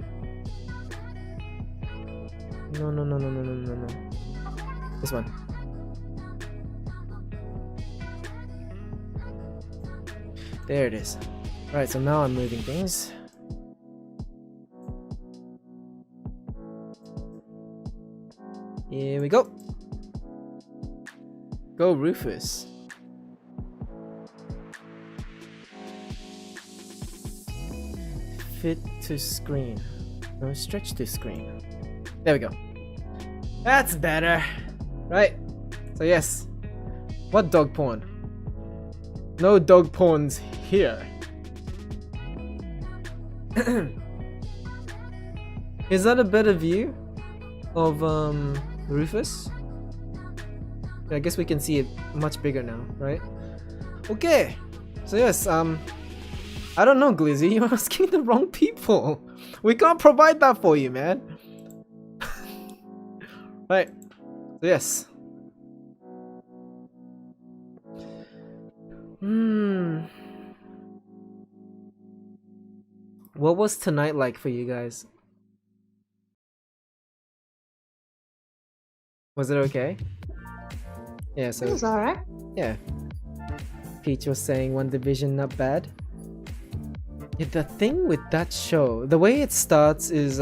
This one. There it is. Alright, so now I'm moving things. Here we go. Go Rufus. Fit to screen. No, stretch to screen. There we go. That's better. Right. So yes. What dog porn? No dog porns here. Is that a better view of Rufus? I guess we can see it much bigger now, right? Okay. So yes, I don't know, Glizzy, you're asking the wrong people. We can't provide that for you, man. Right. So yes. What was tonight like for you guys? Was it okay? Yeah, so It was alright. yeah. Peach was saying One Division not bad. Yeah, the thing with that show, the way it starts is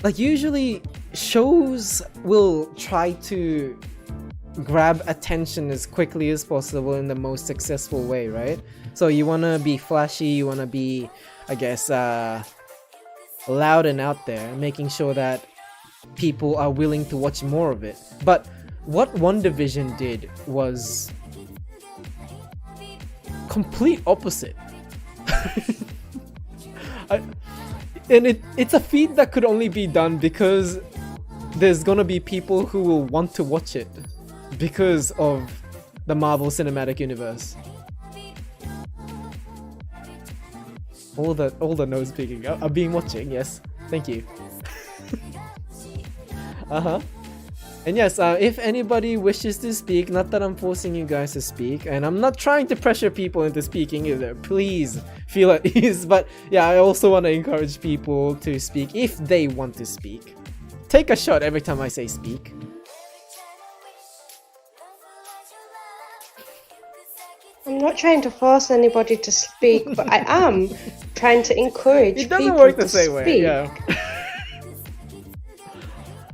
like usually shows will try to grab attention as quickly as possible in the most successful way, right? So you want to be flashy, you want to be, I guess, loud and out there, making sure that people are willing to watch more of it. But what One Division did was complete opposite. It's a feat that could only be done because there's gonna be people who will want to watch it because of the Marvel Cinematic Universe. All the nose picking up. I've been watching, yes. Thank you. And yes, if anybody wishes to speak, not that I'm forcing you guys to speak, and I'm not trying to pressure people into speaking either, please feel at ease, but yeah, I also want to encourage people to speak if they want to speak. Take a shot every time I say speak. I'm not trying to force anybody to speak, but I am trying to encourage It doesn't people work the to same way, speak. yeah.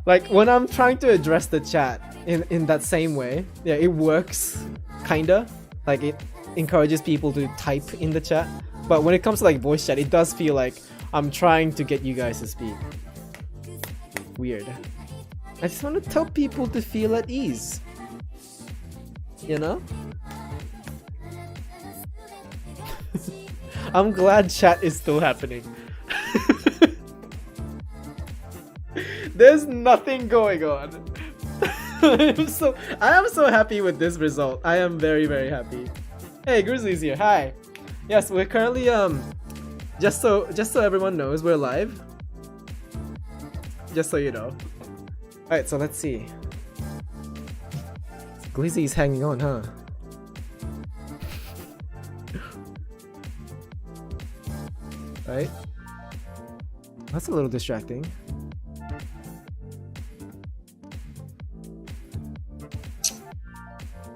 Like when I'm trying to address the chat in that same way, yeah, it works kinda. Like it encourages people to type in the chat. But when it comes to like voice chat, it does feel like I'm trying to get you guys to speak. Weird. I just want to tell people to feel at ease. You know? I'm glad chat is still happening. There's nothing going on. I am so happy with this result. I am very, very happy. Hey, Grizzly's here. Hi. Yes, we're currently just so everyone knows, we're live. Just so you know. Alright, so let's see. Glizzy's hanging on, huh? Right? That's a little distracting.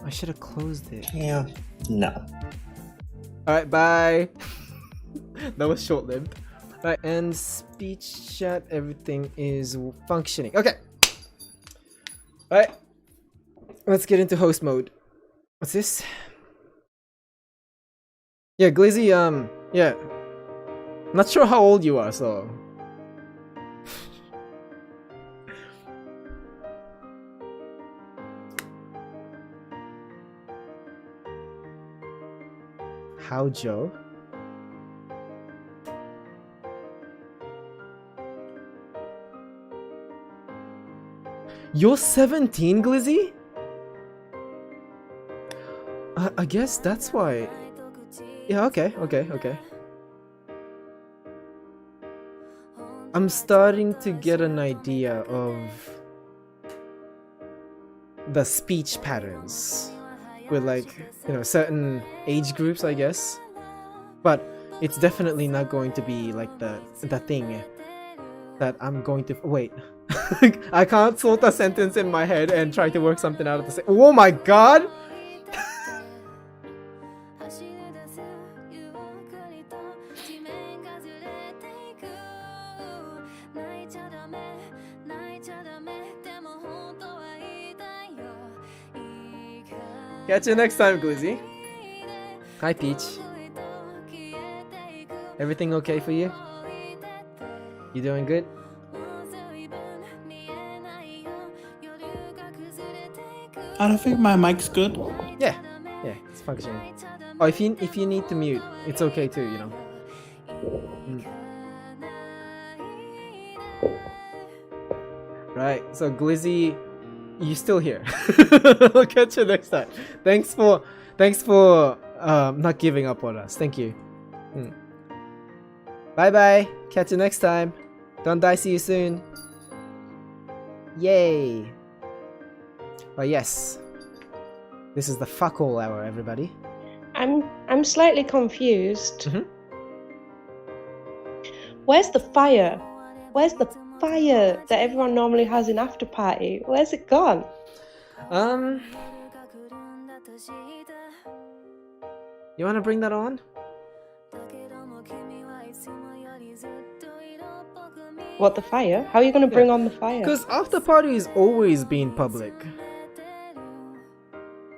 I should have closed it. Yeah. No. Alright, bye. That was short-lived. Alright, and speech chat, everything is functioning. Okay. Alright. Let's get into host mode. What's this? Yeah, Glizzy, yeah. Not sure how old you are, so... How, Joe? You're 17, Glizzy? I guess that's why. Yeah, okay. I'm starting to get an idea of the speech patterns with, like, you know, certain age groups, I guess. But it's definitely not going to be like the thing that I'm going to wait. I can't sort a sentence in my head and try to work something out at the same. Oh my god! Catch you next time, Glizzy. Hi, Peach. Everything okay for you? You doing good? I don't think my mic's good. Yeah, it's functioning. Oh, if you need to mute, it's okay too, you know. Right, so Glizzy, you still here. I'll catch you next time. Thanks for not giving up on us. Thank you. Bye bye. Catch you next time. Don't die. See you soon. Yay. But yes, this is the fuck all hour, everybody. I'm slightly confused. Mhm. Where's the fire? Where's the fire that everyone normally has in after party? Where's it gone? You wanna bring that on? What, the fire? How are you going to bring on the fire? Because after party is always been public.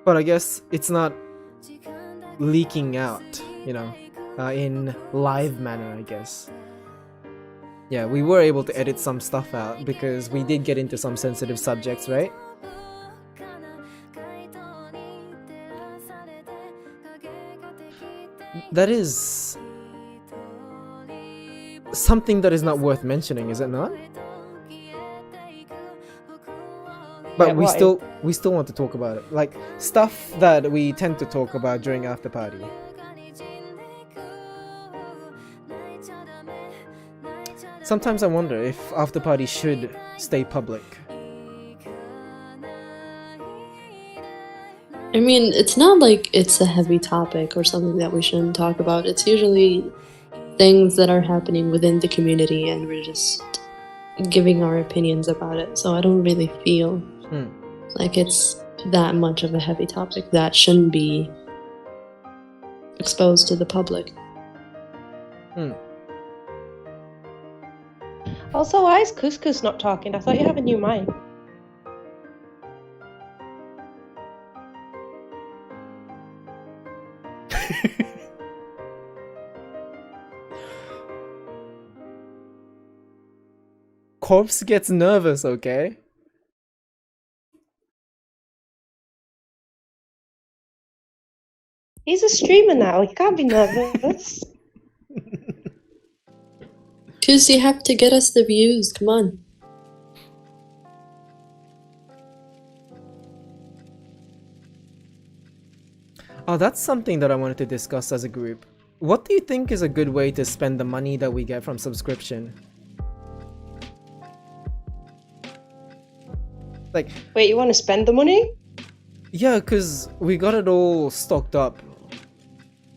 But I guess it's not leaking out, you know, in live manner, I guess. Yeah, we were able to edit some stuff out because we did get into some sensitive subjects, right? That is something that is not worth mentioning, is it not? But Yeah, we still want to talk about it. Like stuff that we tend to talk about during after party. Sometimes I wonder if after party should stay public. I mean, it's not like it's a heavy topic or something that we shouldn't talk about. It's usually things that are happening within the community and we're just giving our opinions about it. So I don't really feel like it's that much of a heavy topic that shouldn't be exposed to the public. Also, why is Couscous not talking? I thought you have a new mic. Corpse gets nervous, okay? He's a streamer now, he can't be nervous. Because you have to get us the views, come on. Oh, that's something that I wanted to discuss as a group. What do you think is a good way to spend the money that we get from subscription? Like, wait, you want to spend the money? Yeah, because we got it all stocked up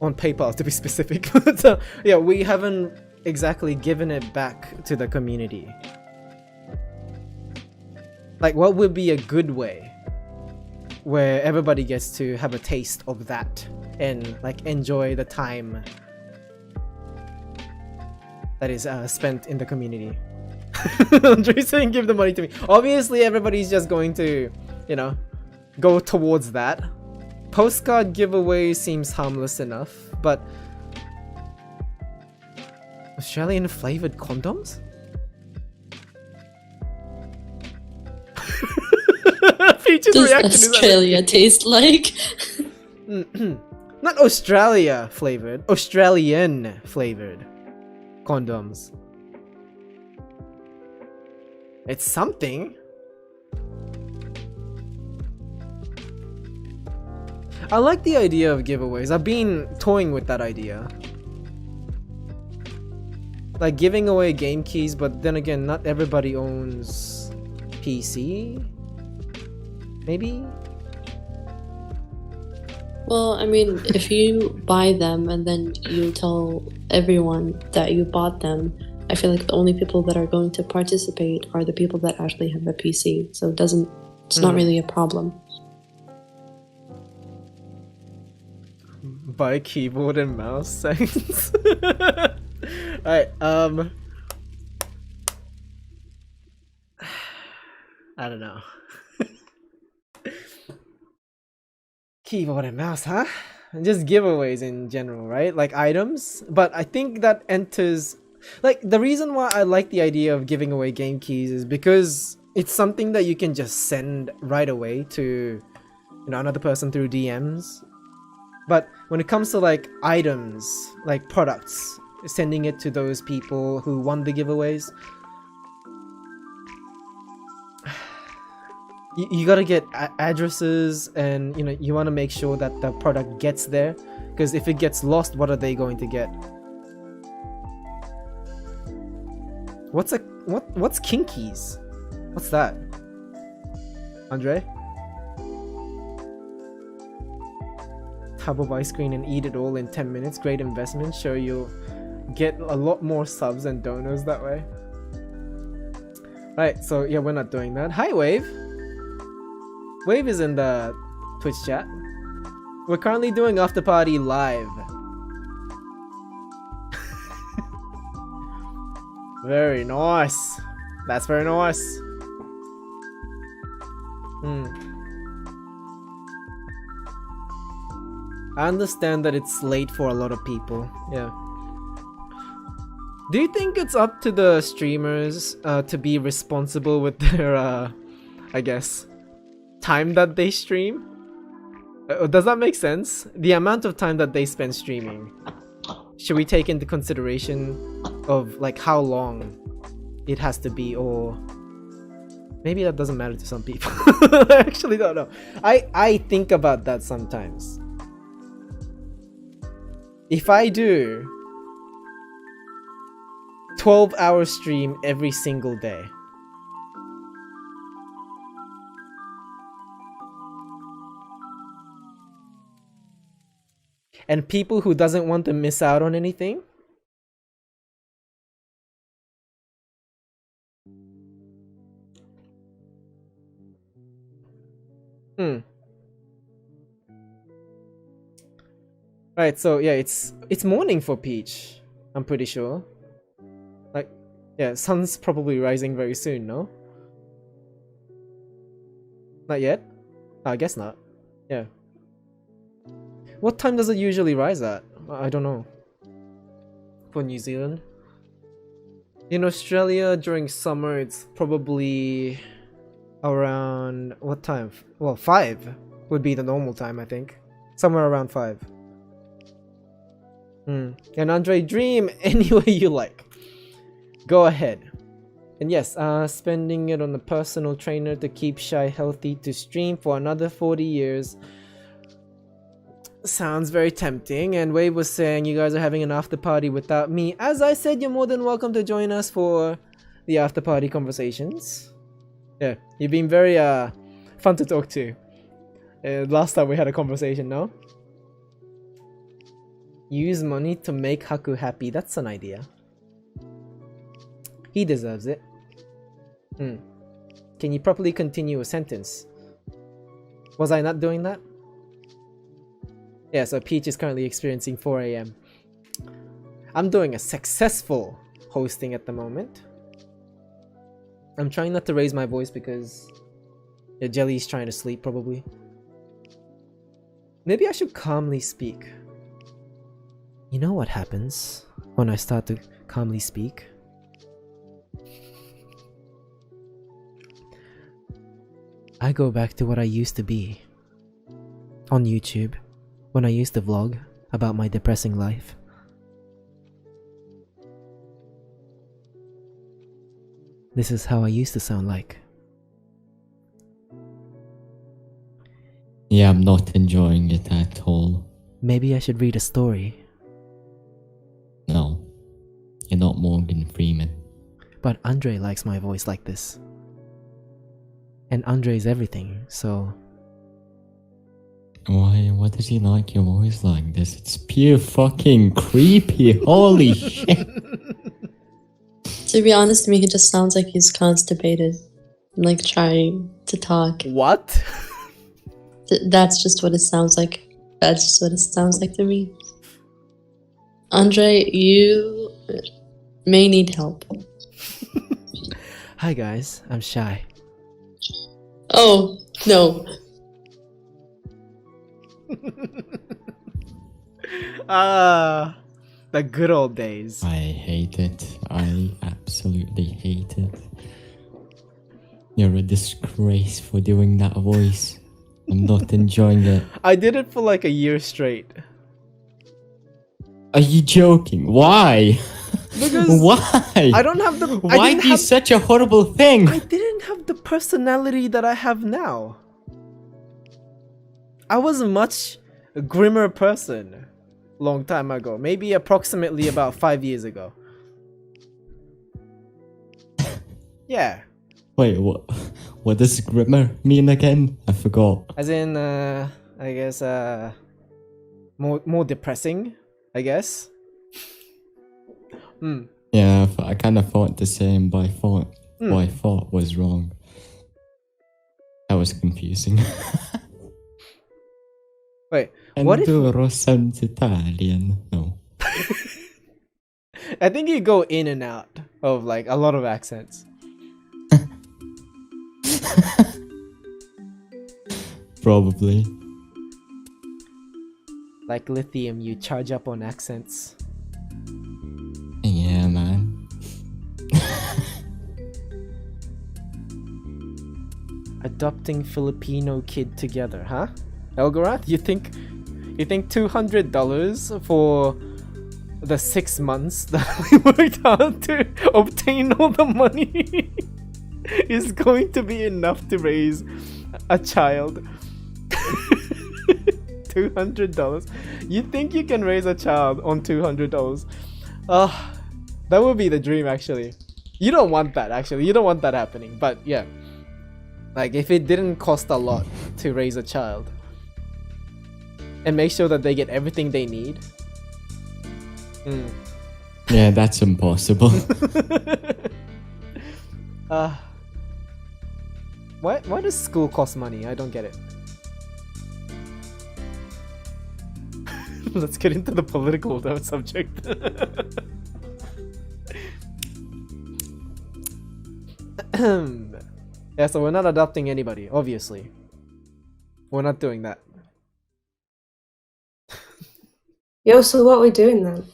on PayPal, to be specific. But yeah, we haven't exactly given it back to the community. Like, what would be a good way where everybody gets to have a taste of that and like enjoy the time that is spent in the community? Andre's saying give the money to me. Obviously everybody's just going to, you know, go towards that. Postcard giveaway seems harmless enough, but Australian flavored condoms? Peach's Does reaction is Australia taste like? Not Australia flavored, Australian flavored condoms. It's something. I like the idea of giveaways. I've been toying with that idea. Like giving away game keys, but then again, not everybody owns PC. Maybe? Well, I mean, if you buy them and then you tell everyone that you bought them, I feel like the only people that are going to participate are the people that actually have a PC. So it's not really a problem. Buy keyboard and mouse seconds. Alright, I don't know. Keyboard and mouse, huh? Just giveaways in general, right? Like items. But I think that enters... Like, the reason why I like the idea of giving away game keys is because it's something that you can just send right away to, you know, another person through DMs. But when it comes to like items, like products, sending it to those people who won the giveaways, you gotta get addresses, and you know, you want to make sure that the product gets there, because if it gets lost, what are they going to get? What's kinkies? What's that? Andre? tub of ice cream and eat it all in 10 minutes. Great investment. Sure, you'll get a lot more subs and donors that way. Right, so yeah, we're not doing that. Hi, Wave. Wave is in the Twitch chat. We're currently doing After Party live. Very nice. That's very nice. I understand that it's late for a lot of people. Yeah. Do you think it's up to the streamers to be responsible with their, I guess, time that they stream? Does that make sense? The amount of time that they spend streaming. Should we take into consideration of like how long it has to be, or maybe that doesn't matter to some people. I actually don't know. I think about that sometimes. If I do 12-hour stream every single day, and people who doesn't want to miss out on anything, Right, so yeah, it's morning for Peach, I'm pretty sure. Like, yeah, sun's probably rising very soon, no? Not yet? I guess not. Yeah. What time does it usually rise at? I don't know. For New Zealand. In Australia, during summer, it's probably around... what time? Well, 5 would be the normal time, I think. Somewhere around 5. And Andre, dream any way you like. Go ahead. And yes, spending it on a personal trainer to keep Shy healthy to stream for another 40 years. Sounds very tempting. And Wave was saying you guys are having an after party without me. As I said, you're more than welcome to join us for the after party conversations. Yeah, you've been very fun to talk to. Last time we had a conversation, no? Use money to make Haku happy. That's an idea. He deserves it. Can you properly continue a sentence? Was I not doing that? Yeah, so Peach is currently experiencing 4 AM. I'm doing a successful hosting at the moment. I'm trying not to raise my voice because Jelly's trying to sleep probably. Maybe I should calmly speak. You know what happens when I start to calmly speak? I go back to what I used to be on YouTube when I used to vlog about my depressing life. This is how I used to sound like. Yeah, I'm not enjoying it at all. Maybe I should read a story. No, you're not Morgan Freeman. But Andre likes my voice like this. And Andre's everything, so... Why does he like your voice like this? It's pure fucking creepy, holy shit. To be honest to me, he just sounds like he's constipated. And like trying to talk. What? That's just what it sounds like. That's just what it sounds like to me. Andre, you may need help. Hi guys, I'm Shy. Oh, no. The good old days. I hate it. I absolutely hate it. You're a disgrace for doing that voice. I'm not enjoying it. I did it for like a year straight. Are you joking? Why? Because why? I don't have the... Why do such a horrible thing? I didn't have the personality that I have now. I was a much grimmer person long time ago. Maybe approximately about 5 years ago. Yeah. Wait, what does grimmer mean again? I forgot. As in, I guess, more depressing, I guess. Yeah, I kind of thought the same, but I thought what I thought was wrong. That was confusing. Wait, what if... Enduro sounds Italian. No. I think you go in and out of like a lot of accents. Probably. Like lithium, you charge up on accents. Yeah, man. Adopting Filipino kid together, huh? Elgorath, you think $200 for the 6 months that we worked hard to obtain all the money is going to be enough to raise a child? $200? You think you can raise a child on $200? That would be the dream, actually. You don't want that, actually. You don't want that happening, but yeah. Like, if it didn't cost a lot to raise a child and make sure that they get everything they need. Yeah, that's impossible. Why does school cost money? I don't get it. Let's get into the political subject. Yeah, so we're not adopting anybody, obviously. We're not doing that. Yo, so what are we doing then?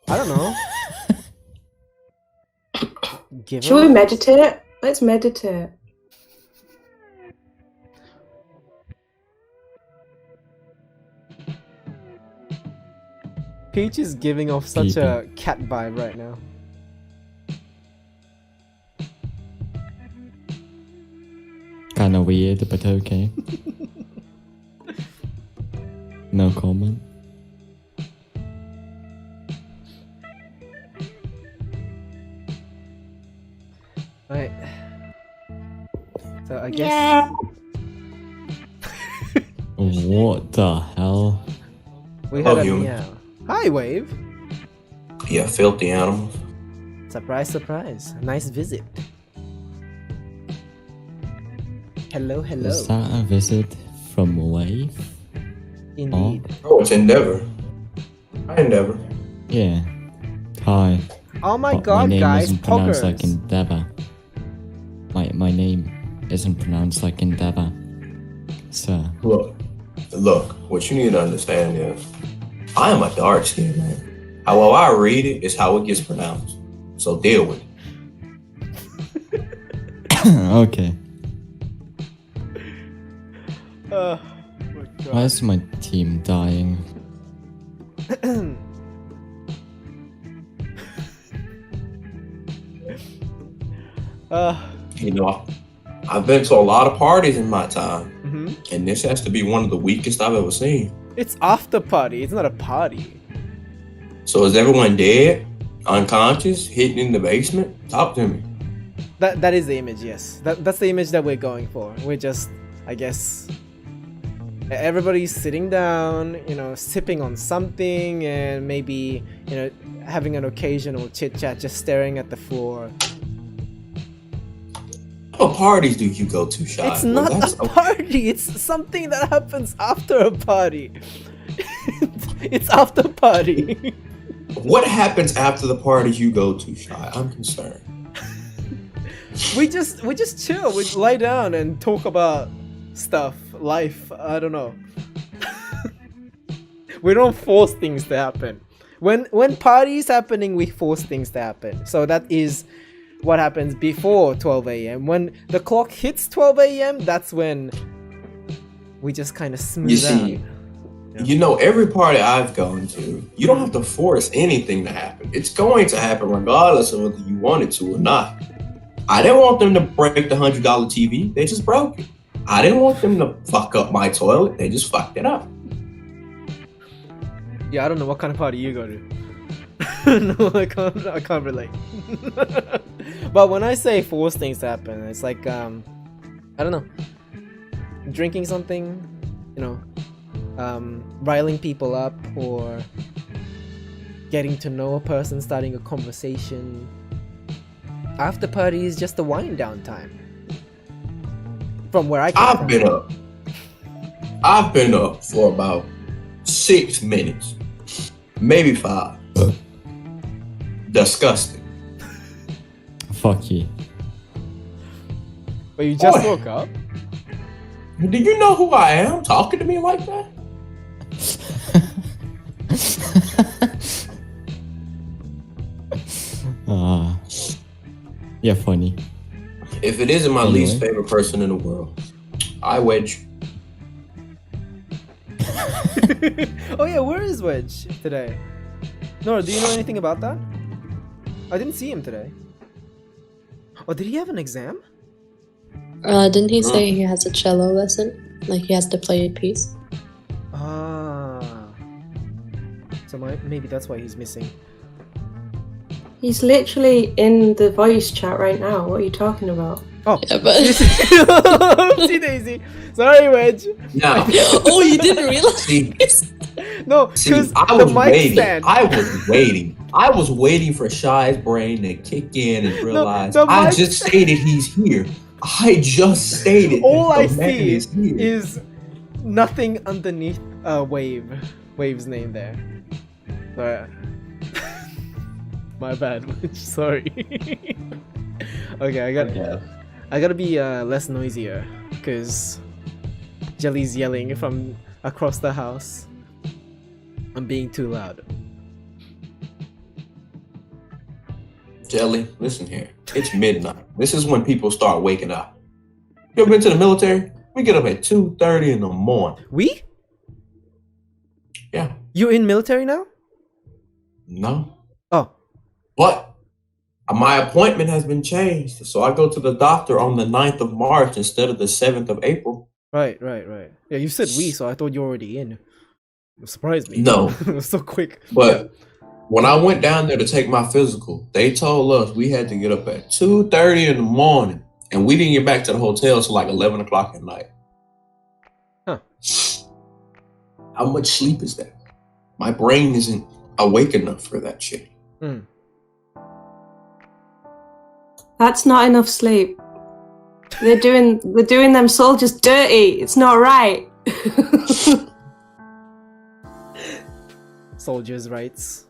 I don't know. Should we meditate? Let's meditate. Peach is giving off such a cat vibe right now. Kinda weird, but okay. No comment. Right. So I guess... What the hell? We had a meow. Hi, Wave. Yeah, filthy animals. Surprise, surprise. Nice visit. Hello, hello. Is that a visit from Wave? Indeed. Oh, it's Endeavor. Hi, Endeavor. Yeah. Hi. Oh my But god, my name guys, isn't pronounced like poggers. Endeavor. My name isn't pronounced like Endeavor. Sir. Look, what you need to understand is, I am a dark skinned man. How I read it is how it gets pronounced. So deal with it. Okay. My Why is my team dying? You know, I've been to a lot of parties in my time, and this has to be one of the weakest I've ever seen. It's after party, it's not a party. So is everyone dead, unconscious, hidden in the basement? Talk to me. That is the image, yes. That's the image that we're going for. We're just, I guess, everybody's sitting down, you know, sipping on something, and maybe, you know, having an occasional chit chat, just staring at the floor. What parties do you go to, Shy? It's not a party. It's something that happens after a party. It's after party. What happens after the parties you go to, Shy? I'm concerned. We just chill. We lie down and talk about stuff, life. I don't know. We don't force things to happen. When parties happening, we force things to happen. So that is what happens before 12 a.m. When the clock hits 12 a.m., that's when we just kind of smooth out. You know, every party I've gone to, you don't have to force anything to happen. It's going to happen regardless of whether you want it to or not. I didn't want them to break the $100 TV. They just broke it. I didn't want them to fuck up my toilet. They just fucked it up. Yeah, I don't know what kind of party you go to. No, I can't relate. But when I say force things to happen, it's like I don't know, drinking something, you know, riling people up or getting to know a person, starting a conversation. After party is just a wind down time. From where I come from. I've been up for about 6 minutes, maybe 5. Disgusting. Fuck you. But you just woke up? Do you know who I am talking to me like that? You're funny. If it isn't my least favorite person in the world, I wedge. Oh yeah, where is Wedge today? Nora, do you know anything about that? I didn't see him today. Oh, did he have an exam? Didn't he say he has a cello lesson? Like he has to play a piece? Ah. So maybe that's why he's missing. He's literally in the voice chat right now. What are you talking about? Oh, yeah, but Oopsie daisy. Sorry, Wedge. No. Oh, you didn't realize? No, because the mic stand. I was waiting for Shy's brain to kick in and realize I just stated he's here. I just stated all I see is nothing underneath Wave's name there. Sorry. My bad. Sorry. Okay, I gotta be less noisier because Jelly's yelling from across the house. I'm being too loud. Jelly, listen here. It's midnight. This is when people start waking up. You ever been to the military? We get up at 2:30 in the morning. We? Yeah. You in military now? No. Oh. But my appointment has been changed, so I go to the doctor on the 9th of March instead of the 7th of April. Right. Yeah, you said we, so I thought you were already in. It surprised me. No. It was so quick. But when I went down there to take my physical, they told us we had to get up at 2:30 in the morning, and we didn't get back to the hotel till like 11 o'clock at night. Huh. How much sleep is that? My brain isn't awake enough for that shit. That's not enough sleep. They're doing them soldiers dirty. It's not right. Soldiers' rights.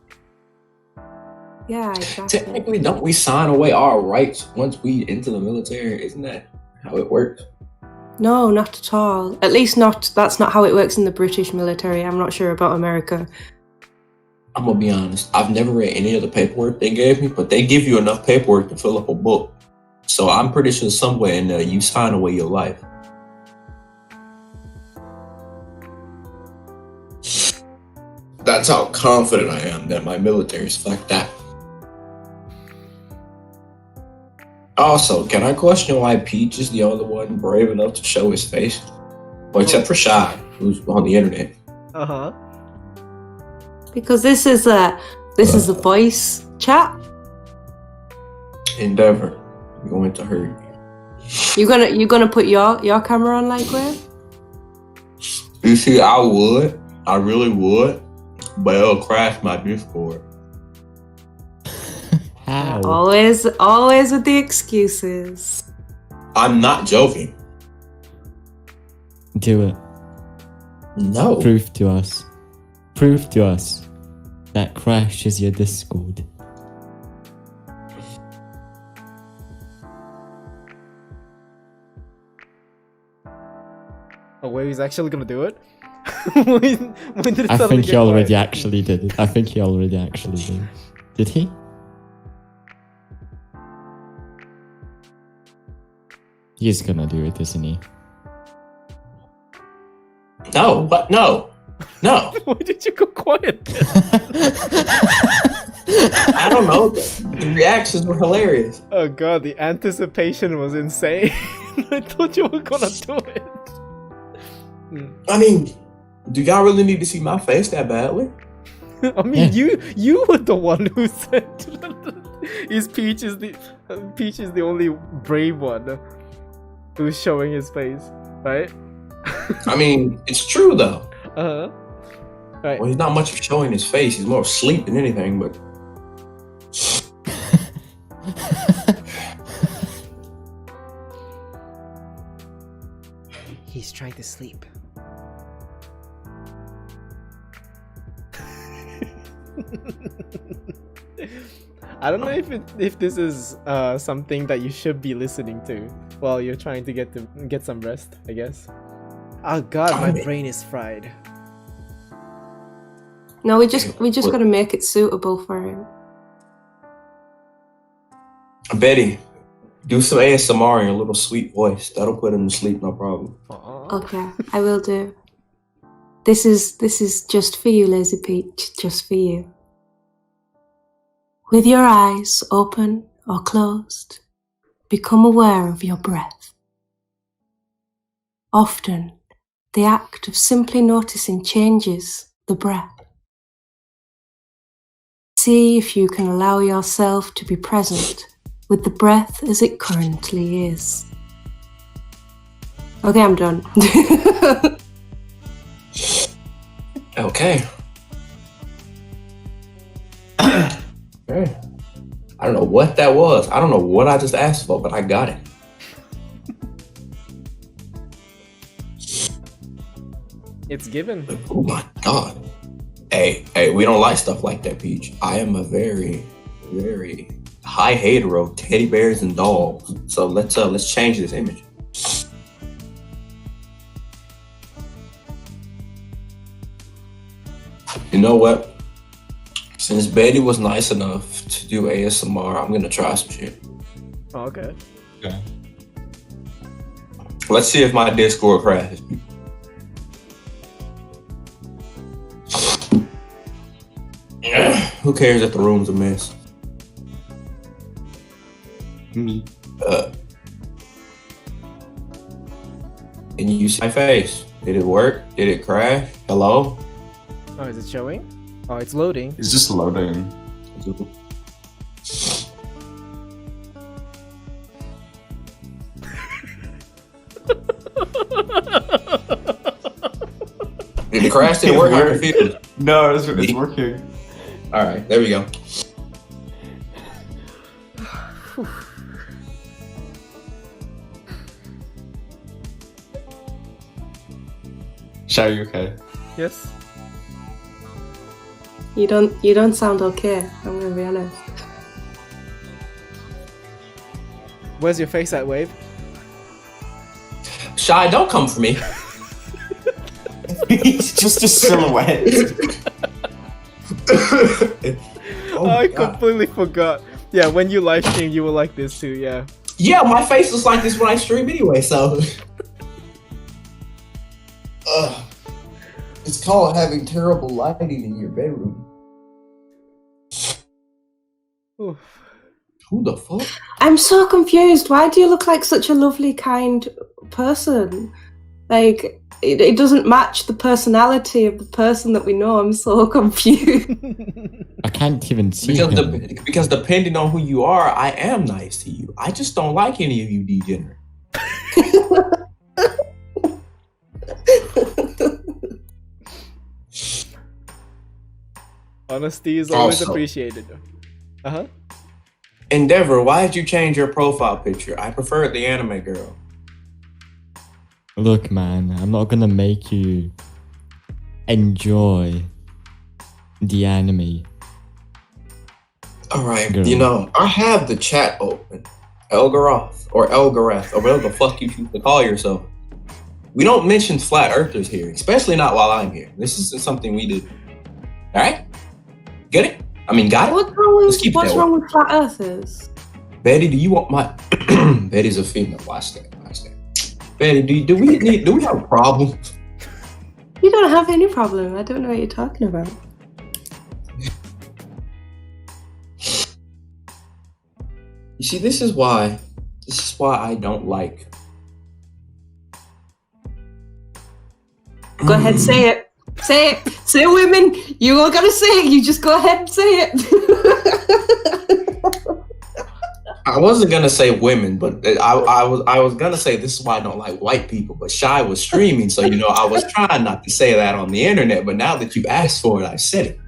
Yeah, exactly. Technically, don't we sign away our rights once we enter the military? Isn't that how it works? No, not at all. At least that's not how it works in the British military. I'm not sure about America. I'm gonna be honest. I've never read any of the paperwork they gave me, but they give you enough paperwork to fill up a book. So I'm pretty sure somewhere in there you sign away your life. That's how confident I am that my military is like that. Also, can I question why Peach is the only one brave enough to show his face? Well, except for Shy, who's on the internet. Uh-huh. Because this is a voice chat. Endeavor, I'm going to hurt you. You gonna put your camera on, like where? You see, I really would, but it'll crash my Discord. How? Always with the excuses. I'm not joking. Do it. No. Prove to us that Crash is your Discord. Oh, wait, he's actually gonna do it? when did it I suddenly think he get already quiet? actually did it. I think he already actually did. Did he? He's gonna do it, isn't he? No, what? No. Why did you go quiet? I don't know. The reactions were hilarious. Oh god, the anticipation was insane. I thought you were gonna do it. I mean, do y'all really need to see my face that badly? I mean, you were the one who said Peach is the only brave one who's showing his face, right? I mean, it's true though. Right. Well, he's not much of showing his face. He's more asleep than anything, but... He's trying to sleep. I don't know if this is something that you should be listening to while you're trying to get some rest, I guess. Oh god, my brain is fried. No, we just got to make it suitable for him. Betty, do some ASMR in your little sweet voice. That'll put him to sleep, no problem. Okay, I will do. This is just for you, Lazy Peach, just for you. With your eyes open or closed, become aware of your breath. Often, the act of simply noticing changes the breath. See if you can allow yourself to be present with the breath as it currently is. Okay, I'm done. Okay. Okay. I don't know what that was. I don't know what I just asked for, but I got it. It's given. Oh my god. Hey, we don't like stuff like that, Peach. I am a very, very high hater of teddy bears and dolls. So let's change this image. You know what? Since Betty was nice enough to do ASMR, I'm gonna try some shit. Oh, okay. Okay. Let's see if my Discord crashes. Who cares if the room's a mess? Me. Can you see my face? Did it work? Did it crash? Hello? Oh, is it showing? Oh, it's loading. It's just loading. Did it crash? Did it work? I'm confused. No, it's working. Alright, there we go. Shay, you okay? Yes. You don't sound okay, I'm gonna be honest. Where's your face at, Wave? Shy, don't come for me. It's just a silhouette. I completely forgot. Yeah, when you live stream, you were like this too, yeah. Yeah, my face was like this when I stream anyway, so... It's called having terrible lighting in your bedroom. Oof. Who the fuck? I'm so confused. Why do you look like such a lovely, kind person? Like, it doesn't match the personality of the person that we know. I'm so confused. I can't even see him. Because depending on who you are, I am nice to you. I just don't like any of you degenerate. Honesty is always Also, appreciated. Uh-huh. Endeavor, why did you change your profile picture? I prefer the anime girl. Look, man, I'm not gonna make you enjoy the anime. Alright, Girl. you know, I have the chat open. Elgaroth, or Elgarath, or whatever the fuck you choose to call yourself. We don't mention flat earthers here, especially not while I'm here. This isn't something we do. Alright? Get it? I mean, got it? What's wrong with flat earthers? Betty, do you want my... Betty's a female. Watch that. Betty, do we have a problem? You don't have any problem. I don't know what you're talking about. You see, this is why I don't like... Go ahead, say it. Say it. Say it, women. You all gotta say it. You just go ahead and say it. I wasn't gonna say women, but I was gonna say this is why I don't like white people. But Shy was streaming, so I was trying not to say that on the internet. But now that you asked for it, I said it.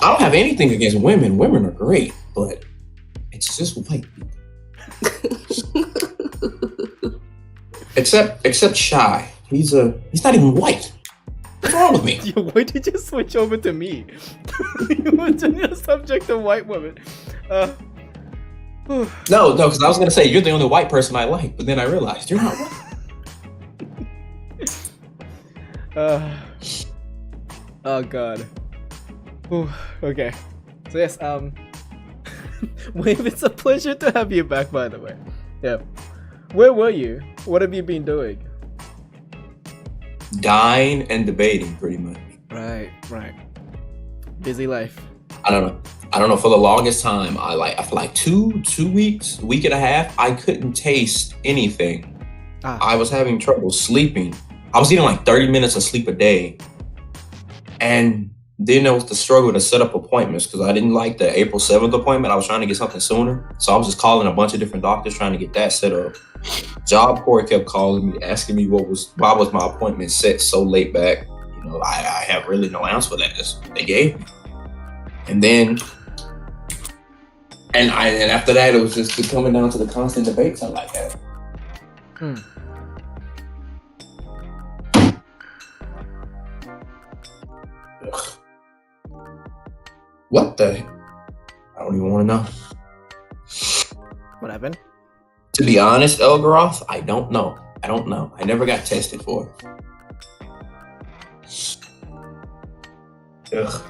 I don't have anything against women. Women are great, but it's just white people. except Shy. He's not even white. What's wrong with me? Yo, why did you switch over to me? You were the subject of white women. No, because I was gonna say you're the only white person I like, but then I realized you're not white. Oh god. Ooh, okay. So yes, Wave, it's a pleasure to have you back, by the way. Yeah. Where were you? What have you been doing? Dying and debating, pretty much. Right. Busy life. I don't know. For the longest time, I for like 2 weeks, week and a half, I couldn't taste anything. I was having trouble sleeping. I was getting like 30 minutes of sleep a day. And then there was the struggle to set up appointments because I didn't like the April 7th appointment. I was trying to get something sooner. So I was just calling a bunch of different doctors trying to get that set up. Job Corps kept calling me, asking me why was my appointment set so late back. I have really no answer for that. They gave me. And then, and after that, it was just coming down to the constant debates I like that. What the? I don't even want to know. What happened? To be honest, Elgaroth, I don't know. I never got tested for it. Ugh.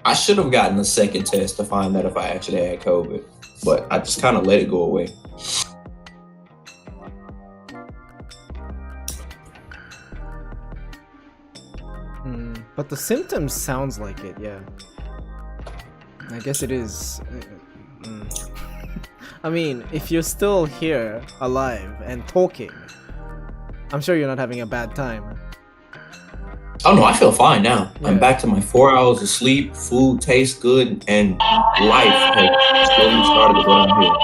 I should have gotten a second test to find out if I actually had COVID, but I just kind of let it go away. But the symptoms sounds like it, yeah. I guess it is. I mean, if you're still here, alive, and talking, I'm sure you're not having a bad time. Oh no, I feel fine now. Yeah. I'm back to my 4 hours of sleep, food tastes good, and life has slowly started to go downhill.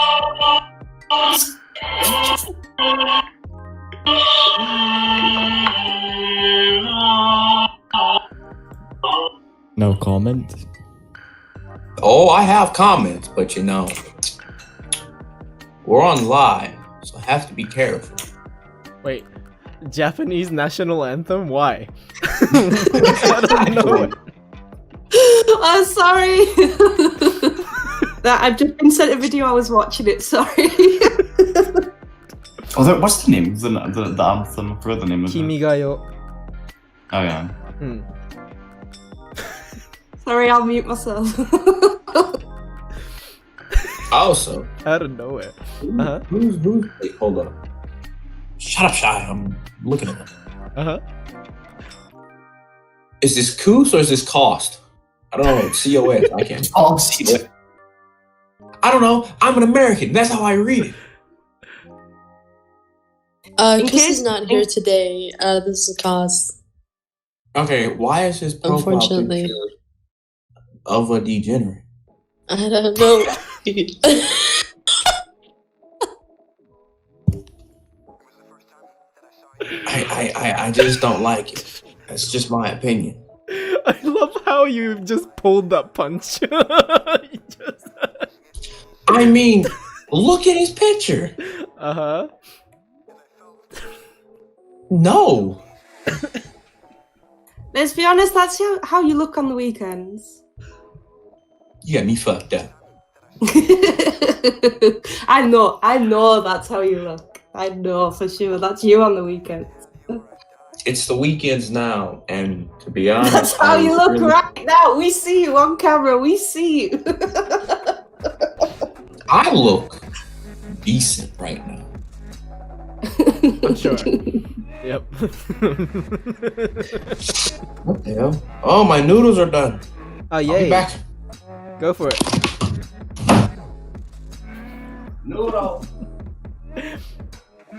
No comment? Oh, I have comments, but we're on live, so I have to be careful. Wait, Japanese national anthem? Why? I don't know. I'm sorry. I've just been sent a video. I was watching it. Sorry. What's the name? The anthem. I forgot the name of it. Kimi ga yo. Oh yeah. Sorry, I'll mute myself. Also, out of nowhere. Who's? Wait, hold up. Shut up, Shy. I'm looking at them. Is this Coos or is this Cost? I don't know. COS. I can't. Cost. I don't know. I'm an American. That's how I read it. Chris is not here today. This is Cost. Okay, why is his profile Unfortunately. picture of a degenerate? I don't know. I just don't like it. That's just my opinion. I love how you just pulled that punch. I mean, look at his picture. No. Let's be honest, that's how you look on the weekends. You got me fucked up. I know that's how you look. I know for sure. That's you on the weekends. It's the weekends now, and to be honest, that's how you look right now. We see you on camera. We see you. I look decent right now. I'm sure. Yep. What the hell? Oh, my noodles are done. Oh, yay. I'll be back. Go for it. Noodle.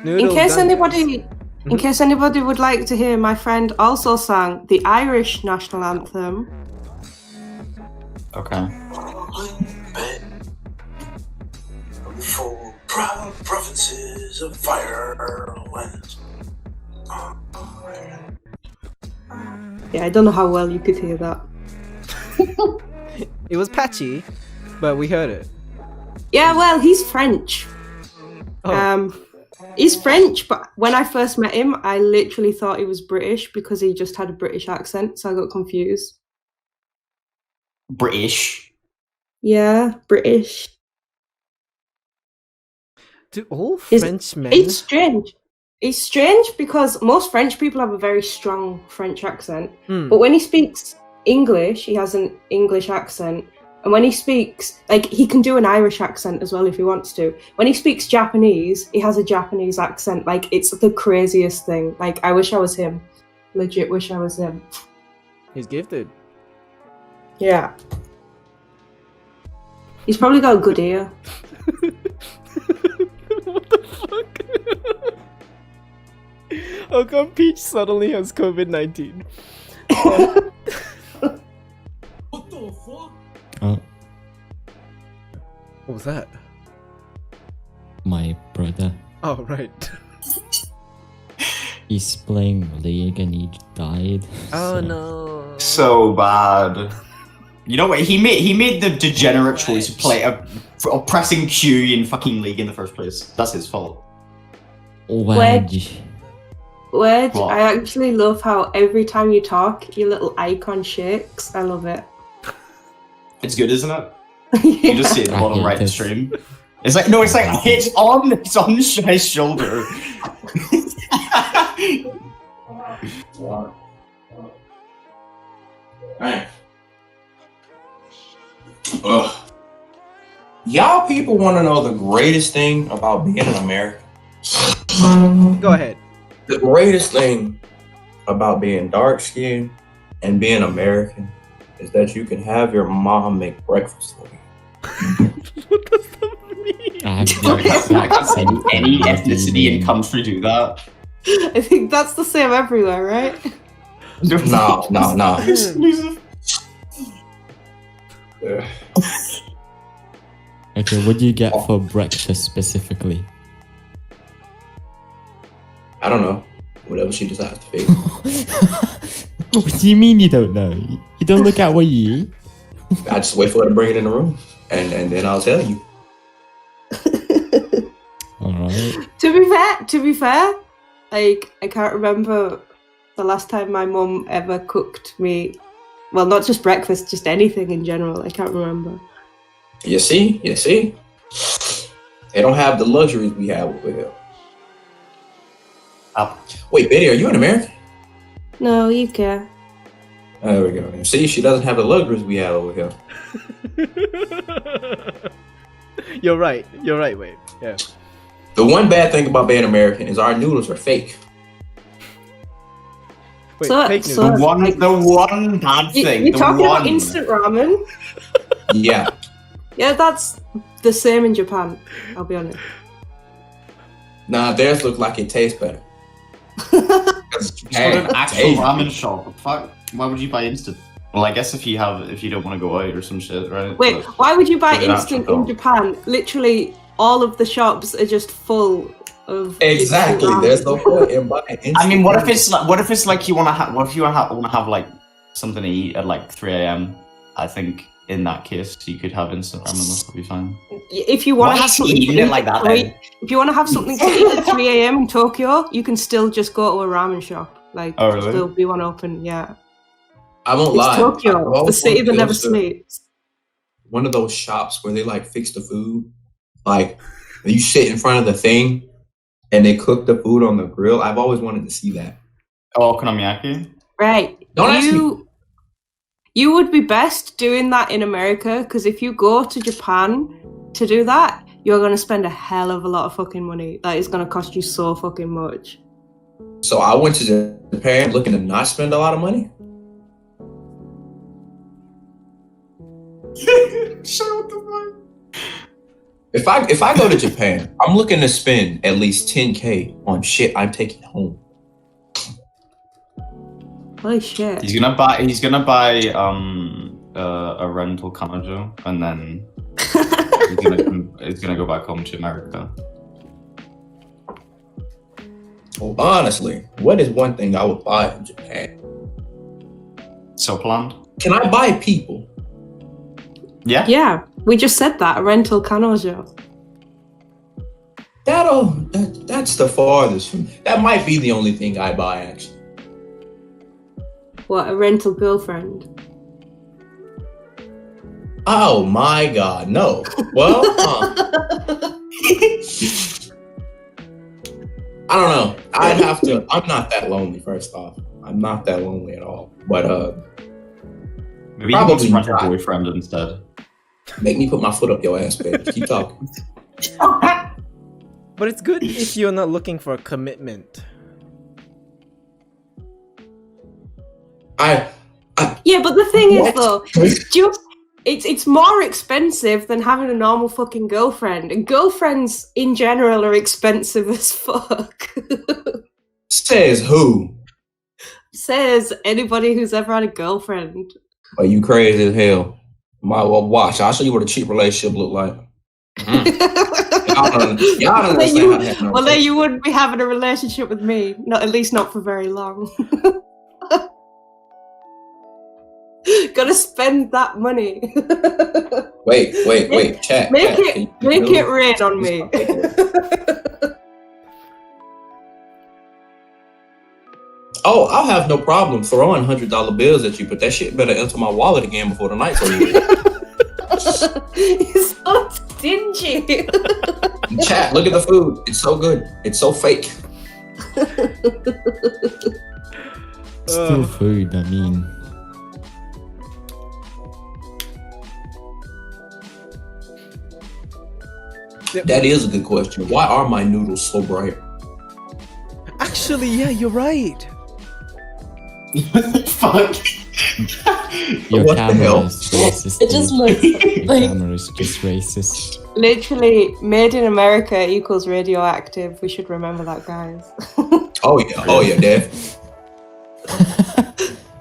In case anybody would like to hear, my friend also sang the Irish national anthem. Okay. Provinces of fire winds. Yeah, I don't know how well you could hear that. It was patchy, but we heard it. Yeah, well, he's French. Oh. He's French, but when I first met him, I literally thought he was British because he just had a British accent, so I got confused. British? Yeah, British. Do all French men... It's strange. It's strange because most French people have a very strong French accent, but when he speaks English, he has an English accent. And when he speaks, like, he can do an Irish accent as well if he wants to. When he speaks Japanese, he has a Japanese accent. Like, it's the craziest thing. Like, I wish I was him. Legit wish I was him. He's gifted. Yeah. He's probably got a good ear. What the fuck? How come Peach suddenly has COVID-19? What the fuck? Oh, What was that? my brother. Oh, right. He's playing League and he died. Oh no. So bad. You know what? He made the degenerate choice to play a pressing Q in fucking League in the first place. That's his fault. Wedge. Wedge, What? I actually love how every time you talk, your little icon shakes. I love it. It's good, isn't it? You just see it in the I bottom hate right of the this. stream. It's like it's on his shoulder. Right. Ugh. Y'all people want to know the greatest thing about being an American? Go ahead. The greatest thing about being dark skinned and being American is that you can have your mom make breakfast for you. What does that mean? I have the exact same Any thing. ethnicity and country do that. I think that's the same everywhere, right? No. Okay, what do you get for breakfast specifically? I don't know. Whatever she decides to be. What do you mean you don't know? You don't look at what you eat? I just wait for her to bring it in the room, and then I'll tell you. Alright. To be fair, like, I can't remember the last time my mum ever cooked me. Well, not just breakfast, just anything in general. I can't remember. You see? They don't have the luxuries we have over here. Wait, Betty, are you an American? No, UK. There we go. See, she doesn't have the luxuries we have over here. You're right, Wade. Yeah. The one bad thing about being American is our noodles are fake. Wait, So- fake so- news. The one bad thing. You're the talking one. about instant ramen? Yeah. Yeah, that's the same in Japan, I'll be honest. Nah, theirs look like it tastes better. It's not an actual ramen shop. What the fuck? Why would you buy instant? Well, I guess if you don't want to go out or some shit, right? Wait, But- why would you buy Look at that instant shop. in Japan? Literally, all of the shops are just full of Exactly. instant ramen. There's no point in buying instant. I mean, what if it's like you want to have? What if you want to have like something to eat at like 3 a.m.? I think in that case you could have instant ramen. That'll be fine. If you want Why to have is he something to eating it eat like that, at 3 then? if you want to have something to eat at 3 a.m. in Tokyo, you can still just go to a ramen shop. Like, Oh, really? still be one open. Yeah, I won't it's lie. Tokyo, I've the always city wanted that to never go to sleeps. one of those shops where they like fix the food. Like you sit in front of the thing and they cook the food on the grill. I've always wanted to see that. Oh, okonomiyaki. Right. Don't ask me. You would be best doing that in America, because if you go to Japan to do that, you're going to spend a hell of a lot of fucking money. That is going to cost you so fucking much. So I went to Japan looking to not spend a lot of money. Shut the fuck. If I go to Japan, I'm looking to spend at least $10K on shit I'm taking home. Holy shit. He's gonna buy a rental kamajo and then He's gonna go back home to America. Well, honestly, what is one thing I would buy in Japan? So planned. Can I buy people? Yeah. Yeah, we just said that, a rental kanojo. That's the farthest from. That might be the only thing I buy, actually. What, a rental girlfriend? Oh my God, no. Well, I don't know. I'd have to. I'm not that lonely. First off, I'm not that lonely at all. But maybe you can rent a boyfriend instead. Make me put my foot up your ass, baby. Keep talking. But it's good if you're not looking for a commitment. Yeah, but the thing is though, it's more expensive than having a normal fucking girlfriend. And girlfriends in general are expensive as fuck. Says who? Says anybody who's ever had a girlfriend. Are you crazy as hell? Might well watch. I'll show you what a cheap relationship look like. Y'all don't understand how to have no well, then you wouldn't be having a relationship with me. Not at least not for very long. Gotta spend that money. Wait, chat. Make chat. it rain on me. Oh, I'll have no problem throwing $100 bills at you, but that shit better enter my wallet again before the night's over. You're so stingy. Chat, look at the food. It's so good. It's so fake. Still food, I mean. That is a good question. Why are my noodles so bright? Actually, yeah, you're right. Fuck. Your What the hell? camera is racist. It just looks Your like camera is just racist. Literally, made in America equals radioactive. We should remember that, guys. Oh yeah, Dave.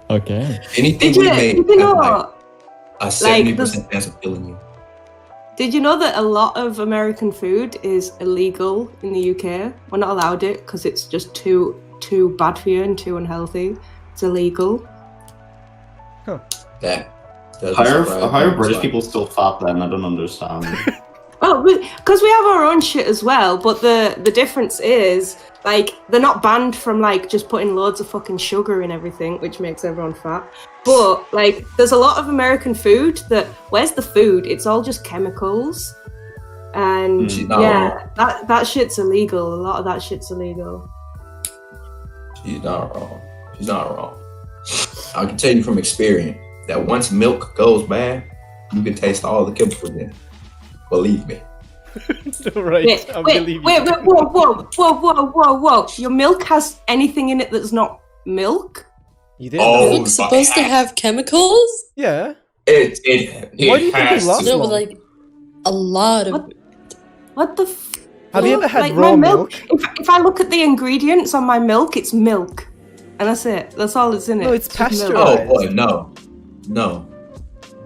Okay. Anything Did we you made know has like a 70% chance of killing you. Did you know that a lot of American food is illegal in the UK? We're not allowed it because it's just too bad for you and too unhealthy. It's illegal. That. How are British people still fat then? I don't understand. Well, because we have our own shit as well, but the difference is, like, they're not banned from, like, just putting loads of fucking sugar in everything, which makes everyone fat. But, like, there's a lot of American food that, where's the food? It's all just chemicals. And, yeah, that shit's illegal. A lot of that shit's illegal. She's not wrong. She's not wrong. I can tell you from experience that once milk goes bad, you can taste all the chemicals in it. Believe me. Right. Wait, whoa. Your milk has anything in it that's not milk? You didn't know? milk's supposed to have chemicals? Yeah. It Why do you think it lasts No, long? but like a lot of. What the Have you ever had like raw my milk? If I look at the ingredients on my milk, it's milk. And that's it. That's all that's in it. No, it's just milk. pasteurized. Oh boy, no.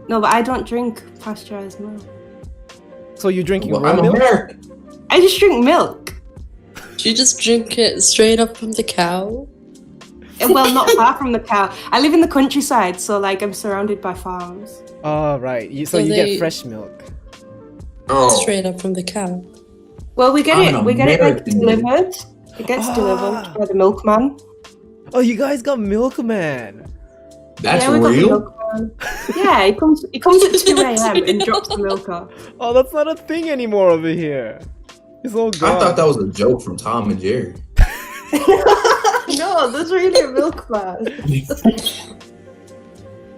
No, but I don't drink pasteurized milk. So you're drinking Well, raw I'm milk? American. I just drink milk. Do you just drink it straight up from the cow? Well, not far from the cow. I live in the countryside, so like I'm surrounded by farms. Oh, right. So you get fresh milk. Oh. Straight up from the cow. Well, we get I'm an it like American. delivered. It gets delivered by the milkman. Oh, you guys got milkman. That's Yeah, we got the real? milkman. Yeah, he comes at 2 a.m. and drops the milk off. Oh, that's not a thing anymore over here. It's all I gone. thought that was a joke from Tom and Jerry. No, there's really a milkman.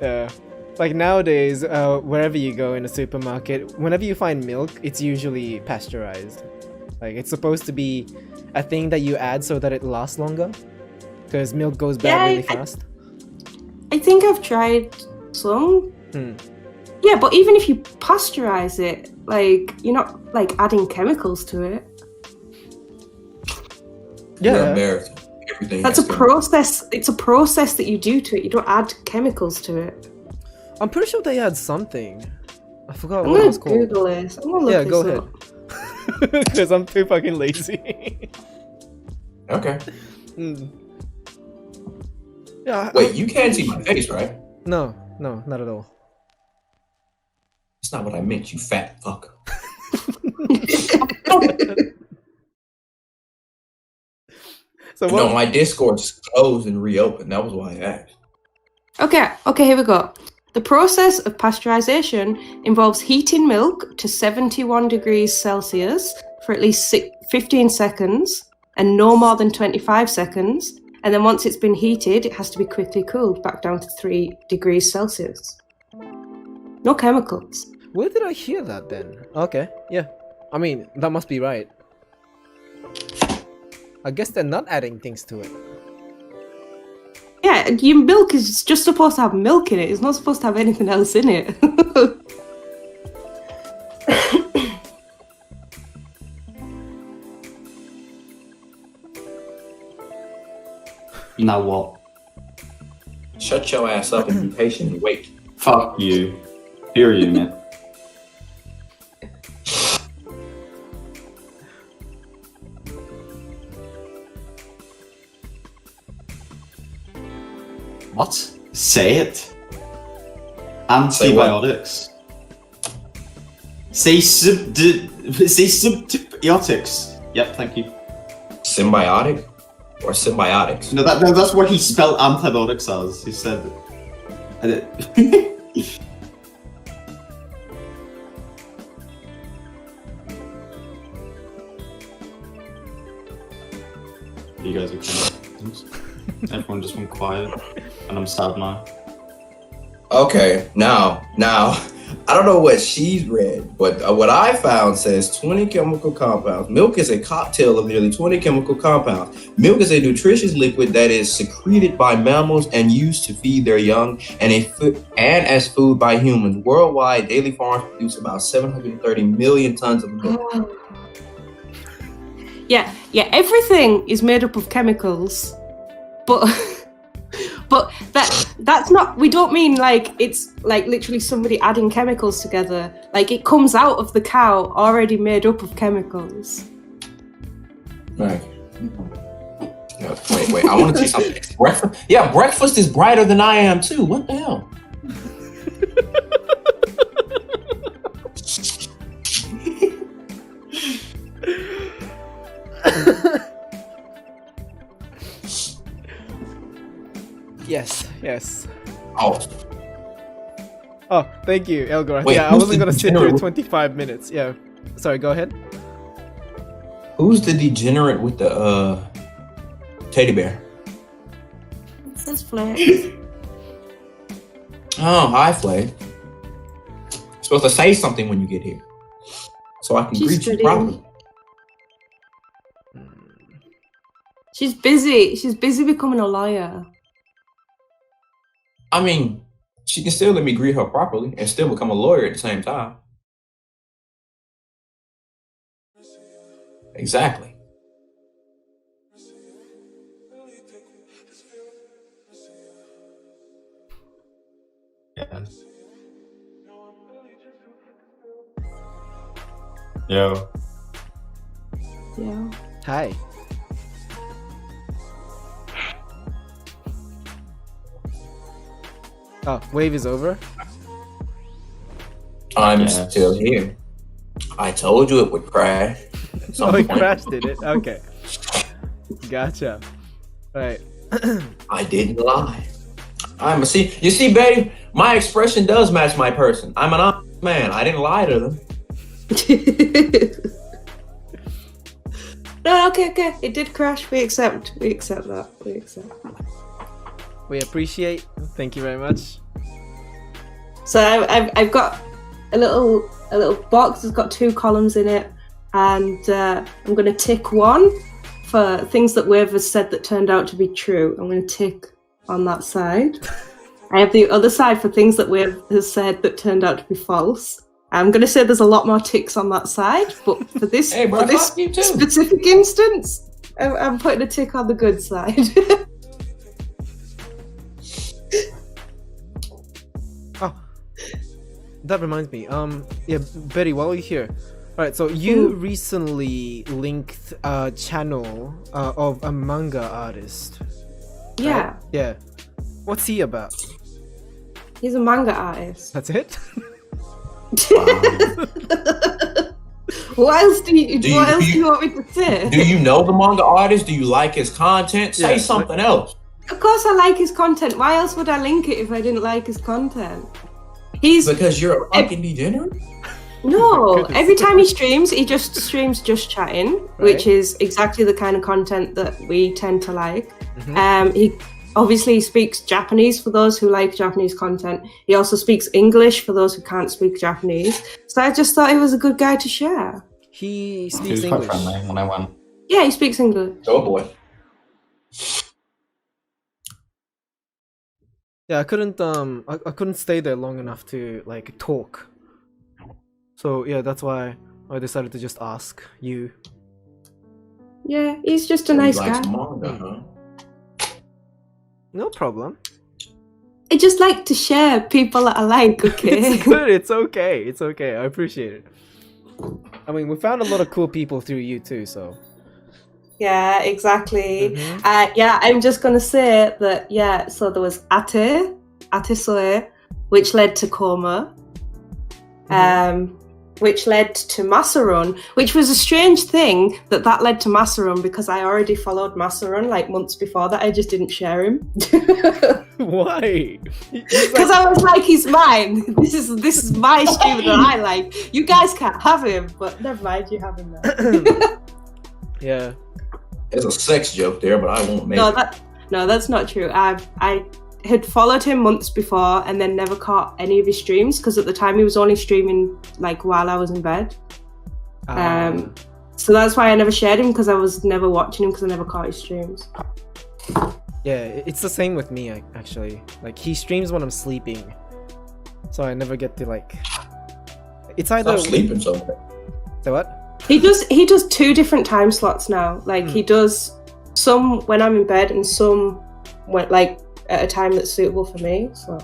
Yeah. Like nowadays, wherever you go in a supermarket, whenever you find milk, it's usually pasteurized. Like it's supposed to be a thing that you add so that it lasts longer. Because milk goes bad really fast. I think I've tried some. Hmm. Yeah, but even if you pasteurize it, like you're not like adding chemicals to it. We're Yeah. American. Everything That's a has chemicals. process. It's a process that you do to it. You don't add chemicals to it. I'm pretty sure they add something. I forgot I'm what it gonna was called. Google this. I'm gonna look Yeah, this go up. ahead. Because I'm too fucking lazy. Okay. Yeah. Wait, you can't see my face, right? No, not at all. That's not what I meant, you fat fuck. So No, my Discord just closed and reopened. That was why I asked. Okay, here we go. The process of pasteurization involves heating milk to 71 degrees Celsius for at least 15 seconds and no more than 25 seconds. And then once it's been heated, it has to be quickly cooled back down to 3 degrees Celsius. No chemicals. Where did I hear that then? Okay, yeah. I mean, that must be right. I guess they're not adding things to it. Yeah, your milk is just supposed to have milk in it. It's not supposed to have anything else in it. Now what? Shut your ass up and be patient and wait. Fuck you. Period, man. What? Say it. Antibiotics. Say symbiotics. Yep, thank you. Symbiotic or symbiotics? No, that's what he spelled antibiotics as. He said. You guys are kind. Everyone just went quiet, and I'm sad now. Okay, now, I don't know what she's read, but what I found says 20 chemical compounds. Milk is a cocktail of nearly 20 chemical compounds. Milk is a nutritious liquid that is secreted by mammals and used to feed their young, and as food by humans. Worldwide, daily farms produce about 730 million tons of milk. Yeah, everything is made up of chemicals, but that's not. We don't mean like it's like literally somebody adding chemicals together. Like it comes out of the cow already made up of chemicals. Right. No, wait. I want to tell you something. Breakfast? Yeah, breakfast is brighter than I am too. What the hell? Yes. Oh, thank you, Elgor. Wait, Yeah, I who's wasn't the gonna sit here degenerate? 25 minutes. Yeah. Sorry, go ahead. Who's the degenerate with the teddy bear? It says Flex. Oh, hi, Flay. You're supposed to say something when you get here, so I can She's greet you studying. properly. She's busy. She's busy becoming a lawyer. I mean, she can still let me greet her properly and still become a lawyer at the same time. Exactly. Yeah. Yo. Yeah. Hi. Oh, wave is over? I'm still here. I told you it would crash. at some Oh, it point. crashed, did it? Okay. Gotcha. Right. I didn't lie. You see, Betty, my expression does match my person. I'm an honest man. I didn't lie to them. No, okay. It did crash. We accept that. We appreciate. Thank you very much. So I've got a little box. It's got 2 columns in it, and I'm going to tick one for things that Wave has said that turned out to be true. I'm going to tick on that side. I have the other side for things that Wave has said that turned out to be false. I'm going to say there's a lot more ticks on that side, but for this, Hey, bro, for this fuck you too. specific instance, I'm putting a tick on the good side. that reminds me. Yeah, Betty, while you're here, right? So you recently linked a channel of a manga artist. Yeah. Right? Yeah. What's he about? He's a manga artist. That's it. What else do you want me to say? Do you know the manga artist? Do you like his content? Say something else. Of course I like his content. Why else would I link it if I didn't like his content? He's because you're a fucking degenerate? No, every time he streams, he just streams just chatting, which is exactly the kind of content that we tend to like. He obviously speaks Japanese for those who like Japanese content. He also speaks English for those who can't speak Japanese. So I just thought he was a good guy to share. He He speaks was quite English. friendly when I went. Yeah, he speaks English. Oh boy. Yeah, I couldn't stay there long enough to like talk. So yeah, that's why I decided to just ask you. Yeah, he's just a nice guy. Manga, huh? No problem. I just like to share people that I like, okay? It's good, it's okay. It's okay. I appreciate it. I mean, we found a lot of cool people through you too, so. Yeah, exactly. Yeah, I'm just gonna say that. Yeah, so there was Ate Soe, which led to Coma, which led to Masaron, which was a strange thing that led to Masaron because I already followed Masaron like months before that. I just didn't share him. Why? Because I was like, he's mine. This is my streamer that I like. You guys can't have him, but never mind, you have him now. Yeah. There's a sex joke there, but I won't make it. No, that's not true. I had followed him months before and then never caught any of his streams because at the time he was only streaming like while I was in bed. So that's why I never shared him because I was never watching him because I never caught his streams. Yeah, it's the same with me actually. Like he streams when I'm sleeping, so I never get to like. It's either Stop sleeping somewhere. Say what? He does 2 different time slots now. Like he does some when I'm in bed and some when like at a time that's suitable for me. So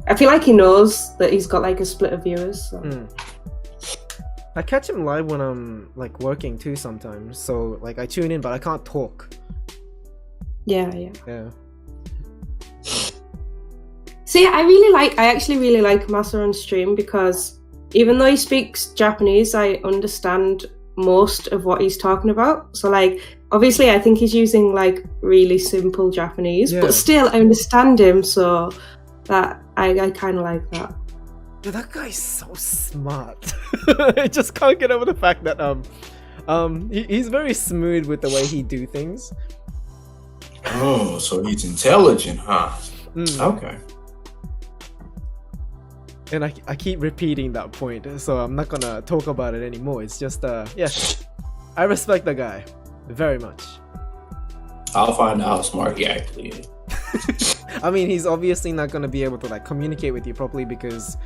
I feel like he knows that he's got like a split of viewers. So. I catch him live when I'm like working too sometimes. So like I tune in, but I can't talk. Yeah. See, I actually really like Masaron's stream because even though he speaks Japanese, I understand most of what he's talking about. So like, obviously I think he's using like really simple Japanese, but still I understand him, so that I kind of like that. Dude, that guy's so smart. I just can't get over the fact that he's very smooth with the way he do things. Oh, so he's intelligent, huh? Okay. And I keep repeating that point, so I'm not gonna talk about it anymore. It's just yeah, I respect the guy very much. I'll find out how smart he actually is. I mean, he's obviously not gonna be able to like communicate with you properly because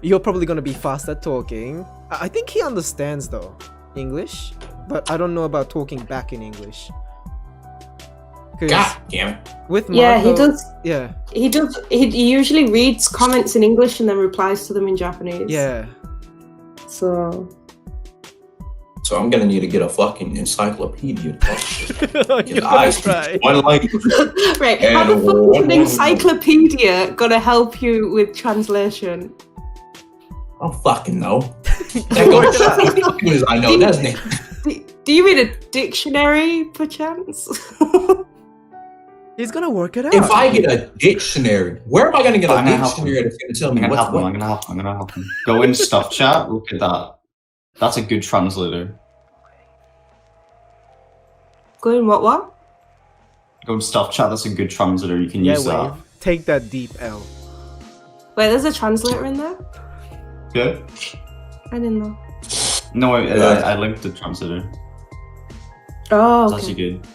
you're probably gonna be fast at talking. I think he understands though English, but I don't know about talking back in English. God damn it. With Marco, yeah, he does. Yeah, he does. He usually reads comments in English and then replies to them in Japanese. Yeah. So I'm gonna need to get a fucking encyclopedia. You're gonna try. One language. Right, how the fuck is an encyclopedia gonna help you with translation? I don't fucking know. That goes as good as I know, doesn't it? Do you mean a dictionary, perchance? He's gonna work it out. If I get a dictionary, where am I gonna get a dictionary that's gonna tell me I'm what's what? gonna help him. Go in stuff chat. Look at that. That's a good translator. Go in what? Go in stuff chat. That's a good translator. You can use that. Take that deep L. Wait, there's a translator in there? Good. I didn't know. No, I linked the translator. Oh, okay. That's actually good.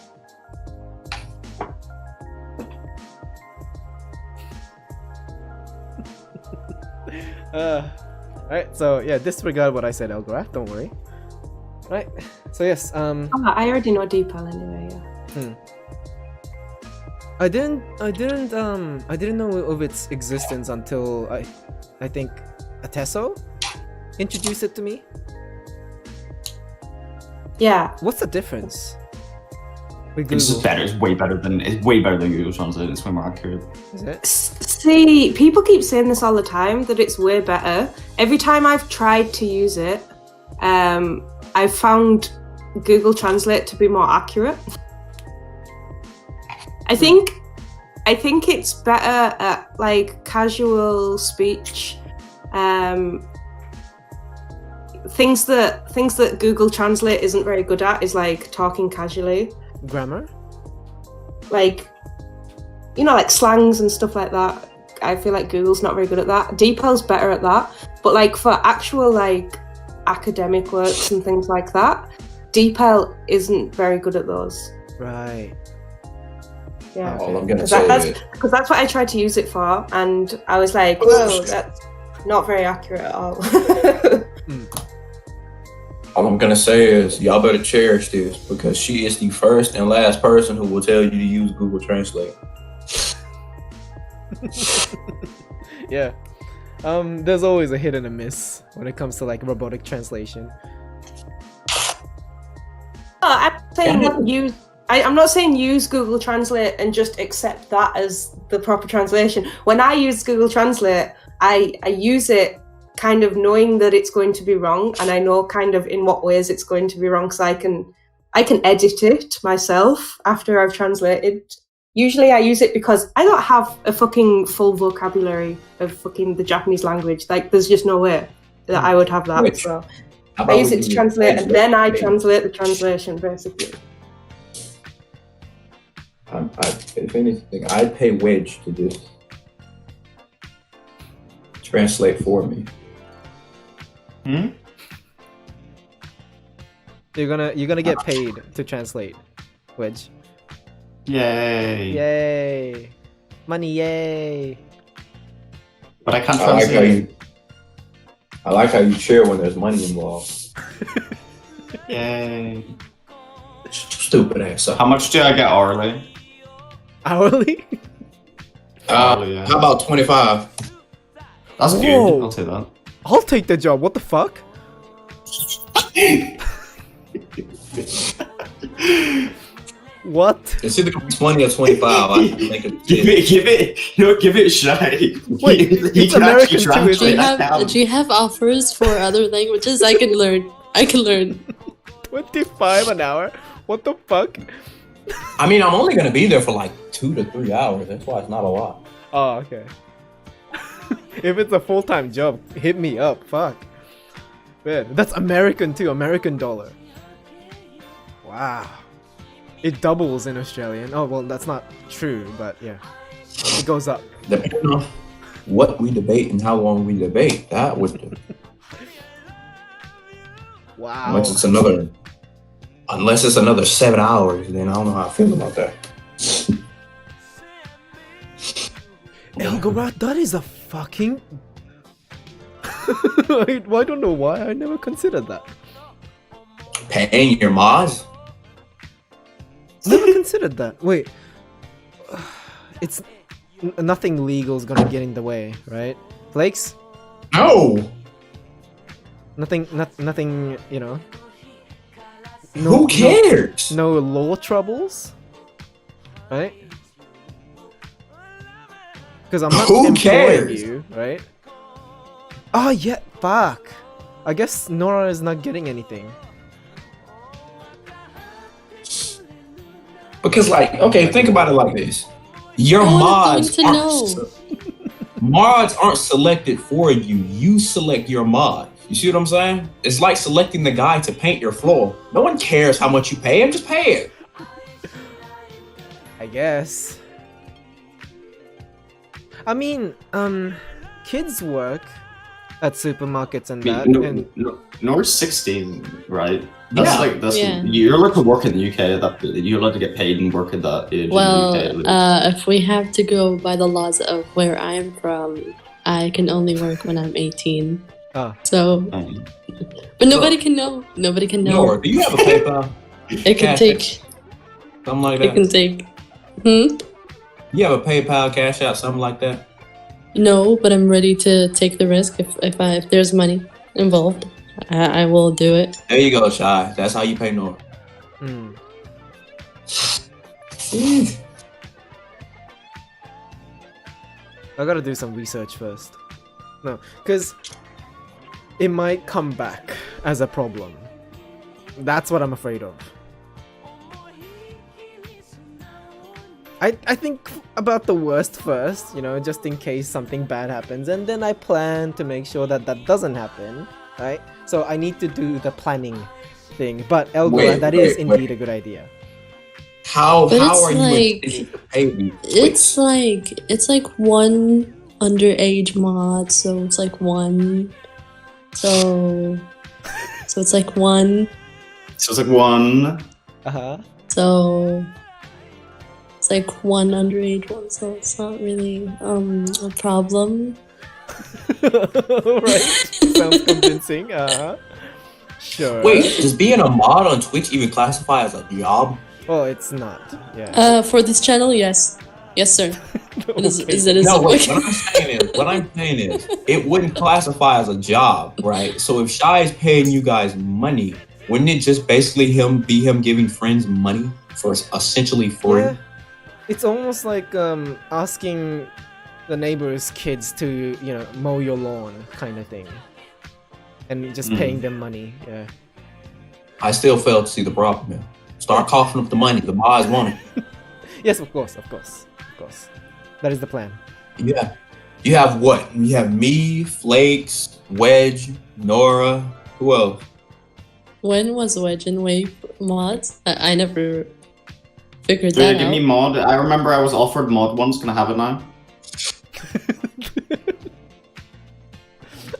Alright, so yeah, disregard what I said, Elgraf, don't worry. Right, so yes, Oh, I already know DeepL anyway, yeah. I didn't know of its existence until I think Ateso introduced it to me. Yeah. What's the difference? With It's just Google? better. It's way better than Google Translate. It's way more accurate. Is it? See, people keep saying this all the time that it's way better. Every time I've tried to use it, I've found Google Translate to be more accurate. I think it's better at like casual speech, things that Google Translate isn't very good at is like talking casually. Grammar? Like, you know, like slangs and stuff like that. I feel like Google's not very good at that. DeepL's better at that. But like for actual like academic works and things like that, DeepL isn't very good at those. Right. Yeah. All I'm gonna say is, because that's what I tried to use it for, and I was like, whoa, that's not very accurate at all. all I'm gonna say is, y'all better cherish this because she is the first and last person who will tell you to use Google Translate. Yeah. There's always a hit and a miss when it comes to like robotic translation. I'm not saying use Google Translate and just accept that as the proper translation. When I use Google Translate, I use it kind of knowing that it's going to be wrong, and I know kind of in what ways it's going to be wrong, so I can edit it myself after I've translated. Usually I use it because I don't have a fucking full vocabulary of fucking the Japanese language. Like, there's just no way that I would have that. So I use it to translate, and then I translate the translation, basically. If anything, I'd pay Wedge to just translate for me. You're gonna get paid to translate, Wedge. Yay! Yay! Money, yay! But I can't translate. I like how you cheer when there's money involved. Yay! Stupid ass. How much do I get hourly? Hourly? Hourly, yeah. How about 25? That's Whoa. good. I'll take that. I'll take the job. What the fuck? What? It's either 20 or 25. I can make it. Give it a shot. Wait, it's American too. Do you have offers for other languages? I can learn. 25 an hour? What the fuck? I mean, I'm only gonna be there for like 2 to 3 hours. That's why it's not a lot. Oh, okay. If it's a full-time job, hit me up. Fuck. Man, that's American too. American dollar. Wow. It doubles in Australian. Oh, well, that's not true, but yeah. It goes up. Depending on what we debate and how long we debate, that would. Wow. Unless it's another 7 hours, then I don't know how I feel about that. Elgarat, that is a fucking... I don't know why I never considered that. Paying your mods? Never considered that. Wait. It's... Nothing legal is gonna get in the way, right? Flakes? No! Nothing, you know... Who cares? No law troubles? Right? Because I'm not Who employing cares? you, right? Oh yeah, fuck. I guess Nora is not getting anything. Because like, okay, think about it like this. Your mods aren't selected for you. You select your mod. You see what I'm saying? It's like selecting the guy to paint your floor. No one cares how much you pay him, just pay it. I guess. I mean, kids work at supermarkets and that. Nora's 16, right? That's Yeah. like that's Yeah. you're allowed to work in the UK at that. You're allowed to get paid and work at that age Well, in the UK. if we have to go by the laws of where I'm from, I can only work when I'm 18. Ah. So, but nobody can know. Nobody can know. Nora, do you have a PayPal? It can Cash take. something like It that. can take. You have a PayPal, Cash Out, something like that? No, but I'm ready to take the risk if there's money involved. I will do it. There you go, Shy. That's how you pay Nora. I gotta do some research first. No, because it might come back as a problem. That's what I'm afraid of. I think about the worst first, you know, just in case something bad happens, and then I plan to make sure that that doesn't happen, right? So I need to do the planning thing. But Elgora, that is indeed a good idea. How are you like, intending to pay me? It's like one underage mod, so it's like one. So it's like one. So it's like one. So it's like one underage one, so it's not really a problem. Right. Sounds convincing. Sure. Wait, does being a mod on Twitch even classify as a job? Well, it's not. Yeah. For this channel, yes. Yes, sir. No, wait, what I'm saying is, it wouldn't classify as a job, right? So if Shy is paying you guys money, wouldn't it just basically be him giving friends money for essentially free? Yeah. It's almost like asking the neighbor's kids to, you know, mow your lawn kind of thing. And just paying them money, yeah. I still fail to see the problem, man. Start coughing up the money, the mods want it. Yes, of course. That is the plan. Yeah. You have what? You have me, Flakes, Wedge, Nora, who else? When was Wedge and Wave mods? I never figured Dude, that give out. me mod. I remember I was offered mod once. Can I have it now?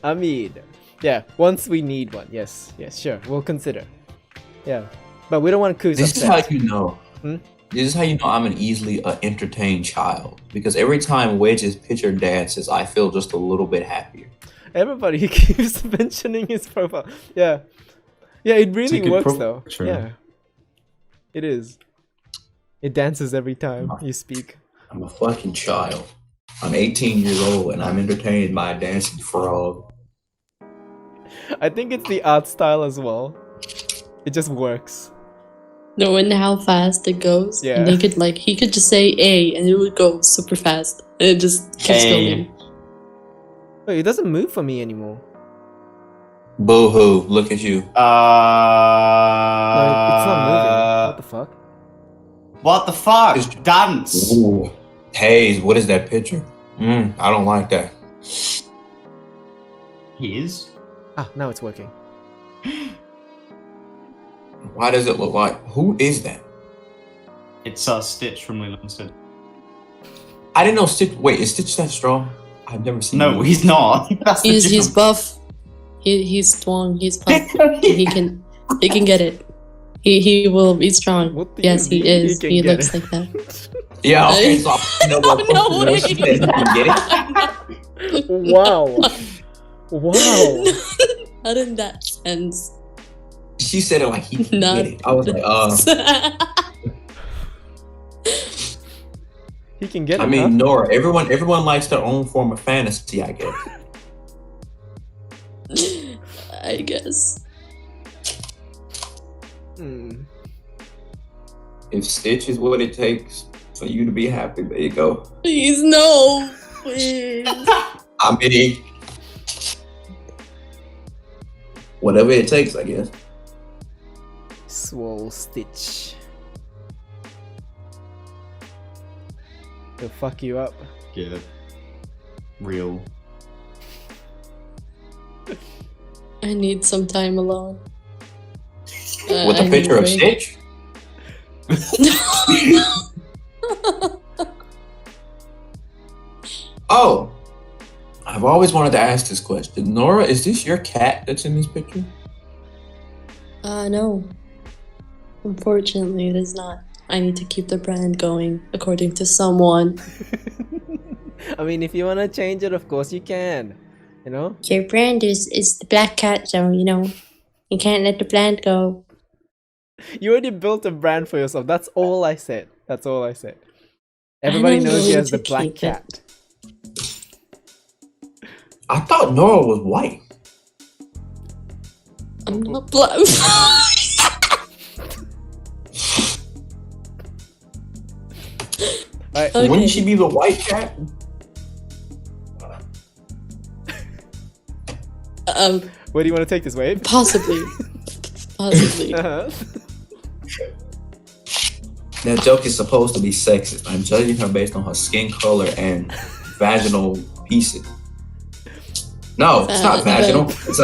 I mean, yeah, once we need one. Yes, sure. We'll consider. Yeah. But we don't want Kuz This is upset. how you know. This is how you know I'm an easily entertained child. Because every time Wedge's picture dances, I feel just a little bit happier. Everybody keeps mentioning his profile. Yeah. Yeah, it really good works though. picture. Yeah. It is. It dances every time you speak. I'm a fucking child. I'm 18 years old and I'm entertained by a dancing frog. I think it's the art style as well. It just works. Knowing how fast it goes. Yeah. And he could just say A and it would go super fast. And it just keeps going. Wait, it doesn't move for me anymore. Boo hoo, look at you. No, it's not moving. What the fuck? What the fuck? Dance. Ooh. Hey, what is that picture? I don't like that. He is. Ah, now it's working. Why does it look like? Who is that? It's Stitch from Lilo and Stitch. I didn't know Stitch. Wait, is Stitch that strong? I've never seen. No, he's not. That's the He's joke. buff. He's strong. He's buff. He can get it. He will be strong. Yes, he is. He looks like that. Yeah. Okay. So I know what get it. Wow. Wow. Not in that sense. She said it like he can get it. I was like, He can get it. I mean, huh? Nora. Everyone likes their own form of fantasy, I guess. I guess. If Stitch is what it takes for you to be happy, there you go. Please no. Please. I mean, whatever it takes, I guess. Swole Stitch. He'll fuck you up. Yeah. Real. I need some time alone. With a picture of Stitch? Oh, I've always wanted to ask this question. Nora, is this your cat that's in this picture? No. Unfortunately, it is not. I need to keep the brand going, according to someone. I mean, if you want to change it, of course you can. You know? Your brand is the black cat, so, you know, you can't let the brand go. You already built a brand for yourself. That's all I said. That's all I said. Everybody knows you as the black cat. I thought Nora was white. I'm not black. Right. Okay. Wouldn't she be the white cat? Where do you want to take this, Wave? Possibly. Possibly. That joke is supposed to be sexist. I'm judging her based on her skin color and vaginal pieces. No, it's not vaginal. It's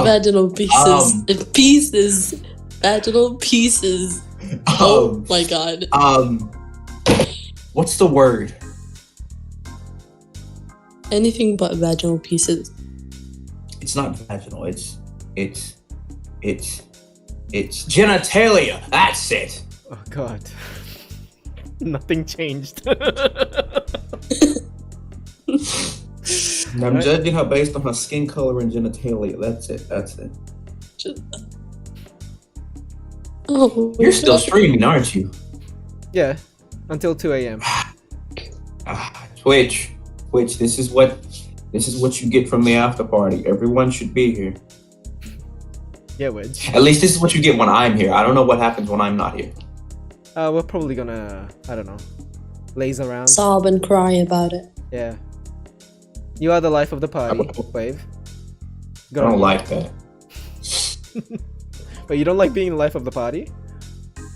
vaginal pieces. Pieces. Vaginal pieces. Oh my god. What's the word? Anything but vaginal pieces. It's not vaginal. It's genitalia. That's it. Oh god. Nothing changed. I'm judging her based on her skin color and genitalia. That's it. Oh, You're still streaming, aren't you? Yeah, until 2 a.m. Twitch. This is what you get from the after party. Everyone should be here. Yeah, Wedge. At least this is what you get when I'm here. I don't know what happens when I'm not here. We're probably gonna, I don't know, laze around. Sob and cry about it. Yeah. You are the life of the party, Wave. I don't like that. But you don't like being the life of the party?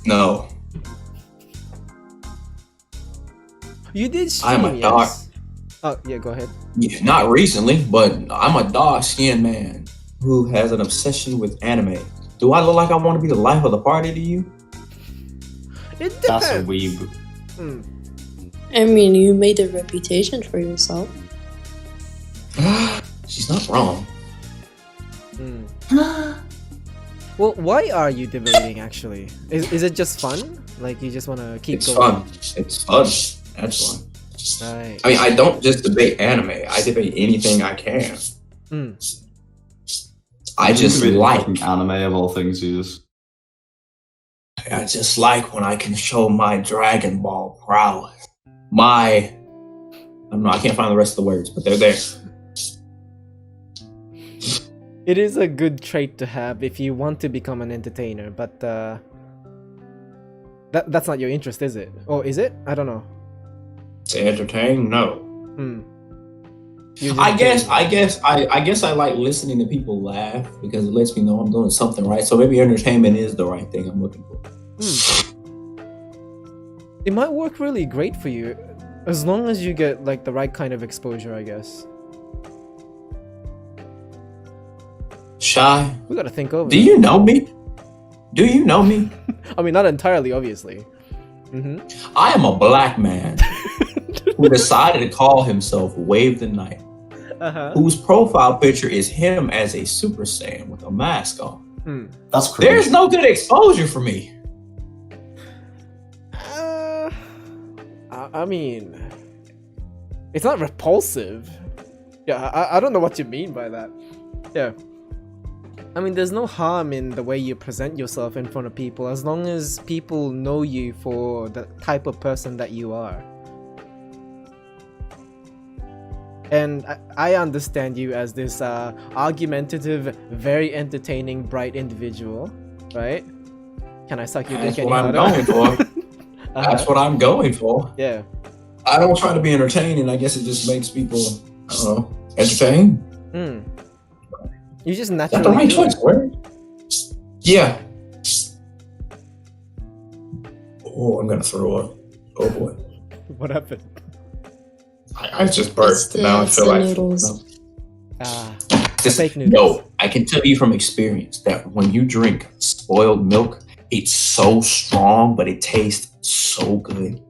No. You did stream, I'm a dark. Oh, yeah, go ahead. Yeah, not recently, but I'm a dark-skinned man who has an obsession with anime. Do I look like I want to be the life of the party to you? It depends. That's a weeb. I mean, you made a reputation for yourself. She's not wrong. Well, why are you debating actually? Is it just fun? Like you just want to keep It's going? fun. It's fun. That's fun. Right. I mean, I don't just debate anime. I debate anything I can. I just like anime of all things. I just like when I can show my Dragon Ball prowess. I don't know. I can't find the rest of the words, but they're there. It is a good trait to have if you want to become an entertainer, but that's not your interest, is it? Or is it? I don't know. To entertain? No. You I guess I like listening to people laugh because it lets me know I'm doing something right. So maybe entertainment is the right thing I'm looking for. It might work really great for you, as long as you get like the right kind of exposure, I guess. Shy. We gotta think over. Do you know me? Do you know me? I mean, not entirely, obviously. I am a black man who decided to call himself Wave the Knight, whose profile picture is him as a Super Saiyan with a mask on. That's crazy. There's no good exposure for me. I mean, it's not repulsive. Yeah, I don't know what you mean by that. Yeah. I mean, there's no harm in the way you present yourself in front of people, as long as people know you for the type of person that you are. And I understand you as this argumentative, very entertaining, bright individual, right? Can I suck your dick any harder? That's what I'm going for. That's what I'm going for. Yeah. I don't try to be entertaining. I guess it just makes people, I don't know, entertain. You just Is that naturally the right do choice it. word? Yeah. Oh, I'm gonna throw up. Oh boy. What happened? I just burped, and now I feel like noodles. this, fake noodles. no. I can tell you from experience that when you drink spoiled milk, it's so strong, but it tastes so good.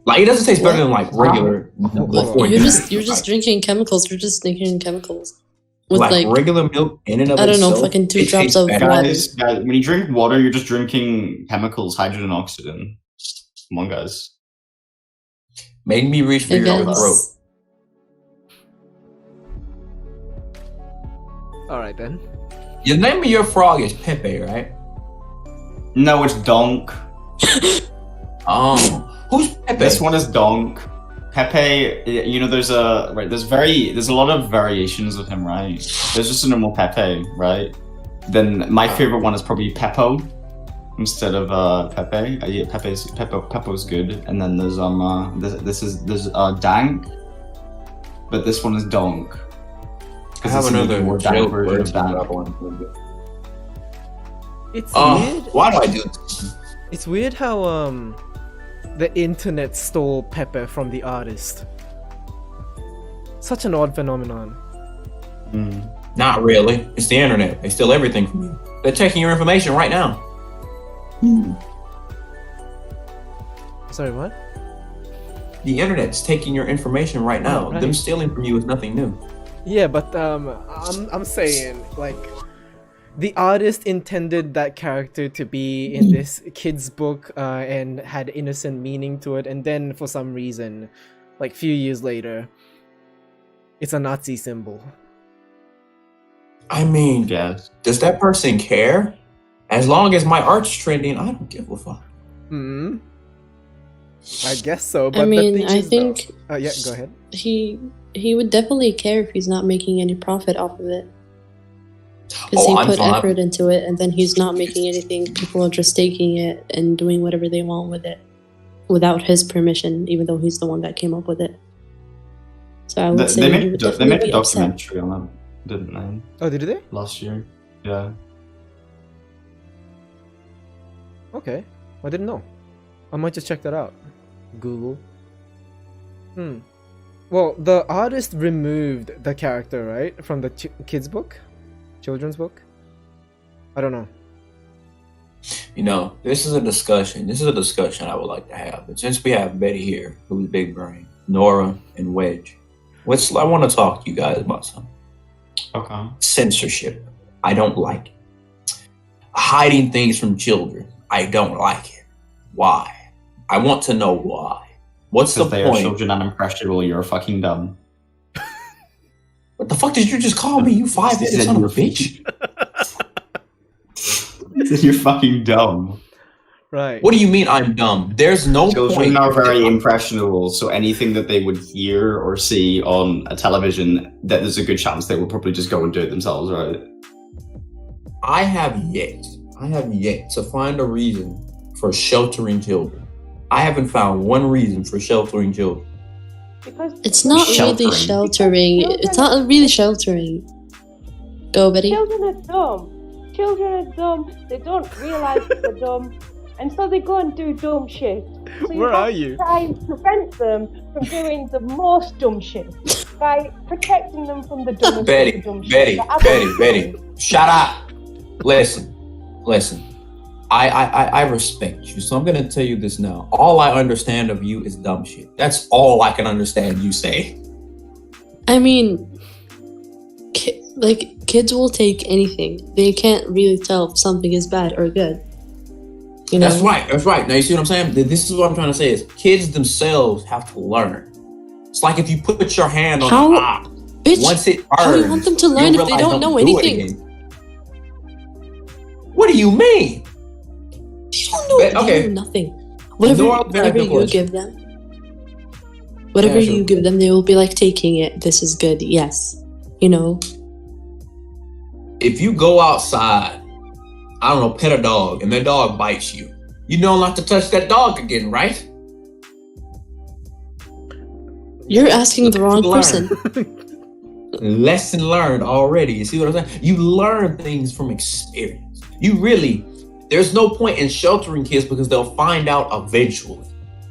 Like it doesn't taste better than like regular. You're just drinking chemicals. You're just drinking chemicals. With like regular milk in and of I don't know, itself, fucking 2 it drops tastes of better. water. Guys, when you drink water, you're just drinking chemicals, hydrogen, oxygen. Come on, guys. Made me reach for your throat. Alright then. The name of your frog is Pepe, right? No, it's Donk. Who's Pepe? This one is Donk. Pepe, you know, there's a lot of variations of him, right? There's just a normal Pepe, right? Then my favorite one is probably Peppo instead of Pepe. Yeah, Peppo's good. And then there's there's Dank, but this one is Donk. I have another Dank version of Dank. It's weird. Why do I do this? It's weird how the internet stole Pepe from the artist. Such an odd phenomenon. Not really. It's the internet. They steal everything from you. They're taking your information right now. Sorry, what? The internet's taking your information right now. Oh, right. Them stealing from you is nothing new. Yeah, but I'm saying, like, the artist intended that character to be in this kid's book and had innocent meaning to it, and then for some reason, like few years later, it's a Nazi symbol. I mean, Yes. does that person care? As long as my art's trending, I don't give a fuck. I guess so, but I mean, the thing I is, think though, yeah, go ahead. he would definitely care if he's not making any profit off of it. Because Oh, he I'm put fine. effort into it, and then he's not making anything. People are just taking it and doing whatever they want with it without his permission, even though he's the one that came up with it. So I would say They he made, would they definitely made a be upset. documentary on that, didn't they? Oh, did they? Last year. Yeah. Okay, I didn't know. I might just check that out. Google. Well, the artist removed the character, right, from the kids' book, children's book. I don't know. You know, this is a discussion. This is a discussion I would like to have. But since we have Betty here, who's big brain, Nora, and Wedge, I want to talk to you guys about something. Okay. Censorship. I don't like it. Hiding things from children. I don't like it. Why? I want to know why. What's the Because they are point? children and impressionable, you're fucking dumb. What the fuck did you just call me? You 5'8" son of a bitch. You're fucking dumb. Right. What do you mean I'm dumb? There's no Children point. are very impressionable, so anything that they would hear or see on a television, that there's a good chance they will probably just go and do it themselves, right? I have yet to find a reason for sheltering children. I haven't found one reason for sheltering children. It's not really sheltering. It's not really sheltering. Go, Betty. Children are dumb. Children are dumb. They don't realize that they're dumb, and so they go and do dumb shit. So Where have are to you? try and prevent them from doing the most dumb shit by protecting them from the dumbest of the dumb shit. Betty, shut up. Listen. I respect you, so I'm gonna tell you this now. All I understand of you is dumb shit. That's all I can understand you say. I mean, kids will take anything. They can't really tell if something is bad or good. You know? That's right. Now you see what I'm saying? This is what I'm trying to say is kids themselves have to learn. It's like if you put your hand on How? a rock, Bitch, once it burns, how do you want them to learn if they don't know anything? What do you mean? They don't know, they know nothing. Whatever you give them, whatever you give them, they will be like taking it. This is good. Yes, you know. If you go outside, I don't know, pet a dog, and that dog bites you, you know not to touch that dog again, right? You're asking the wrong person. Lesson learned already. You see what I'm saying? You learn things from experience. There's no point in sheltering kids because they'll find out eventually.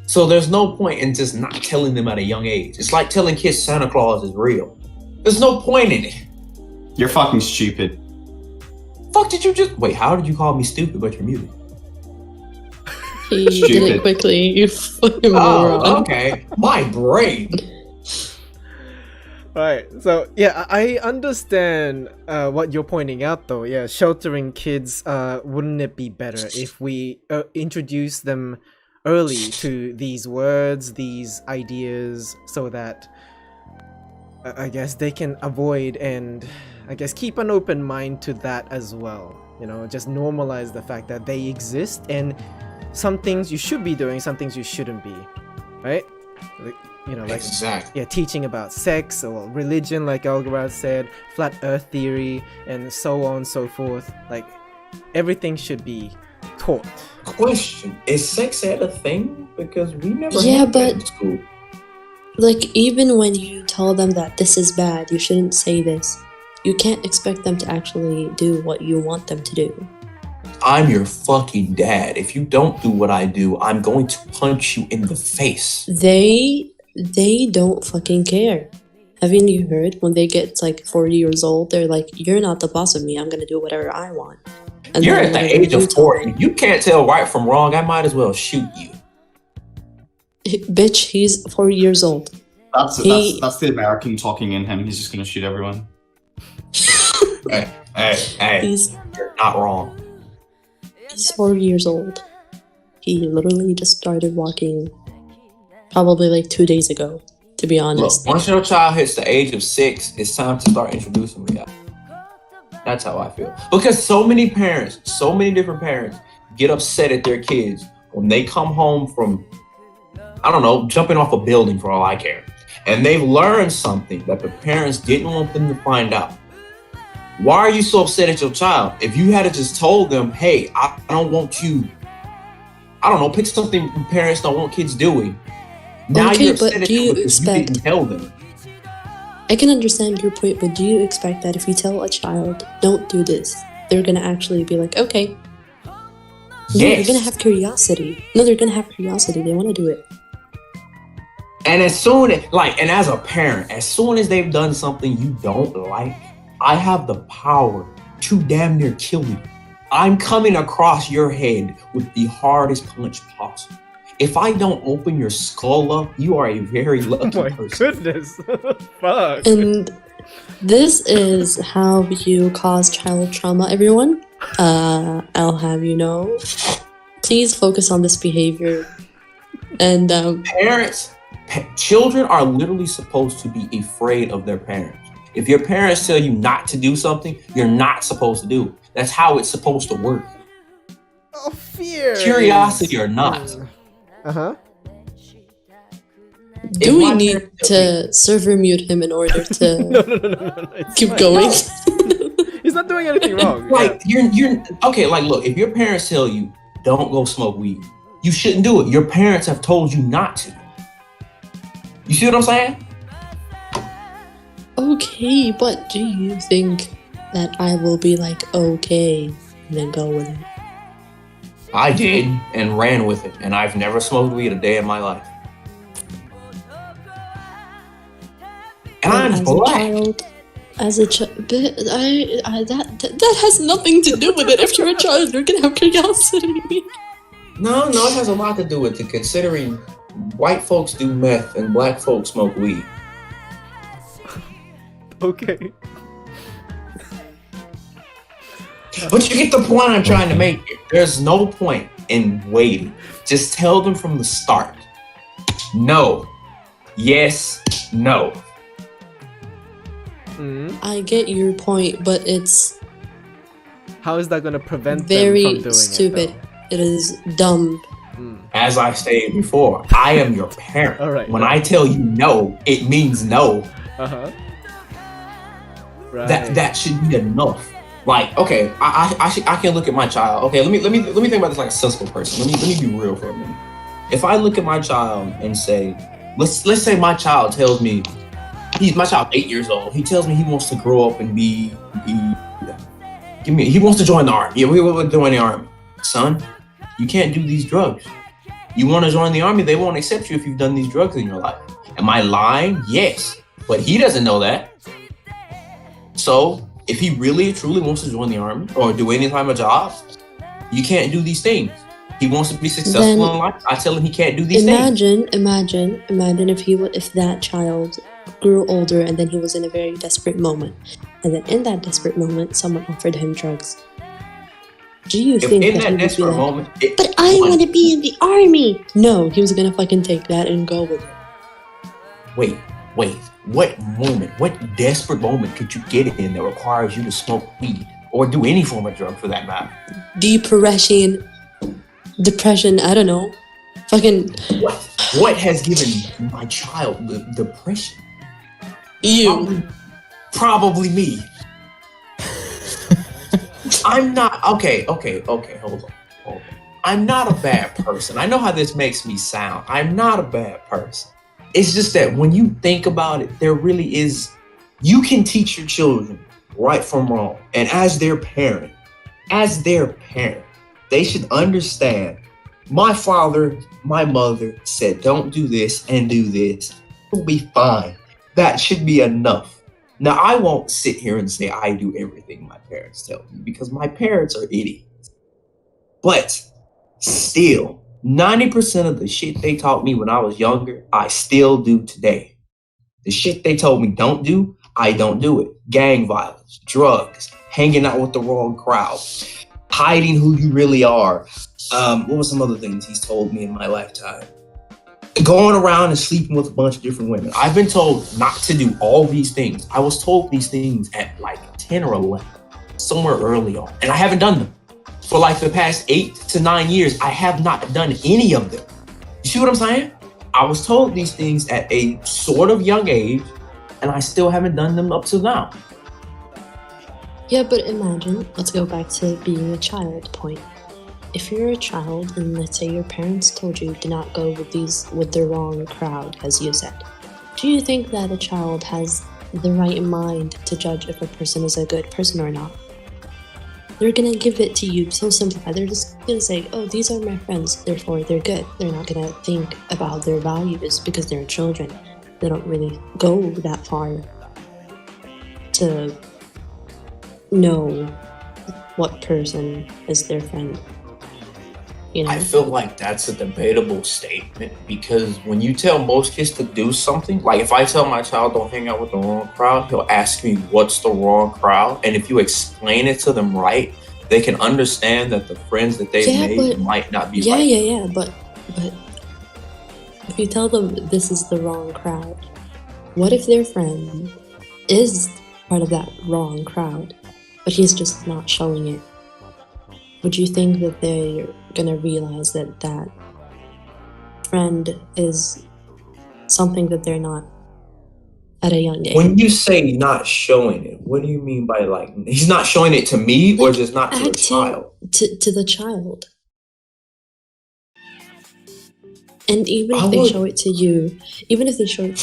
So there's no point in just not telling them at a young age. It's like telling kids Santa Claus is real. There's no point in it. You're fucking stupid. Fuck did you just... Wait, how did you call me stupid but you're muted? He did it quickly. You fucking moron. Oh, okay. My brain. Right, so yeah, I understand what you're pointing out though. Yeah, sheltering kids, wouldn't it be better if we introduce them early to these words, these ideas, so that I guess they can avoid and I guess keep an open mind to that as well. You know, just normalize the fact that they exist and some things you should be doing, some things you shouldn't be, right? you know, like Exactly. yeah, teaching about sex or religion, like Algarad said, flat Earth theory, and so on and so forth. Like everything should be taught. Question: is sex ed a thing? Because we never Yeah, had that but- in school. Like, even when you tell them that this is bad, you shouldn't say this, you can't expect them to actually do what you want them to do. I'm your fucking dad. If you don't do what I do, I'm going to punch you in the face. They don't fucking care. Haven't you heard? When they get like 40 years old, they're like, you're not the boss of me, I'm gonna do whatever I want. And You're then at the whatever age you of tell 40. You can't tell right from wrong. I might as well shoot you. Bitch, he's 40 years old. That's the American talking in him. He's just gonna shoot everyone. Hey, you're not wrong. He's 40 years old. He literally just started walking probably like 2 days ago, to be honest. Look, once your child hits the age of 6, it's time to start introducing reality. That's how I feel. Because so many parents, so many different parents get upset at their kids when they come home from, I don't know, jumping off a building for all I care. And they've learned something that the parents didn't want them to find out. Why are you so upset at your child? If you had just told them, hey, I don't want you, I don't know, pick something parents don't want kids doing. Now Okay, you're but upset at do them you because you expect- didn't tell them. I can understand your point, but do you expect that if you tell a child, don't do this, they're gonna actually be like, okay. No, Yes. they're gonna have curiosity. No, they're gonna have curiosity. They wanna do it. And as soon as, and as a parent, as soon as they've done something you don't like, I have the power to damn near kill you. I'm coming across your head with the hardest punch possible. If I don't open your skull up, you are a very lucky Oh my person. goodness. Fuck. And this is how you cause child trauma, everyone. I'll have you know. Please focus on this behavior. And Children are literally supposed to be afraid of their parents. If your parents tell you not to do something, you're not supposed to do it. That's how it's supposed to work. Oh, fear. Curiosity or not. Uh-huh. do we need to server mute him in order to No, it's keep fine. going? He's not doing anything wrong. You're okay. Like, look, if your parents tell you don't go smoke weed, you shouldn't do it. Your parents have told you not to. You see what I'm saying? Okay, but do you think that I will be like, okay, and then go with it? I did and ran with it, and I've never smoked weed a day in my life. And I'm as black. a child, as a child, that has nothing to do with it. If you're a child, you're gonna have curiosity. No, it has a lot to do with it, considering white folks do meth and black folks smoke weed. Okay. But you get the point I'm trying to make. There's no point in waiting. Just tell them from the start. No. Yes. No. I get your point, but it's How is that going to prevent them very from doing stupid. It is dumb. As I stated before, I am your parent. All right. When I tell you no, it means no. Uh-huh. Right. That should be enough. Like, okay, I can look at my child. Okay, let me think about this like a sensible person. Let me be real for a minute. If I look at my child and say, let's say my child tells me, my child 8 years old. He tells me he wants to grow up and he wants to join the army. Yeah, we will join the army. Son, you can't do these drugs. You want to join the army, they won't accept you if you've done these drugs in your life. Am I lying? Yes, but he doesn't know that. So if he really truly wants to join the army or do any type of job, you can't do these things. He wants to be successful Then in life. I tell him he can't do these things. Imagine if that child grew older and then he was in a very desperate moment, and then in that desperate moment, someone offered him drugs. Do you think in that that he would be desperate like, moment, but I want to be in the army? No, he was gonna fucking take that and go with it. Wait. What moment, what desperate moment could you get in that requires you to smoke weed or do any form of drug for that matter? Depression, I don't know. Fucking. What? what has given my child the depression? You. Probably me. I'm not okay, hold on. I'm not a bad person. I know how this makes me sound. I'm not a bad person. It's just that when you think about it, there really is, you can teach your children right from wrong. And as their parent, they should understand. My father, my mother said, don't do this and do this. It'll be fine. That should be enough. Now, I won't sit here and say I do everything my parents tell me because my parents are idiots. But still, 90% of the shit they taught me when I was younger, I still do today. The shit they told me don't do, I don't do it. Gang violence, drugs, hanging out with the wrong crowd, hiding who you really are. What were some other things he's told me in my lifetime? Going around and sleeping with a bunch of different women. I've been told not to do all these things. I was told these things at like 10 or 11, somewhere early on, and I haven't done them. For like the past 8 to 9 years, I have not done any of them. You see what I'm saying? I was told these things at a sort of young age, and I still haven't done them up till now. Yeah, but imagine, let's go back to being a child point. If you're a child and let's say your parents told you to not go with the wrong crowd, as you said, do you think that a child has the right mind to judge if a person is a good person or not? They're gonna give it to you so simplified. They're just gonna say, oh, these are my friends, therefore they're good. They're not gonna think about their values because they're children. They don't really go that far to know what person is their friend. You know? I feel like that's a debatable statement because when you tell most kids to do something, like if I tell my child don't hang out with the wrong crowd, he'll ask me what's the wrong crowd. And if you explain it to them right, they can understand that the friends that they've made might not be right. Yeah, but if you tell them this is the wrong crowd, what if their friend is part of that wrong crowd, but he's just not showing it? Would you think that they're gonna realize that that friend is something that they're not at a young age? When you say not showing it, what do you mean by like, he's not showing it to me or just not to the child? To the child. And even if they show it to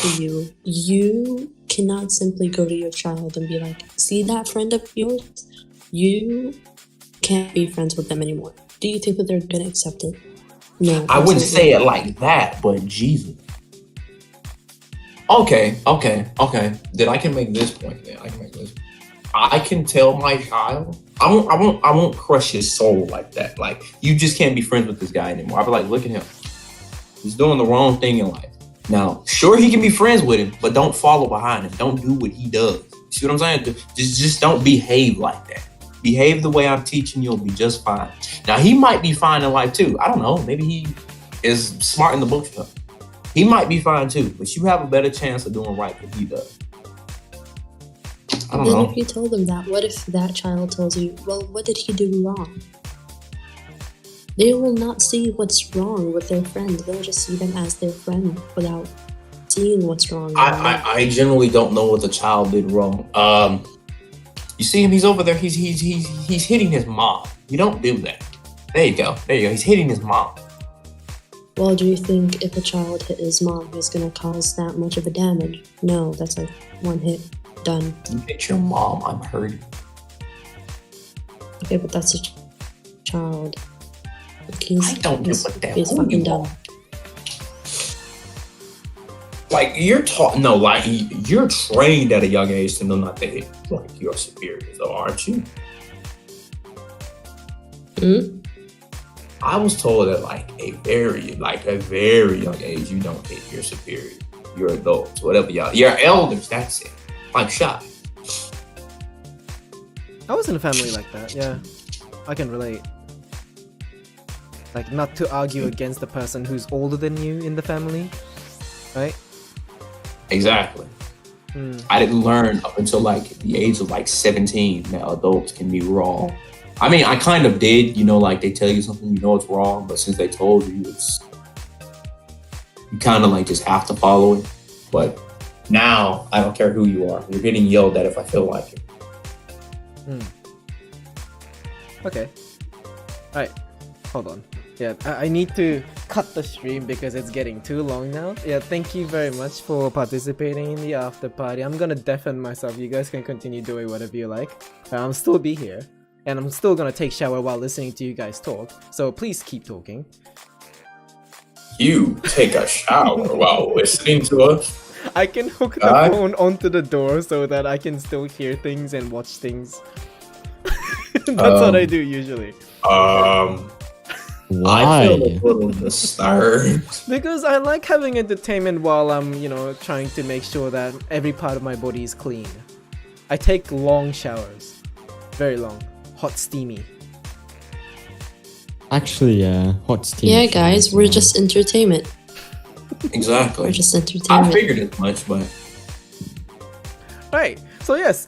you, you cannot simply go to your child and be like, see that friend of yours? You can't be friends with them anymore. Do you think that they're gonna accept it? No. I wouldn't say it like that, but Jesus. Okay. Then I can make this point. I can tell my child. I won't crush his soul like that. Like, you just can't be friends with this guy anymore. I'll be like, look at him. He's doing the wrong thing in life. Now, sure, he can be friends with him, but don't follow behind him. Don't do what he does. See what I'm saying? Just don't behave like that. Behave the way I'm teaching you, you'll be just fine. Now, he might be fine in life too. I don't know. Maybe he is smart in the book stuff. He might be fine too, but you have a better chance of doing right than he does. I don't know. Then if you told them that, what if that child tells you, well, what did he do wrong? They will not see what's wrong with their friend. They'll just see them as their friend without seeing what's wrong. I generally don't know what the child did wrong. You see him, he's over there, he's hitting his mom. You don't do that. There you go. He's hitting his mom. Well, do you think if a child hit his mom, he's gonna cause that much of a damage? No, that's like one hit, done. You hit your mom, I'm hurting. Okay, but that's a child. I don't give a damn. He's fucking dumb. Like, you're trained at a young age to know not to hit like your superiors, though, aren't you? I was told at like a very young age, you don't hit your superiors, your adults, whatever your elders. That's it. Like, shot. I was in a family like that. Yeah, I can relate. Like, not to argue against the person who's older than you in the family, right? Exactly. I didn't learn up until like the age of like 17 that adults can be wrong. I mean, I kind of did, like they tell you something, it's wrong, but since they told you, you kind of like just have to follow it. But now I don't care who you are. You're getting yelled at if I feel like it. Okay. Alright. Hold on. Yeah, I need to cut the stream because it's getting too long now. Yeah, thank you very much for participating in the after party. I'm gonna deafen myself. You guys can continue doing whatever you like. I'll still be here. And I'm still gonna take shower while listening to you guys talk. So please keep talking. You take a shower while listening to us? I can hook the phone onto the door so that I can still hear things and watch things. That's what I do usually. Why? I feel a little disturbed. Because I like having entertainment while I'm, you know, trying to make sure that every part of my body is clean. I take long showers. Very long. Hot, steamy. Actually, hot steam. Yeah, guys, we're just entertainment. Exactly. We're just entertainment. I figured as much, but... Right. So yes,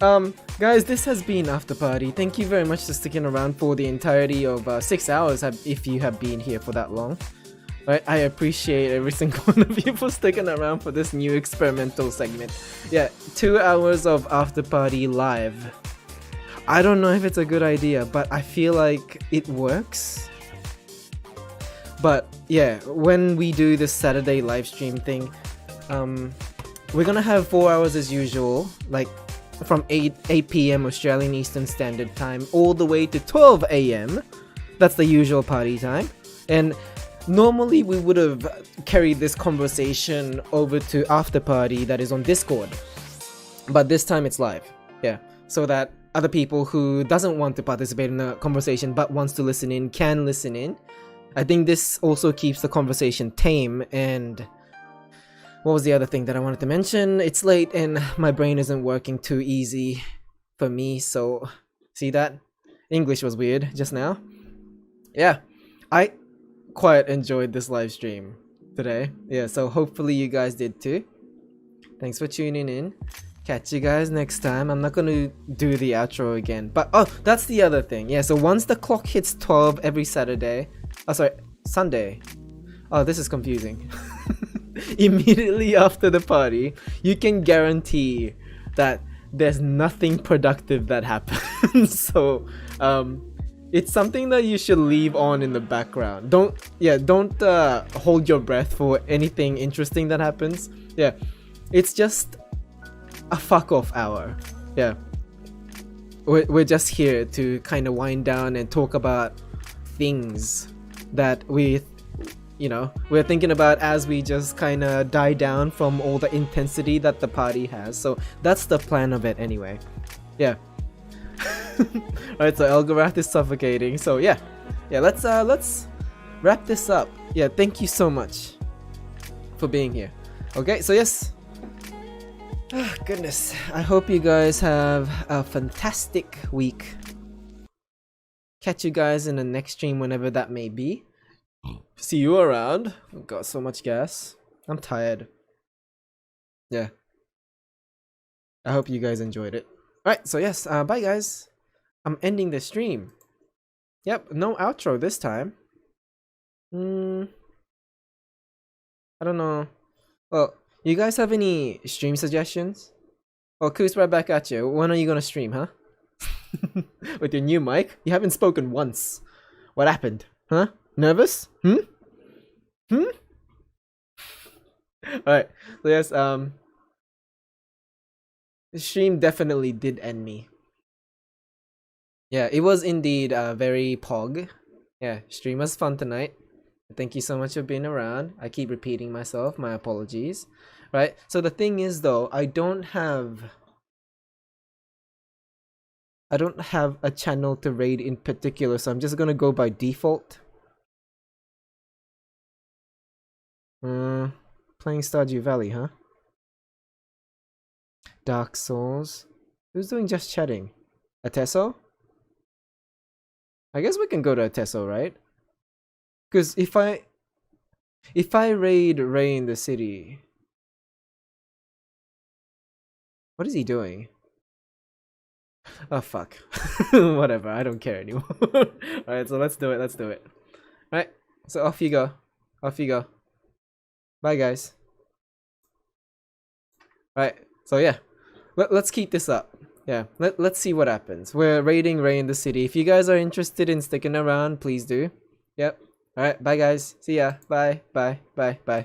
guys, this has been After Party. Thank you very much for sticking around for the entirety of 6 hours if you have been here for that long. Right, I appreciate every single one of you for sticking around for this new experimental segment. Yeah, 2 hours of After Party live. I don't know if it's a good idea, but I feel like it works. But yeah, when we do this Saturday live stream thing, we're gonna have 4 hours as usual, like from 8 p.m. Australian Eastern Standard Time all the way to 12 a.m. That's the usual party time. And normally we would have carried this conversation over to After Party that is on Discord. But this time it's live. Yeah. So that other people who doesn't want to participate in the conversation but wants to listen in can listen in. I think this also keeps the conversation tame. And what was the other thing that I wanted to mention? It's late and my brain isn't working too easy for me, so see that? English was weird just now. Yeah, I quite enjoyed this live stream today. Yeah, so hopefully you guys did too. Thanks for tuning in. Catch you guys next time. I'm not gonna do the outro again, but oh, that's the other thing. Yeah, so once the clock hits 12 every Saturday, oh sorry, Sunday. Oh, this is confusing. Immediately after the party, you can guarantee that there's nothing productive that happens. So it's something that you should leave on in the background. Don't hold your breath for anything interesting that happens. Yeah, it's just a fuck off hour. Yeah, we're just here to kind of wind down and talk about things that we're thinking about as we just kind of die down from all the intensity that the party has. So that's the plan of it anyway. Yeah. Alright, so Elgarath is suffocating. So yeah, let's wrap this up. Yeah, thank you so much for being here. Okay, so yes. Oh, goodness, I hope you guys have a fantastic week. Catch you guys in the next stream whenever that may be. See you around. I've got so much gas. I'm tired. Yeah. I hope you guys enjoyed it. Alright, so yes, bye guys. I'm ending the stream. Yep, no outro this time. I don't know. Well, you guys have any stream suggestions? Well, Koos, right back at you. When are you gonna stream, huh? With your new mic? You haven't spoken once. What happened? Huh? Nervous? Alright, so yes, the stream definitely did end me. Yeah, it was indeed very pog. Yeah, stream was fun tonight. Thank you so much for being around. I keep repeating myself, my apologies. Right, so the thing is though, I don't have a channel to raid in particular, so I'm just gonna go by default. Playing Stardew Valley, huh? Dark Souls. Who's doing just chatting? Ateso? I guess we can go to Ateso, right? Because if I raid Ray in the city, what is he doing? Oh fuck. Whatever, I don't care anymore. Alright, so let's do it. Alright, so off you go. Bye, guys. Right. So yeah, let's keep this up. Yeah. Let's see what happens. We're raiding Ray in the city. If you guys are interested in sticking around, please do. Yep. All right. Bye, guys. See ya. Bye. Bye. Bye. Bye.